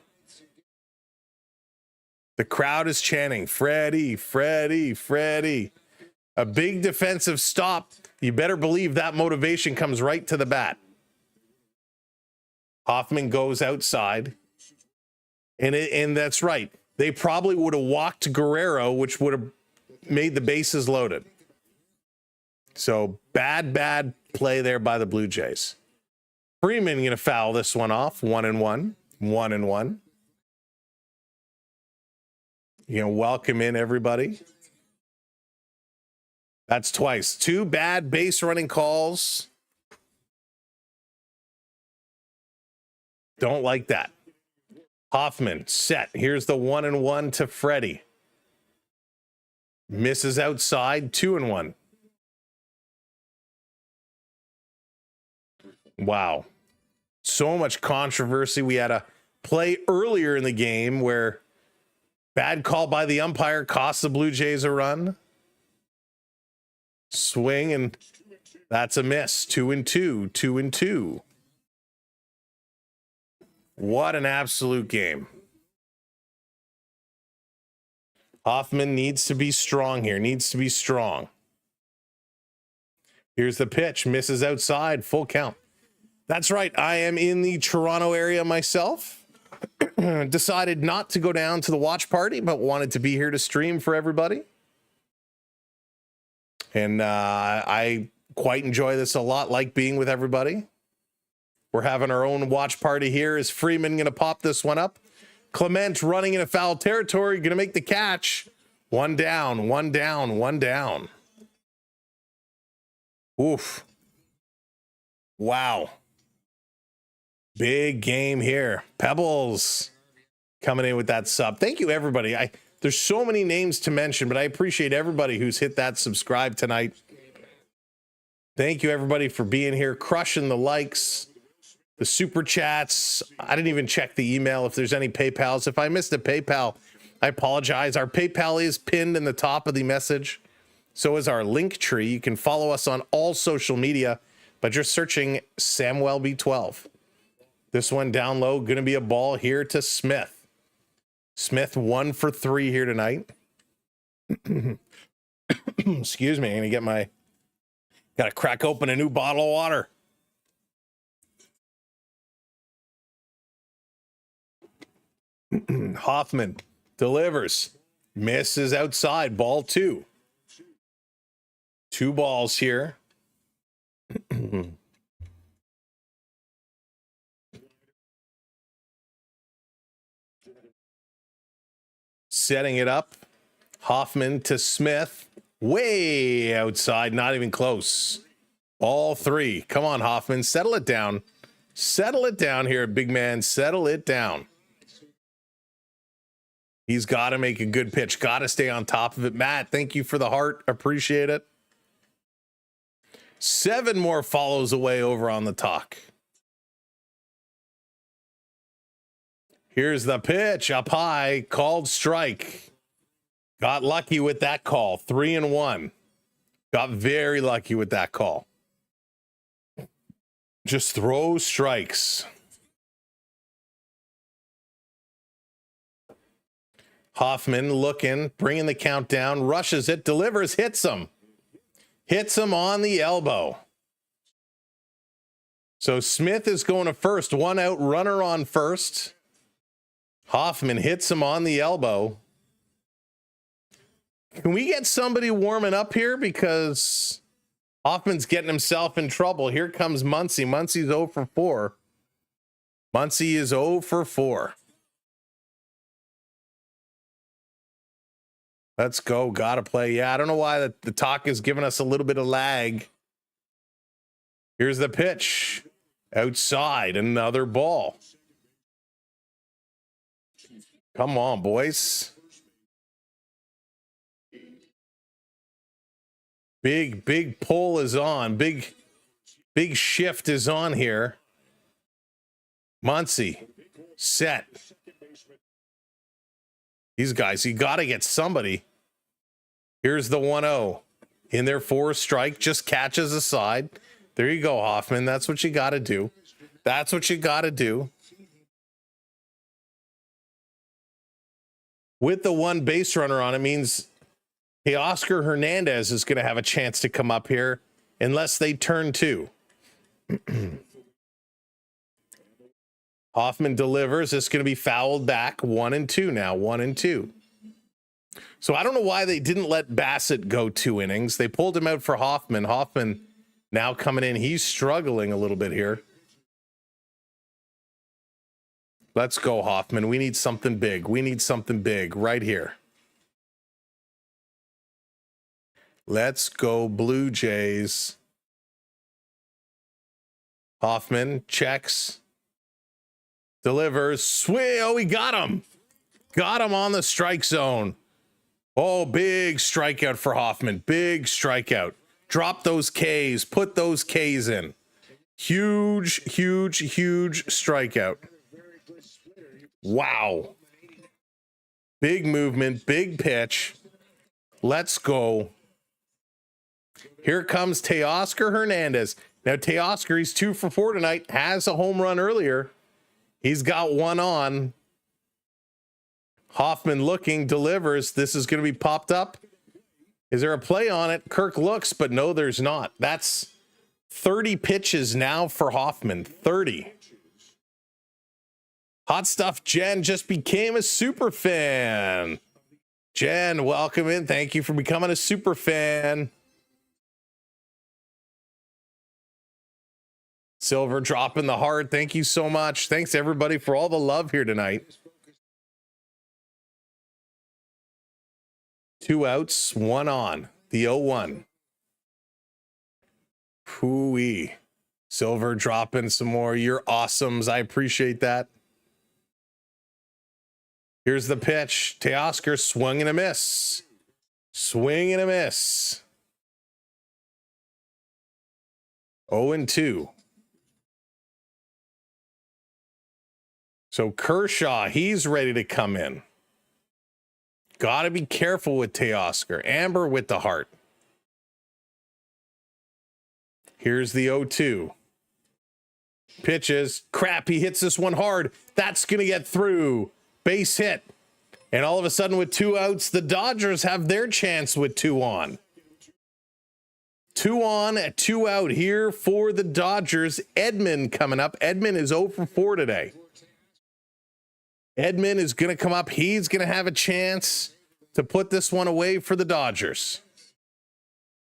The crowd is chanting, Freddie, Freddie, Freddie. A big defensive stop. You better believe that motivation comes right to the bat. Hoffman goes outside. And that's right. They probably would have walked Guerrero, which would have made the bases loaded. So bad play there by the Blue Jays. Freeman going to foul this one off. 1-1. 1-1. You know, welcome in everybody. That's twice. 2 bad base running calls. Don't like that. Hoffman set. Here's the 1-1 to Freddie. Misses outside. 2-1. Wow. So much controversy. We had a play earlier in the game where bad call by the umpire cost the Blue Jays a run. Swing, and that's a miss. 2-2. 2-2. What an absolute game. Hoffman needs to be strong here. Needs to be strong. Here's the pitch. Misses outside. Full count. That's right. I am in the Toronto area myself. Decided not to go down to the watch party, but wanted to be here to stream for everybody. And I quite enjoy this a lot, like being with everybody. We're having our own watch party here. Is Freeman going to pop this one up? Clement running into foul territory, going to make the catch. 1 down, 1 down, 1 down. Oof. Wow. Big game here. Pebbles coming in with that sub. Thank you, everybody. There's so many names to mention, but I appreciate everybody who's hit that subscribe tonight. Thank you, everybody, for being here, crushing the likes, the super chats. I didn't even check the email if there's any PayPals. If I missed a PayPal, I apologize. Our PayPal is pinned in the top of the message. So is our link tree. You can follow us on all social media by just searching SamWellB12. This one down low, going to be a ball here to Smith. Smith 1 for 3 here tonight. Excuse me. I'm going to got to crack open a new bottle of water. Hoffman delivers. Misses outside. Ball 2. 2 balls here. Setting it up. Hoffman to Smith. Way outside. Not even close. All three. Come on, Hoffman. Settle it down. Settle it down here, big man. Settle it down. He's got to make a good pitch. Got to stay on top of it. Matt, thank you for the heart. Appreciate it. 7 more follows away over on the talk. Here's the pitch up high, called strike. Got lucky with that call. 3-1. Got very lucky with that call. Just throw strikes. Hoffman looking, bringing the count down, rushes it, delivers, hits him. Hits him on the elbow. So Smith is going to first. 1 out, runner on first. Hoffman hits him on the elbow. Can we get somebody warming up here? Because Hoffman's getting himself in trouble. Here comes Muncy. Muncy's 0 for 4. Muncy is 0 for 4. Let's go. Gotta play. Yeah, I don't know why the talk is giving us a little bit of lag. Here's the pitch. Outside. Another ball. Come on, boys. Big pull is on. Big shift is on here. Muncy. Set. These guys, you got to get somebody. Here's the 1-0. In there for a strike. Just catches aside. There you go, Hoffman. That's what you got to do. That's what you got to do. With the 1 base runner on, it means Oscar Hernandez is going to have a chance to come up here unless they turn 2. Hoffman delivers. It's going to be fouled back. 1-2 now. 1-2. So I don't know why they didn't let Bassett go 2 innings. They pulled him out for Hoffman. Hoffman now coming in. He's struggling a little bit here. Let's go, Hoffman. We need something big. We need something big right here. Let's go, Blue Jays. Hoffman checks. Delivers. Swing. Oh, he got him. Got him on the strike zone. Oh, big strikeout for Hoffman. Big strikeout. Drop those Ks. Put those Ks in. Huge strikeout. Wow. Big movement. Big pitch. Let's go. Here comes Teoscar Hernandez. Now, Teoscar, he's 2 for 4 tonight. Has a home run earlier. He's got 1 on. Hoffman looking, delivers. This is going to be popped up. Is there a play on it? Kirk looks, but no, there's not. That's 30 pitches now for Hoffman. 30. Hot Stuff Jen just became a super fan. Jen, welcome in. Thank you for becoming a super fan. Silver dropping the heart. Thank you so much. Thanks everybody for all the love here tonight. 2 outs, 1 on. The 0-1. Hooey. Silver dropping some more. You're awesomes. I appreciate that. Here's the pitch. Teoscar swung and a miss. Swing and a miss. 0-2. So Kershaw, he's ready to come in. Got to be careful with Teoscar. Amber with the heart. Here's the 0-2. Pitches. Crap, he hits this one hard. That's going to get through. Base hit. And all of a sudden with 2 outs, the Dodgers have their chance with 2 on. 2 on, 2 out here for the Dodgers. Edman coming up. Edman is 0 for 4 today. Edman is going to come up. He's going to have a chance to put this one away for the Dodgers.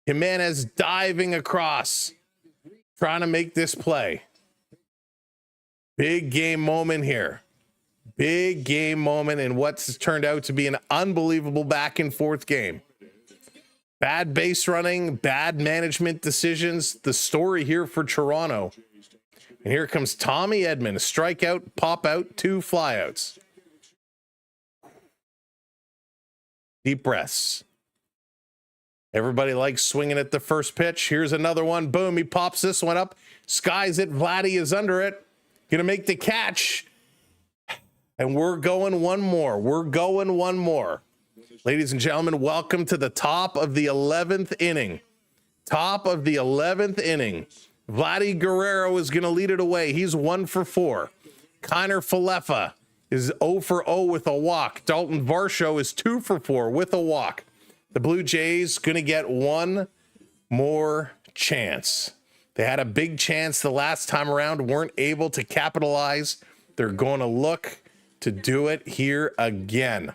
Jimenez diving across, trying to make this play. Big game moment here. Big game moment in what's turned out to be an unbelievable back and forth game. Bad base running, bad management decisions. The story here for Toronto. And here comes Tommy Edman. A strikeout, pop out, 2 flyouts. Deep breaths. Everybody likes swinging at the first pitch. Here's another one. Boom, he pops this one up. Skies it. Vladdy is under it. Gonna make the catch. And we're going one more. We're going one more. Ladies and gentlemen, welcome to the top of the 11th inning. Top of the 11th inning. Vladdy Guerrero is going to lead it away. He's 1 for 4. Kiner Falefa is 0 for 0 with a walk. Dalton Varsho is 2 for 4 with a walk. The Blue Jays going to get one more chance. They had a big chance the last time around, weren't able to capitalize. They're going to look to do it here again.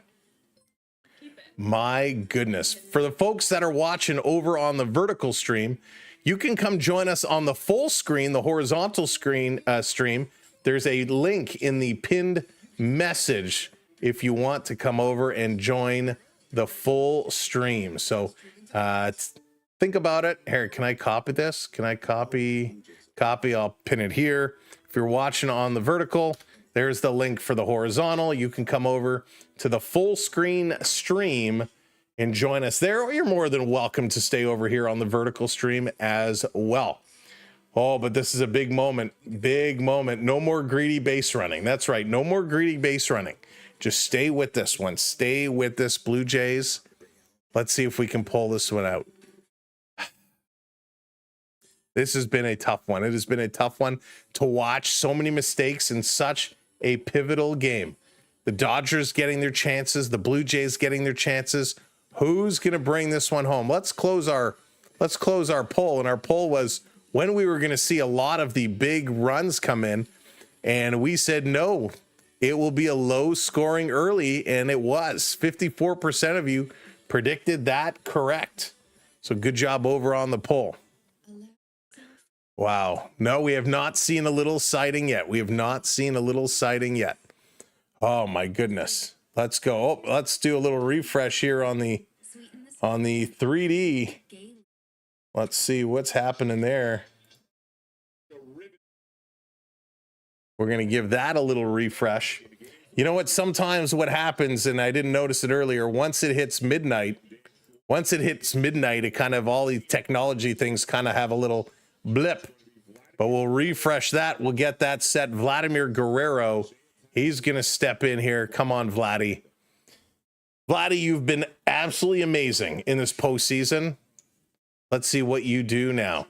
My goodness. For the folks that are watching over on the vertical stream, you can come join us on the full screen, the horizontal screen stream. There's a link in the pinned message if you want to come over and join the full stream. So think about it. Here, can I copy this? Can I copy? I'll pin it here. If you're watching on the vertical, there's the link for the horizontal. You can come over to the full screen stream and join us there, or you're more than welcome to stay over here on the vertical stream as well. Oh, but this is a big moment. Big moment. No more greedy base running. That's right. No more greedy base running. Just stay with this one. Stay with this, Blue Jays. Let's see if we can pull this one out. This has been a tough one. It has been a tough one to watch. So many mistakes in such a pivotal game. The Dodgers getting their chances, the Blue Jays getting their chances. Who's going to bring this one home? Let's close our poll. And our poll was when we were going to see a lot of the big runs come in. And we said, no, it will be a low scoring early. And it was. 54% of you predicted that correct. So good job over on the poll. Wow. No, we have not seen a little sighting yet. We have not seen a little sighting yet. Oh my goodness. Let's go. Oh, let's do a little refresh here on the 3D. Let's see what's happening there. We're going to give that a little refresh. You know what? Sometimes what happens, and I didn't notice it earlier, once it hits midnight, it kind of, all these technology things kind of have a little blip, but we'll refresh that. We'll get that set. Vladimir Guerrero, he's going to step in here. Come on, Vladdy. Vladdy, you've been absolutely amazing in this postseason. Let's see what you do now.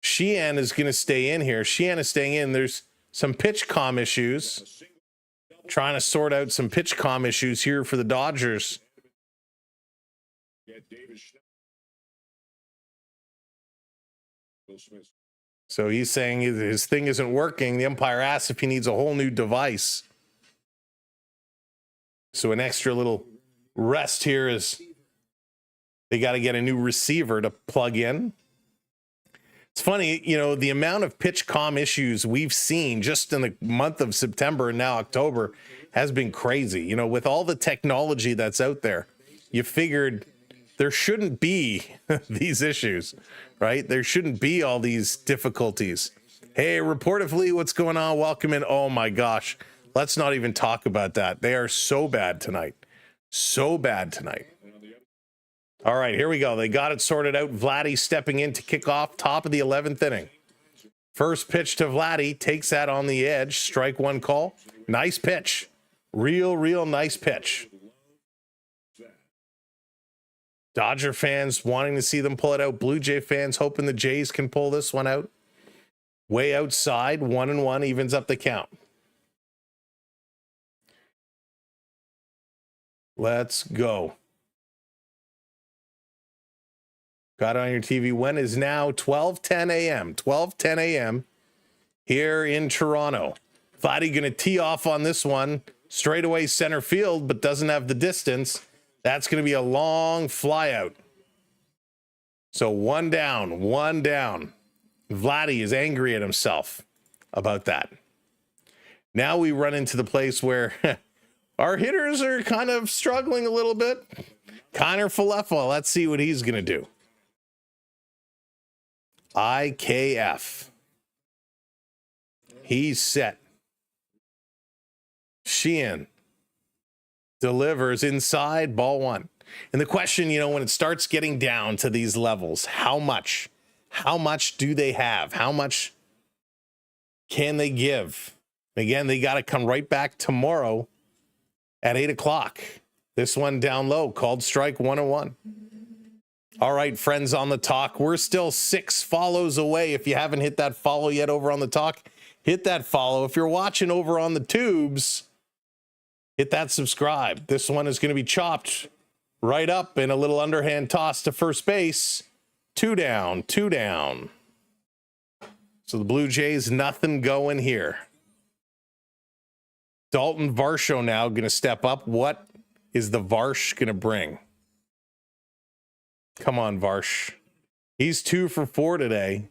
Sheehan is going to stay in here. Sheehan is staying in. There's some pitch comm issues. Trying to sort out some pitch comm issues here for the Dodgers. So he's saying his thing isn't working. The umpire asks if he needs a whole new device. So an extra little rest here is they got to get a new receiver to plug in. It's funny, you know, the amount of pitch comm issues we've seen just in the month of September and now October has been crazy. You know, with all the technology that's out there, you figured there shouldn't be these issues, right? There shouldn't be all these difficulties. Hey, reportedly, what's going on? Welcome in. Oh my gosh. Let's not even talk about that. They are so bad tonight. So bad tonight. All right, here we go. They got it sorted out. Vladdy stepping in to kick off top of the 11th inning. First pitch to Vladdy, takes that on the edge. Strike one call. Nice pitch. Real nice pitch. Dodger fans wanting to see them pull it out. Blue Jay fans hoping the Jays can pull this one out. Way outside, 1-1, evens up the count. Let's go. Got it on your TV. When is now 12:10 a.m. 12:10 a.m. here in Toronto. Vladdy going to tee off on this one. Straightaway center field, but doesn't have the distance. That's going to be a long fly out. So one down. Vladdy is angry at himself about that. Now we run into the place where Our hitters are kind of struggling a little bit. Connor Falefa, let's see what he's going to do. IKF. He's set. Sheehan delivers inside, ball one. And the question, you know, when it starts getting down to these levels, how much do they have? How much can they give? Again, they got to come right back tomorrow at 8 o'clock. This one down low, called strike 101. All right, friends on the talk, we're still 6 follows away. If you haven't hit that follow yet over on the talk, hit that follow. If you're watching over on the tubes, hit that subscribe. This one is going to be chopped right up in a little underhand toss to first base. 2 down, 2 down. So the Blue Jays, nothing going here. Dalton Varsho now going to step up. What is the Varsh going to bring? Come on, Varsh. He's 2 for 4 today.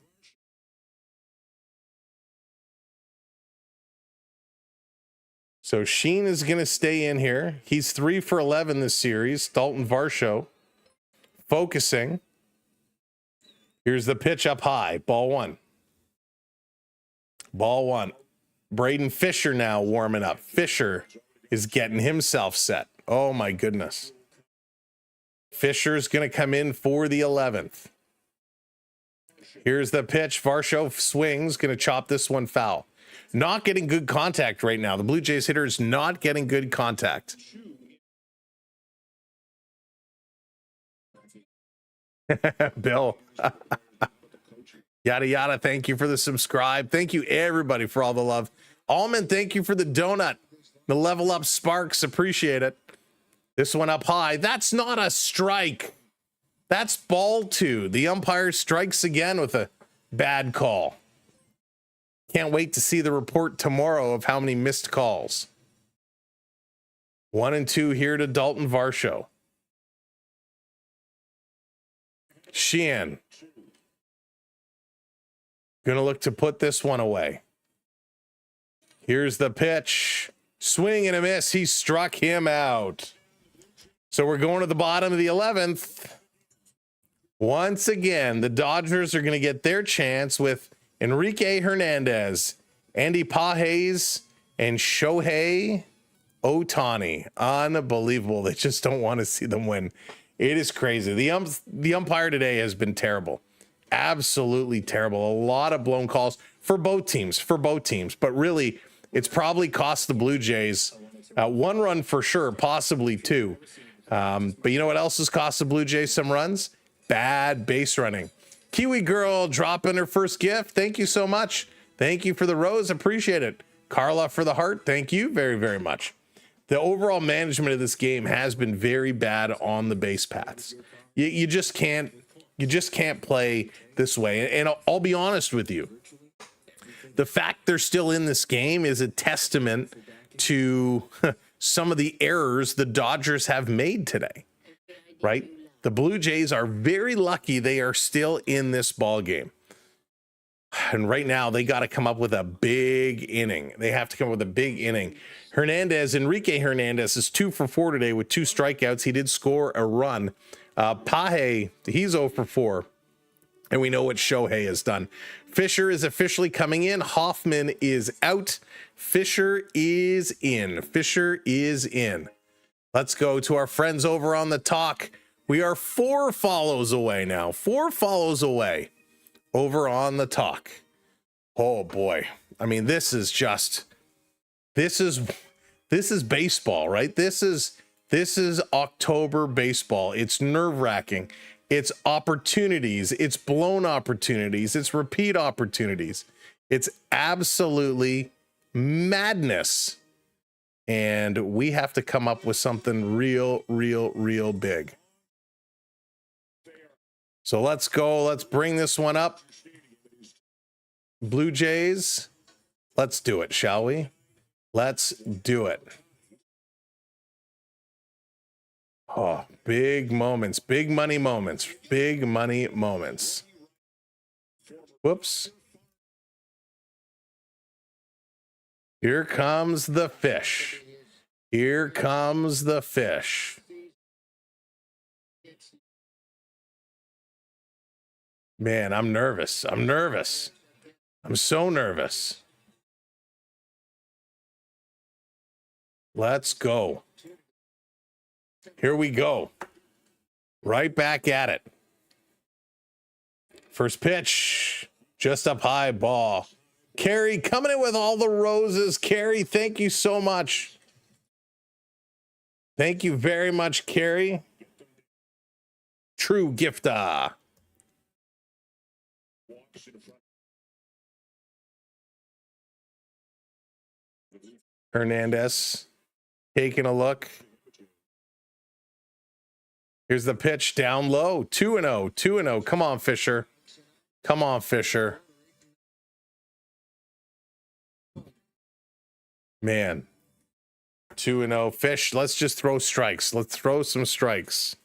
So Sheen is going to stay in here. He's 3 for 11 this series. Dalton Varsho focusing. Here's the pitch up high. Ball one. Ball one. Braden Fisher now warming up. Fisher is getting himself set. Oh, my goodness. Fisher's going to come in for the 11th. Here's the pitch. Varsho swings. Going to chop this one foul. Not getting good contact right now. The Blue Jays hitter is not getting good contact. Bill. Yada, yada. Thank you for the subscribe. Thank you, everybody, for all the love. Allman, thank you for the donut. The level up Sparks. Appreciate it. This one up high. That's not a strike. That's ball 2. The umpire strikes again with a bad call. Can't wait to see the report tomorrow of how many missed calls. 1 and 2 here to Dalton Varsho. Sheehan. Gonna look to put this one away. Here's the pitch. Swing and a miss. He struck him out. So we're going to the bottom of the 11th. Once again, the Dodgers are going to get their chance with Enrique Hernandez, Andy Pages, and Shohei Ohtani. Unbelievable. They just don't want to see them win. It is crazy. The umpire today has been terrible. Absolutely terrible. A lot of blown calls for both teams. But really, it's probably cost the Blue Jays 1 run for sure, possibly 2. But you know what else has cost the Blue Jays some runs? Bad base running. Kiwi Girl dropping her first gift. Thank you so much. Thank you for the rose. Appreciate it. Carla for the heart. Thank you very, very much. The overall management of this game has been very bad on the base paths. You just can't play this way. And I'll be honest with you. The fact they're still in this game is a testament to some of the errors the Dodgers have made today, right? The Blue Jays are very lucky they are still in this ball game. And right now they got to come up with a big inning. They have to come up with a big inning. Enrique Hernandez is 2 for 4 today with 2 strikeouts. He did score a run. Paje, he's 0 for 4. And we know what Shohei has done. Fisher is officially coming in. Hoffman is out. Fisher is in. Fisher is in. Let's go to our friends over on the talk. We are 4 follows away now. 4 follows away over on the talk. Oh boy. I mean, this is baseball, right? This is October baseball. It's nerve-wracking. It's opportunities. It's blown opportunities. It's repeat opportunities. It's absolutely madness. And we have to come up with something real big. So let's go. Let's bring this one up. Blue Jays, let's do it, shall we? Let's do it. Oh, big moments, big money moments, big money moments. Whoops. Here comes the fish. Here comes the fish. Man, I'm nervous. I'm nervous. I'm so nervous. Let's go. Here we go. Right back at it. First pitch. Just up high, ball. Carrie coming in with all the roses. Carrie, thank you so much. Thank you very much, Carrie. True gifter. Hernandez taking a look. Here's the pitch down low. 2-0, 2-0. Come on, Fisher. Come on, Fisher. Man. 2-0. Fish, let's just throw strikes. Let's throw some strikes.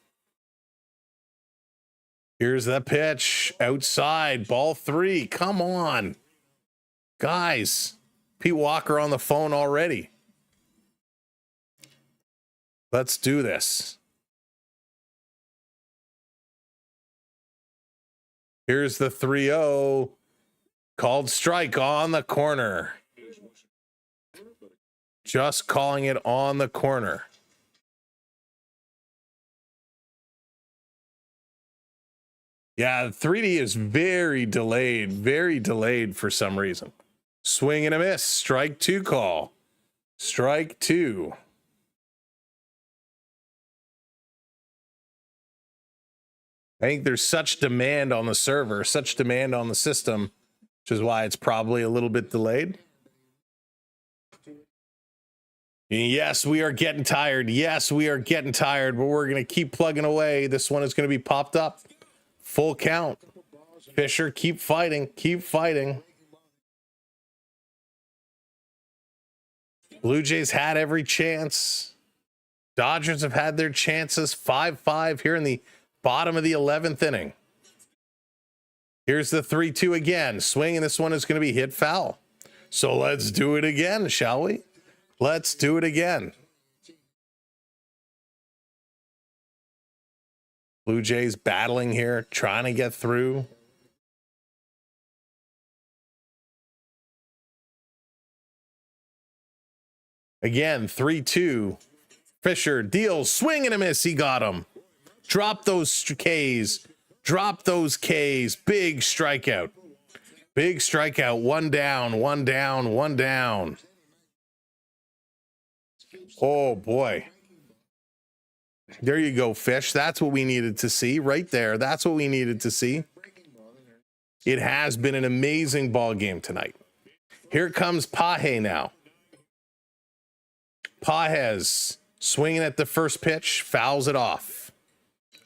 Here's the pitch. Outside. Ball 3. Come on. Guys. Pete Walker on the phone already. Let's do this. Here's the 3-0. Called strike on the corner. Just calling it on the corner. Yeah, 3D is very delayed for some reason. Swing and a miss. Strike 2 call. Strike 2. I think there's such demand on the server, such demand on the system, which is why it's probably a little bit delayed. Yes, we are getting tired. Yes, we are getting tired, but we're going to keep plugging away. This one is going to be popped up. Full count. Fisher, keep fighting. Keep fighting. Blue Jays had every chance. Dodgers have had their chances. 5-5 here in the bottom of the 11th inning. Here's the 3-2 again. Swing, and this one is going to be hit foul. So let's do it again, shall we? Let's do it again. Blue Jays battling here, trying to get through. Again, 3-2. Fisher deals, swing and a miss. He got him. Drop those Ks. Drop those Ks. Big strikeout. Big strikeout. One down, one down, one down. Oh, boy. There you go, Fish. That's what we needed to see right there. That's what we needed to see. It has been an amazing ball game tonight. Here comes Paje now. Pajes swinging at the first pitch, fouls it off.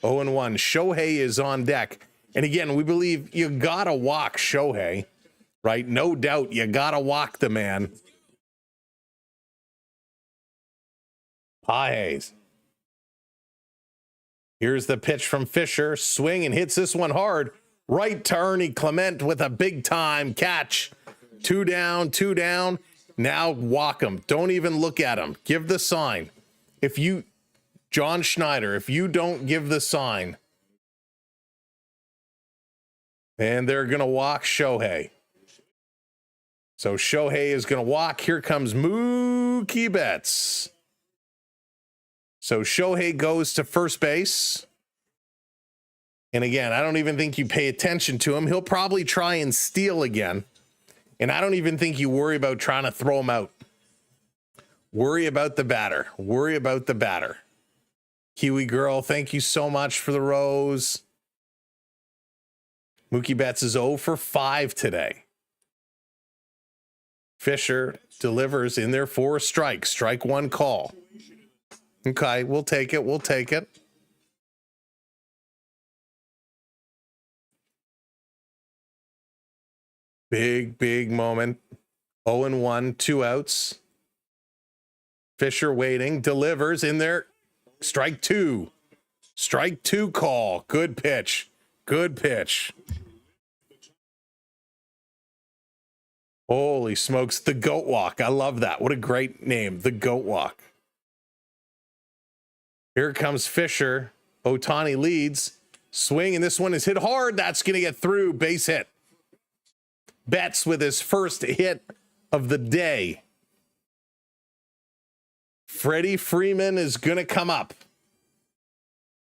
0-1. Shohei is on deck. And again, we believe you got to walk Shohei, right? No doubt you got to walk the man. Pajes. Here's the pitch from Fisher. Swing and hits this one hard. Right to Ernie Clement with a big time catch. 2 down, 2 down. Now walk him. Don't even look at him. Give the sign. If you, John Schneider, if you don't give the sign, and they're going to walk Shohei. So Shohei is going to walk. Here comes Mookie Betts. So Shohei goes to first base. And again, I don't even think you pay attention to him. He'll probably try and steal again. And I don't even think you worry about trying to throw him out. Worry about the batter. Worry about the batter. Kiwi Girl, thank you so much for the rose. Mookie Betts is 0 for 5 today. Fisher delivers in there for a strike. Strike 1 call. Okay, we'll take it. We'll take it. Big moment. 0-1, 2 outs. Fisher waiting, delivers in there. Strike 2. Strike 2 call. Good pitch. Good pitch. Holy smokes. The Goat Walk. I love that. What a great name. The Goat Walk. Here comes Fisher. Ohtani leads. Swing, and this one is hit hard. That's going to get through. Base hit. Betts with his first hit of the day. Freddie Freeman is going to come up.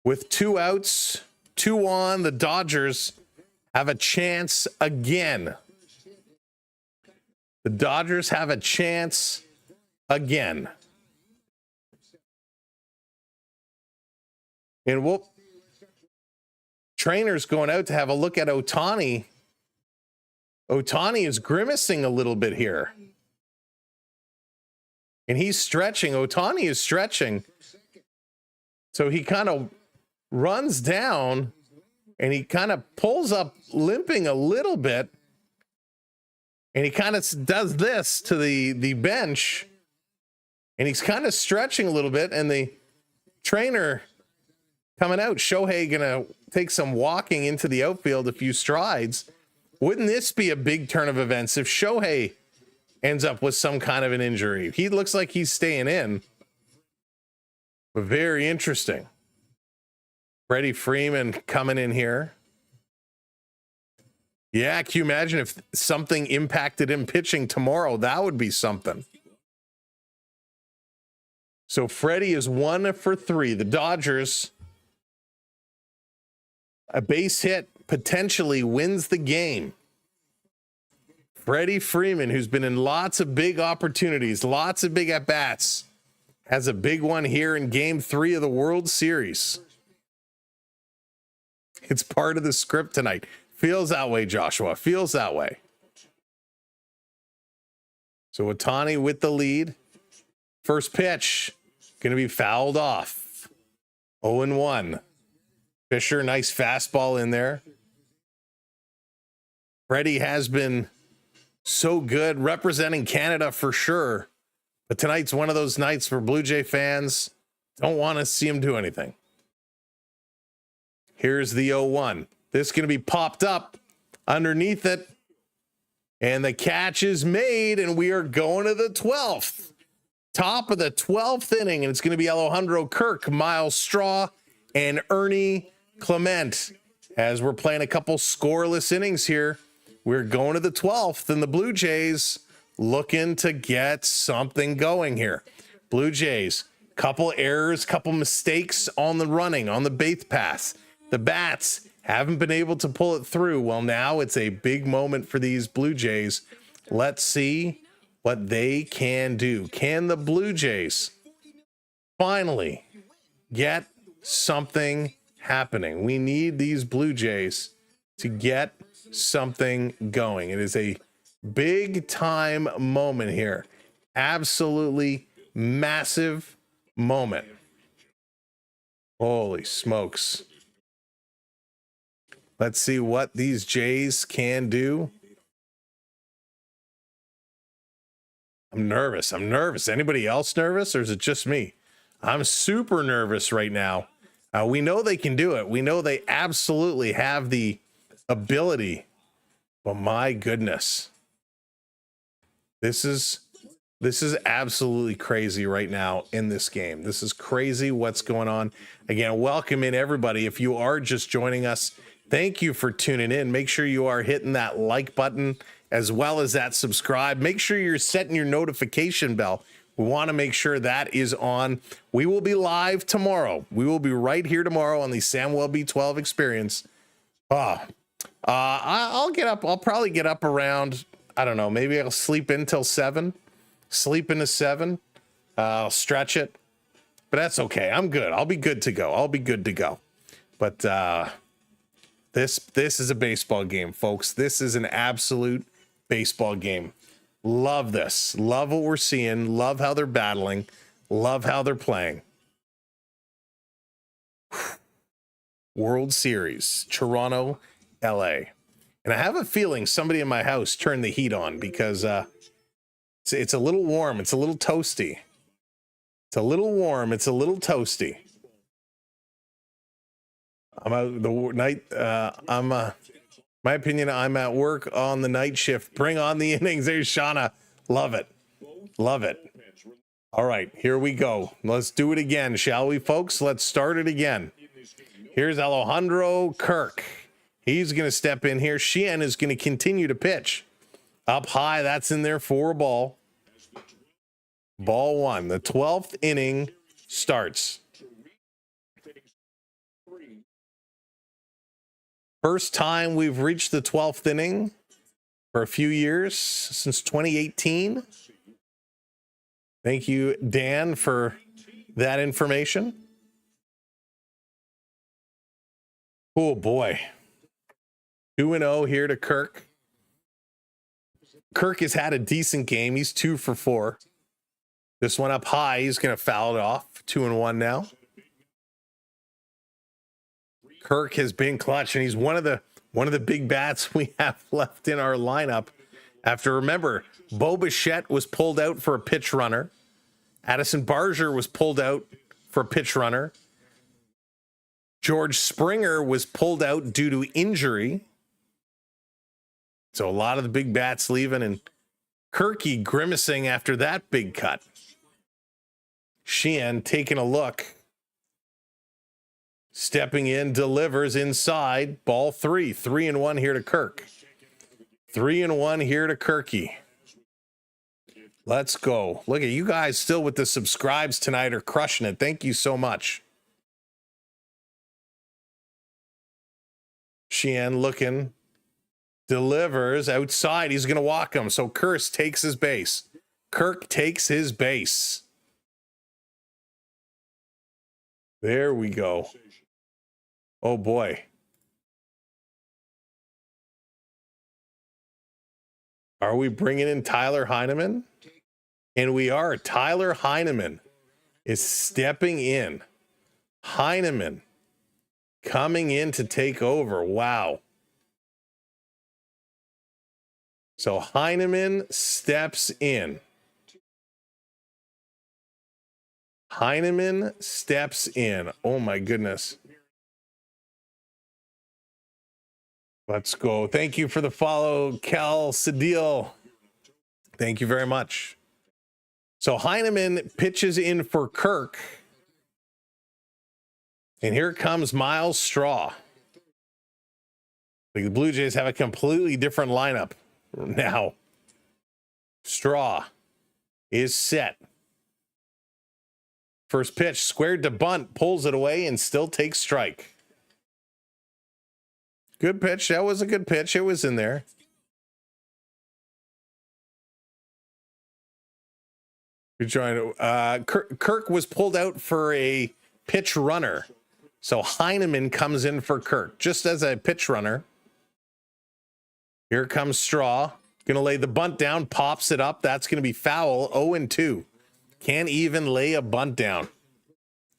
With 2 outs, 2 on, the Dodgers have a chance again. The Dodgers have a chance again. And whoop. Trainer's going out to have a look at Ohtani. Ohtani is grimacing a little bit here. And he's stretching. Ohtani is stretching. So he kind of runs down and he kind of pulls up limping a little bit. And he kind of does this to the bench. And he's kind of stretching a little bit. And the trainer coming out, Shohei going to take some walking into the outfield, a few strides. Wouldn't this be a big turn of events if Shohei ends up with some kind of an injury? He looks like he's staying in. But very interesting. Freddie Freeman coming in here. Yeah, can you imagine if something impacted him pitching tomorrow? That would be something. So Freddie is 1 for 3. The Dodgers, a base hit potentially wins the game. Freddie Freeman, who's been in lots of big opportunities, lots of big at-bats, has a big one here in Game 3 of the World Series. It's part of the script tonight. Feels that way, Joshua. Feels that way. So Ohtani with the lead. First pitch, going to be fouled off. 0-1. Fisher, nice fastball in there. Freddie has been so good representing Canada for sure. But tonight's one of those nights for Blue Jay fans. Don't want to see him do anything. Here's the 0-1. This is going to be popped up underneath it. And the catch is made, and we are going to the 12th. Top of the 12th inning, and it's going to be Alejandro Kirk, Miles Straw, and Ernie Clement. As we're playing a couple scoreless innings here, we're going to the 12th, and the Blue Jays looking to get something going here. Blue Jays, couple errors, couple mistakes on the running, on the base pass. The bats haven't been able to pull it through. Well, now it's a big moment for these Blue Jays. Let's see what they can do. Can the Blue Jays finally get something happening? We need these Blue Jays to get something going. It is a big time moment here. Absolutely massive moment. Holy smokes. Let's see what these Jays can do. I'm nervous. Anybody else nervous, or is it just me? I'm super nervous right now. We know they can do it. We know they absolutely have the ability. But my goodness. This is absolutely crazy right now in this game. This is crazy what's going on. Again, welcome in everybody. If you are just joining us, thank you for tuning in. Make sure you are hitting that like button as well as that subscribe. Make sure you're setting your notification bell. We want to make sure that is on. We will be live tomorrow. We will be right here tomorrow on the Samuel B12 Experience. I'll get up. I'll probably get up around, I don't know, maybe I'll sleep until 7. Sleep into 7. I'll stretch it. But that's okay. I'm good. I'll be good to go. But this is a baseball game, folks. This is an absolute baseball game. Love this. Love what we're seeing. Love how they're battling. Love how they're playing. World Series, Toronto, LA. And I have a feeling somebody in my house turned the heat on because it's a little warm. It's a little toasty. It's a little warm. It's a little toasty. I'm out the night. My opinion, I'm at work on the night shift. Bring on the innings. There's Shauna. Love it. All right, here we go. Let's do it again, shall we, folks? Let's start it again. Here's Alejandro Kirk. He's going to step in here. Sheehan is going to continue to pitch. Up high, that's in there for a ball. Ball one. The 12th inning starts. First time we've reached the 12th inning for a few years, since 2018. Thank you, Dan, for that information. Oh, boy. 2-0 here to Kirk. Kirk has had a decent game. He's 2 for 4. This one up high, he's going to foul it off. 2-1 now. Kirk has been clutch, and he's one of the big bats we have left in our lineup. After, remember, Bo Bichette was pulled out for a pitch runner. Addison Barger was pulled out for a pitch runner. George Springer was pulled out due to injury. So a lot of the big bats leaving, and Kirky grimacing after that big cut. Sheehan taking a look. Stepping in, delivers inside. Ball 3. 3-1 here to Kirk. 3-1 here to Kirky. Let's go. Look at you guys still with the subscribes tonight are crushing it. Thank you so much. Sheehan looking. Delivers outside. He's going to walk him. So Kirk takes his base. Kirk takes his base. There we go. Oh, boy. Are we bringing in Tyler Heineman? And we are. Tyler Heineman is stepping in. Heineman coming in to take over. Wow. So Heineman steps in. Heineman steps in. Oh, my goodness. Let's go. Thank you for the follow, Cal Sedil. Thank you very much. So Heineman pitches in for Kirk. And here comes Miles Straw. The Blue Jays have a completely different lineup now. Straw is set. First pitch, squared to bunt, pulls it away and still takes strike. Good pitch. That was a good pitch. It was in there. Good join. Kirk was pulled out for a pitch runner. So Heineman comes in for Kirk just as a pitch runner. Here comes Straw. Going to lay the bunt down, pops it up. That's going to be foul. 0-2. Can't even lay a bunt down.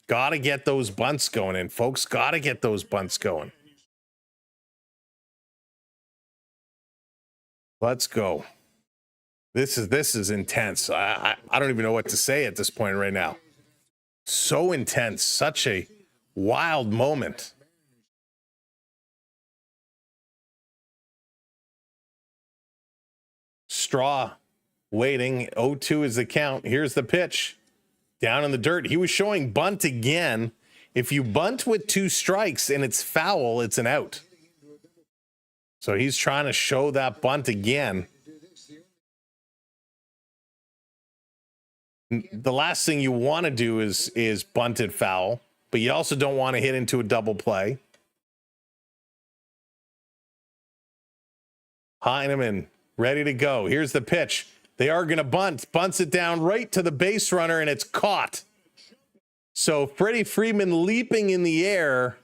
Got to get those bunts going in, folks. Got to get those bunts going. Let's go. This is intense. I don't even know what to say at this point right now. So intense. Such a wild moment. Straw waiting. 0-2 is the count. Here's the pitch. Down in the dirt. He was showing bunt again. If you bunt with 2 strikes and it's foul, it's an out. So he's trying to show that bunt again. The last thing you want to do is bunt it foul, but you also don't want to hit into a double play. Heineman ready to go. Here's the pitch. They are going to bunt. Bunts it down right to the base runner, and it's caught. So Freddie Freeman leaping in the air,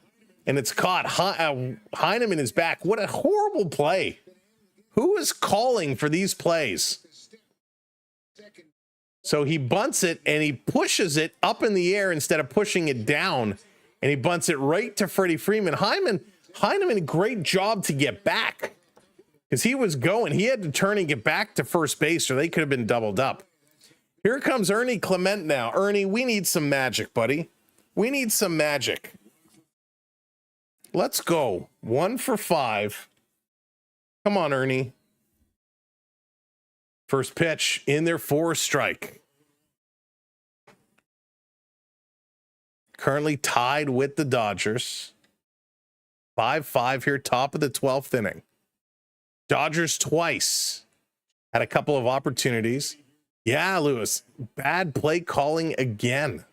and it's caught. Heineman is back. What a horrible play. Who is calling for these plays? So he bunts it, and he pushes it up in the air instead of pushing it down, and he bunts it right to Freddie Freeman. Heineman, great job to get back. Because he was going. He had to turn and get back to first base, or they could have been doubled up. Here comes Ernie Clement now. Ernie, we need some magic, buddy. We need some magic. Let's go. 1 for 5. Come on, Ernie. First pitch in there for a strike. currently tied with the Dodgers. 5-5 here, top of the 12th inning. Dodgers twice. Had a couple of opportunities. Yeah, Lewis, bad play calling again.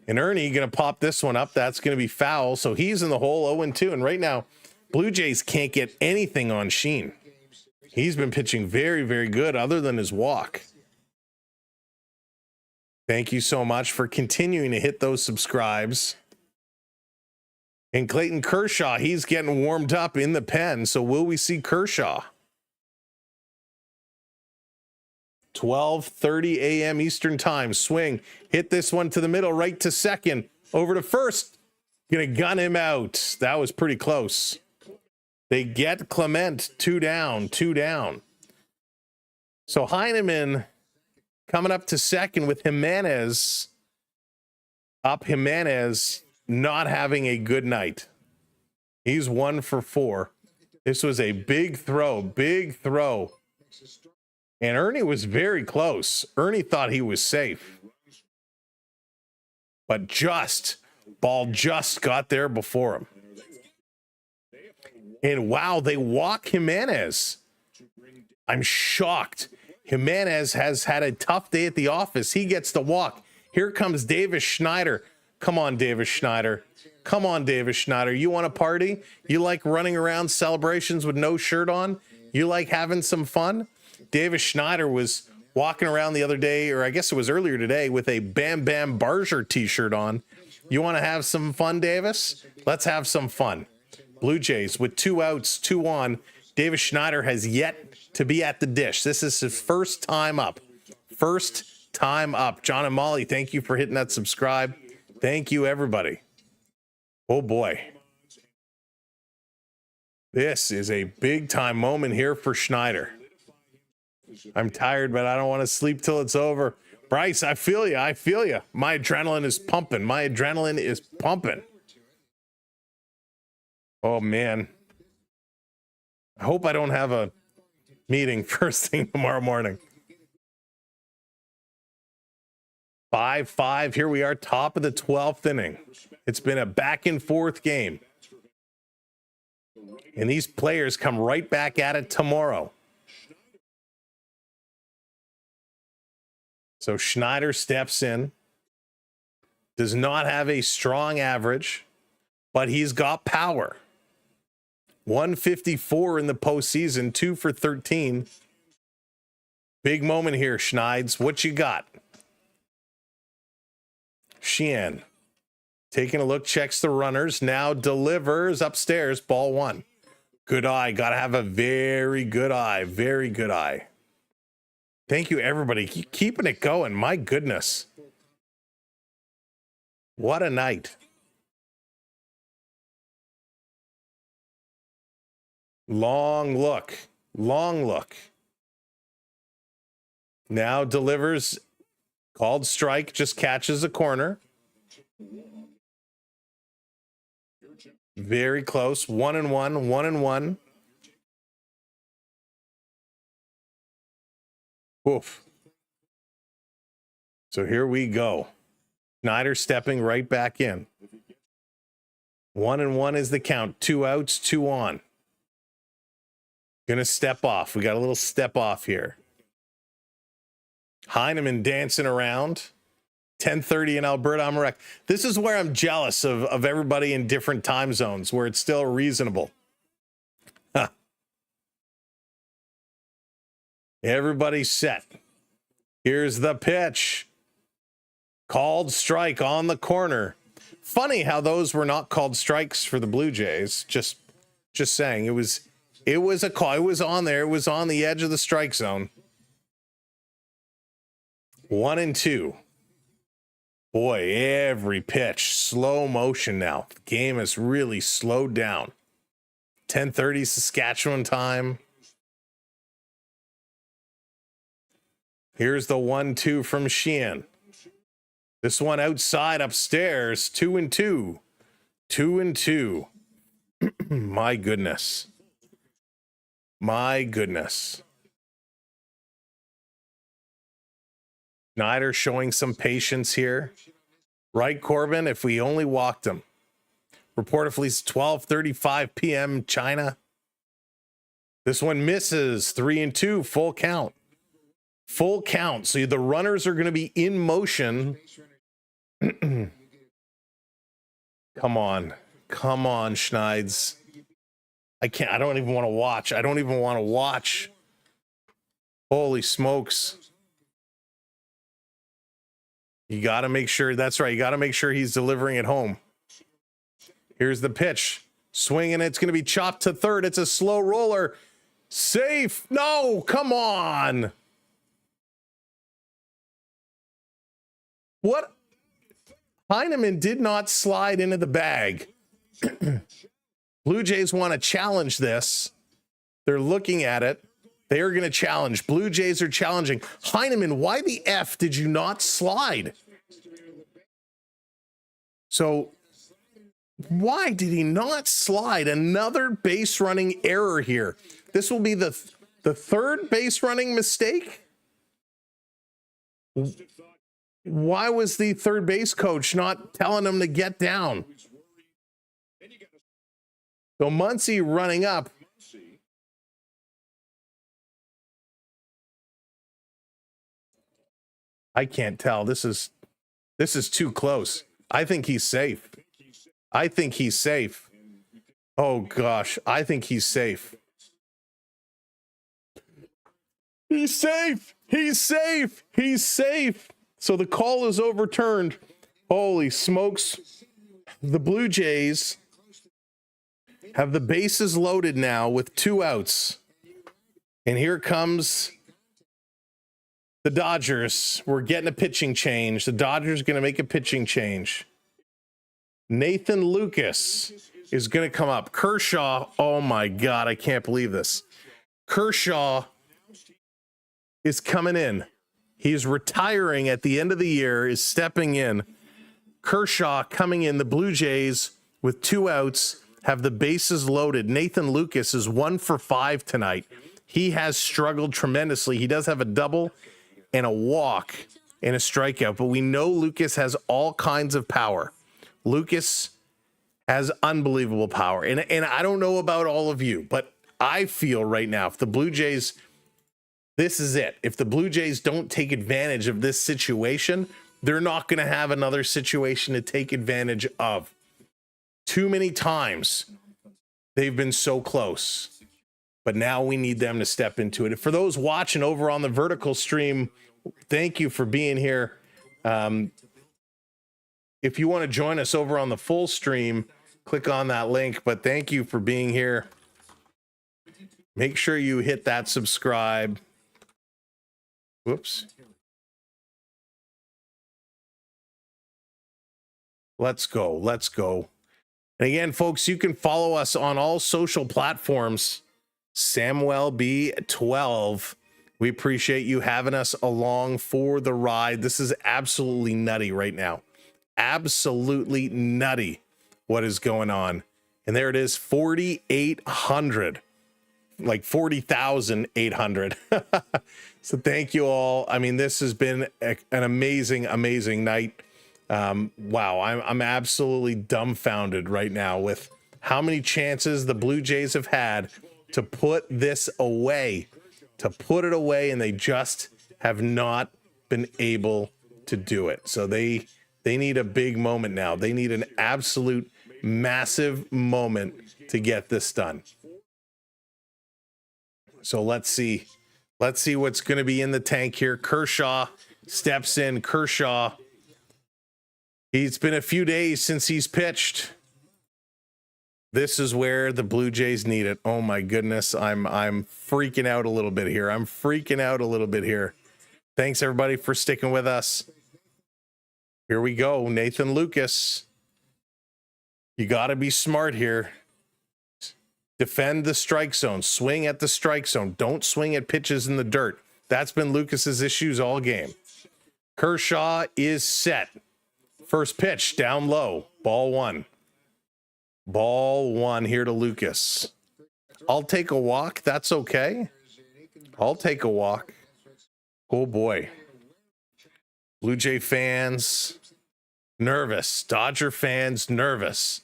And Ernie going to pop this one up. That's going to be foul. So he's in the hole 0-2. And right now, Blue Jays can't get anything on Sheen. He's been pitching very, very good other than his walk. Thank you so much for continuing to hit those subscribes. And Clayton Kershaw, he's getting warmed up in the pen. So will we see Kershaw? 12:30 a.m. Eastern time. Swing. Hit this one to the middle, right to second. Over to first. Gonna gun him out. That was pretty close. They get Clement. 2 down. So Heineman coming up to second with Jimenez up. Jimenez not having a good night. He's 1 for 4. This was a big throw. And Ernie was very close. Ernie thought he was safe. But ball just got there before him. And wow, they walk Jimenez. I'm shocked. Jimenez has had a tough day at the office. He gets the walk. Here comes Davis Schneider. Come on, Davis Schneider. You want to party? You like running around celebrations with no shirt on? You like having some fun? Davis Schneider was walking around the other day, or I guess it was earlier today, with a Bam Bam Barger t-shirt on. You want to have some fun, Davis? Let's have some fun. Blue Jays with 2 outs, 2 on. Davis Schneider has yet to be at the dish. This is his first time up. John and Molly, thank you for hitting that subscribe. Thank you, everybody. Oh, boy. This is a big-time moment here for Schneider. I'm tired, but I don't want to sleep till it's over. Bryce, I feel you. My adrenaline is pumping. Oh, man. I hope I don't have a meeting first thing tomorrow morning. 5-5. Here we are, top of the 12th inning. It's been a back and forth game. And these players come right back at it tomorrow. So Schneider steps in. Does not have a strong average, but he's got power. 154 in the postseason, 2 for 13. Big moment here, Schneids. What you got? Sheehan taking a look, checks the runners, now delivers upstairs, ball 1. Good eye. Got to have a very good eye. Thank you, everybody. Keep keeping it going. My goodness. What a night. Long look. Now delivers. Called strike. Just catches a corner. Very close. 1-1. Oof. So here we go. Schneider stepping right back in. 1-1 is the count. 2 outs, 2 on. Gonna step off. We got a little step off here. Heineman dancing around. 10:30 in Alberta. I'm wrecked. This is where I'm jealous of everybody in different time zones where it's still reasonable. Huh. Everybody's set. Here's the pitch. Called strike on the corner. Funny how those were not called strikes for the Blue Jays. Just saying. It was a call. It was on there. It was on the edge of the strike zone. 1-2. Boy, every pitch, slow motion now. The game has really slowed down. 10:30 Saskatchewan time. Here's the 1-2 from Sheehan. This one outside upstairs, 2-2. 2-2. My goodness. Schneider showing some patience here. Right, Corbin? If we only walked him. Reportedly, it's 12:35 p.m. China. This one misses. 3-2, full count. Full count. So the runners are going to be in motion. Come on. Come on, Schneids. I can't. I don't even want to watch. I don't even want to watch. Holy smokes. You got to make sure. That's right. You got to make sure he's delivering at home. Here's the pitch. Swinging. It's going to be chopped to third. It's a slow roller. Safe. No, come on. What? Heineman did not slide into the bag. Blue Jays want to challenge this. They're looking at it. They are going to challenge. Blue Jays are challenging. Heineman, why the F did you not slide? So why did he not slide? Another base running error here. This will be the third base running mistake. Why was the third base coach not telling him to get down? So Muncy running up. I can't tell. This is too close. I think he's safe. I think he's safe. Oh gosh, I think he's safe. He's safe. He's safe. He's safe. So the call is overturned. Holy smokes. The Blue Jays have the bases loaded now with 2 outs. And here comes the Dodgers. We're getting a pitching change. The Dodgers going to make a pitching change. Nathan Lucas is going to come up. Kershaw. Oh my God. I can't believe this. Kershaw is coming in. He's retiring at the end of the year, is stepping in. Kershaw coming in. The Blue Jays with 2 outs have the bases loaded. Nathan Lucas is 1 for 5 tonight. He has struggled tremendously. He does have a double and a walk and a strikeout, but we know Lucas has all kinds of power. Lucas has unbelievable power. And I don't know about all of you, but I feel right now, if the Blue Jays, this is it. If the Blue Jays don't take advantage of this situation, they're not going to have another situation to take advantage of. Too many times they've been so close, but now we need them to step into it. For those watching over on the vertical stream, thank you for being here. If you want to join us over on the full stream, click on that link, but thank you for being here. Make sure you hit that subscribe. Whoops. Let's go. Let's go. And again, folks, you can follow us on all social platforms. SamwellB12. We appreciate you having us along for the ride. This is absolutely nutty right now. Absolutely nutty what is going on. And there it is, 4,800. Like 40,800. So thank you all. I mean, this has been an amazing, amazing night. Wow, I'm absolutely dumbfounded right now with how many chances the Blue Jays have had to put this away, and they just have not been able to do it. So they need a big moment now. They need an absolute massive moment to get this done. So let's see what's going to be in the tank here. Kershaw steps in. Kershaw. It's been a few days since he's pitched. This is where the Blue Jays need it. Oh my goodness. I'm freaking out a little bit here. Thanks everybody for sticking with us. Here we go. Nathan Lucas. You got to be smart here. Defend the strike zone. Swing at the strike zone. Don't swing at pitches in the dirt. That's been Lucas's issues all game. Kershaw is set. First pitch down low. Ball one. Ball one here to Lucas. I'll take a walk. That's okay. I'll take a walk. Oh boy. Blue Jay fans Nervous. Dodger fans nervous.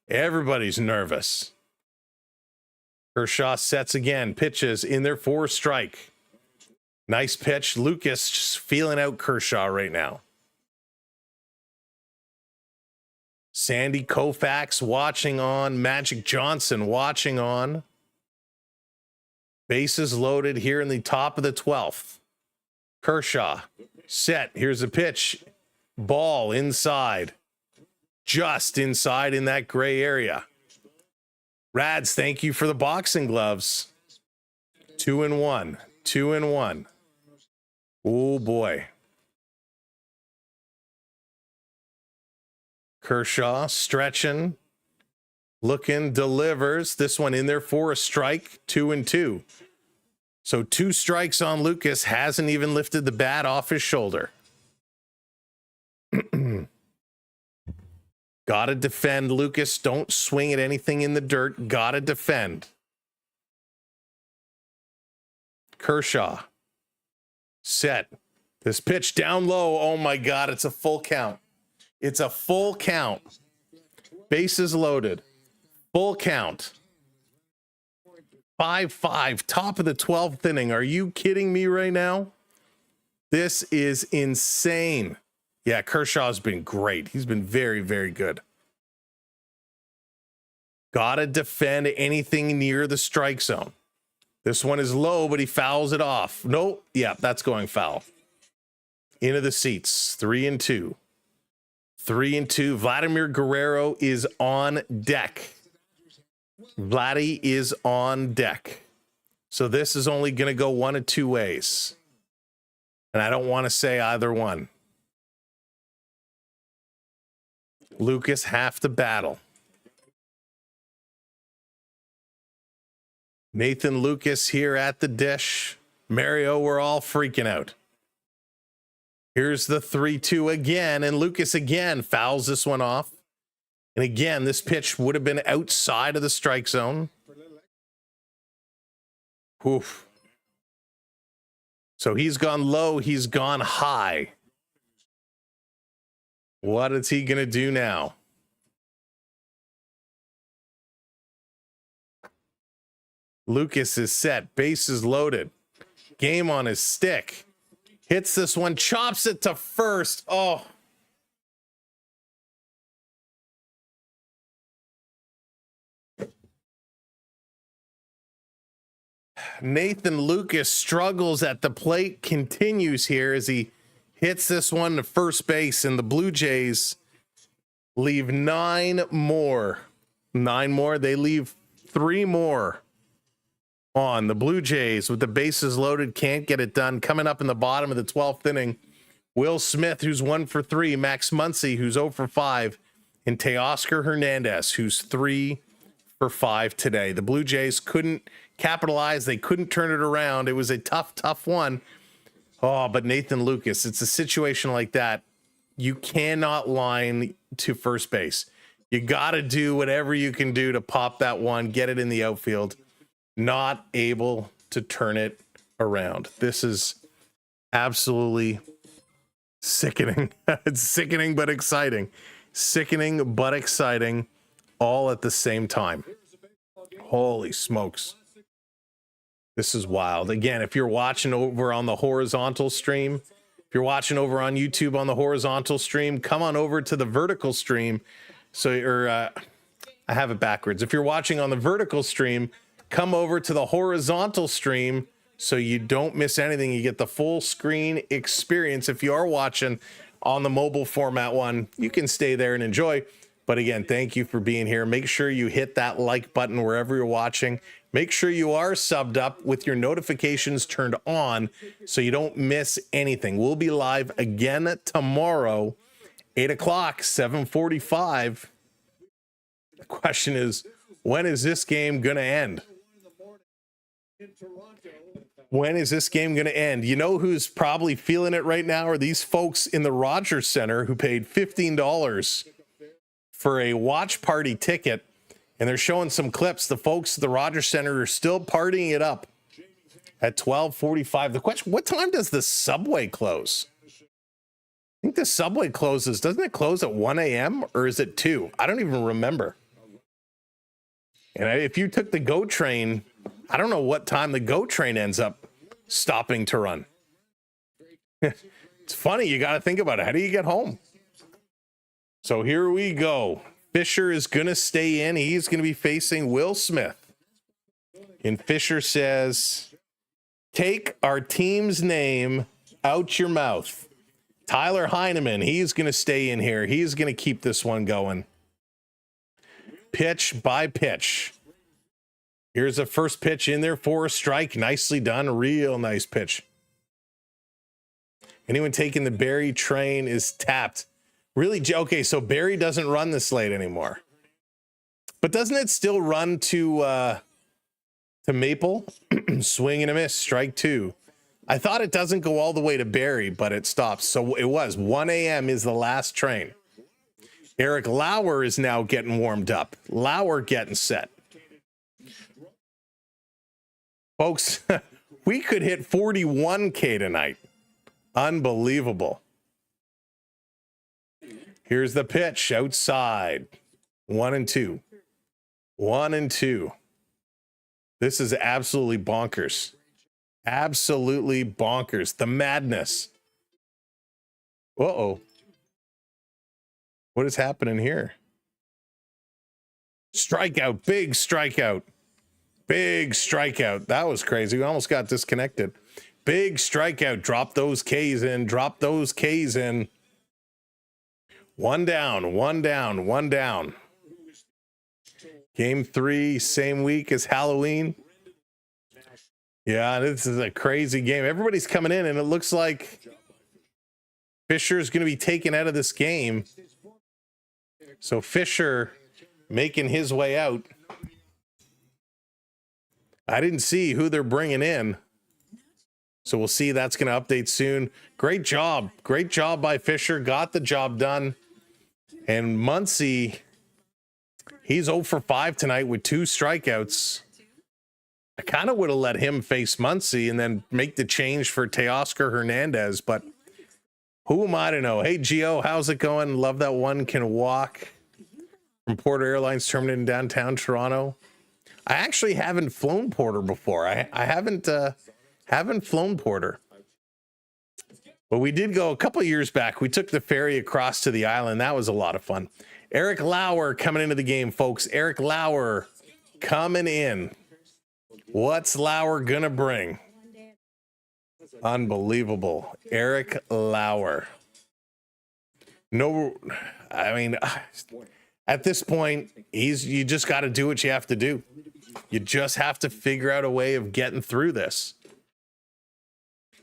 Everybody's nervous. Kershaw sets again. Pitches in there for a strike. Nice pitch. Lucas just feeling out Kershaw right now. Sandy Koufax watching on. Magic Johnson watching on. Bases loaded here in the top of the 12th. Kershaw set. Here's a pitch. Ball inside. Just inside in that gray area. Rads, thank you for the boxing gloves. 2-1. 2-1. Oh boy. Kershaw stretching, looking, delivers. This one in there for a strike. 2-2. So 2 strikes on Lucas. Hasn't even lifted the bat off his shoulder. Gotta defend, Lucas. Don't swing at anything in the dirt. Gotta defend. Kershaw. Set. This pitch down low. Oh my God, it's a full count. It's a full count. Bases loaded. Full count. 5-5. Top of the 12th inning. Are you kidding me right now? This is insane. Yeah, Kershaw's been great. He's been very, very good. Gotta defend anything near the strike zone. This one is low, but he fouls it off. Nope. Yeah, that's going foul. Into the seats. 3-2. 3-2. Vladimir Guerrero is on deck. Vladdy is on deck. So this is only going to go one of two ways. And I don't want to say either one. Lucas have to battle. Nathan Lucas here at the dish. Mario, we're all freaking out. Here's the 3-2 again, and Lucas again fouls this one off. And again, this pitch would have been outside of the strike zone. Oof. So he's gone low, he's gone high. What is he going to do now? Lucas is set, bases loaded. Game on his stick. Hits this one, chops it to first. Oh. Nathan Lucas struggles at the plate, continues here as he hits this one to first base, and the Blue Jays leave 9 more. 9 more. They leave 3 more on. The Blue Jays with the bases loaded can't get it done. Coming up in the bottom of the 12th inning, Will Smith, who's 1 for 3, Max Muncy, who's 0 for 5, and Teoscar Hernandez, who's 3 for 5 today. The Blue Jays couldn't capitalize. They couldn't turn it around. It was a tough one. Oh, but Nathan Lucas, it's a situation like that. You cannot line to first base. You got to do whatever you can do to pop that one, get it in the outfield. Not able to turn it around. This is absolutely sickening. It's sickening but exciting. Sickening but exciting all at the same time. Holy smokes. This is wild. Again, if you're watching over on the horizontal stream, if you're watching over on YouTube on the horizontal stream, come on over to the vertical stream. So I have it backwards. If you're watching on the vertical stream, come over to the horizontal stream so you don't miss anything. You get the full screen experience. If you are watching on the mobile format one, you can stay there and enjoy. But again, thank you for being here. Make sure you hit that like button wherever you're watching. Make sure you are subbed up with your notifications turned on so you don't miss anything. We'll be live again tomorrow, 8 o'clock, 7:45. The question is, when is this game going to end? When is this game going to end? You know who's probably feeling it right now are these folks in the Rogers Center who paid $15 for a watch party ticket. And they're showing some clips. The folks at the Rogers Center are still partying it up at 12:45. The question, what time does the subway close? think the subway closes. Doesn't it close at 1 a.m. or is it 2? I don't even remember. And if you took the GO train, I don't know what time the GO train ends up stopping to run. It's funny. You got to think about it. How do you get home? So here we go. Fisher is going to stay in. He's going to be facing Will Smith. And Fisher says, take our team's name out your mouth. Tyler Heineman, he's going to stay in here. He's going to keep this one going. Pitch by pitch. Here's the first pitch in there for a strike. Nicely done. Real nice pitch. Anyone taking the Barry train is tapped. Really? Okay, so Barry doesn't run this late anymore. But doesn't it still run to Maple? Swing and a miss. Strike 2. I thought it doesn't go all the way to Barry, but it stops. So it was 1 a.m. is the last train. Eric Lauer is now getting warmed up. Lauer getting set. Folks, we could hit 41K tonight. Unbelievable. Here's the pitch outside. 1-2. 1-2. This is absolutely bonkers. Absolutely bonkers. The madness. Uh-oh. What is happening here? Strikeout. Big strikeout. Big strikeout. That was crazy. We almost got disconnected. Big strikeout. Drop those Ks in. Drop those Ks in. 1 down. 1 down. 1 down. Game 3, same week as Halloween. Yeah, this is a crazy game. Everybody's coming in, and it looks like Fisher's going to be taken out of this game. So Fisher making his way out. I didn't see who they're bringing in. So we'll see. That's going to update soon. Great job. Great job by Fisher. Got the job done. And Muncy, he's 0 for 5 tonight with 2 strikeouts. I kind of would have let him face Muncy and then make the change for Teoscar Hernandez, but who am I to know? Hey, Gio, how's it going? Love that one can walk from Porter Airlines Terminal in downtown Toronto. I actually haven't flown Porter before. I haven't flown Porter. But we did go a couple of years back. We took the ferry across to the island. That was a lot of fun. Eric Lauer coming into the game, folks. Eric Lauer coming in. What's Lauer gonna bring? Unbelievable. Eric Lauer. No, I mean, at this point, you just got to do what you have to do. You just have to figure out a way of getting through this.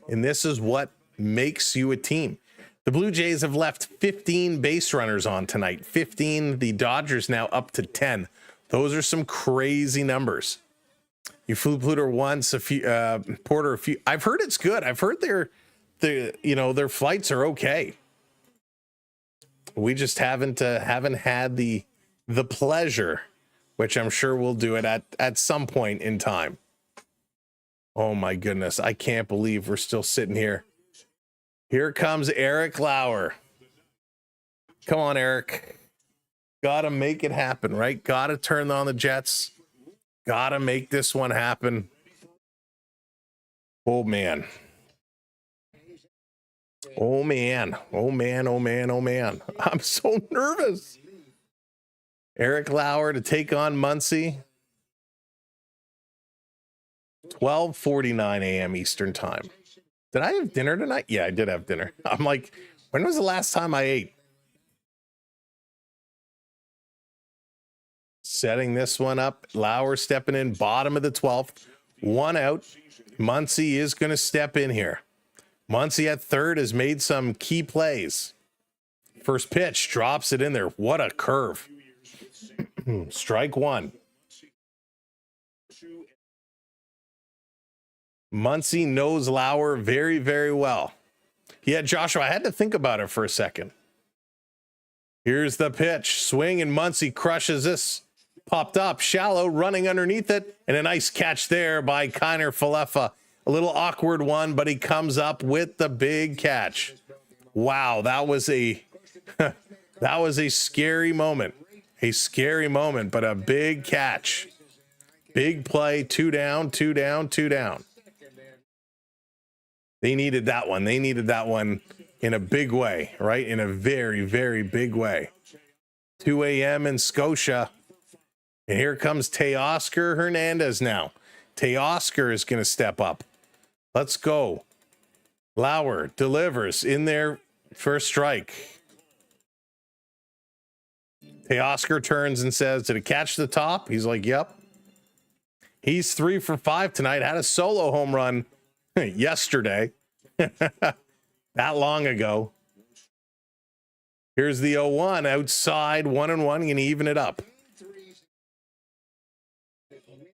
And this is what makes you a team. The Blue Jays have left 15 base runners on tonight. 15. The Dodgers now up to 10. Those are some crazy numbers. You flew Pluto once, Porter a few. I've heard it's good. I've heard their flights are okay. We just haven't had the pleasure, which I'm sure we'll do it at some point in time. Oh my goodness, I can't believe we're still sitting here. Here comes Eric Lauer. Come on, Eric. Gotta make it happen, right? Gotta turn on the Jets. Gotta make this one happen. Oh man. Oh man. Oh man. Oh man. Oh man. I'm so nervous. Eric Lauer to take on Muncy. 12:49 a.m. Eastern time. Did I have dinner tonight? Yeah, I did have dinner. I'm like, when was the last time I ate? Setting this one up. Lauer stepping in, bottom of the 12th. 1 out. Muncy is going to step in here. Muncy at third has made some key plays. First pitch, drops it in there. What a curve. Strike 1. Muncy knows Lauer very, very well. Yeah, Joshua, I had to think about it for a second. Here's the pitch. Swing, and Muncy crushes this. Popped up, shallow, running underneath it, and a nice catch there by Kiner Falefa. A little awkward one, but he comes up with the big catch. Wow, that was a that was a scary moment. A scary moment, but a big catch. Big play, 2 down, 2 down, 2 down. They needed that one. They needed that one in a big way, right? In a very, very big way. 2 a.m. in Scotia. And here comes Teoscar Hernandez now. Teoscar is going to step up. Let's go. Lauer delivers in there for a strike. Teoscar turns and says, did it catch the top? He's like, yep. He's 3 for 5 tonight. Had a solo home run yesterday. That long ago. Here's the 0-1 outside, 1-1. Going to even it up.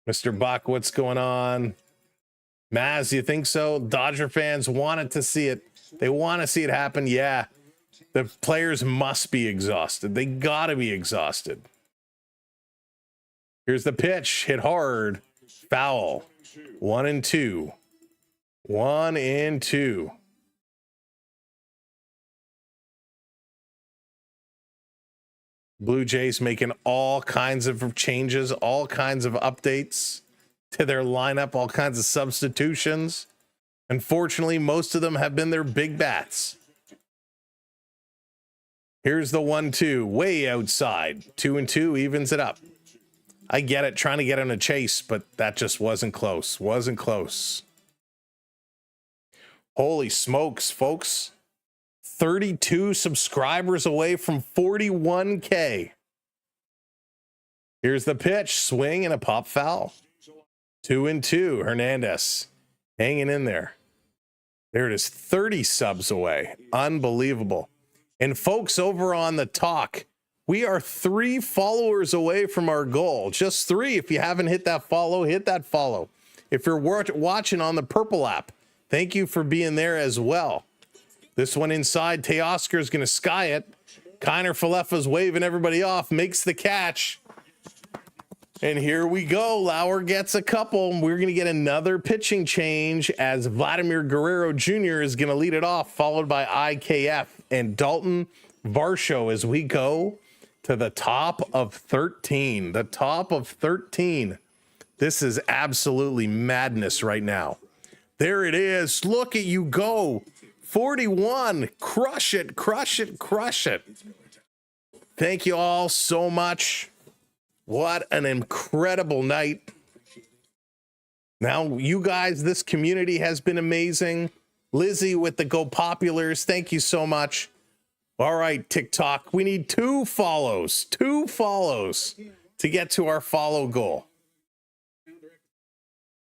Mr. Buck, what's going on? Maz, you think so? Dodger fans wanted to see it. They want to see it happen. Yeah. The players must be exhausted. They got to be exhausted. Here's the pitch. Hit hard. Foul. 1-2. 1-2. Blue Jays making all kinds of changes, all kinds of updates to their lineup, all kinds of substitutions. Unfortunately, most of them have been their big bats. Here's the 1-2, way outside. 2-2 evens it up. I get it, trying to get on a chase, but that just wasn't close. Wasn't close. Holy smokes, folks. 32 subscribers away from 41K. Here's the pitch, swing and a pop foul. 2-2, Hernandez hanging in there. There it is, 30 subs away. Unbelievable. And folks, over on the talk, we are 3 followers away from our goal. Just 3. If you haven't hit that follow, hit that follow. If you're watching on the Purple app, thank you for being there as well. This one inside, Teoscar is going to sky it. Kiner Falefa's waving everybody off, makes the catch. And here we go. Lauer gets a couple. We're going to get another pitching change as Vladimir Guerrero Jr. is going to lead it off, followed by IKF and Dalton Varsho as we go to the top of 13. The top of 13. This is absolutely madness right now. There it is. Look at you go. 41. Crush it, crush it, crush it. Thank you all so much. What an incredible night. Now, you guys, this community has been amazing. Lizzie with the Go Populars, thank you so much. All right, TikTok, we need 2 follows. 2 follows to get to our follow goal.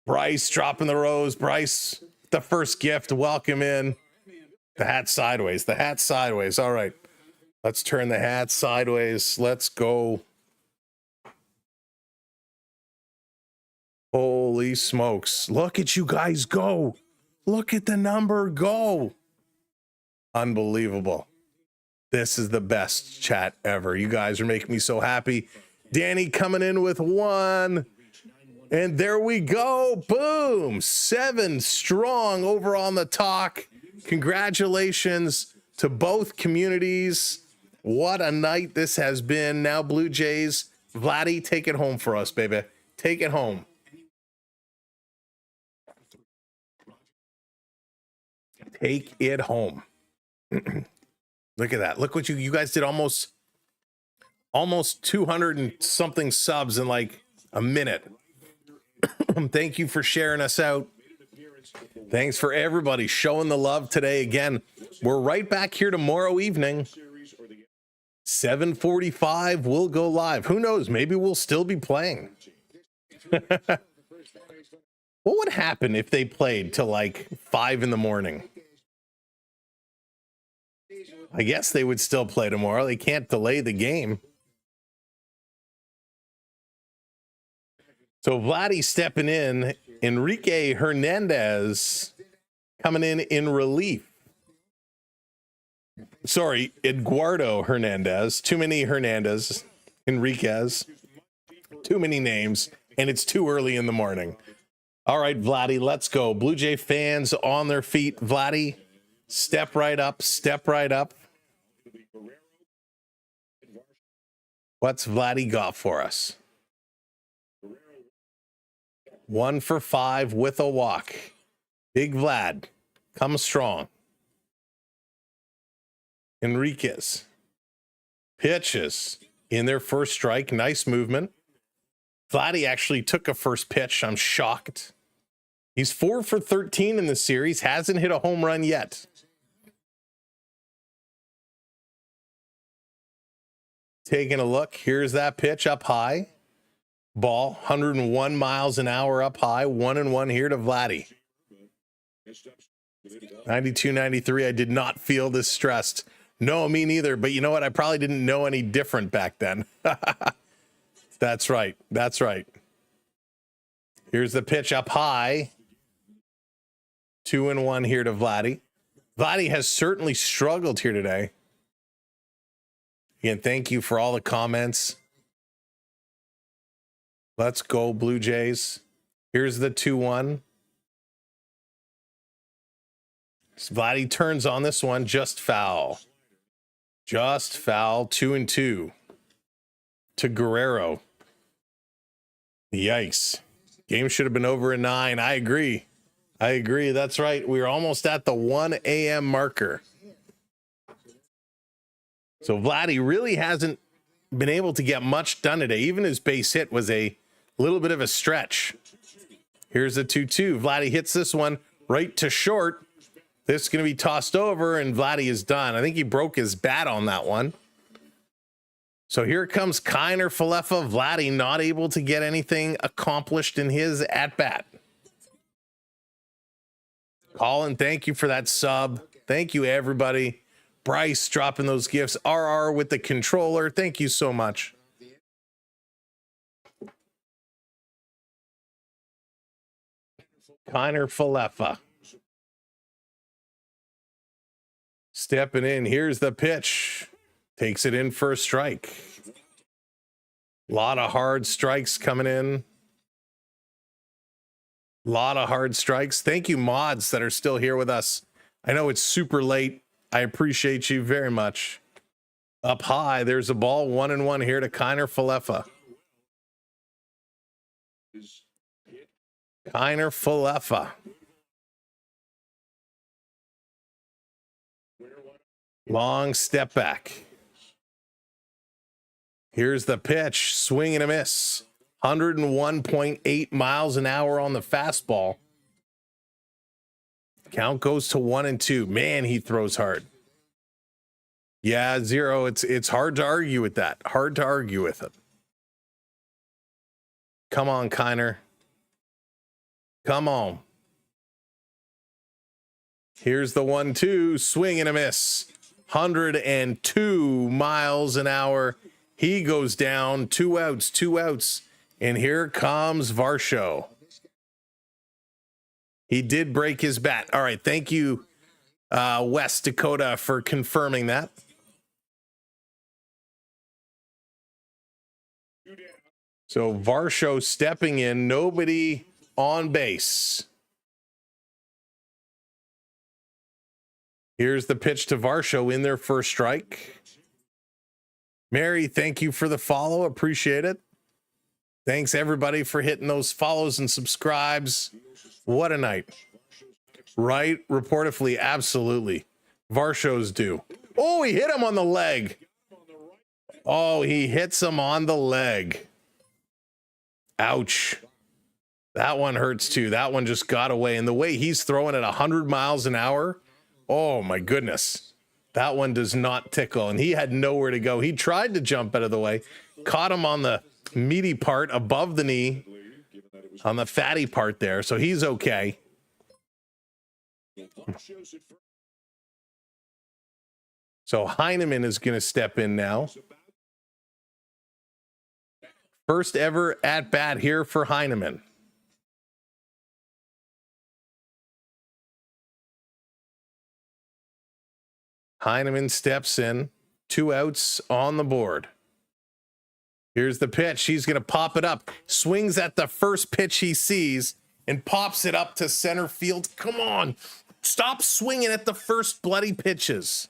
Bryce dropping the rose. Bryce, the first gift. Welcome in. The hat sideways. The hat sideways. All right. Let's turn the hat sideways. Let's go. Holy smokes. Look at you guys go. Look at the number go. Unbelievable. This is the best chat ever. You guys are making me so happy. Danny coming in with 1. And there we go. Boom. 7 strong over on the talk. Congratulations to both communities. What a night this has been. Now Blue Jays, Vladdy, take it home for us, baby. Take it home. Take it home. Look at that. Look what you guys did, almost 200 and something subs in like a minute. Thank you for sharing us out. Thanks for everybody showing the love today. Again, we're right back here tomorrow evening. 7:45, we'll go live. Who knows? Maybe we'll still be playing. What would happen if they played till like 5 in the morning? I guess they would still play tomorrow. They can't delay the game. So Vladdy stepping in. Enrique Hernandez coming in relief. Sorry, Eduardo Hernandez. Too many Hernandez. Enriquez. Too many names. And it's too early in the morning. All right, Vladdy, let's go. Blue Jay fans on their feet. Vladdy, Step right up. Step right up. What's Vladdy got for us? 1 for 5 with a walk. Big Vlad. Come strong. Enriquez. Pitches in their first strike. Nice movement. Vladdy actually took a first pitch. I'm shocked. He's 4 for 13 in the series. Hasn't hit a home run yet. Taking a look. Here's that pitch up high. Ball, 101 miles an hour up high. 1-1 here to Vladdy. 92-93. I did not feel this stressed. No, me neither. But you know what? I probably didn't know any different back then. That's right. That's right. Here's the pitch up high. 2-1 here to Vladdy. Vladdy has certainly struggled here today. Again, thank you for all the comments. Let's go, Blue Jays. Here's the 2-1. Vladdy turns on this one. Just foul. Just foul. 2-2 to Guerrero. Yikes. Game should have been over at 9. I agree. I agree. That's right. We were almost at the 1 a.m. marker. So Vladdy really hasn't been able to get much done today. Even his base hit was a little bit of a stretch. Here's the 2-2. Vladdy hits this one right to short. This is going to be tossed over, and Vladdy is done. I think he broke his bat on that one. So here comes Kiner Falefa. Vladdy not able to get anything accomplished in his at-bat. Colin, thank you for that sub. Thank you, everybody. Bryce dropping those gifts. RR with the controller. Thank you so much. Kiner Falefa. Stepping in. Here's the pitch. Takes it in for a strike. A lot of hard strikes coming in. A lot of hard strikes. Thank you, mods that are still here with us. I know it's super late. I appreciate you very much. Up high, there's a ball. 1-1 here to Kiner Falefa. Kiner Falefa. Long step back. Here's the pitch. Swing and a miss. 101.8 miles an hour on the fastball. Count goes to 1-2. Man, he throws hard. Yeah, 0. It's hard to argue with that. Hard to argue with it. Come on, Kiner. Come on. Here's the 1-2. Swing and a miss. 102 miles an hour. He goes down. 2 outs, 2 outs. And here comes Varsho. He did break his bat. All right. Thank you, West Dakota, for confirming that. So Varsho stepping in. Nobody on base. Here's the pitch to Varsho in their first strike. Mary, thank you for the follow. Appreciate it. Thanks, everybody, for hitting those follows and subscribes. What a night. Right? Reportedly, absolutely. Varsho's due. Oh, he hit him on the leg. Oh, he hits him on the leg. Ouch. That one hurts, too. That one just got away. And the way he's throwing at 100 miles an hour, oh, my goodness. That one does not tickle. And he had nowhere to go. He tried to jump out of the way. Caught him on the meaty part above the knee, on the fatty part there, so he's okay. So Heineman is going to step in now. First ever at bat here for Heineman. Heineman steps in. 2 outs on the board. Here's the pitch. He's going to pop it up. Swings at the first pitch he sees and pops it up to center field. Come on. Stop swinging at the first bloody pitches.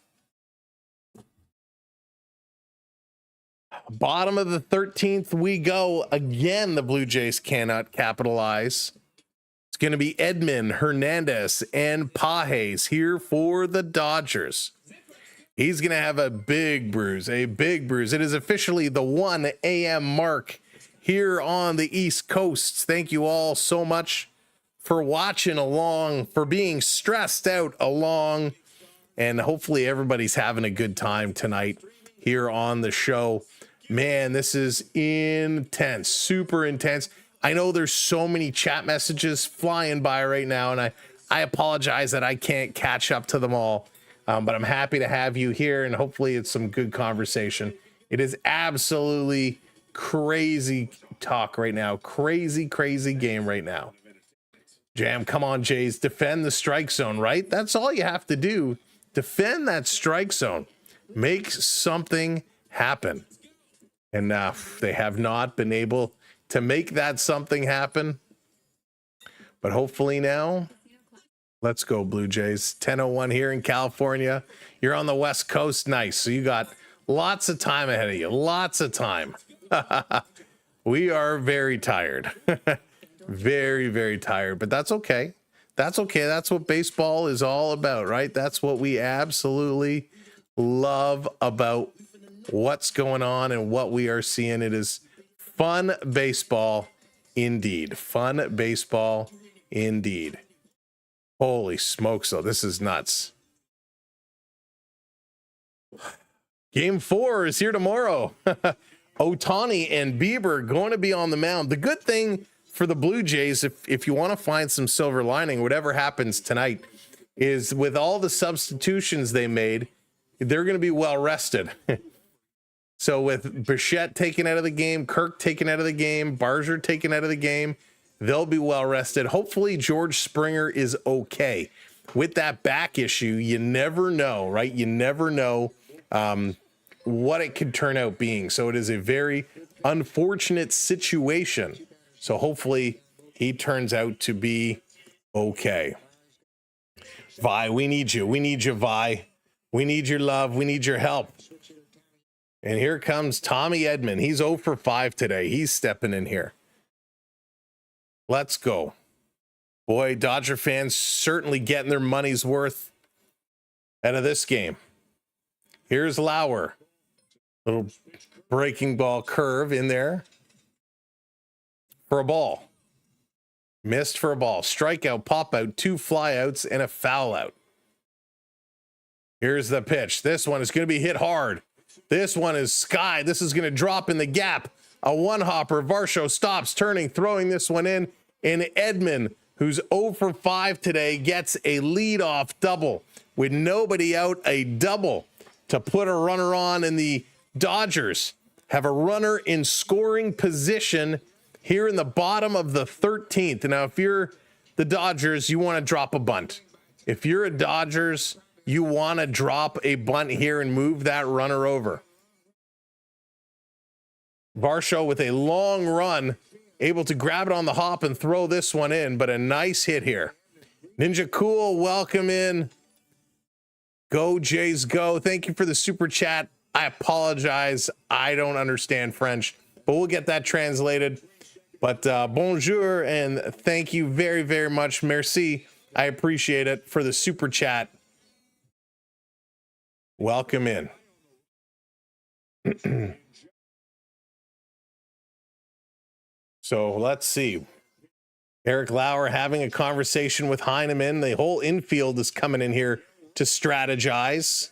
Bottom of the 13th we go. Again, the Blue Jays cannot capitalize. It's going to be Edman, Hernandez, and Pages here for the Dodgers. He's going to have a big bruise, a big bruise. It is officially the 1 a.m. mark here on the East Coast. Thank you all so much for watching along, for being stressed out along, and hopefully everybody's having a good time tonight here on the show. Man, this is intense, super intense. I know there's so many chat messages flying by right now, and I apologize that I can't catch up to them all, but I'm happy to have you here, and hopefully it's some good conversation. It is absolutely crazy talk right now. Crazy game right now. Jam, come on, Jays. Defend the strike zone, right? That's all you have to do. Defend that strike zone. Make something happen. And they have not been able to make that something happen. But hopefully now, let's go, Blue Jays. 10:01 here in California. You're on the West Coast. Nice. So you got lots of time ahead of you. Lots of time. We are very tired. Very tired. But that's okay. That's okay. That's what baseball is all about, right? That's what we absolutely love about what's going on and what we are seeing. It is fun baseball indeed. Fun baseball indeed. Holy smokes, though. This is nuts. Game 4 is here tomorrow. Ohtani and Bieber going to be on the mound. The good thing for the Blue Jays, if you want to find some silver lining, whatever happens tonight, is with all the substitutions they made, they're going to be well rested. So with Bichette taken out of the game, Kirk taken out of the game, Barger taken out of the game, they'll be well rested. Hopefully George Springer is okay. With that back issue, you never know, right? You never know what it could turn out being. So it is a very unfortunate situation. So hopefully he turns out to be okay. Vi, we need you. We need you, Vi. We need your love. We need your help. And here comes Tommy Edman. He's 0 for 5 today. He's stepping in here. Let's go. Boy, Dodger fans certainly getting their money's worth out of this game. Here's Lauer. Little breaking ball curve in there. For a ball. Missed for a ball. Strikeout, pop out, 2 flyouts, and a foul out. Here's the pitch. This one is going to be hit hard. This one is sky. This is going to drop in the gap. A one-hopper. Varsho stops, turning, throwing this one in. And Edman, who's 0 for 5 today, gets a leadoff double. With nobody out, a double to put a runner on. And the Dodgers have a runner in scoring position here in the bottom of the 13th. Now, if you're the Dodgers, you want to drop a bunt. If you're a Dodgers, you want to drop a bunt here and move that runner over. Varsho with a long run, able to grab it on the hop and throw this one in, but a nice hit here. Ninja Cool, welcome in. Go Jays, go. Thank you for the super chat. I apologize. I don't understand French, but we'll get that translated. But bonjour and thank you very, very much. Merci. I appreciate it for the super chat. Welcome in. So let's see. Eric Lauer having a conversation with Heineman. The whole infield is coming in here to strategize.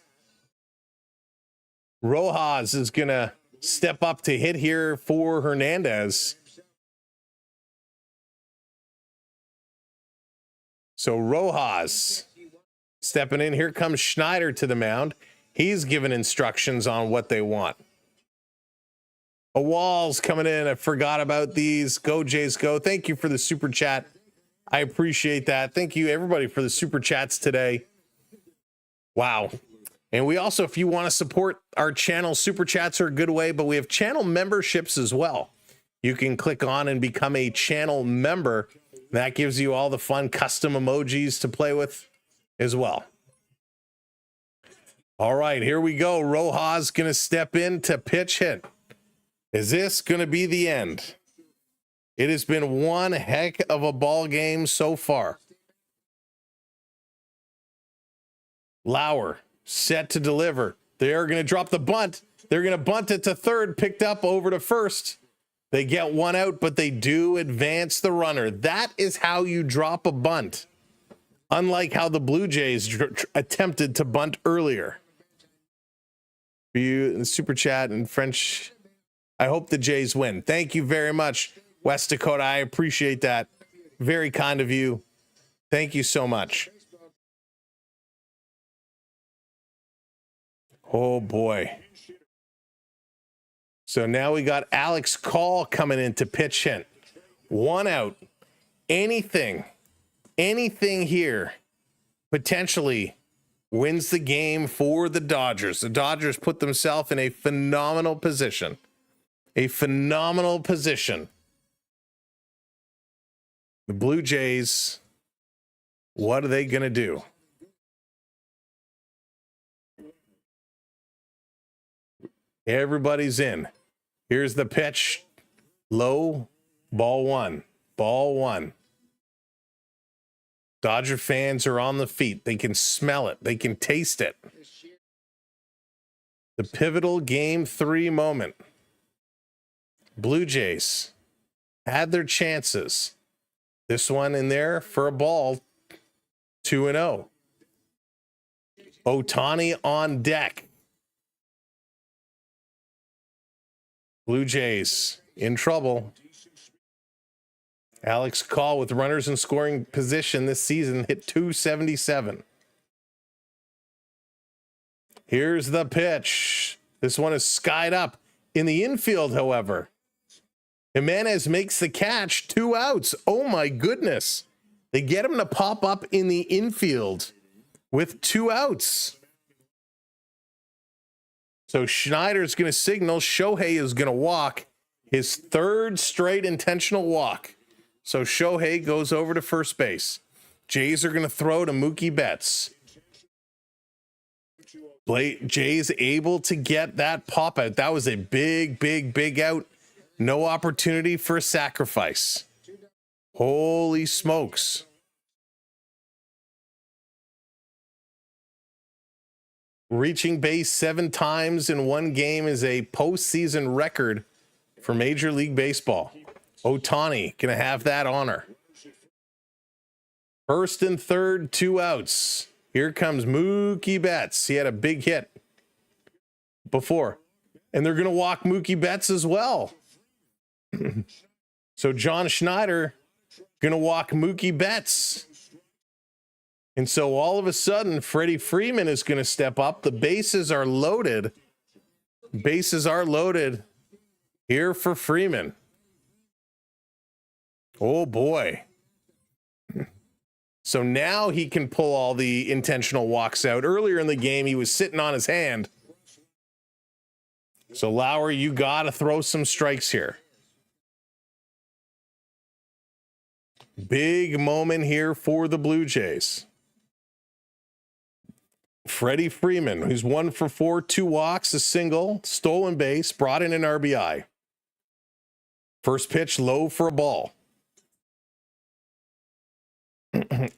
Rojas is going to step up to hit here for Hernandez. So Rojas stepping in. Here comes Schneider to the mound. He's given instructions on what they want. A Wall's coming in. I forgot about these. Go Jays, go. Thank you for the super chat. I appreciate that. Thank you, everybody, for the super chats today. Wow. And we also, if you want to support our channel, super chats are a good way, but we have channel memberships as well. You can click on and become a channel member. That gives you all the fun custom emojis to play with. as well. All right, here we go. Rojas going to step in to pitch hit. Is this going to be the end? It has been one heck of a ball game so far. Lauer set to deliver. They're going to drop the bunt. They're going to bunt it to third, picked up over to first. They get one out, but they do advance the runner. That is how you drop a bunt. Unlike how the Blue Jays attempted to bunt earlier. For you in the super chat in French, I hope the Jays win. Thank you very much, West Dakota. I appreciate that. Very kind of you. Thank you so much. Oh boy. So now we got Alex Call coming in to pitch hit. One out. Anything here potentially wins the game for the Dodgers. The Dodgers put themselves in a phenomenal position. A phenomenal position. The Blue Jays, what are they going to do? Everybody's in. Here's the pitch. Low. Ball one. Ball one. Dodger fans are on the feet. They can smell it. They can taste it. The pivotal Game 3 moment. Blue Jays had their chances. This one in there for a ball. 2-0. Ohtani on deck. Blue Jays in trouble. Alex Call with runners in scoring position this season hit 277. Here's the pitch. This one is skied up in the infield, however. Jimenez makes the catch, 2 outs. Oh my goodness. They get him to pop up in the infield with 2 outs. So Schneider's going to signal. Shohei is going to walk his 3rd straight intentional walk. So Shohei goes over to first base. Jays are going to throw to Mookie Betts. Jays able to get that pop out. That was a big out. No opportunity for a sacrifice. Holy smokes. Reaching base 7 times in one game is a postseason record for Major League Baseball. Ohtani gonna have that honor. 1st and 3rd, 2 outs. Here comes Mookie Betts. He had a big hit before. And they're gonna walk Mookie Betts as well. So John Schneider gonna walk Mookie Betts. And so all of a sudden, Freddie Freeman is going to step up. The bases are loaded. Bases are loaded here for Freeman. Oh, boy. So now he can pull all the intentional walks out. Earlier in the game, he was sitting on his hand. So, Lauer, you got to throw some strikes here. Big moment here for the Blue Jays. Freddie Freeman, who's 1 for 4, 2 walks, a single, stolen base, brought in an RBI. First pitch low for a ball.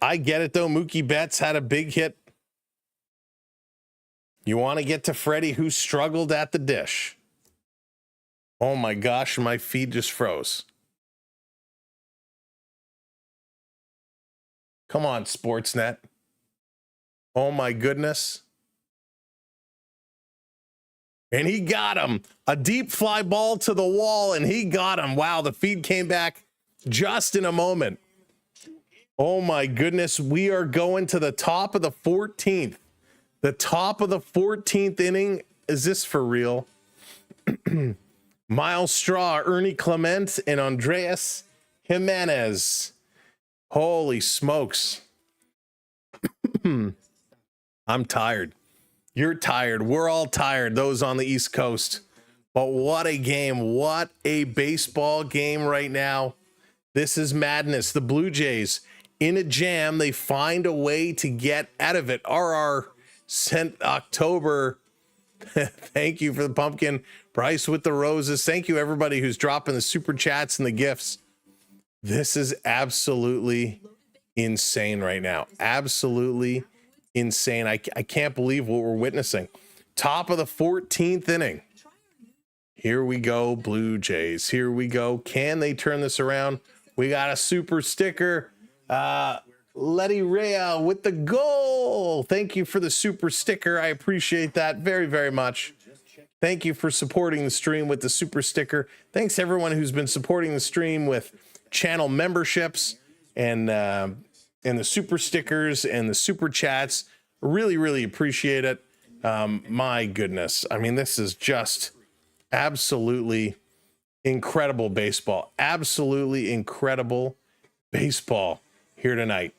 I get it, though. Mookie Betts had a big hit. You want to get to Freddie, who struggled at the dish. Oh, my gosh, my feed just froze. Come on, Sportsnet. Oh, my goodness. And he got him. A deep fly ball to the wall, and he got him. Wow, the feed came back just in a moment. Oh, my goodness. We are going to the top of the 14th. The top of the 14th inning. Is this for real? Miles Straw, Ernie Clement, and Andreas Jimenez. Holy smokes. I'm tired. You're tired. We're all tired, those on the East Coast. But what a game. What a baseball game right now. This is madness. The Blue Jays in a jam. They find a way to get out of it. RR sent October. Thank you for the pumpkin. Bryce with the roses. Thank you, everybody who's dropping the super chats and the gifts. This is absolutely insane right now. Absolutely insane. I can't believe what we're witnessing. Top of the 14th inning. Here we go, Blue Jays. Here we go. Can they turn this around? We got a super sticker. Letty Rea with the goal. Thank you for the super sticker. I appreciate that very, very much. Thank you for supporting the stream with the super sticker. Thanks to everyone who's been supporting the stream with channel memberships and the super stickers and the super chats. Really, really appreciate it. My goodness. I mean, this is just absolutely incredible baseball. Absolutely incredible baseball here tonight.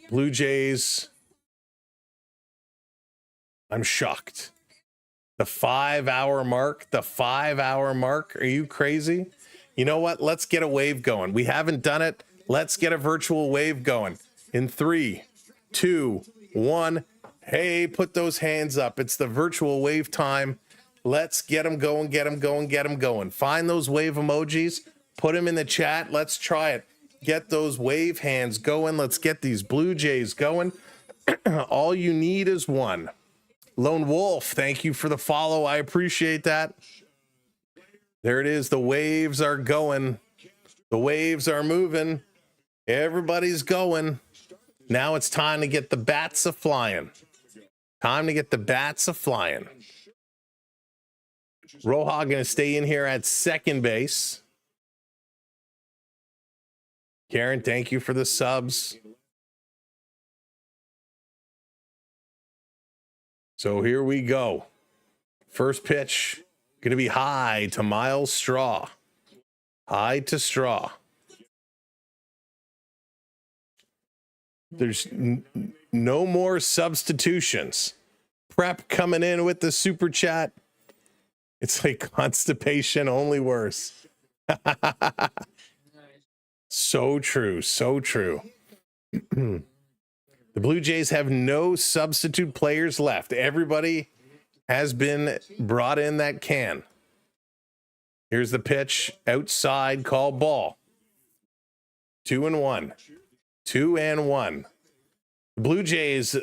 Blue Jays. I'm shocked. The 5-hour mark. The 5-hour mark. Are you crazy? You know what? Let's get a wave going. We haven't done it. Let's get a virtual wave going. In 3, 2, 1. Hey, put those hands up. It's the virtual wave time. Let's get them going, get them going, get them going. Find those wave emojis. Put them in the chat. Let's try it. Get those wave hands going. Let's get these Blue Jays going. All you need is one. Lone Wolf, thank you for the follow. I appreciate that. There it is. The waves are going. The waves are moving. Everybody's going. Now it's time to get the bats a flying. Time to get the bats a flying. Roja going to stay in here at second base. Karen, thank you for the subs. So here we go. First pitch going to be high to Miles Straw. High to Straw. There's no more substitutions. Prep coming in with the super chat. It's like constipation, only worse. So true. So true. The Blue Jays have no substitute players left. Everybody has been brought in that can. Here's the pitch outside, call ball. 2-1. 2-1. The Blue Jays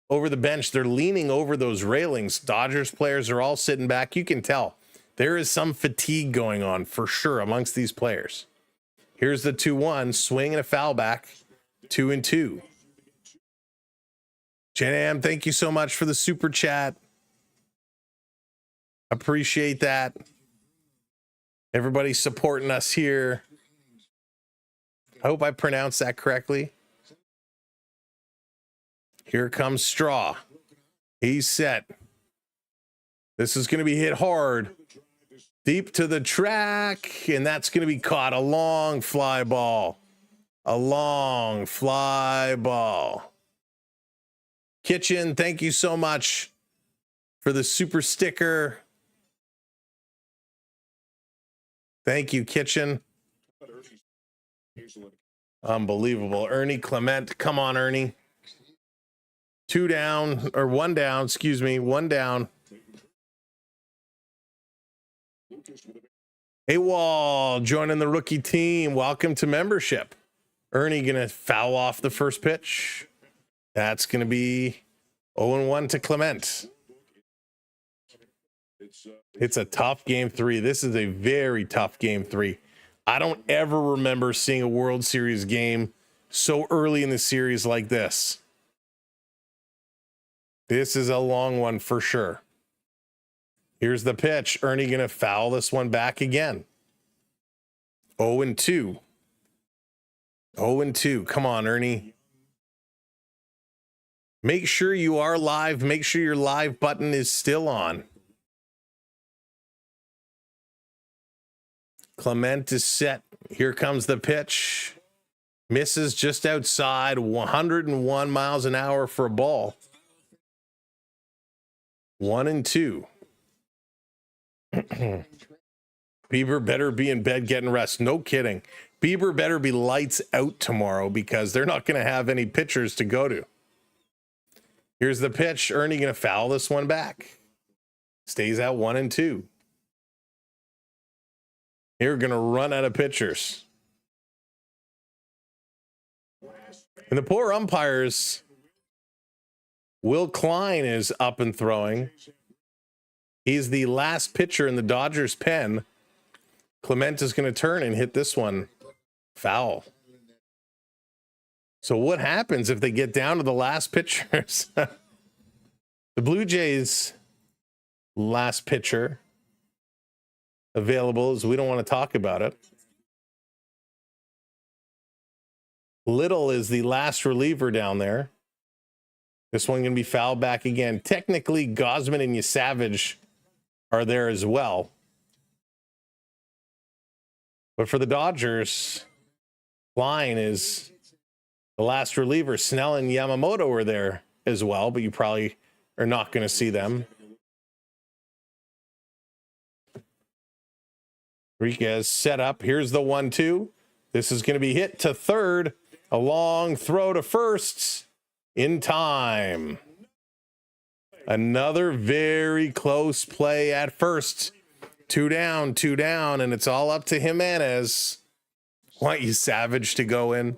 over the bench, they're leaning over those railings. Dodgers players are all sitting back. You can tell there is some fatigue going on for sure amongst these players. Here's the 2-1, swing and a foul back. 2-2. Jan, thank you so much for the super chat. Appreciate that. Everybody supporting us here. I hope I pronounced that correctly. Here comes Straw. He's set. This is going to be hit hard. Deep to the track, and that's going to be caught. A long fly ball. A long fly ball. Kitchen, thank you so much for the super sticker. Thank you, Kitchen. Unbelievable. Ernie Clement. Come on, Ernie. 2 down, or 1 down, excuse me. 1 down. Hey, Wall, joining the rookie team. Welcome to membership. Ernie going to foul off the first pitch. That's going to be 0-1 to Clement. It's a tough game 3. This is a very tough game 3. I don't ever remember seeing a World Series game so early in the series like this. This is a long one for sure. Here's the pitch. Ernie going to foul this one back again. 0-2. 0-2. Come on, Ernie. Make sure you are live. Make sure your live button is still on. Clement is set. Here comes the pitch. Misses just outside. 101 miles an hour for a ball. 1-2. Bieber better be in bed getting rest. No kidding. Bieber better be lights out tomorrow because they're not going to have any pitchers to go to. Here's the pitch. Ernie going to foul this one back. Stays at 1-2. Here, going to run out of pitchers. And the poor umpires, Will Klein is up and throwing. He's the last pitcher in the Dodgers pen. Clement is going to turn and hit this one foul. So what happens if they get down to the last pitchers? The Blue Jays' last pitcher available is we don't want to talk about it. Little is the last reliever down there. This one going to be fouled back again. Technically, Gosman and Yasavage are there as well. But for the Dodgers, Klein is the last reliever. Snell and Yamamoto are there as well, but you probably are not going to see them. Enriquez set up. Here's the 1-2. This is going to be hit to third. A long throw to first in time. Another very close play at first. 2 down, and it's all up to Jimenez. Want you Savage to go in.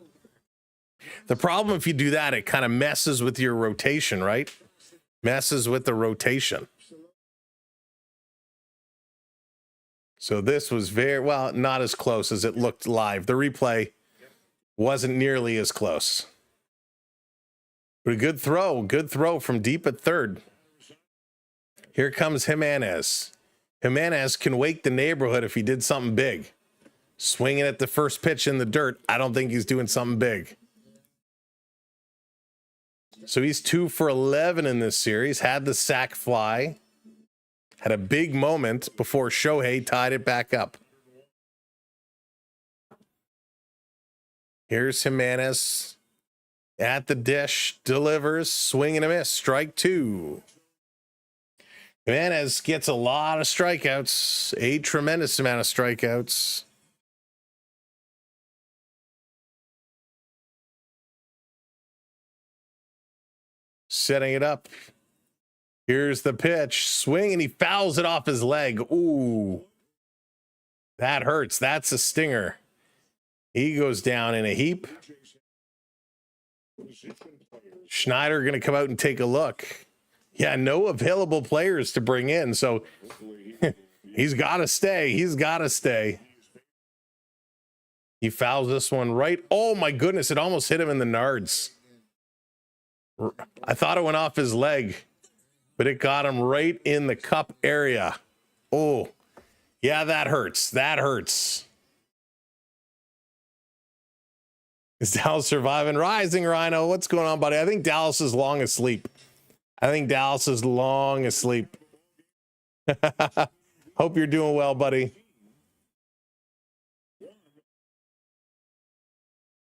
The problem if you do that, it kind of messes with your rotation, right? Messes with the rotation. So this was very, well, not as close as it looked live. The replay wasn't nearly as close. But a good throw from deep at third. Here comes Jimenez. Jimenez can wake the neighborhood if he did something big. Swinging at the first pitch in the dirt. I don't think he's doing something big. So he's 2 for 11 in this series. Had the sac fly. Had a big moment before Shohei tied it back up. Here's Jimenez at the dish, delivers, swing and a miss, strike 2. Jimenez gets a lot of strikeouts, a tremendous amount of strikeouts. Setting it up. Here's the pitch, swing, and he fouls it off his leg. Ooh, that hurts. That's a stinger. He goes down in a heap. Schneider going to come out and take a look. Yeah, no available players to bring in, so he's got to stay. He's got to stay. He fouls this one right. Oh, my goodness, it almost hit him in the nards. I thought it went off his leg, but it got him right in the cup area. Oh, yeah, that hurts. That hurts. Is Dallas surviving? Rising, Rhino. What's going on, buddy? I think Dallas is long asleep. Hope you're doing well, buddy.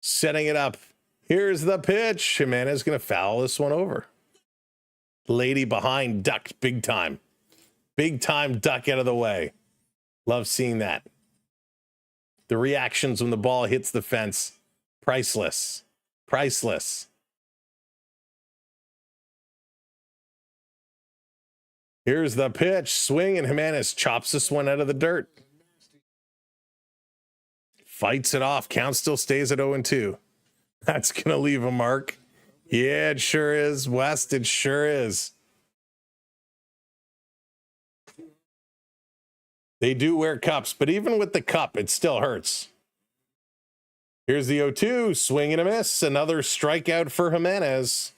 Setting it up. Here's the pitch. Jimenez going to foul this one over. Lady behind ducked big time. Big time duck out of the way. Love seeing that. The reactions when the ball hits the fence. Priceless. Priceless. Here's the pitch. Swing, and Jimenez chops this one out of the dirt. Fights it off. Count still stays at 0-2. That's going to leave a mark. Yeah, it sure is. West, it sure is. They do wear cups, but even with the cup, it still hurts. Here's the 0-2, swing and a miss. Another strikeout for Jimenez.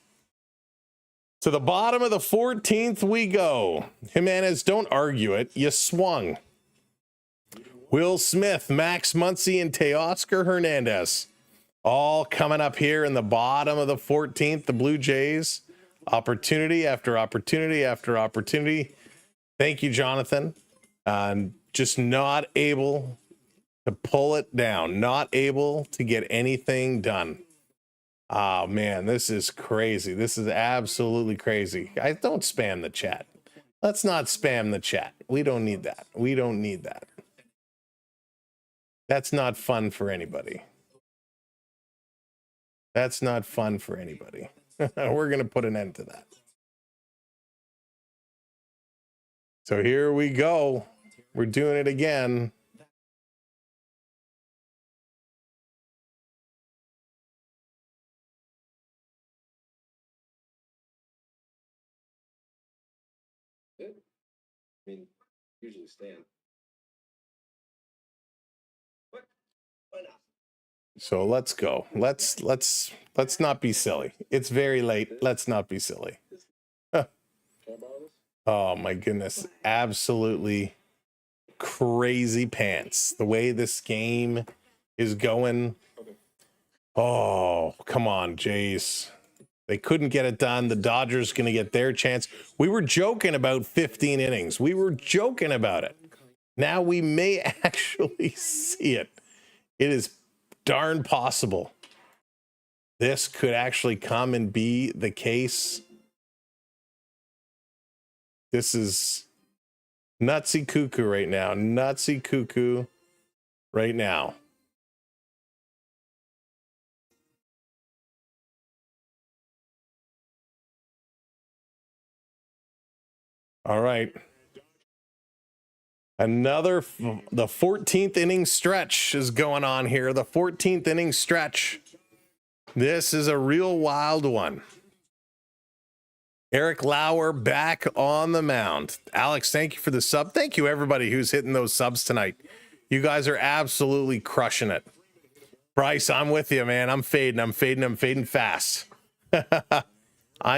To the bottom of the 14th we go. Jimenez, don't argue it. You swung. Will Smith, Max Muncy, and Teoscar Hernandez. All coming up here in the bottom of the 14th. The Blue Jays. Opportunity after opportunity after opportunity. Thank you, Jonathan. Just not able to pull it down, not able to get anything done. Oh man, this is crazy. This is absolutely crazy. Guys, don't spam the chat. Let's not spam the chat. We don't need that. We don't need that. That's not fun for anybody. That's not fun for anybody. We're going to put an end to that. So here we go. We're doing it again. I mean, usually stand. Why not? So let's go. Let's not be silly. It's very late. Let's not be silly. Oh my goodness. Absolutely crazy pants. The way this game is going. Oh, come on, Jays. They couldn't get it done. The Dodgers going to get their chance. We were joking about 15 innings. We were joking about it. Now we may actually see it. It is darn possible. This could actually come and be the case. This is nutsy cuckoo right now. Nutsy cuckoo right now. All right. The 14th inning stretch is going on here. The 14th inning stretch. This is a real wild one. Eric Lauer back on the mound. Alex, thank you for the sub. Thank you, everybody who's hitting those subs tonight. You guys are absolutely crushing it. Bryce, I'm with you, man. I'm fading fast. I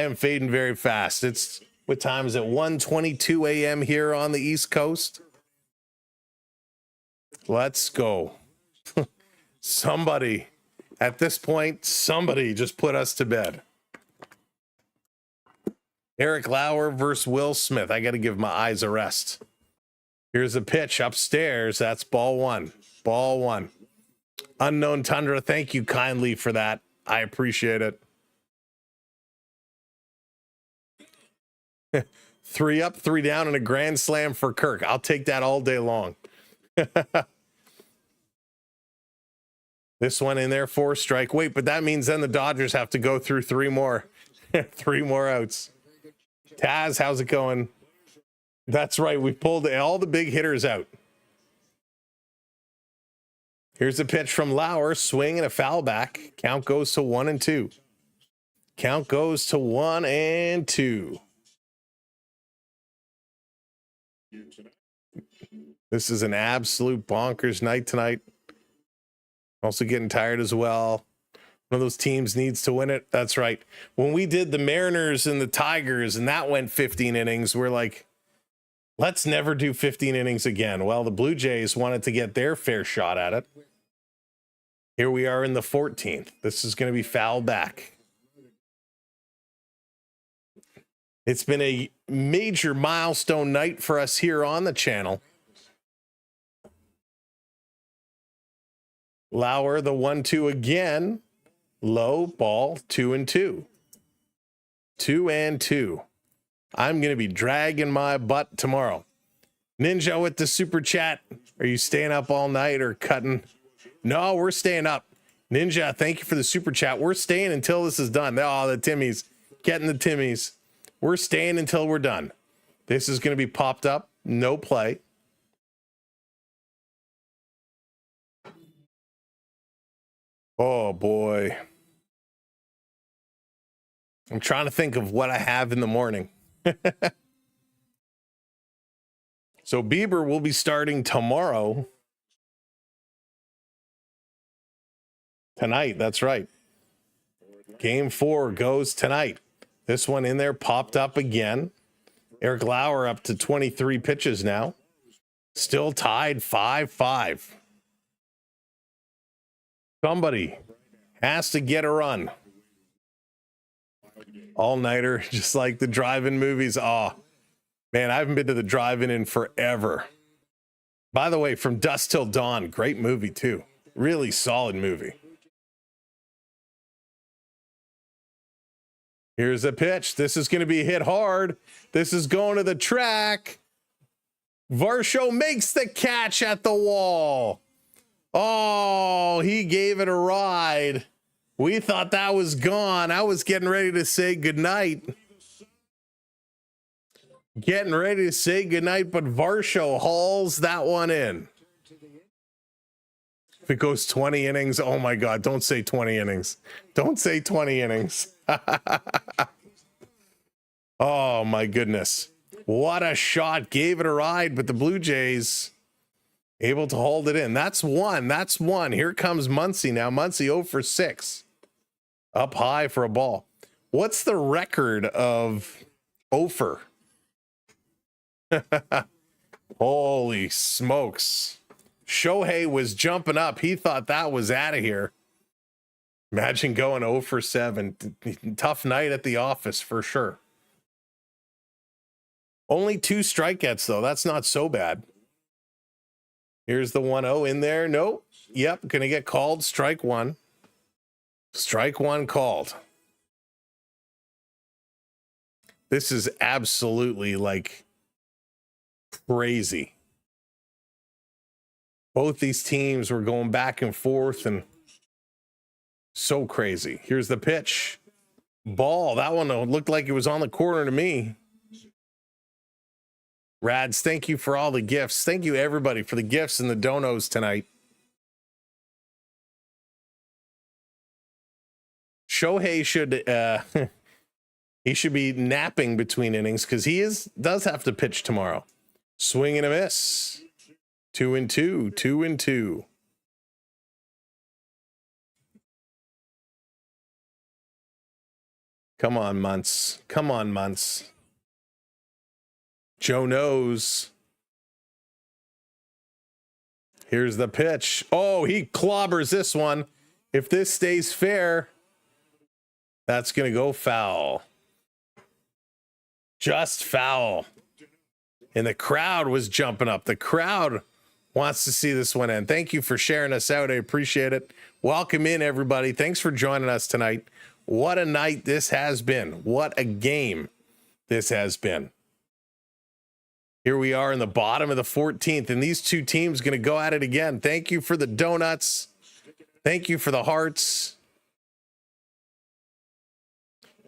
am fading very fast. What time is it? 1:22 a.m. here on the East Coast. Let's go. Somebody, at this point, somebody just put us to bed. Eric Lauer versus Will Smith. I got to give my eyes a rest. Here's a pitch upstairs. That's ball one. Ball one. Unknown Tundra, thank you kindly for that. I appreciate it. 3 up, 3 down, and a grand slam for Kirk. I'll take that all day long. This one in there, 4 strike. Wait, but that means then the Dodgers have to go through 3 more. 3 more outs. Taz, how's it going? That's right. We pulled all the big hitters out. Here's a pitch from Lauer. Swing and a foul back. Count goes to 1-2. Count goes to 1-2. This is an absolute bonkers night tonight. Also getting tired as well. One of those teams needs to win it. That's right. When we did the Mariners and the Tigers and that went 15 innings, we're like, let's never do 15 innings again. Well, the Blue Jays wanted to get their fair shot at it. Here we are in the 14th. This is going to be foul back. It's been a major milestone night for us here on the channel. Lauer, the 1-2 again. Low ball, 2-2. 2-2. I'm going to be dragging my butt tomorrow. Ninja with the super chat. Are you staying up all night or cutting? No, we're staying up. Ninja, thank you for the super chat. We're staying until this is done. Oh, the Timmies. Getting the Timmies. We're staying until we're done. This is going to be popped up. No play. Oh, boy. I'm trying to think of what I have in the morning. So Bieber will be starting tomorrow. Tonight, that's right. Game 4 goes tonight. This one in there popped up again. Eric Lauer up to 23 pitches now. Still tied 5-5. Somebody has to get a run. All-nighter, just like the drive-in movies. Oh, man, I haven't been to the drive-in in forever. By the way, From Dusk Till Dawn, great movie too. Really solid movie. Here's a pitch. This is going to be hit hard. This is going to the track. Varsho makes the catch at the wall. Oh, he gave it a ride. We thought that was gone. I was getting ready to say goodnight. Getting ready to say goodnight, but Varsho hauls that one in. If it goes 20 innings, oh my God, don't say 20 innings. Don't say 20 innings. Oh my goodness. What a shot. Gave it a ride, but the Blue Jays able to hold it in. That's one. That's one. Here comes Muncy now. Muncy 0 for 6. Up high for a ball. What's the record of Ofer? Holy smokes. Shohei was jumping up. He thought that was out of here. Imagine going 0 for 7. Tough night at the office for sure. Only 2 strikeouts, though. That's not so bad. Here's the 1-0 in there. Nope. Yep. Going to get called. Strike 1. Strike 1 called. This is absolutely like crazy. Both these teams were going back and forth and so crazy. Here's the pitch. Ball. That one looked like it was on the corner to me. Rads, thank you for all the gifts. Thank you, everybody, for the gifts and the donos tonight. Shohei should he should be napping between innings because he does have to pitch tomorrow. Swing and a miss. 2-2. 2-2. Come on, Muntz. Come on, Muntz. Joe knows. Here's the pitch. Oh, he clobbers this one. If this stays fair, that's going to go foul. Just foul. And the crowd was jumping up. The crowd wants to see this one end. Thank you for sharing us out. I appreciate it. Welcome in, everybody. Thanks for joining us tonight. What a night this has been. What a game this has been. Here we are in the bottom of the 14th, and these two teams going to go at it again. Thank you for the donuts. Thank you for the hearts.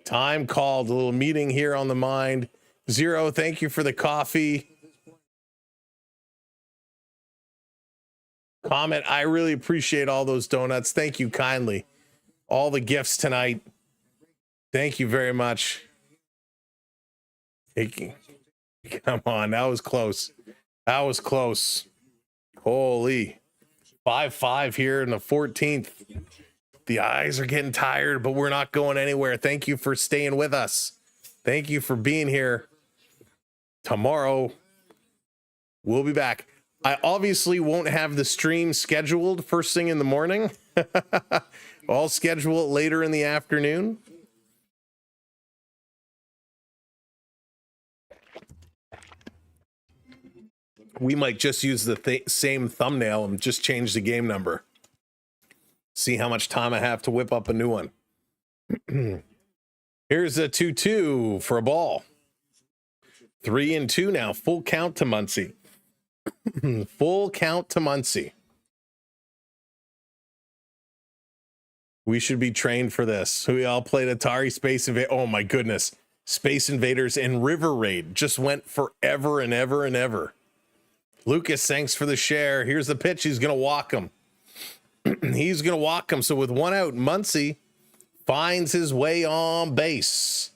Time called. A little meeting here on the mind. Zero, thank you for the coffee. Comment, I really appreciate all those donuts. Thank you kindly. All the gifts tonight. Thank you very much. Come on, that was close. That was close. Holy. 5-5 here in the 14th. The eyes are getting tired, but we're not going anywhere. Thank you for staying with us. Thank you for being here. Tomorrow, we'll be back. I obviously won't have the stream scheduled first thing in the morning. I'll schedule it later in the afternoon. We might just use the same thumbnail and just change the game number. See how much time I have to whip up a new one. Here's a 2-2 for a ball. 3-2 now. Full count to Muncy. Full count to Muncy. We should be trained for this. We all played Atari Space Invaders. Oh my goodness. Space Invaders and River Raid just went forever and ever and ever. Lucas, thanks for the share. Here's the pitch. He's going to walk him. He's going to walk him. So with one out, Muncy finds his way on base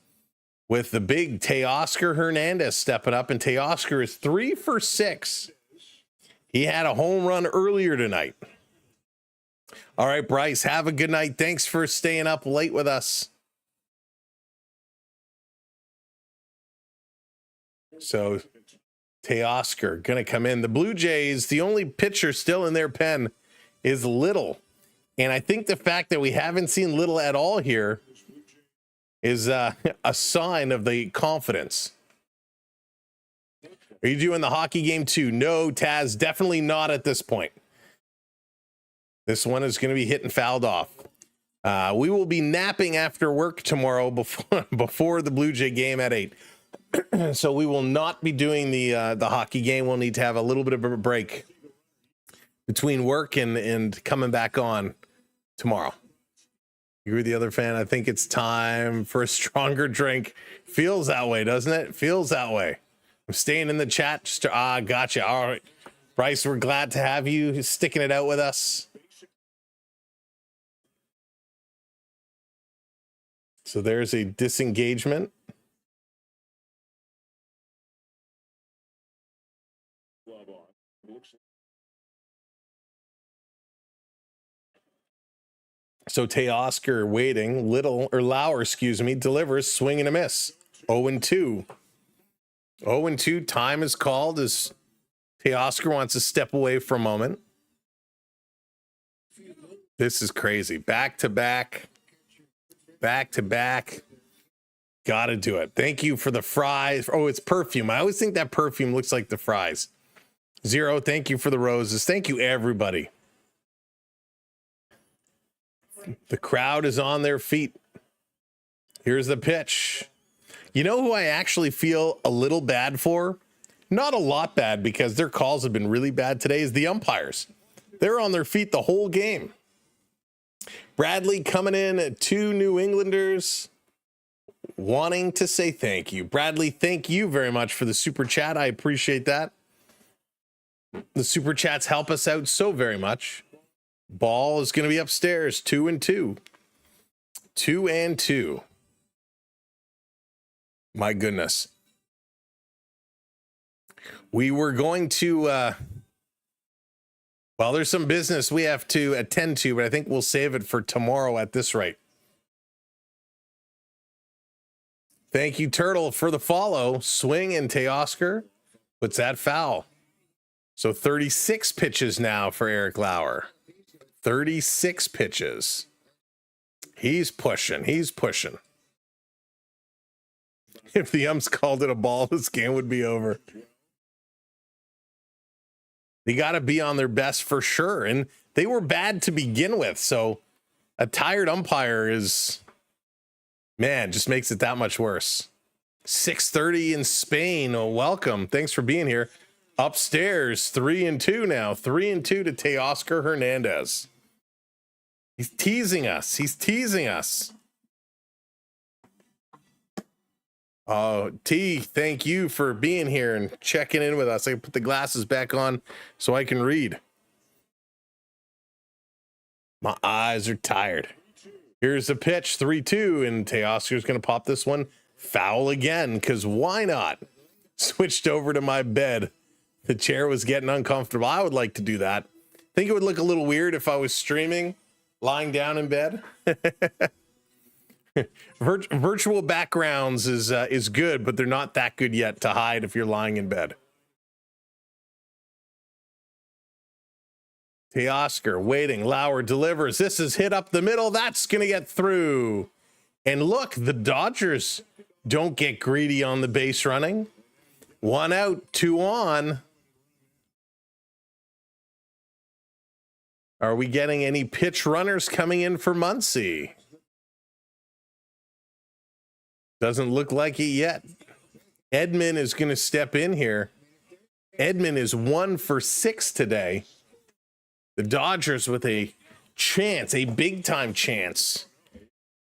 with the big Teoscar Hernandez stepping up. And Teoscar is 3 for 6. He had a home run earlier tonight. All right, Bryce, have a good night. Thanks for staying up late with us. So Teoscar going to come in. The Blue Jays, the only pitcher still in their pen is Little. And I think the fact that we haven't seen Little at all here is a sign of the confidence. Are you doing the hockey game too? No, Taz, definitely not at this point. This one is going to be hit and fouled off. We will be napping after work tomorrow before the Blue Jay game at 8. So we will not be doing the hockey game. We'll need to have a little bit of a break. between work and coming back on tomorrow. You're the other fan. I think it's time for a stronger drink. Feels that way, doesn't it? Feels that way. I'm staying in the chat. Gotcha. All right. Bryce, we're glad to have you sticking it out with us. So there's a disengagement. So Teoscar waiting, Lauer, delivers, swing and a miss. 0-2. 0-2, time is called as Teoscar wants to step away for a moment. This is crazy. Back to back. Gotta do it. Thank you for the fries. Oh, it's perfume. I always think that perfume looks like the fries. Zero, thank you for the roses. Thank you, everybody. The crowd is on their feet. Here's the pitch. You know who I actually feel a little bad for? Not a lot bad, because their calls have been really bad today, is the umpires. They're on their feet the whole game. Bradley coming in at 2 New Englanders wanting to say thank you. Bradley, thank you very much for the super chat. I appreciate that. The super chats help us out so very much. Ball is going to be upstairs. 2-2. 2-2. My goodness. We were going to, well, there's some business we have to attend to, but I think we'll save it for tomorrow at this rate. Thank you, Turtle, for the follow. Swing and Teoscar puts that foul. So 36 pitches now for Eric Lauer. 36 pitches. He's pushing. If the umps called it a ball, this game would be over. They got to be on their best for sure. And they were bad to begin with. So a tired umpire is, man, just makes it that much worse. 6:30 in Spain. Oh, welcome. Thanks for being here. Upstairs, 3-2 now. 3-2 to Teoscar Hernandez. He's teasing us. Oh, T, thank you for being here and checking in with us. I can put the glasses back on so I can read. My eyes are tired. Here's the pitch, 3-2, and Teoscar's going to pop this one foul again, because why not? Switched over to my bed. The chair was getting uncomfortable. I would like to do that. Think it would look a little weird if I was streaming lying down in bed. Virtual backgrounds is good, but they're not that good yet to hide if you're lying in bed. Teoscar waiting. Lauer delivers. This is hit up the middle. That's going to get through. And look, the Dodgers don't get greedy on the base running. 1 out, 2 on. Are we getting any pitch runners coming in for Muncy? Doesn't look like it yet. Edman is going to step in here. Edman is 1 for 6 today. The Dodgers with a chance, a big-time chance,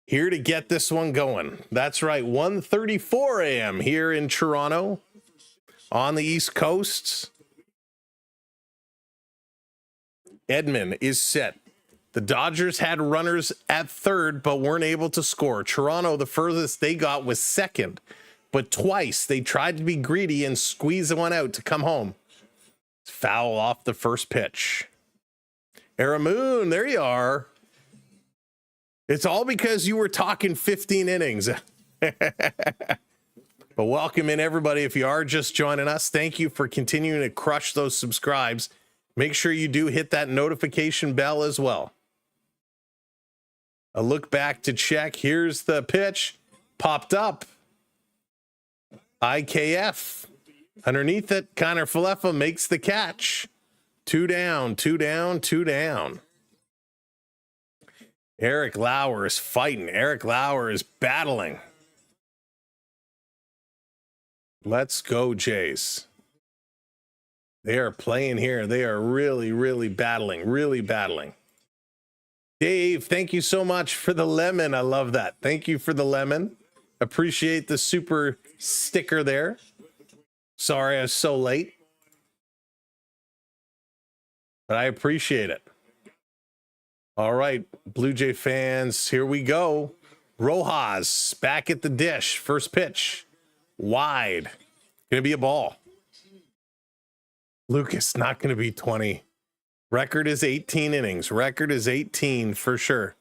here to get this one going. That's right, 1:34 a.m. here in Toronto on the East Coast. Edman is set. The Dodgers had runners at third, but weren't able to score. Toronto, the furthest they got was second, but twice they tried to be greedy and squeeze one out to come home. Foul off the first pitch. Aramoon, there you are. It's all because you were talking 15 innings. But welcome in, everybody. If you are just joining us, thank you for continuing to crush those subscribes. Make sure you do hit that notification bell as well. A look back to check. Here's the pitch. Popped up. IKF. Underneath it, Connor Falefa makes the catch. 2 down, 2 down, 2 down. Eric Lauer is fighting. Eric Lauer is battling. Let's go, Jays. They are playing here. They are really, really battling, really battling. Dave, thank you so much for the lemon. I love that. Thank you for the lemon. Appreciate the super sticker there. Sorry I was so late, but I appreciate it. All right, Blue Jay fans, here we go. Rojas back at the dish. First pitch. Wide. Gonna be a ball. Lucas not gonna be 20. Record is 18 innings. Record is 18 for sure.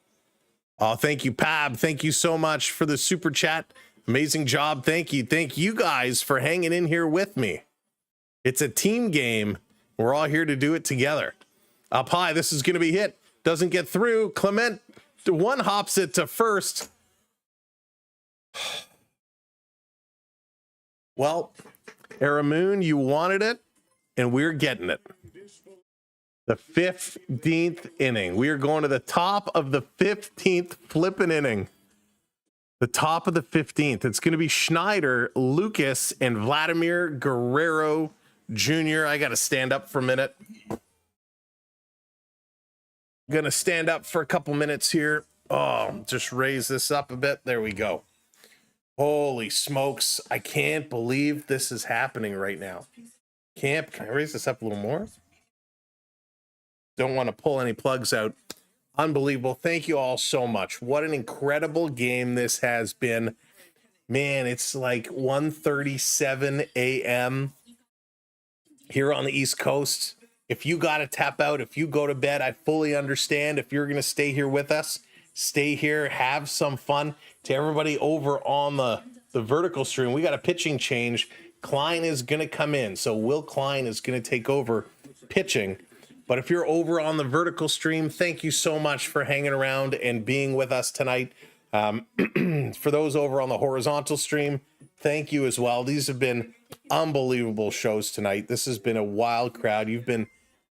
Oh, thank you, Pab. Thank you so much for the super chat. Amazing job. Thank you. Thank you guys for hanging in here with me. It's a team game. We're all here to do it together. Up high. This is going to be hit. Doesn't get through. Clement one hops it to first. Well, Aramoon, you wanted it, and we're getting it. The 15th inning. We are going to the top of the 15th flipping inning. The top of the 15th. It's going to be Schneider, Lucas, and Vladimir Guerrero Jr. I got to stand up for a minute. Going to stand up for a couple minutes here. Oh, just raise this up a bit. There we go. Holy smokes. I can't believe this is happening right now. Can I raise this up a little more? Don't want to pull any plugs out. Unbelievable. Thank you all so much. What an incredible game this has been. Man, it's like 1:37 a.m. here on the East Coast. If you got to tap out, if you go to bed, I fully understand. If you're going to stay here with us, stay here, have some fun. To everybody over on the vertical stream, we got a pitching change. Klein is going to come in. So Will Klein is going to take over pitching. But if you're over on the vertical stream, thank you so much for hanging around and being with us tonight. For those over on the horizontal stream, thank you as well. These have been unbelievable shows tonight. This has been a wild crowd. You've been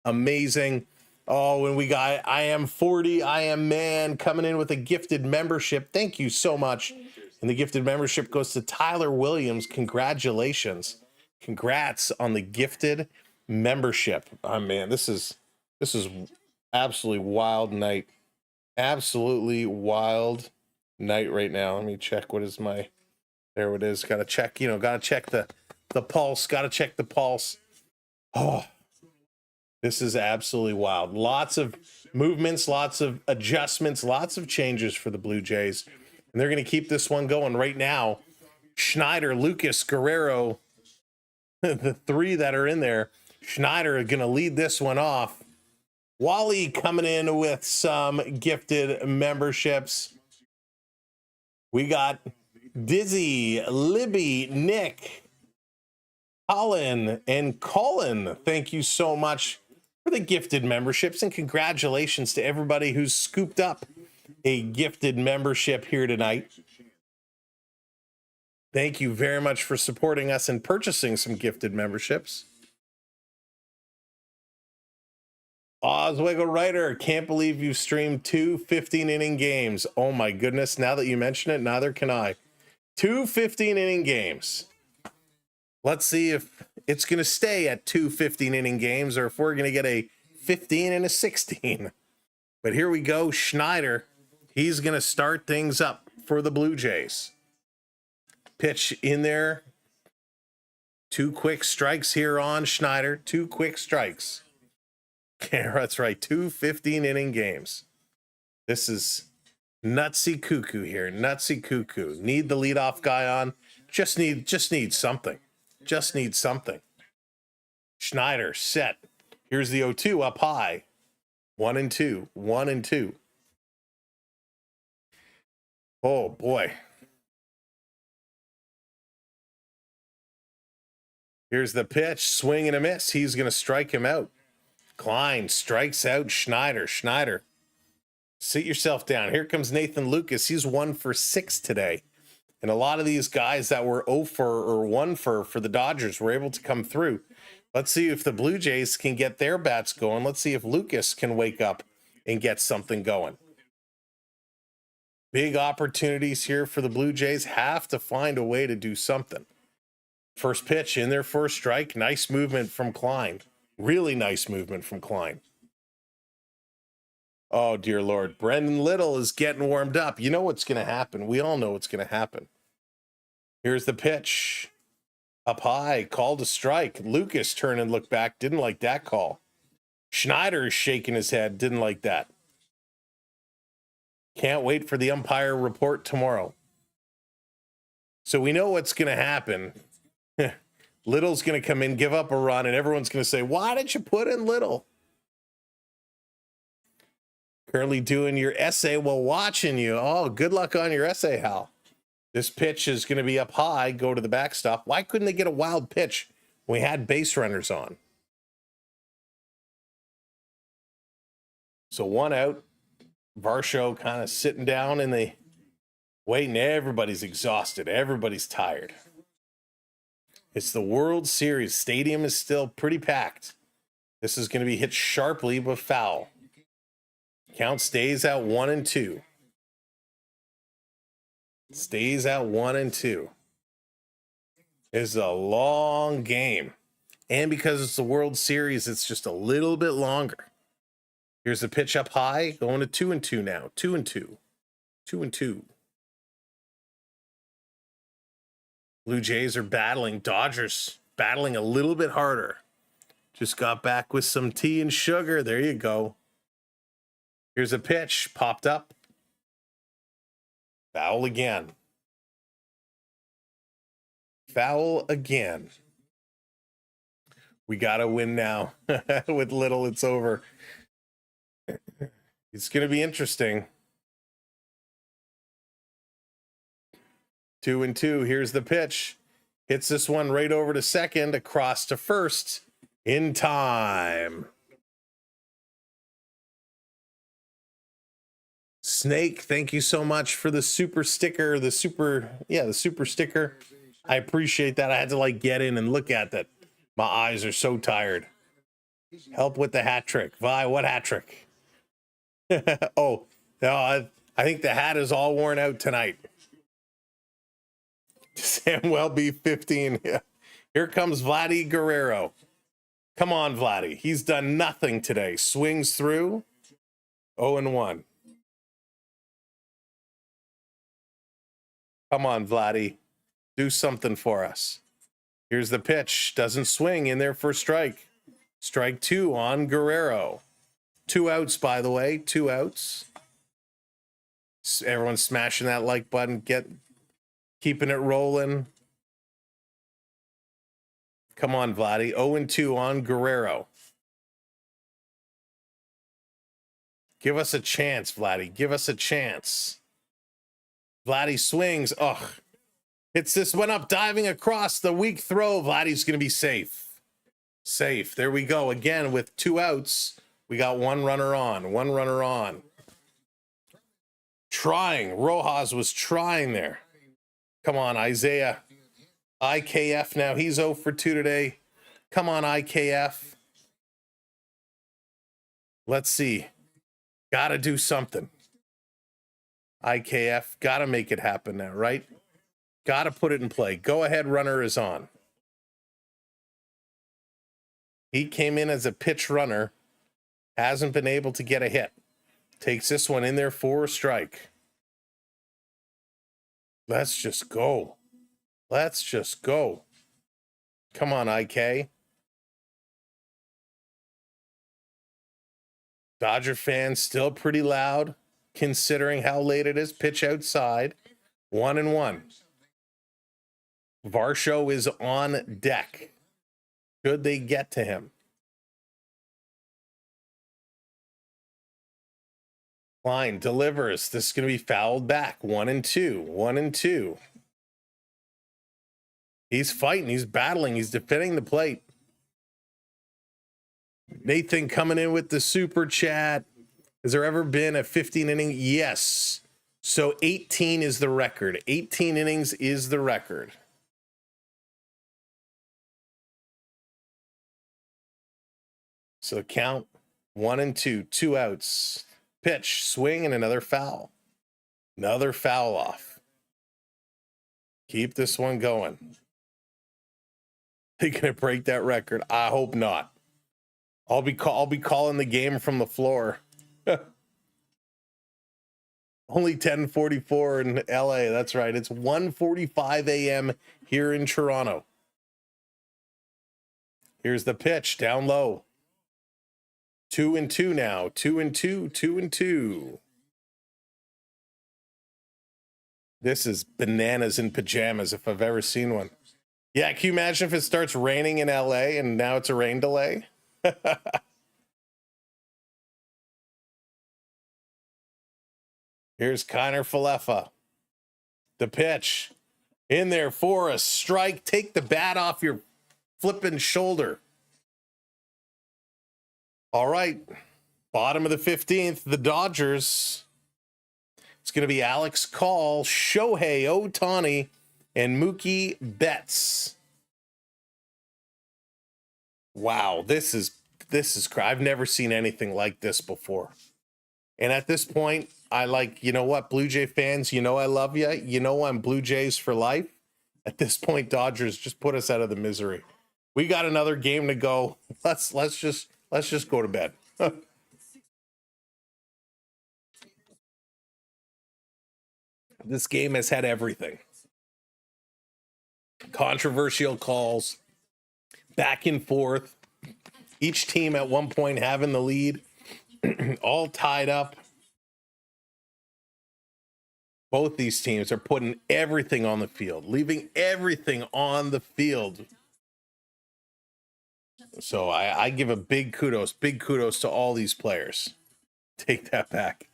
amazing. Oh, and we got I Am 40, I Am Man coming in with a gifted membership. Thank you so much. And the gifted membership goes to Tyler Williams. Congratulations. Congrats on the gifted membership. Oh, man, this is absolutely wild night. Absolutely wild night right now. Let me check. What is my, there it is. Got to check, got to check the pulse. Got to check the pulse. Oh, this is absolutely wild. Lots of movements, lots of adjustments, lots of changes for the Blue Jays. And they're going to keep this one going right now. Schneider, Lucas, Guerrero, the three that are in there. Schneider going to lead this one off. Wally coming in with some gifted memberships. We got Dizzy, Libby, Nick, Colin, and Colin. Thank you so much for the gifted memberships, and congratulations to everybody who's scooped up a gifted membership here tonight. Thank you very much for supporting us and purchasing some gifted memberships. Oswego Writer, can't believe you've streamed 2 15-inning games. Oh my goodness, now that you mention it, neither can I. 2 15-inning games. Let's see if it's going to stay at 2 15-inning games or if we're going to get a 15 and a 16. But here we go, Schneider. He's going to start things up for the Blue Jays. Pitch in there. 2 quick strikes here on Schneider. 2 quick strikes. Okay, that's right. 2 15-inning games. This is nutsy cuckoo here. Nutsy cuckoo. Need the leadoff guy on. Just need something. Just need something. Schneider set. Here's the 0-2 up high. 1-2. 1-2. Oh boy. Here's the pitch. Swing and a miss. He's going to strike him out. Klein strikes out Schneider. Schneider, sit yourself down. Here comes Nathan Lucas. He's 1 for 6 today. And a lot of these guys that were 0 for or 1 for the Dodgers were able to come through. Let's see if the Blue Jays can get their bats going. Let's see if Lucas can wake up and get something going. Big opportunities here for the Blue Jays. Have to find a way to do something. First pitch in there for a strike. Nice movement from Klein. Really nice movement from Klein. Oh, dear Lord. Brendan Little is getting warmed up. You know what's going to happen. We all know what's going to happen. Here's the pitch. Up high, called a strike. Lucas turned and looked back. Didn't like that call. Schneider is shaking his head. Didn't like that. Can't wait for the umpire report tomorrow. So we know what's going to happen. Little's going to come in, give up a run, and everyone's going to say, why did you put in Little? Currently doing your essay while watching you. Oh, good luck on your essay, Hal. This pitch is going to be up high, go to the backstop. Why couldn't they get a wild pitch when we had base runners on? So 1 out. Varsho kind of sitting down in the waiting. Everybody's exhausted. Everybody's tired. It's the World Series. Stadium is still pretty packed. This is going to be hit sharply but foul. Count stays at 1-2. Stays at 1-2. It's a long game. And because it's the World Series, it's just a little bit longer. Here's the pitch up high, going to 2-2 now. 2-2. 2-2. Blue Jays are battling. Dodgers battling a little bit harder. Just got back with some tea and sugar. There you go. Here's a pitch. Popped up. Foul again. Foul again. We got to win now. With Little, it's over. It's going to be interesting. 2-2. Here's the pitch. Hits this one right over to second, across to first in time. Snake, thank you so much for the super sticker. The super sticker. I appreciate that. I had to like get in and look at that. My eyes are so tired. Help with the hat trick. Vi, what hat trick? Oh, no, I think the hat is all worn out tonight. Samuel B15. Yeah. Here comes Vladdy Guerrero. Come on, Vladdy. He's done nothing today. Swings through. 0-1. Come on, Vladdy. Do something for us. Here's the pitch. Doesn't swing in there for strike. Strike 2 on Guerrero. 2 outs, by the way. 2 outs. Everyone's smashing that like button. Keeping it rolling. Come on, Vladdy. 0-2 on Guerrero. Give us a chance, Vladdy. Give us a chance. Vladdy swings. Ugh. Hits this one up, diving across the weak throw. Vladdy's going to be safe. Safe. There we go. Again, with 2 outs, we got 1 runner on. 1 runner on. Trying. Rojas was trying there. Come on, Isaiah. IKF now. He's 0 for 2 today. Come on, IKF. Let's see. Got to do something. IKF. Got to make it happen now, right? Got to put it in play. Go ahead, runner is on. He came in as a pitch runner. Hasn't been able to get a hit. Takes this one in there for a strike. Let's just go. Let's just go. Come on, IK. Dodger fans still pretty loud, considering how late it is. Pitch outside. 1-1. Varsho is on deck. Should they get to him? Klein delivers. This is going to be fouled back. 1-2. 1-2. He's fighting. He's battling. He's defending the plate. Nathan coming in with the super chat. Has there ever been a 15 inning? Yes. So 18 is the record. 18 innings is the record. So count 1-2, 2 outs. Pitch, swing, and another foul. Another foul off. Keep this one going. They gonna break that record? I hope not. I'll be calling the game from the floor. Only 10:44 in LA. That's right. It's 1:45 a.m. here in Toronto. Here's the pitch down low. 2-2 now. 2-2, 2-2. This is bananas in pajamas if I've ever seen one. Yeah, can you imagine if it starts raining in LA and now it's a rain delay? Here's Kiner Falefa. The pitch. In there for a strike. Take the bat off your flipping shoulder. All right. Bottom of the 15th, the Dodgers. It's going to be Alex Call, Shohei Ohtani, and Mookie Betts. Wow, this is I've never seen anything like this before. And at this point, I like, you know what, Blue Jay fans, you know I love you. You know I'm Blue Jays for life. At this point, Dodgers, just put us out of the misery. We got another game to go. Let's just go to bed. This game has had everything. Controversial calls, back and forth. Each team at one point having the lead, all tied up. Both these teams are putting everything on the field, leaving everything on the field. So I give a big kudos to all these players. Take that back.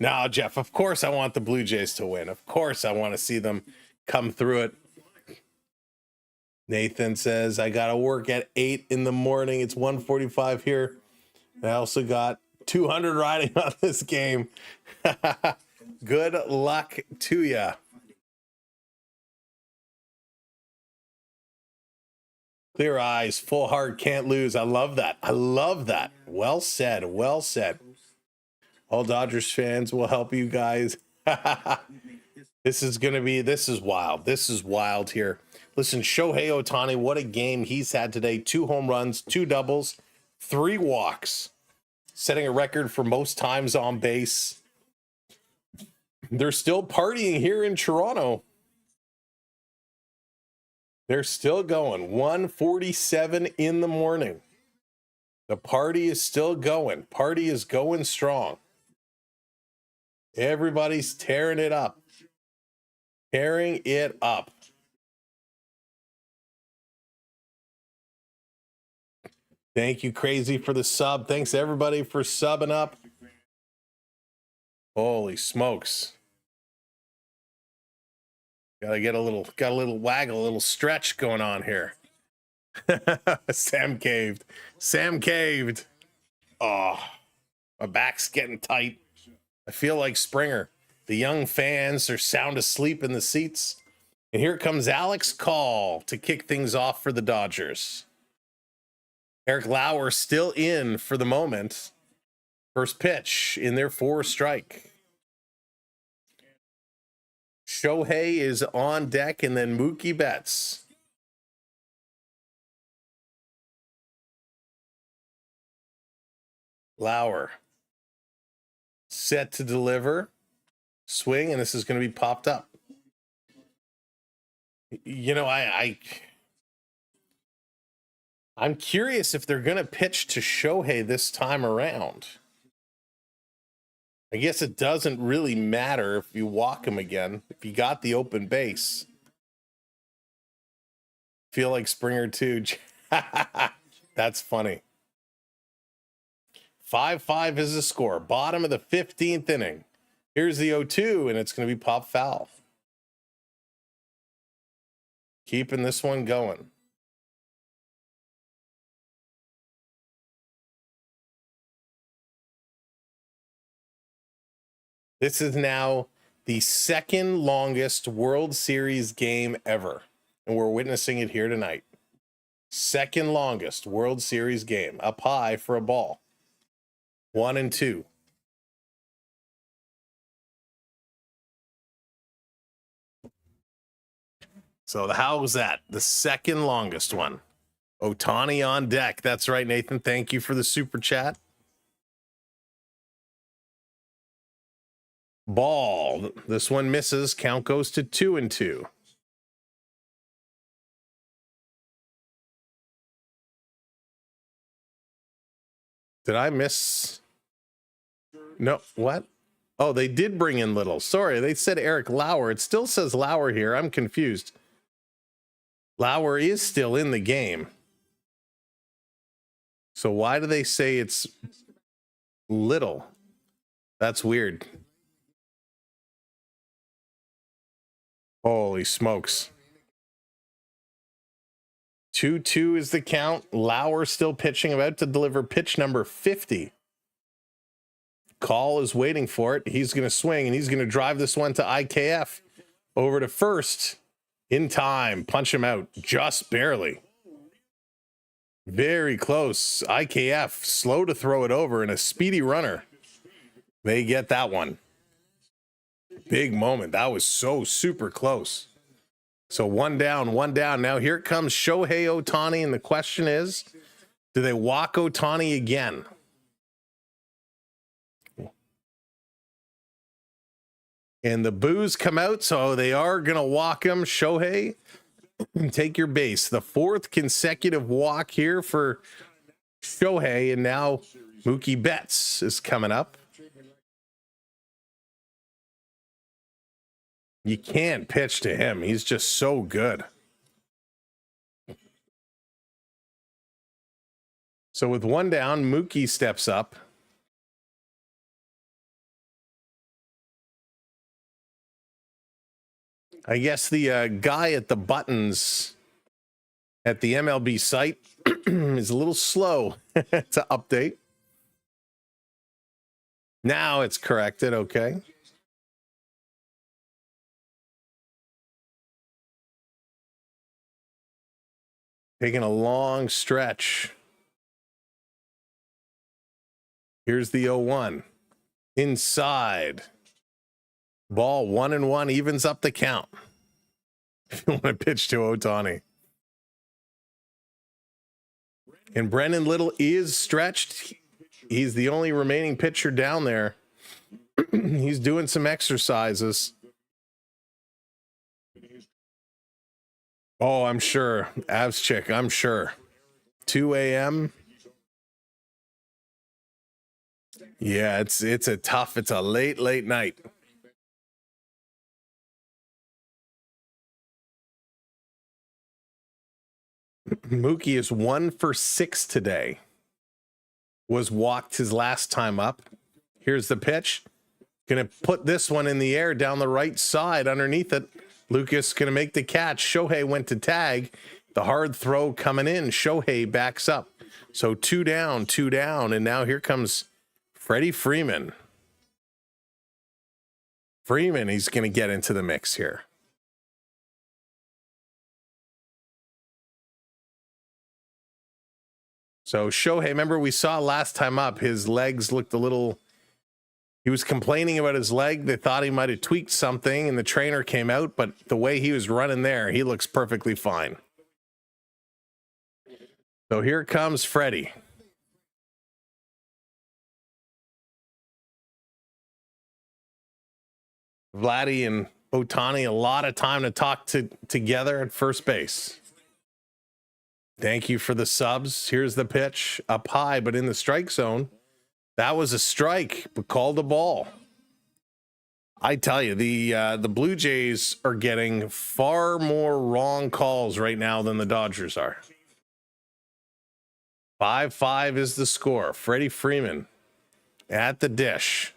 Now, Jeff, of course I want the Blue Jays to win. Of course I want to see them come through it. Nathan says, I got to work at 8 in the morning. It's 1:45 here. I also got 200 riding on this game. Good luck to ya. Clear eyes, full heart, can't lose. I love that. I love that. Well said. Well said. All Dodgers fans will help you guys. This is wild. This is wild here. Listen, Shohei Ohtani, what a game he's had today. 2 home runs, 2 doubles, 3 walks, setting a record for most times on base. They're still partying here in Toronto. They're still going. 1:47 in the morning. The party is still going. Party is going strong. Everybody's tearing it up. Tearing it up. Thank you, Crazy, for the sub. Thanks, everybody, for subbing up. Holy smokes. Got a little waggle, a little stretch going on here. Sam caved. Oh, my back's getting tight. I feel like Springer. The young fans are sound asleep in the seats. And here comes Alex Call to kick things off for the Dodgers. Eric Lauer still in for the moment. First pitch in there for a strike. Shohei is on deck, and then Mookie Betts. Lauer set to deliver. Swing, and this is going to be popped up. You know, I'm curious if they're going to pitch to Shohei this time around. I guess it doesn't really matter if you walk him again, if you got the open base. Feel like Springer too. That's funny. 5-5 is the score. Bottom of the 15th inning. Here's the 0-2, and it's going to be pop foul. Keeping this one going. This is now the second longest World Series game ever, and we're witnessing it here tonight. Second longest World Series game, up high for a ball. 1-2. So how was that? The second longest one. Ohtani on deck. That's right, Nathan. Thank you for the super chat. Ball. This one misses. Count goes to 2-2. Did I miss? No, what? Oh, they did bring in Little. Sorry, they said Eric Lauer. It still says Lauer here. I'm confused. Lauer is still in the game. So why do they say it's Little? That's weird. Holy smokes. 2-2 is the count. Lauer still pitching, about to deliver pitch number 50. Call is waiting for it. He's going to swing, and he's going to drive this one to IKF. Over to first. In time. Punch him out. Just barely. Very close. IKF slow to throw it over, and a speedy runner. They get that one. Big moment. That was so super close. So one down, one down. Now here comes Shohei Ohtani, and the question is, do they walk Ohtani again? And the boos come out, so they are going to walk him. Shohei, take your base. The fourth consecutive walk here for Shohei, and now Mookie Betts is coming up. You can't pitch to him. He's just so good. So with one down, Mookie steps up. I guess the guy at the buttons at the MLB site is a little slow to update. Now it's corrected. Okay. Taking a long stretch. Here's the 0-1. Inside. Ball 1-1, evens up the count. If you want to pitch to Ohtani. And Brendan Little is stretched. He's the only remaining pitcher down there. He's doing some exercises. Oh, I'm sure. Avs chick, I'm sure. 2 a.m. Yeah, it's a late night. Mookie is 1 for 6 today. Was walked his last time up. Here's the pitch. Gonna put this one in the air down the right side underneath it. Lucas going to make the catch. Shohei went to tag. The hard throw coming in. Shohei backs up. So 2 down. And now here comes Freddie Freeman. He's going to get into the mix here. So Shohei, remember we saw last time up, his legs looked a little... He was complaining about his leg. They thought he might have tweaked something, and the trainer came out, but the way he was running there, he looks perfectly fine. So here comes Freddie. Vladdy and Ohtani, a lot of time to talk together at first base. Thank you for the subs. Here's the pitch. Up high, but in the strike zone. That was a strike, but called a ball. I tell you, the Blue Jays are getting far more wrong calls right now than the Dodgers are. 5-5 is the score. Freddie Freeman at the dish.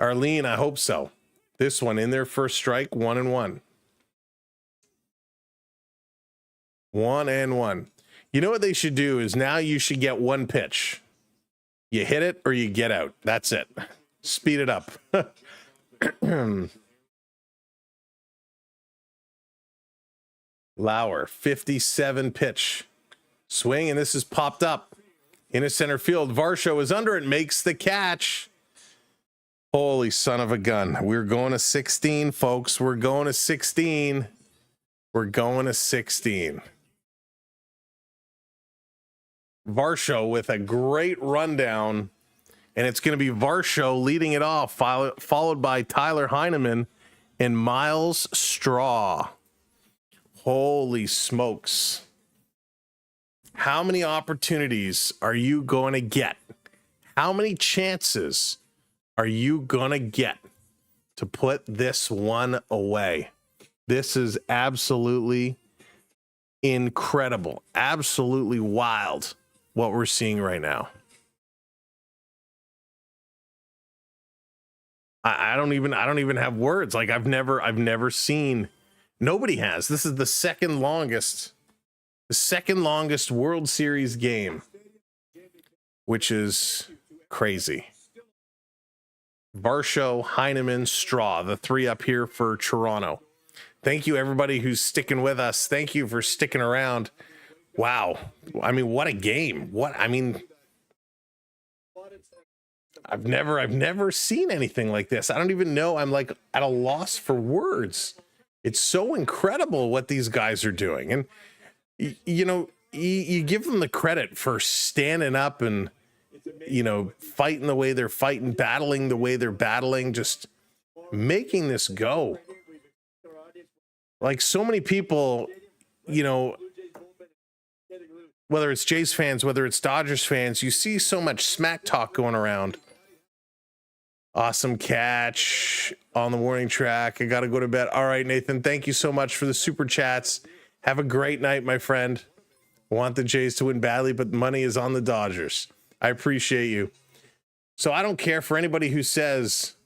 Arlene, I hope so. This one in their first strike, 1-1. 1-1. You know what they should do is now you should get one pitch. You hit it or you get out. That's it. Speed it up. Lauer, 57 pitch. Swing, and this is popped up into center field. Varsho is under it, makes the catch. Holy son of a gun. We're going to 16, folks. We're going to 16. We're going to 16. Varsho with a great rundown, and it's going to be Varsho leading it off, followed by Tyler Heineman and Miles Straw. Holy smokes. How many opportunities are you going to get? How many chances are you going to get to put this one away? This is absolutely incredible. Absolutely wild what we're seeing right now. I don't even have words. Like I've never seen, nobody has. This is the second longest World Series game, which is crazy. Varsho, Heineman, Straw, the three up here for Toronto. Thank you everybody who's sticking with us. Thank you for sticking around. Wow. I mean, what a game. I've never seen anything like this. I don't even know. I'm like at a loss for words. It's so incredible what these guys are doing. And you know, you give them the credit for standing up and, you know, fighting the way they're fighting, battling the way they're battling, just making this go. Like so many people, you know, whether it's Jays fans, whether it's Dodgers fans, you see so much smack talk going around. Awesome catch on the warning track. I got to go to bed. All right, Nathan, thank you so much for the super chats. Have a great night, my friend. I want the Jays to win badly, but the money is on the Dodgers. I appreciate you. So I don't care for anybody who says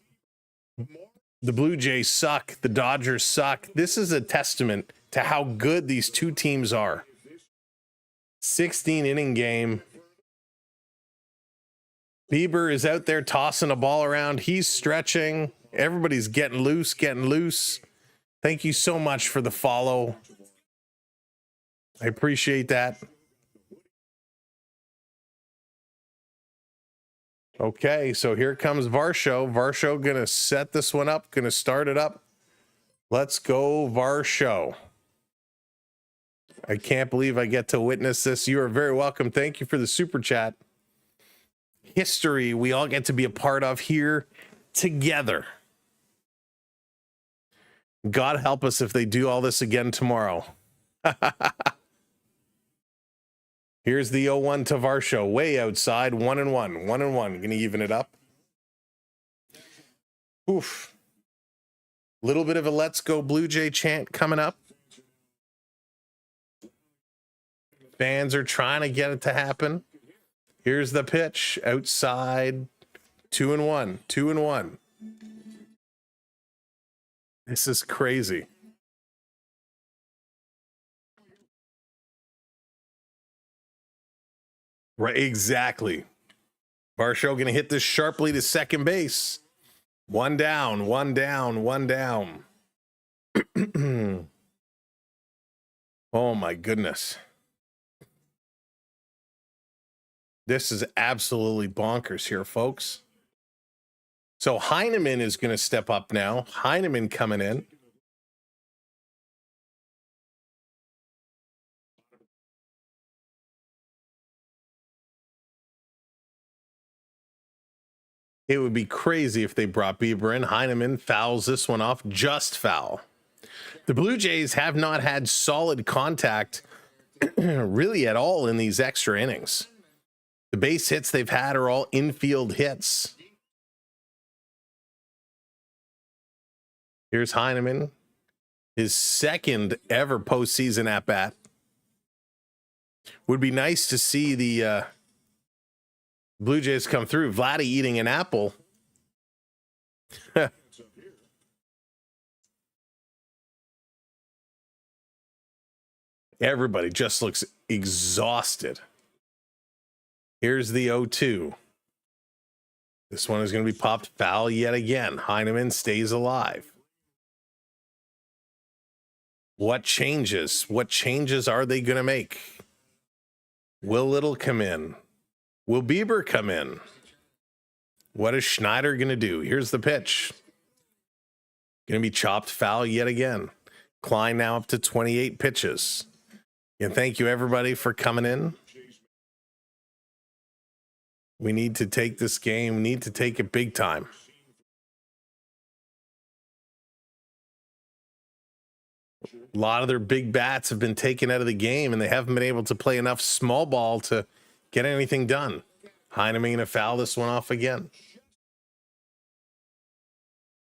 the Blue Jays suck, the Dodgers suck. This is a testament to how good these two teams are. 16-inning game. Bieber is out there tossing a ball around. He's stretching. Everybody's getting loose, Thank you so much for the follow. I appreciate that. Okay, so here comes Varsho. Varsho gonna set this one up, gonna start it up. Let's go, Varsho. I can't believe I get to witness this. You are very welcome. Thank you for the super chat. History we all get to be a part of here together. God help us if they do all this again tomorrow. Here's the 0-1 to Varsho, way outside, 1-1, 1-1. Gonna even it up. Oof. Little bit of a let's go Blue Jay chant coming up. Fans are trying to get it to happen. Here's the pitch outside, 2-1, 2-1. This is crazy. Right, exactly. Varsho gonna hit this sharply to second base. One down, one down, one down. Oh my goodness. This is absolutely bonkers here, folks. So Heineman is going to step up now. Heineman coming in. It would be crazy if they brought Bieber in. Heineman fouls this one off, just foul. The Blue Jays have not had solid contact really at all in these extra innings. The base hits they've had are all infield hits. Here's Heineman, his second ever postseason at bat. Would be nice to see the Blue Jays come through. Vladdy eating an apple. Everybody just looks exhausted. Here's the 0-2. This one is going to be popped foul yet again. Heineman stays alive. What changes? What changes are they going to make? Will Little come in? Will Bieber come in? What is Schneider going to do? Here's the pitch. Going to be chopped foul yet again. Klein now up to 28 pitches. And thank you everybody for coming in. We need to take this game. We need to take it big time. A lot of their big bats have been taken out of the game, and they haven't been able to play enough small ball to get anything done. Heineman going to foul this one off again.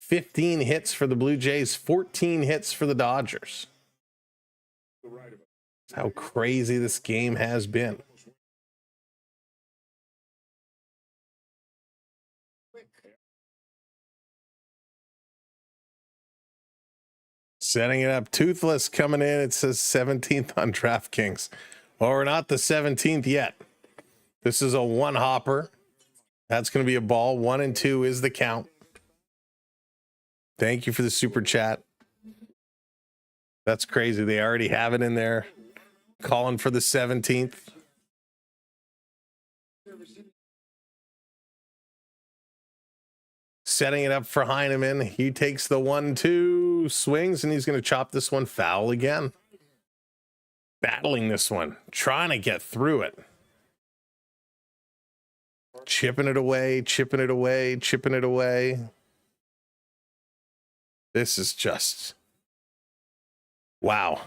15 hits for the Blue Jays, 14 hits for the Dodgers. That's how crazy this game has been. Setting it up, Toothless coming in. It says 17th on DraftKings. Well, we're not the 17th yet. This is a one hopper. That's going to be a ball. 1 and 2 is the count. Thank you for the super chat. That's crazy. They already have it in there. Calling for the 17th. Setting it up for Heineman. He takes the 1-2, swings, and he's going to chop this one foul again. Battling this one, trying to get through it. Chipping it away, chipping it away, chipping it away. This is just, wow.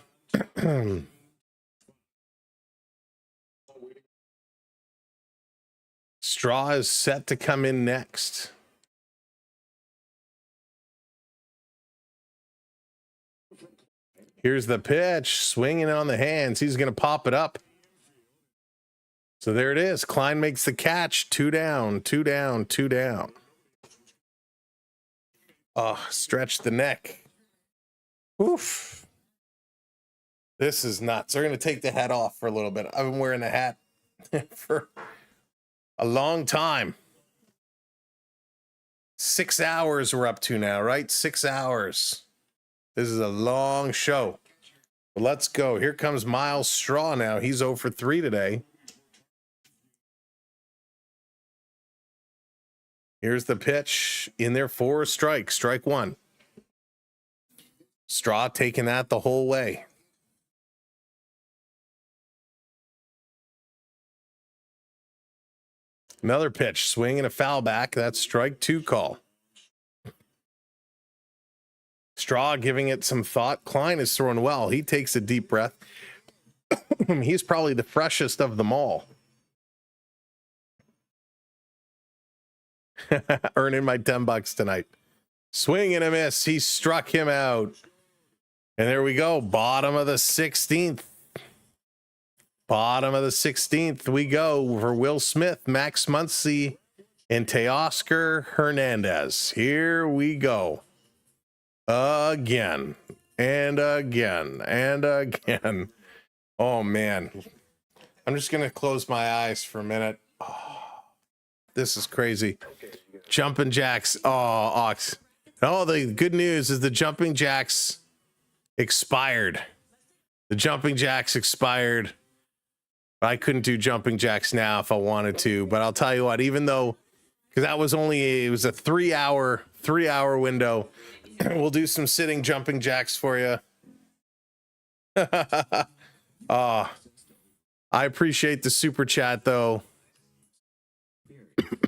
Straw is set to come in next. Here's the pitch, swinging on the hands. He's going to pop it up. So there it is. Klein makes the catch. 2 down, 2 down, 2 down. Oh, stretch the neck. Oof. This is nuts. They're going to take the hat off for a little bit. I've been wearing the hat for a long time. 6 hours we're up to now, right? 6 hours. This is a long show. But let's go. Here comes Miles Straw now. He's 0 for 3 today. Here's the pitch in there for a strike. Strike 1. Straw taking that the whole way. Another pitch, swing and a foul back. That's strike 2 call. Straw giving it some thought. Klein is throwing well. He takes a deep breath. He's probably the freshest of them all. Earning my $10 tonight. Swing and a miss. He struck him out. And there we go. Bottom of the 16th. Bottom of the 16th we go for Will Smith, Max Muncy, and Teoscar Hernandez. Here we go. Again and again and again. Oh man, I'm just gonna close my eyes for a minute. Oh, this is crazy. Jumping jacks. Oh, Ox. Oh, the good news is the jumping jacks expired. The jumping jacks expired. I couldn't do jumping jacks now if I wanted to, but I'll tell you what, even though, because that was only, it was a 3 hour window. We'll do some sitting jumping jacks for you. I appreciate the super chat though.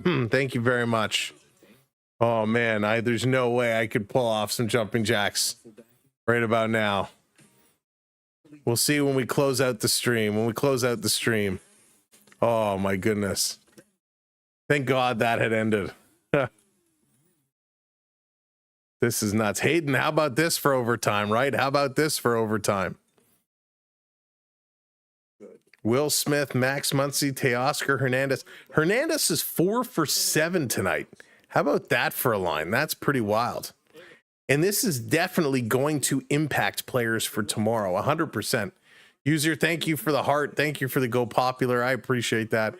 Thank you very much. Oh man, there's no way I could pull off some jumping jacks right about now. We'll see when we close out the stream. Oh my goodness. Thank God that had ended. This is nuts. Hayden, how about this for overtime, right? How about this for overtime? Will Smith, Max Muncy, Teoscar Hernandez. Hernandez is 4 for 7 tonight. How about that for a line? That's pretty wild. And this is definitely going to impact players for tomorrow, 100%. User, thank you for the heart. Thank you for the go popular. I appreciate that.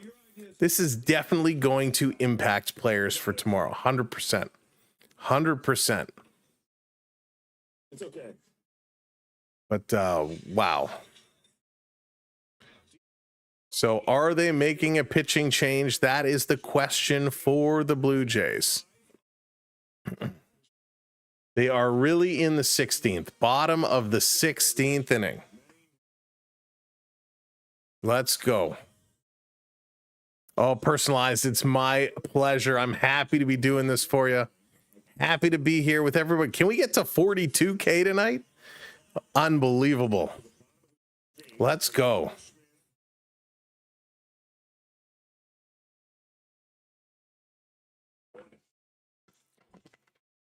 This is definitely going to impact players for tomorrow, 100%. 100%. It's okay. But wow. So are they making a pitching change? That is the question for the Blue Jays. They are really in the 16th, bottom of the 16th inning. Let's go. Oh, personalized. It's my pleasure. I'm happy to be doing this for you. Happy to be here with everyone. Can we get to 42K tonight? Unbelievable. Let's go.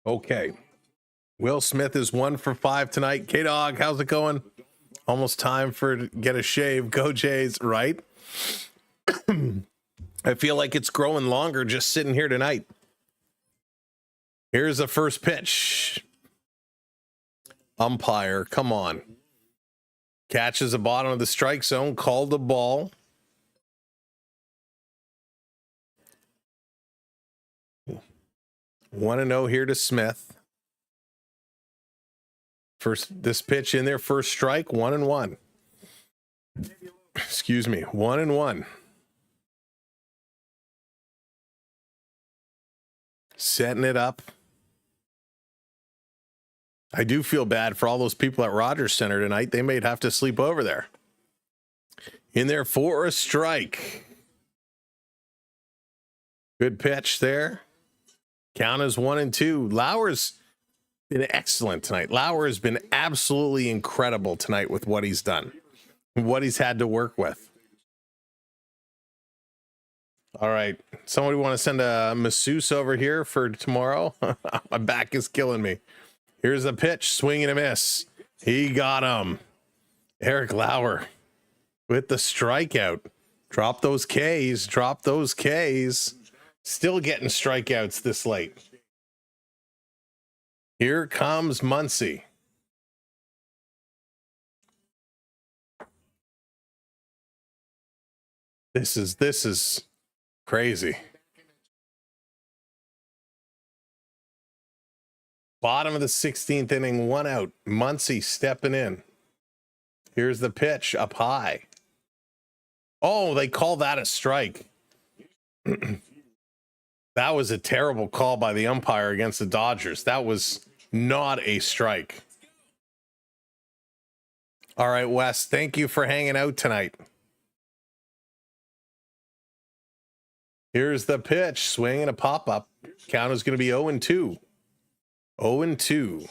Okay. Will Smith is 1 for 5 tonight. K-Dog, how's it going? Almost time for to get a shave. Go Jays, right? I feel like it's growing longer just sitting here tonight. Here's the first pitch. Umpire, come on. Catches the bottom of the strike zone, called the ball. Want to know here to Smith. First, this pitch in there, first strike, 1-1. Excuse me, 1-1. Setting it up. I do feel bad for all those people at Rogers Center tonight. They may have to sleep over there. In there for a strike. Good pitch there. Count is 1-2. Lauer's been excellent tonight. Lauer has been absolutely incredible tonight with what he's done, what he's had to work with. All right. Somebody want to send a masseuse over here for tomorrow? My back is killing me. Here's the pitch. Swing and a miss. He got him. Eric Lauer with the strikeout. Drop those Ks. Drop those Ks. Still getting strikeouts this late. Here comes Muncy. This is crazy. Bottom of the 16th inning, 1 out. Muncy stepping in. Here's the pitch up high. Oh, they call that a strike. That was a terrible call by the umpire against the Dodgers. That was not a strike. All right, Wes, thank you for hanging out tonight. Here's the pitch. Swing and a pop-up. Count is going to be 0-2. 0-2.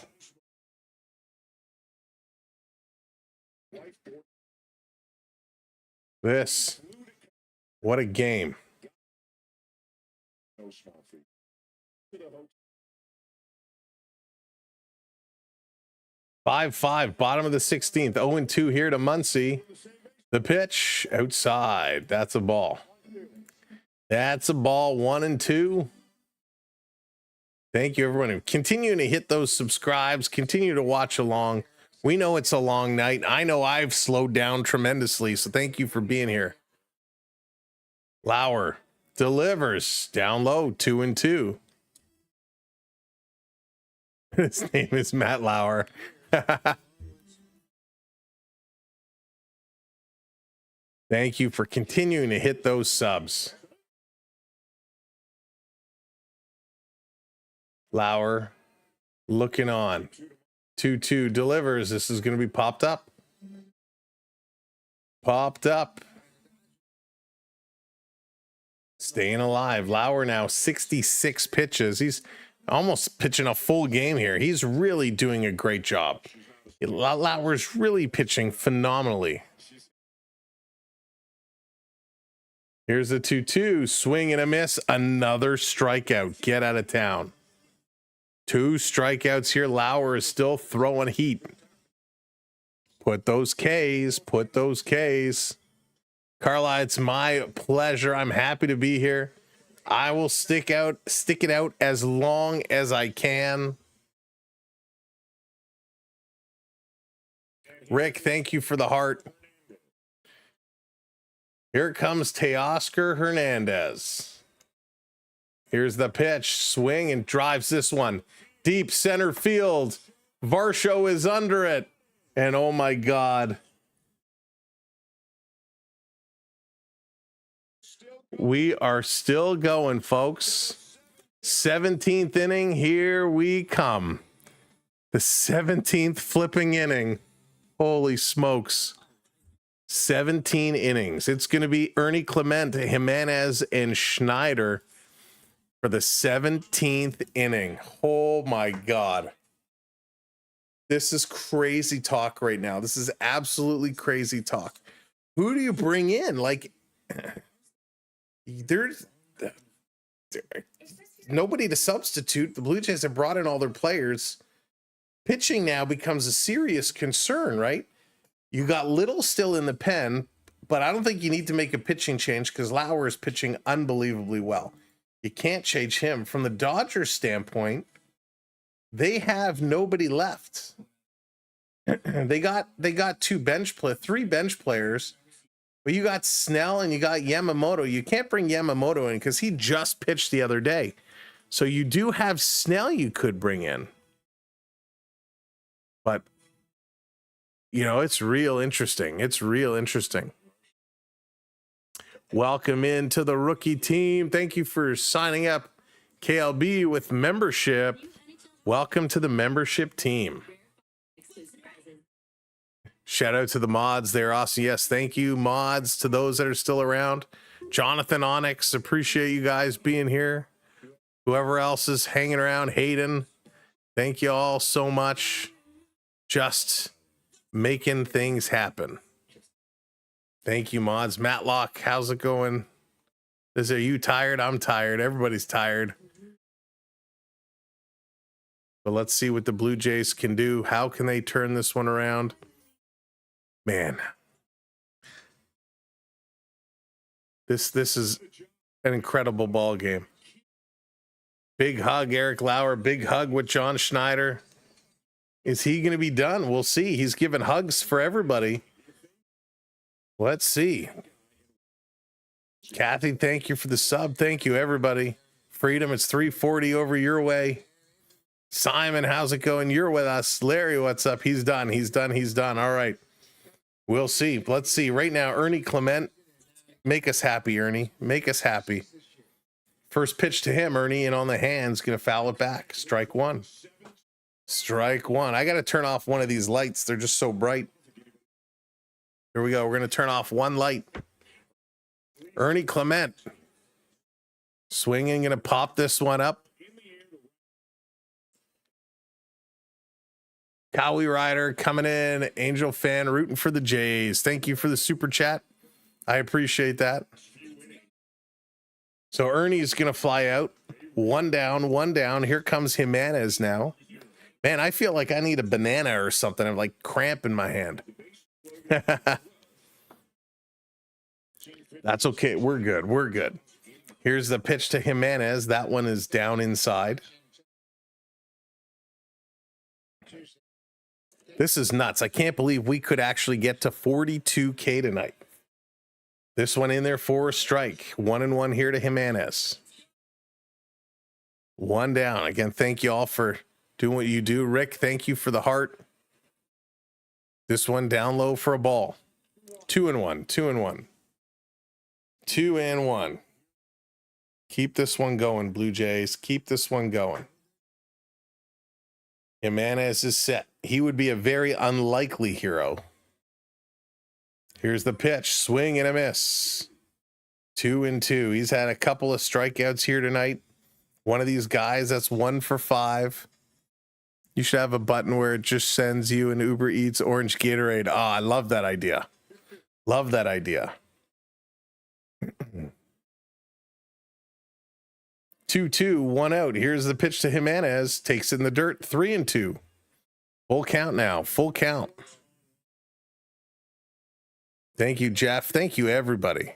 This. What a game. 5-5, bottom of the 16th. 0-2 here to Muncy. The pitch outside. That's a ball. That's a ball. 1-2. Thank you, everyone. Continue to hit those subscribes. Continue to watch along. We know it's a long night. I know I've slowed down tremendously, so thank you for being here. Lauer delivers down low, 2-2. His name is Matt Lauer. Thank you for continuing to hit those subs. Lauer looking on. 2-2 delivers. This is going to be popped up. Popped up. Staying alive. Lauer now 66 pitches. He's almost pitching a full game here. He's really doing a great job. Lauer's really pitching phenomenally. Here's a 2-2. Swing and a miss. Another strikeout. Get out of town. 2 strikeouts here. Lauer is still throwing heat. Put those Ks. Put those Ks. Carla, it's my pleasure. I'm happy to be here. I will stick it out as long as I can. Rick, thank you for the heart. Here comes Teoscar Hernandez. Here's the pitch. Swing and drives this one. Deep center field. Varsho is under it. And oh my God. We are still going, folks. 17th inning. Here we come. The 17th flipping inning. Holy smokes. 17 innings. It's going to be Ernie Clement, Jimenez, and Schneider for the 17th inning. Oh my God. This is crazy talk right now. This is absolutely crazy talk. Who do you bring in? Like, there's nobody to substitute. The Blue Jays have brought in all their players. Pitching now becomes a serious concern, right? You got Little still in the pen, but I don't think you need to make a pitching change because Lauer is pitching unbelievably well. You can't change him. From the Dodgers standpoint, they have nobody left. They got three bench players, but you got Snell and you got Yamamoto. You can't bring Yamamoto in because he just pitched the other day. So you do have Snell you could bring in. But, you know, it's real interesting. It's real interesting. Welcome into the rookie team. Thank you for signing up, KLB, with membership. Welcome to the membership team. Shout out to the mods. They're awesome. Yes, thank you, mods, to those that are still around. Jonathan Onyx, appreciate you guys being here. Whoever else is hanging around, Hayden, thank you all so much. Just making things happen. Thank you, mods. Matlock, how's it going? Are you tired? I'm tired. Everybody's tired. But let's see what the Blue Jays can do. How can they turn this one around? Man. This is an incredible ball game. Big hug, Eric Lauer. Big hug with John Schneider. Is he going to be done? We'll see. He's giving hugs for everybody. Let's see. Kathy, thank you for the sub. Thank you, everybody. Freedom, it's 340 over your way. Simon, how's it going? You're with us. Larry, what's up? He's done. He's done. He's done. All right. We'll see. Let's see. Right now, Ernie Clement. Make us happy, Ernie. Make us happy. First pitch to him, Ernie, and on the hands, going to foul it back. Strike one. Strike one. I got to turn off one of these lights. They're just so bright. Here we go. We're going to turn off one light. Ernie Clement. Swinging, going to pop this one up. Cowie Rider coming in. Angel fan rooting for the Jays. Thank you for the super chat. I appreciate that. So Ernie's going to fly out. One down, one down. Here comes Jimenez now. Man, I feel like I need a banana or something. I'm like cramp in my hand. That's okay. We're good. We're good. Here's the pitch to Jimenez. That one is down inside. This is nuts. I can't believe we could actually get to 42K tonight. This one in there for a strike. 1-1 here to Jimenez. One down. Again, thank you all for doing what you do. Rick, thank you for the heart. This one down low for a ball. 2-1. 2-1. 2-1. Keep this one going, Blue Jays. Keep this one going. Jimenez is set. He would be a very unlikely hero. Here's the pitch. Swing and a miss. 2-2. He's had a couple of strikeouts here tonight. One of these guys, that's 1 for 5. You should have a button where it just sends you an Uber Eats orange Gatorade. Oh, I love that idea. Love that idea. 2-2, 1 out. Here's the pitch to Jimenez. Takes it in the dirt. 3-2. Full count now. Full count. Thank you, Jeff. Thank you, everybody.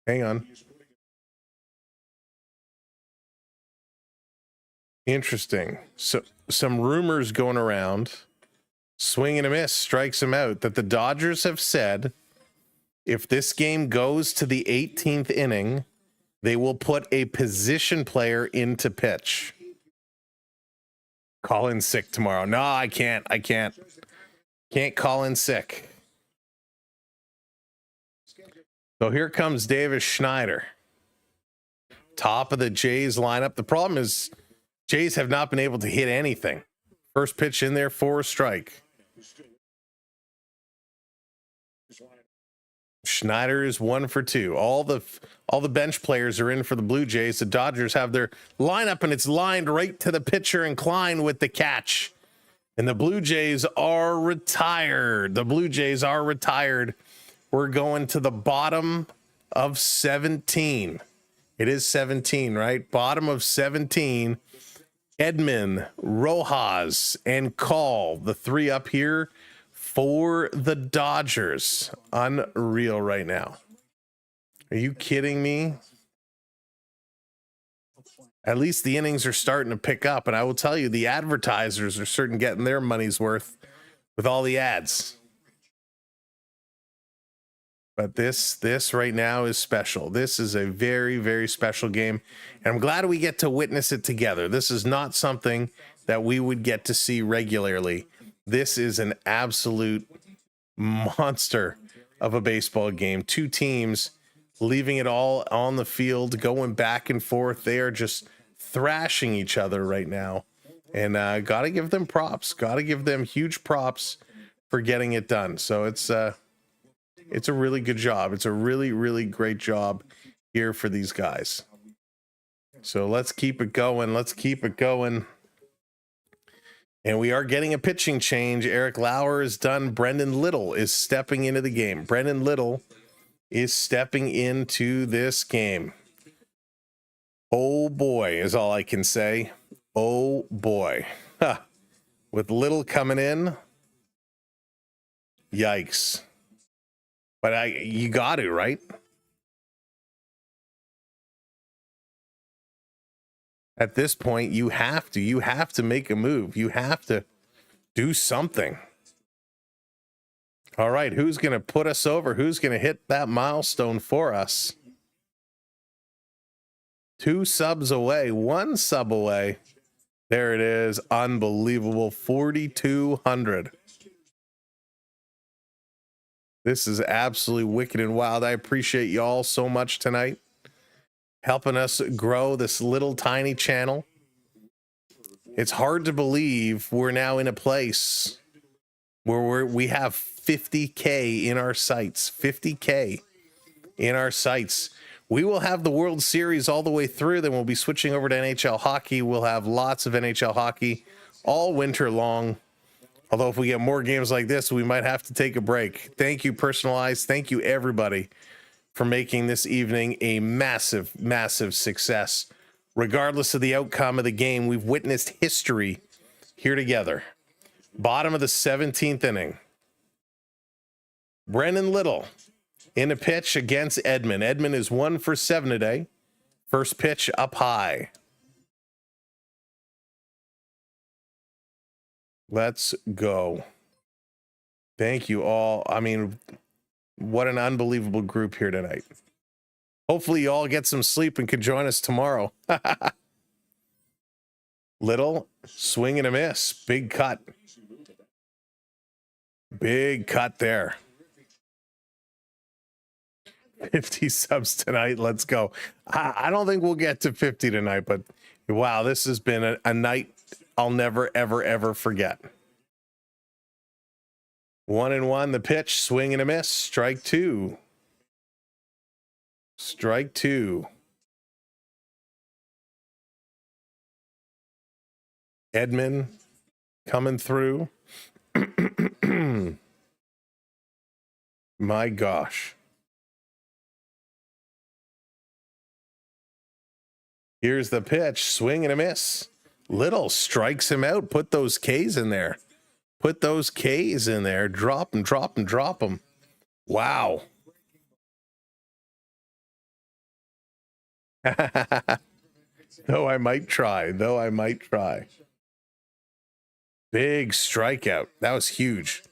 Hang on. Interesting. So some rumors going around. Swing and a miss, strikes him out, that the Dodgers have said if this game goes to the 18th inning, they will put a position player into pitch. Call in sick tomorrow. No, I can't. Can't call in sick. So here comes Davis Schneider. Top of the Jays lineup. The problem is Jays have not been able to hit anything. First pitch in there for a strike. Schneider is 1 for 2. All the bench players are in for the Blue Jays. The Dodgers have their lineup, and it's lined right to the pitcher, and Klein with the catch. And the Blue Jays are retired. The Blue Jays are retired. We're going to the bottom of 17. It is 17, right? Bottom of 17. Edman, Rojas, and Call, the 3 up here for the Dodgers. Unreal right now. Are you kidding me? At least the innings are starting to pick up, and I will tell you, the advertisers are certain getting their money's worth with all the ads. But this right now is special. This is a very, very special game, and I'm glad we get to witness it together. This is not something that we would get to see regularly. This is an absolute monster of a baseball game. Two teams leaving it all on the field, going back and forth. They are just thrashing each other right now, and got to give them props. Got to give them huge props for getting it done. So it's a really good job. It's a really, really great job here for these guys. So let's keep it going. Let's keep it going. And we are getting a pitching change. Eric Lauer is done. Brendan Little is stepping into the game. Brendan Little is stepping into this game. Oh boy, is all I can say. Oh boy. Huh. With Little coming in. Yikes. But you got to, right? At this point, you have to make a move. You have to do something. All right, who's going to put us over? Who's going to hit that milestone for us? 2 subs away, 1 sub away. There it is. Unbelievable. 4,200. This is absolutely wicked and wild. I appreciate you all so much tonight, helping us grow this little tiny channel. It's hard to believe we're now in a place where we have 50K in our sights. 50K in our sights. We will have the World Series all the way through. Then we'll be switching over to NHL hockey. We'll have lots of NHL hockey all winter long. Although if we get more games like this, we might have to take a break. Thank you, Personalized. Thank you, everybody, for making this evening a massive, massive success. Regardless of the outcome of the game, we've witnessed history here together. Bottom of the 17th inning. Brendan Little in a pitch against Edman. Edman is 1 for 7 today. First pitch up high. Let's go. Thank you all. I mean, what an unbelievable group here tonight. Hopefully you all get some sleep and can join us tomorrow. Little swing and a miss. Big cut. Big cut there. 50 subs tonight. Let's go. I don't think we'll get to 50 tonight, but wow, this has been a night I'll never, ever, ever forget. 1-1, the pitch, swing and a miss. Strike 2. Strike 2. Edman coming through. My gosh. Here's the pitch, swing and a miss. Little strikes him out. Put those Ks in there. Put those Ks in there. Drop them, drop them, drop them. Wow. Though I might try. Though I might try. Big strikeout. That was huge.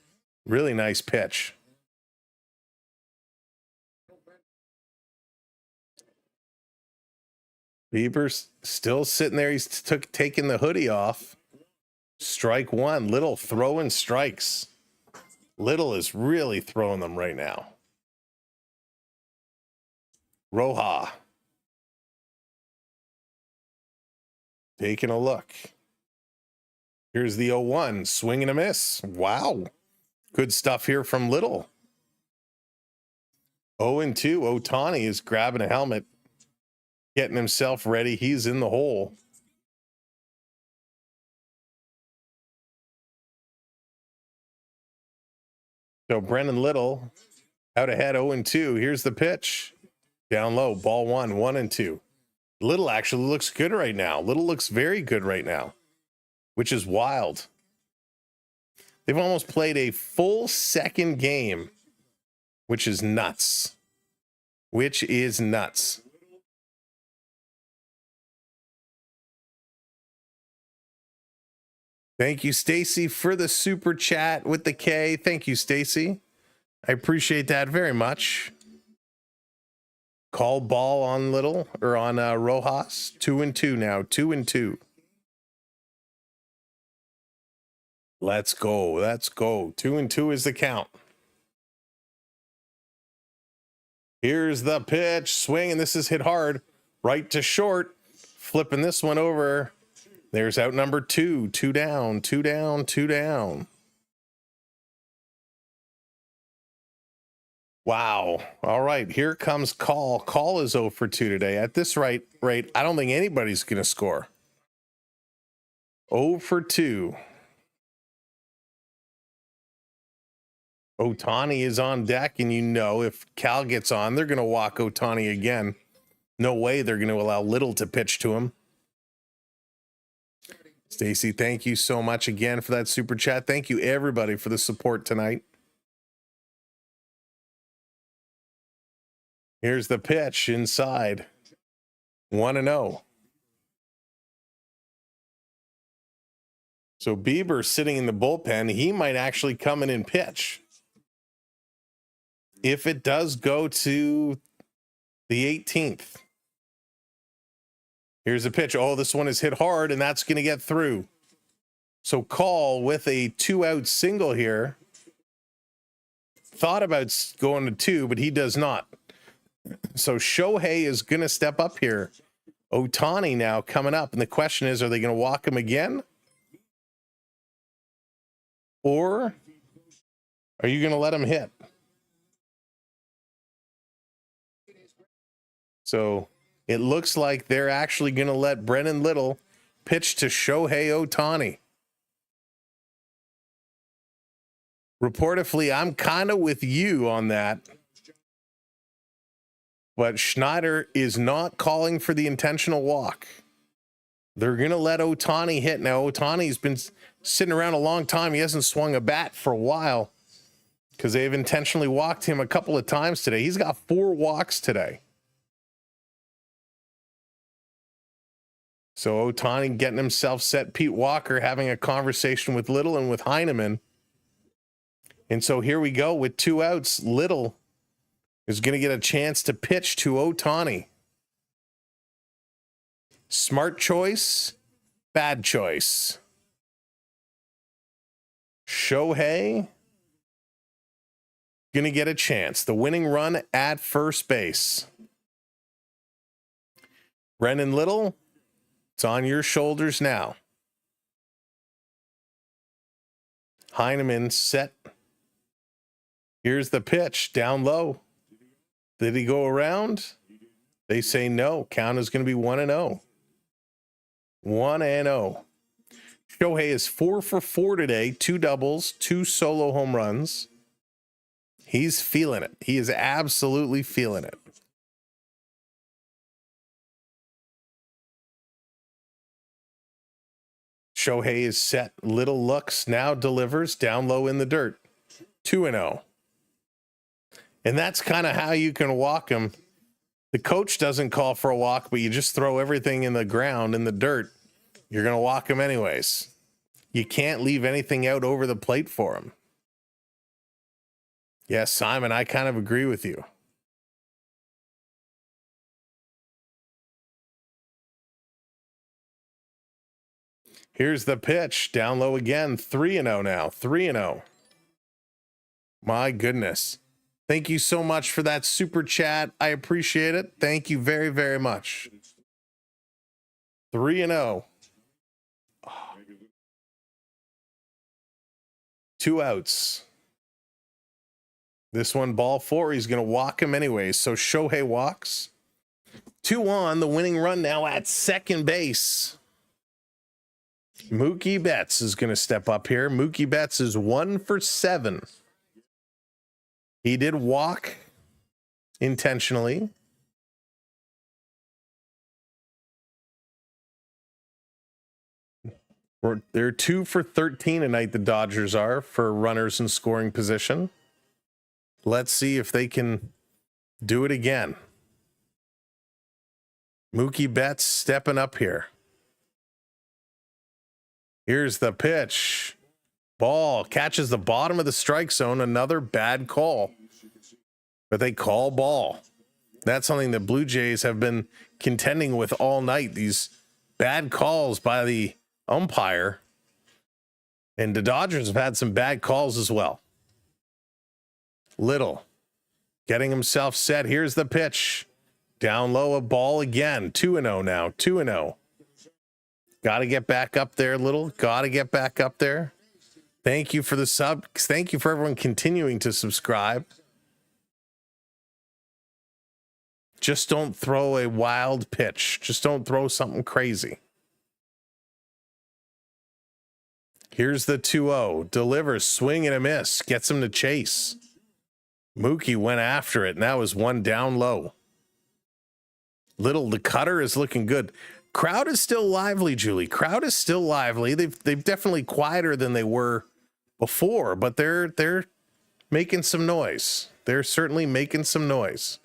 Really nice pitch. Bieber's still sitting there. He's taking the hoodie off. Strike 1. Little throwing strikes. Little is really throwing them right now. Roja. Taking a look. Here's the 0-1. Swing and a miss. Wow. Good stuff here from Little. 0-2. Ohtani is grabbing a helmet, getting himself ready. He's in the hole. So Brendan Little out ahead 0-2. Here's the pitch. Down low, ball 1, 1-2. Little actually looks good right now. Little looks very good right now, which is wild. They've almost played a full second game, which is nuts. Which is nuts. Thank you, Stacy, for the super chat with the K. Thank you, Stacy. I appreciate that very much. Call ball on Little or on Rojas. 2-2 now. 2-2. Let's go. Let's go. 2-2 is the count. Here's the pitch. Swing, and this is hit hard. Right to short. Flipping this one over. There's out number 2. 2 down. 2 down. 2 down. Wow. All right. Here comes Call. Call is 0 for 2 today. At this rate, I don't think anybody's going to score. 0 for 2. Ohtani is on deck, and you know if Cal gets on, they're going to walk Ohtani again. No way they're going to allow Little to pitch to him. Stacy, thank you so much again for that super chat. Thank you, everybody, for the support tonight. Here's the pitch inside. 1-0. So Bieber sitting in the bullpen. He might actually come in and pitch. If it does go to the 18th. Here's a pitch. Oh, this one is hit hard, and that's going to get through. So Call with a 2-out single here. Thought about going to 2, but he does not. So Shohei is going to step up here. Ohtani now coming up. And the question is, are they going to walk him again? Or are you going to let him hit? So it looks like they're actually going to let Brennan Little pitch to Shohei Ohtani. Reportedly, I'm kind of with you on that. But Schneider is not calling for the intentional walk. They're going to let Ohtani hit. Now, Ohtani's been sitting around a long time. He hasn't swung a bat for a while because they've intentionally walked him a couple of times today. He's got 4 walks today. So Ohtani getting himself set. Pete Walker having a conversation with Little and with Heineman. And so here we go with 2 outs. Little is going to get a chance to pitch to Ohtani. Smart choice, bad choice. Shohei going to get a chance. The winning run at first base. Brendan Little, it's on your shoulders now. Heineman set. Here's the pitch down low. Did he go around? They say no. Count is going to be 1-0. 1-0. Shohei is 4 for 4 today. 2 doubles, 2 solo home runs. He's feeling it. He is absolutely feeling it. Shohei is set. Little looks, now delivers down low in the dirt. 2-0. And that's kind of how you can walk him. The coach doesn't call for a walk, but you just throw everything in the ground, in the dirt. You're going to walk him anyways. You can't leave anything out over the plate for him. Yes, Simon, I kind of agree with you. Here's the pitch. Down low again. 3-0 now. 3-0. My goodness. Thank you so much for that super chat. I appreciate it. Thank you very, very much. 3-0. 2 outs. This one, ball 4. He's going to walk him anyways. So Shohei walks. 2 on. The winning run now at second base. Mookie Betts is going to step up here. Mookie Betts is 1 for 7. He did walk intentionally. They're 2 for 13 tonight, the Dodgers are, for runners in scoring position. Let's see if they can do it again. Mookie Betts stepping up here. Here's the pitch. Ball catches the bottom of the strike zone. Another bad call. But they call ball. That's something that Blue Jays have been contending with all night. These bad calls by the umpire. And the Dodgers have had some bad calls as well. Little getting himself set. Here's the pitch. Down low, a ball again. 2-0 now. 2-0. Got to get back up there, Little. Got to get back up there. Thank you for the sub. Thank you for everyone continuing to subscribe. Just don't throw a wild pitch. Just don't throw something crazy. Here's the 2-0. Delivers, swing and a miss. Gets him to chase. Mookie went after it, and that was one down low. Little, the cutter is looking good. Crowd is still lively, Julie. Crowd is still lively. They've definitely quieter than they were before, but they're making some noise. They're certainly making some noise.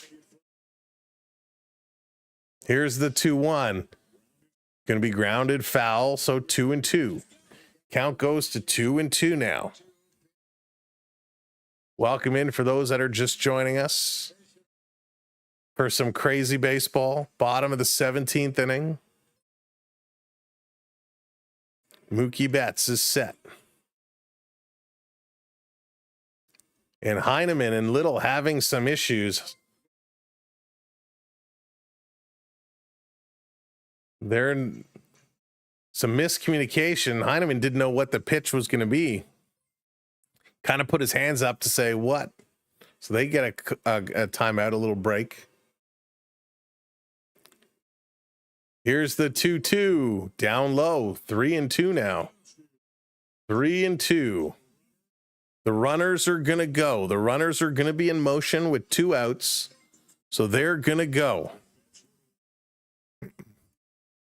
Here's the 2-1. Going to be grounded foul, so 2-2. Count goes to 2-2 now. Welcome in for those that are just joining us for some crazy baseball. Bottom of the 17th inning. Mookie Betts is set. And Heineman and Little having some issues. There some miscommunication. Heineman didn't know what the pitch was going to be. Kind of put his hands up to say what. So they get a timeout, a little break. Here's the 2-2 down low. 3-2 now. 3-2. The runners are going to go. The runners are going to be in motion with 2 outs. So they're going to go.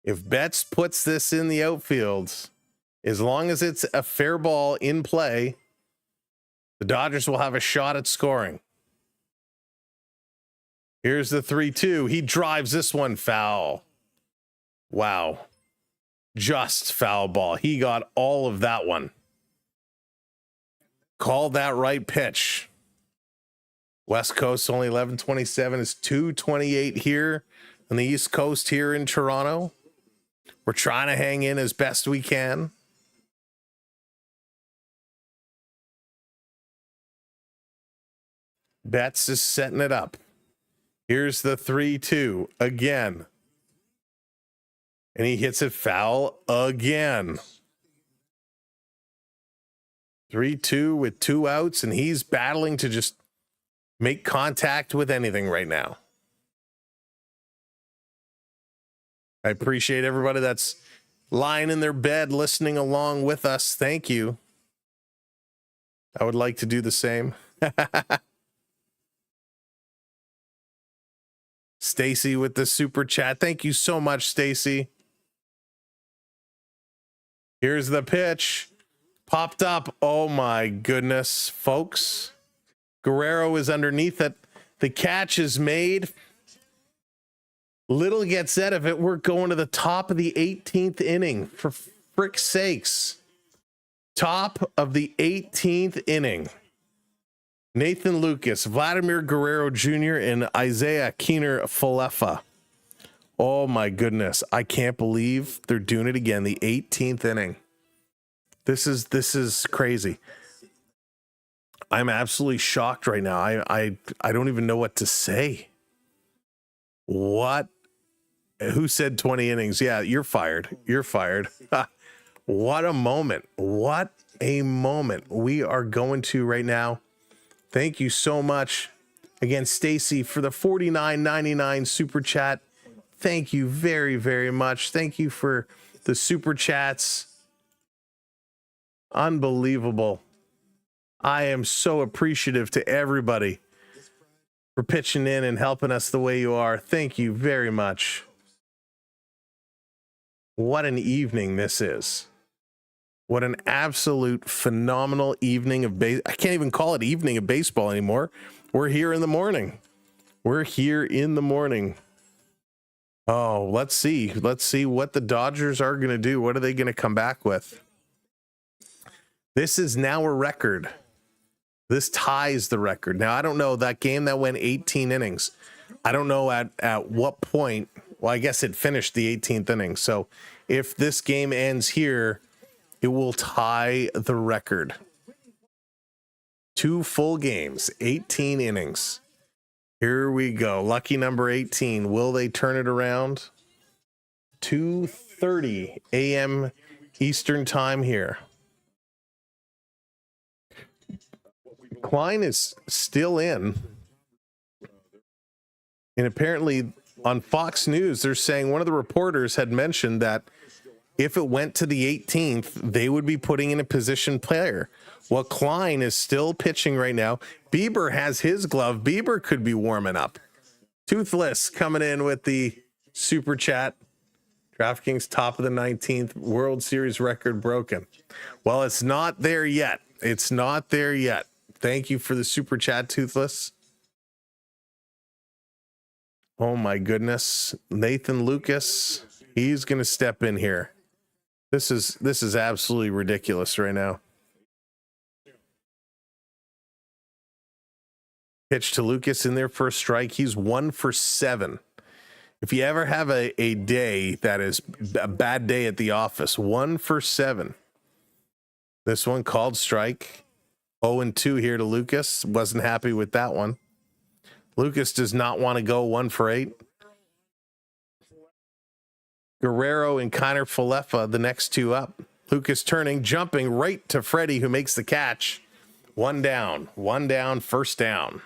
If Betts puts this in the outfield, as long as it's a fair ball in play, the Dodgers will have a shot at scoring. Here's the 3-2. He drives this one foul. Wow. Just foul ball. He got all of that one. Called that right pitch. West Coast only 11:27. It's 2:28 here on the East Coast here in Toronto. We're trying to hang in as best we can. Betts is setting it up. Here's the 3-2 again. And he hits it foul again. 3-2 with 2 outs, and he's battling to just make contact with anything right now. I appreciate everybody that's lying in their bed listening along with us. Thank you. I would like to do the same. Stacy with the super chat. Thank you so much, Stacy. Here's the pitch. Popped up. Oh my goodness, folks. Guerrero is underneath it. The catch is made. Little gets out of it. We're going to the top of the 18th inning. For frick's sakes. Top of the 18th inning. Nathan Lucas, Vladimir Guerrero Jr., and Isaiah Keener Falefa. Oh my goodness. I can't believe they're doing it again. The 18th inning. This is crazy. I'm absolutely shocked right now. I don't even know what to say. What? Who said 20 innings? Yeah, you're fired. You're fired. What a moment. What a moment. We are going to right now. Thank you so much. Again, Stacy, for the $49.99 super chat. Thank you very, very much. Thank you for the super chats. Unbelievable. I am so appreciative to everybody for pitching in and helping us the way you are. Thank you very much. What an evening this is. What an absolute phenomenal evening of I can't even call it evening of baseball anymore. We're here in the morning. We're here in the morning. Oh, let's see. Let's see what the Dodgers are going to do. What are they going to come back with? This is now a record. This ties the record. Now, I don't know, that game that went 18 innings. I don't know at what point. Well, I guess it finished the 18th inning. So if this game ends here, it will tie the record. 2 full games, 18 innings. Here we go. Lucky number 18. Will they turn it around? 2:30 a.m. Eastern time here. Klein is still in. And apparently on Fox News, they're saying one of the reporters had mentioned that if it went to the 18th, they would be putting in a position player. Well, Klein is still pitching right now. Bieber has his glove. Bieber could be warming up. Toothless coming in with the super chat. DraftKings top of the 19th, World Series record broken. Well, it's not there yet. It's not there yet. Thank you for the super chat, Toothless. Oh my goodness. Nathan Lucas, he's going to step in here. This is absolutely ridiculous right now. Pitch to Lucas in there for a strike. He's 1 for 7. If you ever have a day that is a bad day at the office, 1 for 7. This one called strike. 0-2 here to Lucas. Wasn't happy with that one. Lucas does not want to go 1 for 8. Guerrero and Kiner Falefa, the next 2 up. Lucas turning, jumping right to Freddie, who makes the catch. 1 down, first down.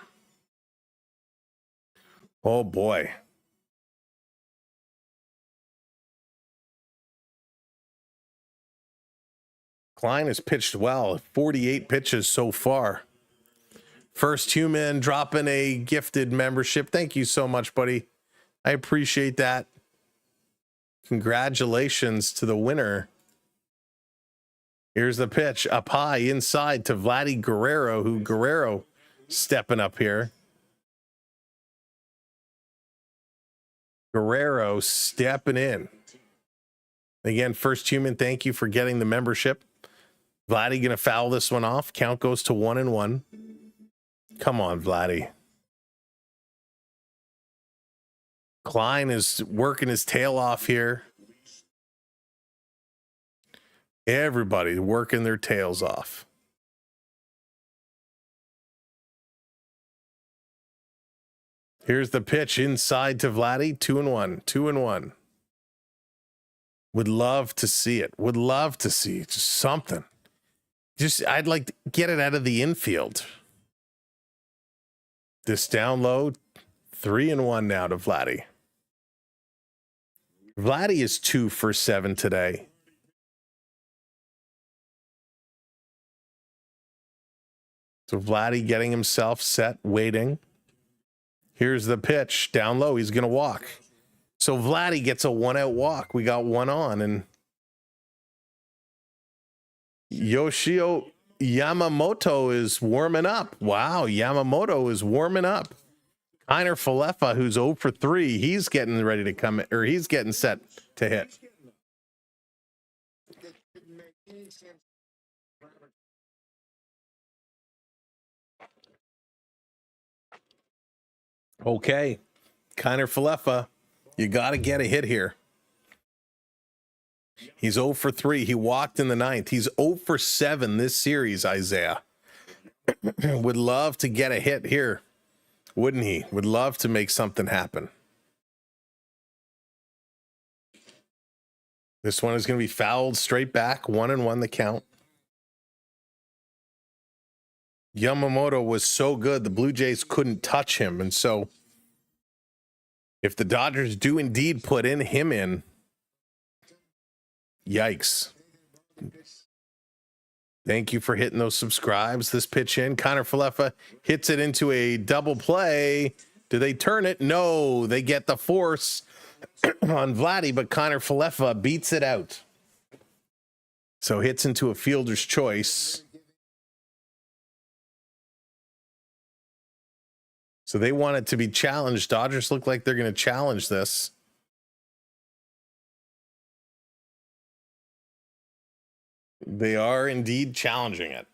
Oh boy. Klein has pitched well, 48 pitches so far. First human dropping a gifted membership. Thank you so much, buddy. I appreciate that. Congratulations to the winner. Here's the pitch up high inside to Vladdy Guerrero, who Guerrero stepping up here. Guerrero stepping in. Again, first human, thank you for getting the membership. Vladdy going to foul this one off. Count goes to 1-1. Come on, Vladdy. Klein is working his tail off here. Everybody working their tails off. Here's the pitch inside to Vladdy. 2-1. 2-1. Would love to see it. Would love to see just something. I'd like to get it out of the infield. This down low. 3-1 now to Vladdy. Vladdy is 2 for 7 today. So Vladdy getting himself set, waiting. Here's the pitch down low. He's going to walk. So Vladdy gets a 1-out walk. We got 1 on, and Yoshio Yamamoto is warming up. Wow, Yamamoto is warming up. Kiner Falefa, who's 0 for 3, he's getting ready to come, or he's getting set to hit. Okay, Kiner Falefa, you got to get a hit here. He's 0 for 3. He walked in the 9th. He's 0 for 7 this series, Isaiah. Would love to get a hit here, wouldn't he? Would love to make something happen. This one is going to be fouled straight back. 1-1 the count. Yamamoto was so good, the Blue Jays couldn't touch him. And so if the Dodgers do indeed put him in, yikes. Thank you for hitting those subscribes. This pitch in, Connor Falefa hits it into a double play. Do they turn it? No, they get the force on Vladdy, but Connor Falefa beats it out. So hits into a fielder's choice. So they want it to be challenged. Dodgers look like they're going to challenge this. They are indeed challenging it.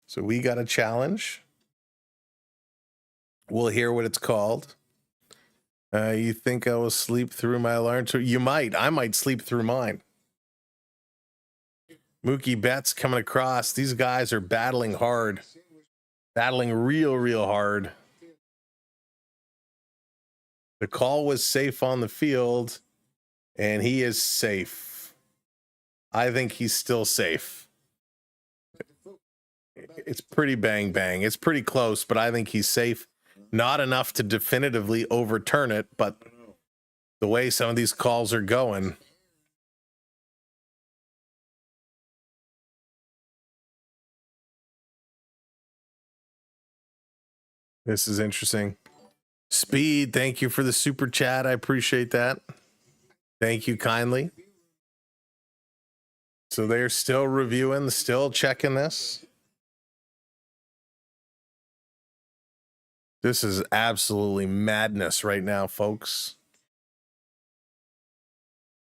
So we got a challenge. We'll hear what it's called. You think I will sleep through my alarm? You might. I might sleep through mine. Mookie Betts coming across. These guys are battling hard. Battling real hard. The call was safe on the field, and he is safe. I think he's still safe. It's pretty bang. It's pretty close, but I think he's safe. Not enough to definitively overturn it, but the way some of these calls are going. This is interesting. Speed, thank you for the super chat. I appreciate that. Thank you kindly. So they're still reviewing, still checking this. This is absolutely madness right now, folks.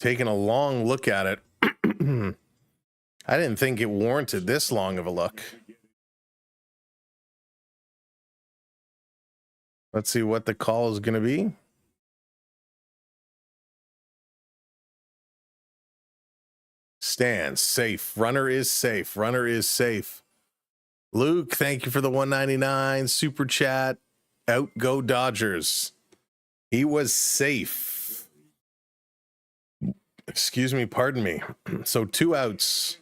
Taking a long look at it. I didn't think it warranted this long of a look. Let's see what the call is going to be. Stands safe. Runner is safe. Runner is safe. Luke, thank you for the 199 super chat. Out go Dodgers. He was safe. Excuse me, pardon me. So 2 outs.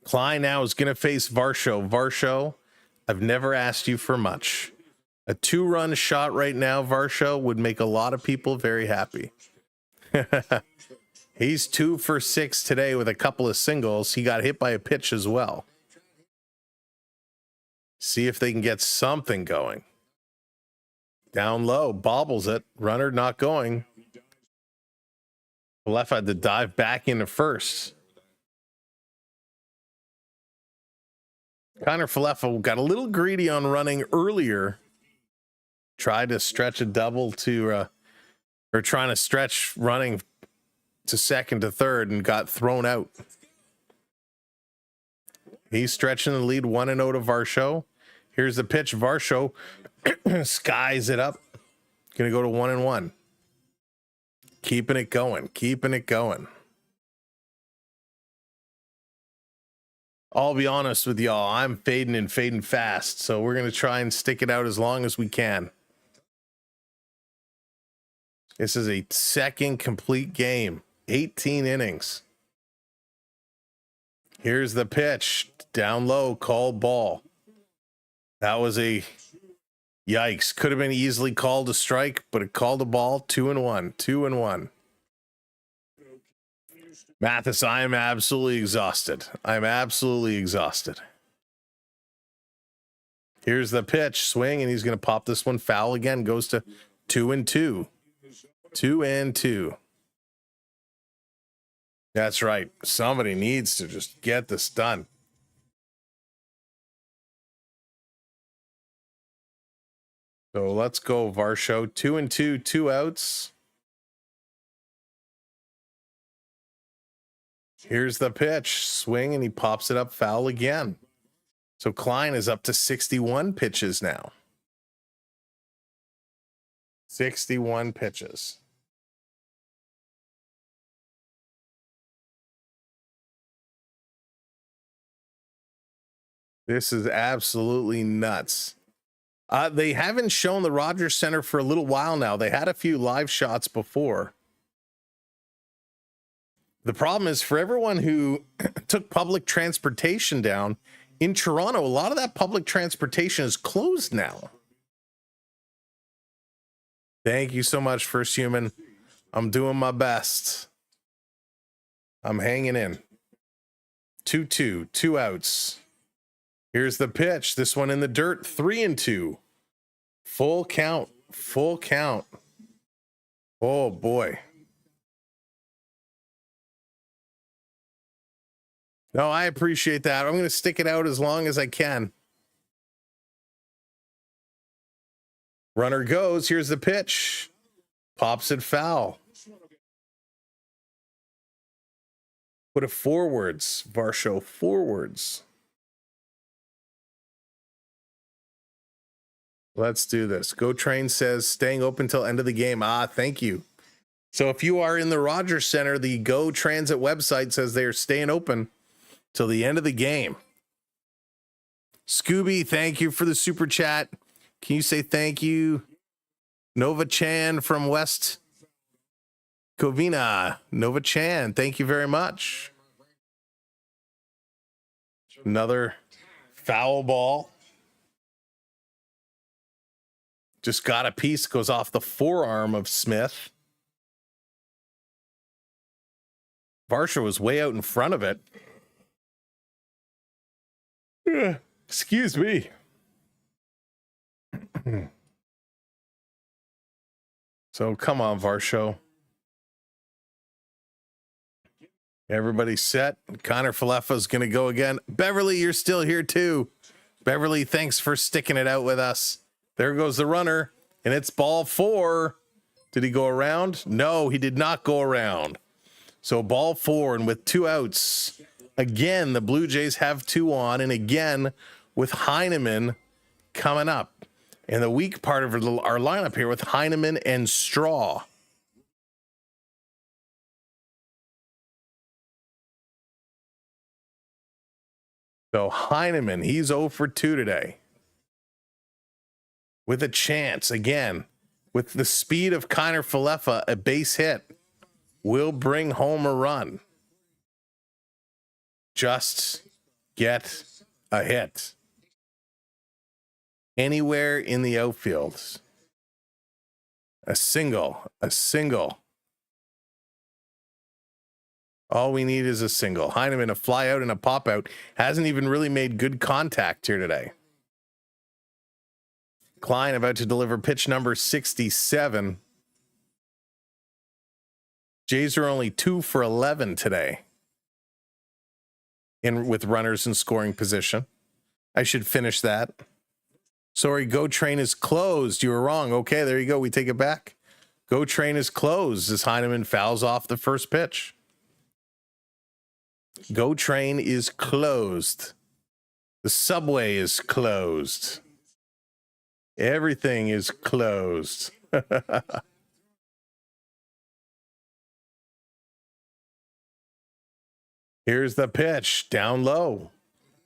Klein now is going to face Varsho. Varsho, I've never asked you for much. A 2-run shot right now, Varsho, would make a lot of people very happy. He's 2 for 6 today with a couple of singles. He got hit by a pitch as well. See if they can get something going. Down low, bobbles it. Runner not going. Left had to dive back into first. Connor Falefa got a little greedy on running earlier. Tried to stretch a double to, or trying to stretch running to second to third and got thrown out. He's stretching the lead 1-0 to Varsho. Here's the pitch. Varsho skies it up. Going to go to 1-1. Keeping it going. Keeping it going. I'll be honest with y'all. I'm fading and fading fast. So we're going to try and stick it out as long as we can. This is a second complete game. 18 innings. Here's the pitch. Down low, called ball. That was a yikes. Could have been easily called a strike, but it called a ball. 2-1. 2-1. Mathis, I am absolutely exhausted. I'm absolutely exhausted. Here's the pitch. Swing, and he's going to pop this one foul again. Goes to 2-2. 2-2. That's right. Somebody needs to just get this done. So let's go, Varsho. 2-2, 2 outs. Here's the pitch. Swing, and he pops it up foul again. So Klein is up to 61 pitches now. 61 pitches. This is absolutely nuts. They haven't shown the Rogers Center for a little while now. They had a few live shots before. The problem is for everyone who took public transportation down, in Toronto, a lot of that public transportation is closed now. Thank you so much, First Human. I'm doing my best. I'm hanging in. 2-2, 2 outs. Here's the pitch. This one in the dirt, 3-2. Full count, full count. Oh boy. No, I appreciate that. I'm going to stick it out as long as I can. Runner goes. Here's the pitch. Pops it foul. Put it forwards. Varsho forwards. Let's do this. Go Train says staying open till end of the game. Ah, thank you. So if you are in the Rogers Center, the Go Transit website says they are staying open till the end of the game. Scooby, thank you for the super chat. Can you say thank you? Nova Chan from West Covina. Nova Chan, thank you very much. Another foul ball. Just got a piece, goes off the forearm of Smith. Varsha was way out in front of it. Excuse me. So come on, Varsho. Everybody's set. Connor Falefa's going to go again. Beverly, you're still here too. Beverly, thanks for sticking it out with us. There goes the runner, and it's ball 4. Did he go around? No, he did not go around. So ball 4, and with 2 outs, again, the Blue Jays have 2 on, and again, with Heineman coming up. And the weak part of our lineup here with Heineman and Straw. So Heineman, he's 0 for 2 today. With a chance, again, with the speed of Kiner Falefa, a base hit will bring home a run. Just get a hit. Anywhere in the outfield. A single. All we need is a single. Heineman, a fly out and a pop out. Hasn't even really made good contact here today. Klein about to deliver pitch number 67. Jays are only 2 for 11 today. With runners in scoring position. I should finish that. Sorry, Go Train is closed. You were wrong. Okay, there you go. We take it back. Go Train is closed as Heineman fouls off the first pitch. Go Train is closed. The subway is closed. Everything is closed. Here's the pitch. Down low.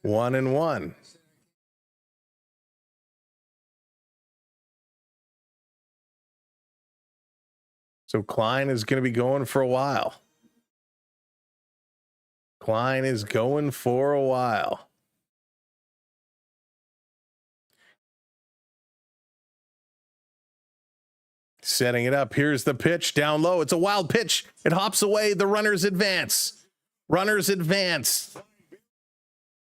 1-1. So Klein is going to be going for a while. Klein is going for a while. Setting it up. Here's the pitch down low. It's a wild pitch. It hops away. The runners advance. Runners advance.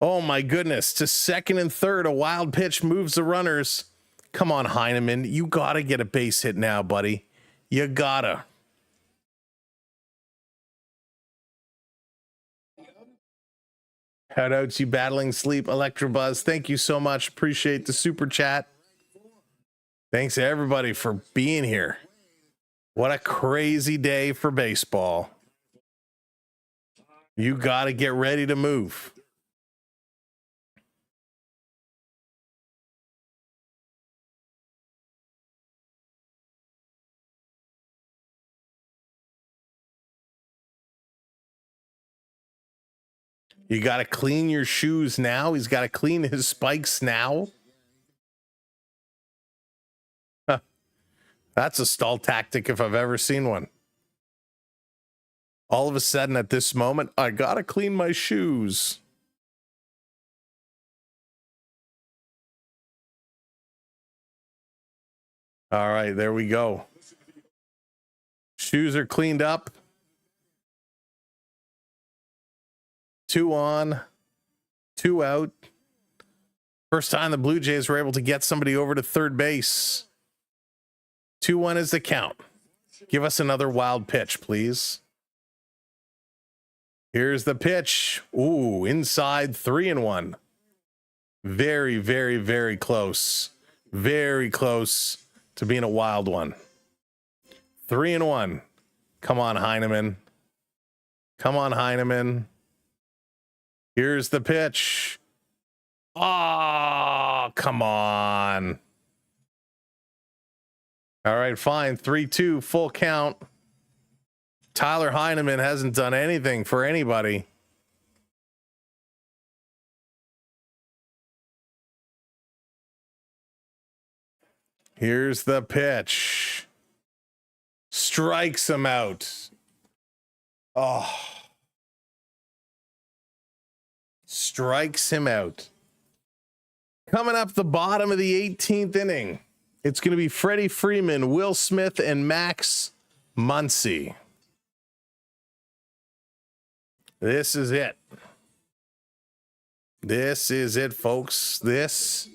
Oh my goodness. To second and third, a wild pitch moves the runners. Come on, Heineman. You got to get a base hit now, buddy. You gotta. Shout out to Battling Sleep, Electrobuzz. Thank you so much. Appreciate the super chat. Thanks to everybody for being here. What a crazy day for baseball. You got to get ready to move. You got to clean your shoes now. He's got to clean his spikes now. Huh. That's a stall tactic if I've ever seen one. All of a sudden at this moment, I got to clean my shoes. All right, there we go. Shoes are cleaned up. 2 on, 2 out. First time the Blue Jays were able to get somebody over to third base. 2-1 is the count. Give us another wild pitch, please. Here's the pitch. Ooh, inside 3-1. Very, very, very close. Very close to being a wild one. 3-1. Come on, Heineman. Come on, Heineman. Here's the pitch. Oh, come on. All right, fine. 3-2, full count. Tyler Heineman hasn't done anything for anybody. Here's the pitch. Strikes him out. Oh. Strikes him out. Coming up the bottom of the 18th inning, it's going to be Freddie Freeman, Will Smith, and Max Muncy. This is it. This is it, folks. This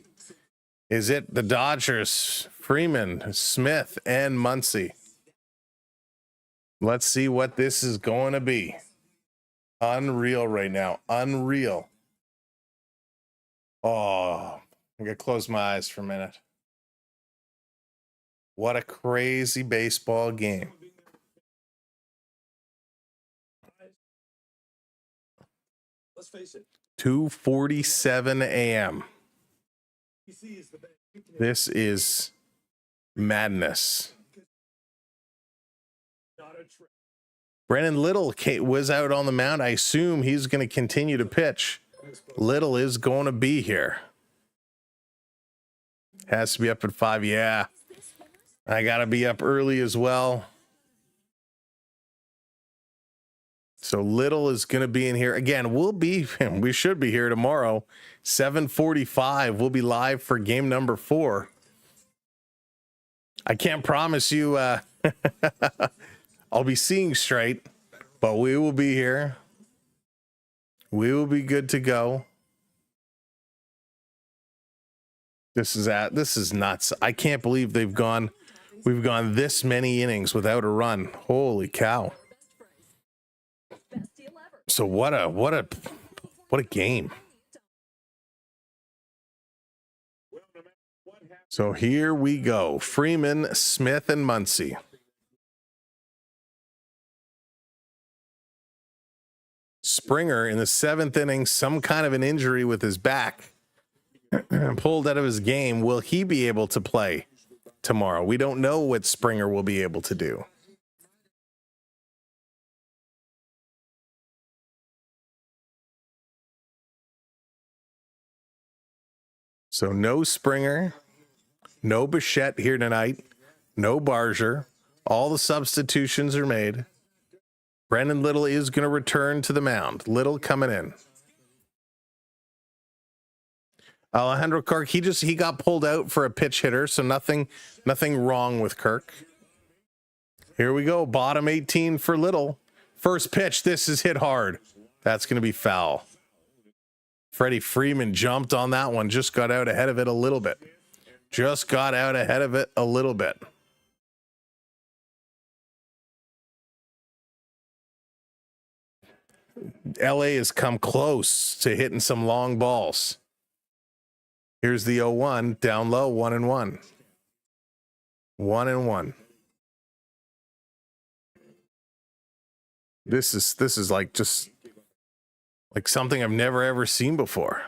is it. The Dodgers, Freeman, Smith, and Muncy. Let's see what this is going to be. Unreal right now. Unreal. Oh, I'm going to close my eyes for a minute. What a crazy baseball game. Let's face it. 2:47 a.m. This is madness. Brandon Little was out on the mound. I assume he's going to continue to pitch. Little is going to be here. Has to be up at 5. Yeah. I got to be up early as well. So Little is going to be in here. Again, we should be here tomorrow. 7:45. We'll be live for game number 4. I can't promise you I'll be seeing straight, but we will be here. We will be good to go. This is nuts. I can't believe we've gone this many innings without a run. Holy cow. So what a game. So here we go. Freeman, Smith, and Muncy. Springer in the 7th inning, some kind of an injury with his back, pulled out of his game. Will he be able to play tomorrow? We don't know what Springer will be able to do. So no Springer, no Bichette here tonight, no Barger. All the substitutions are made. Brandon Little is going to return to the mound. Little coming in. Alejandro Kirk, he got pulled out for a pitch hitter, so nothing wrong with Kirk. Here we go. Bottom 18 for Little. First pitch. This is hit hard. That's going to be foul. Freddie Freeman jumped on that one. Just got out ahead of it a little bit. LA has come close to hitting some long balls. Here's the 0-1 down low, 1-1. 1-1. This is like just like something I've never ever seen before.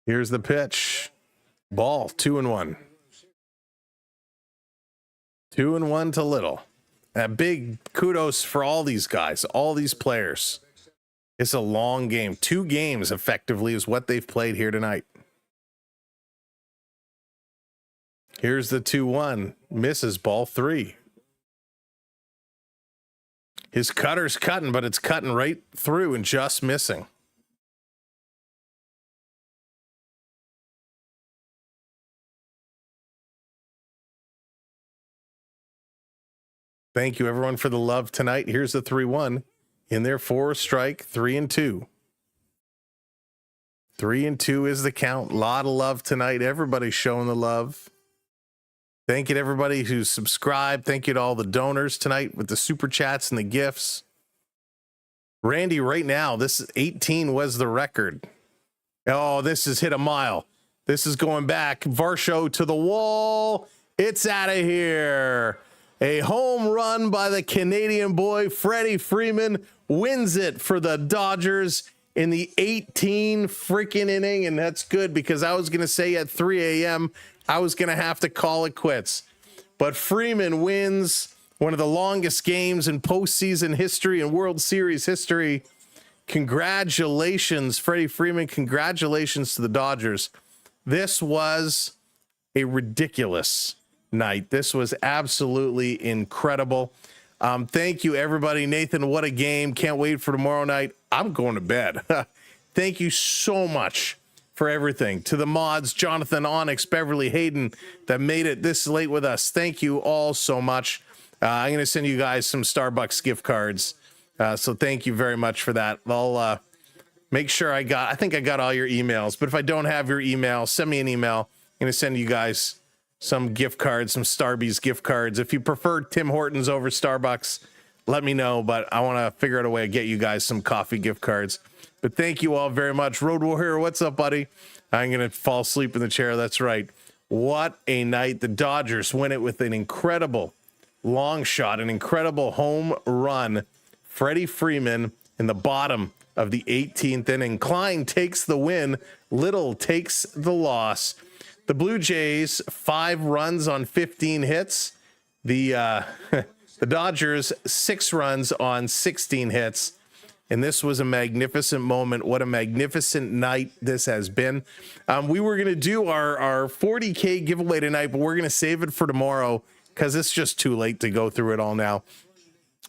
Here's the pitch. Ball, 2-1. 2-1 to Little. A big kudos for all these guys, all these players. It's a long game. 2 games effectively is what they've played here tonight. Here's the 2-1. Misses, ball 3. His cutter's cutting, but it's cutting right through and just missing. Thank you, everyone, for the love tonight. Here's the 3-1 in there for a strike, 3-2. 3-2 is the count. A lot of love tonight. Everybody's showing the love. Thank you to everybody who's subscribed. Thank you to all the donors tonight with the super chats and the gifts. Randy, right now, this is 18 was the record. Oh, this has hit a mile. This is going back. Varsho to the wall. It's out of here. A home run by the Canadian boy, Freddie Freeman, wins it for the Dodgers in the 18 freaking inning. And that's good because I was going to say at 3 a.m., I was going to have to call it quits. But Freeman wins one of the longest games in postseason history and World Series history. Congratulations, Freddie Freeman. Congratulations to the Dodgers. This was a ridiculous night. This was absolutely incredible. Thank you, everybody. Nathan, what a game. Can't wait for tomorrow night. I'm going to bed. Thank you so much for everything. To the mods, Jonathan, Onyx, Beverly, Hayden, that made it this late with us. Thank you all so much. I'm going to send you guys some Starbucks gift cards. So thank you very much for that. I'll make sure I think I got all your emails, but if I don't have your email, send me an email. I'm going to send you guys some gift cards, some Starbucks gift cards. If you prefer Tim Hortons over Starbucks, let me know, but I want to figure out a way to get you guys some coffee gift cards. But thank you all very much. Road Warrior, what's up, buddy? I'm going to fall asleep in the chair. That's right. What a night. The Dodgers win it with an incredible long shot, an incredible home run. Freddie Freeman in the bottom of the 18th inning. Klein takes the win. Little takes the loss. The Blue Jays, 5 runs on 15 hits. The Dodgers, 6 runs on 16 hits. And this was a magnificent moment. What a magnificent night this has been. We were going to do our 40K giveaway tonight, but we're going to save it for tomorrow because it's just too late to go through it all now.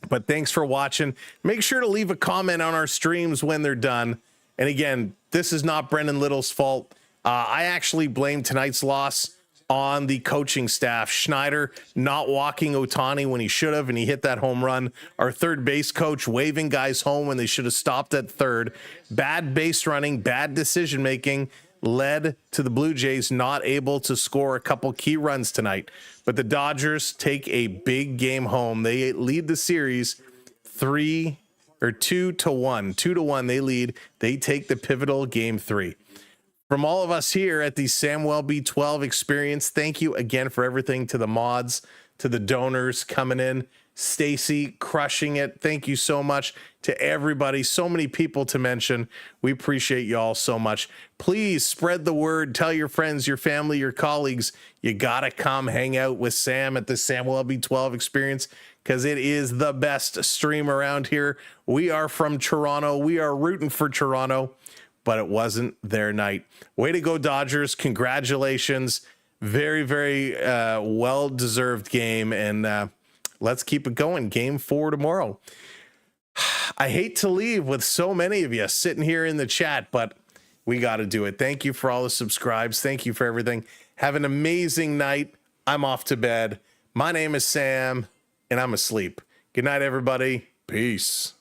But thanks for watching. Make sure to leave a comment on our streams when they're done. And again, this is not Brendan Little's fault. I actually blame tonight's loss on the coaching staff. Schneider not walking Ohtani when he should have, and he hit that home run. Our third base coach waving guys home when they should have stopped at third. Bad base running, bad decision making led to the Blue Jays not able to score a couple key runs tonight. But the Dodgers take a big game home. They lead the series 2-1. 2-1 they lead. They take the pivotal game 3. From all of us here at the Samuel B12 experience, thank you again for everything. To the mods, to the donors coming in, Stacy crushing it. Thank you so much to everybody. So many people to mention. We appreciate you all so much. Please spread the word. Tell your friends, your family, your colleagues. You got to come hang out with Sam at the Samuel B12 experience because it is the best stream around here. We are from Toronto. We are rooting for Toronto. But it wasn't their night. Way to go, Dodgers. Congratulations. Very, very well-deserved game. And let's keep it going. Game 4 tomorrow. I hate to leave with so many of you sitting here in the chat, but we got to do it. Thank you for all the subscribes. Thank you for everything. Have an amazing night. I'm off to bed. My name is Sam, and I'm asleep. Good night, everybody. Peace.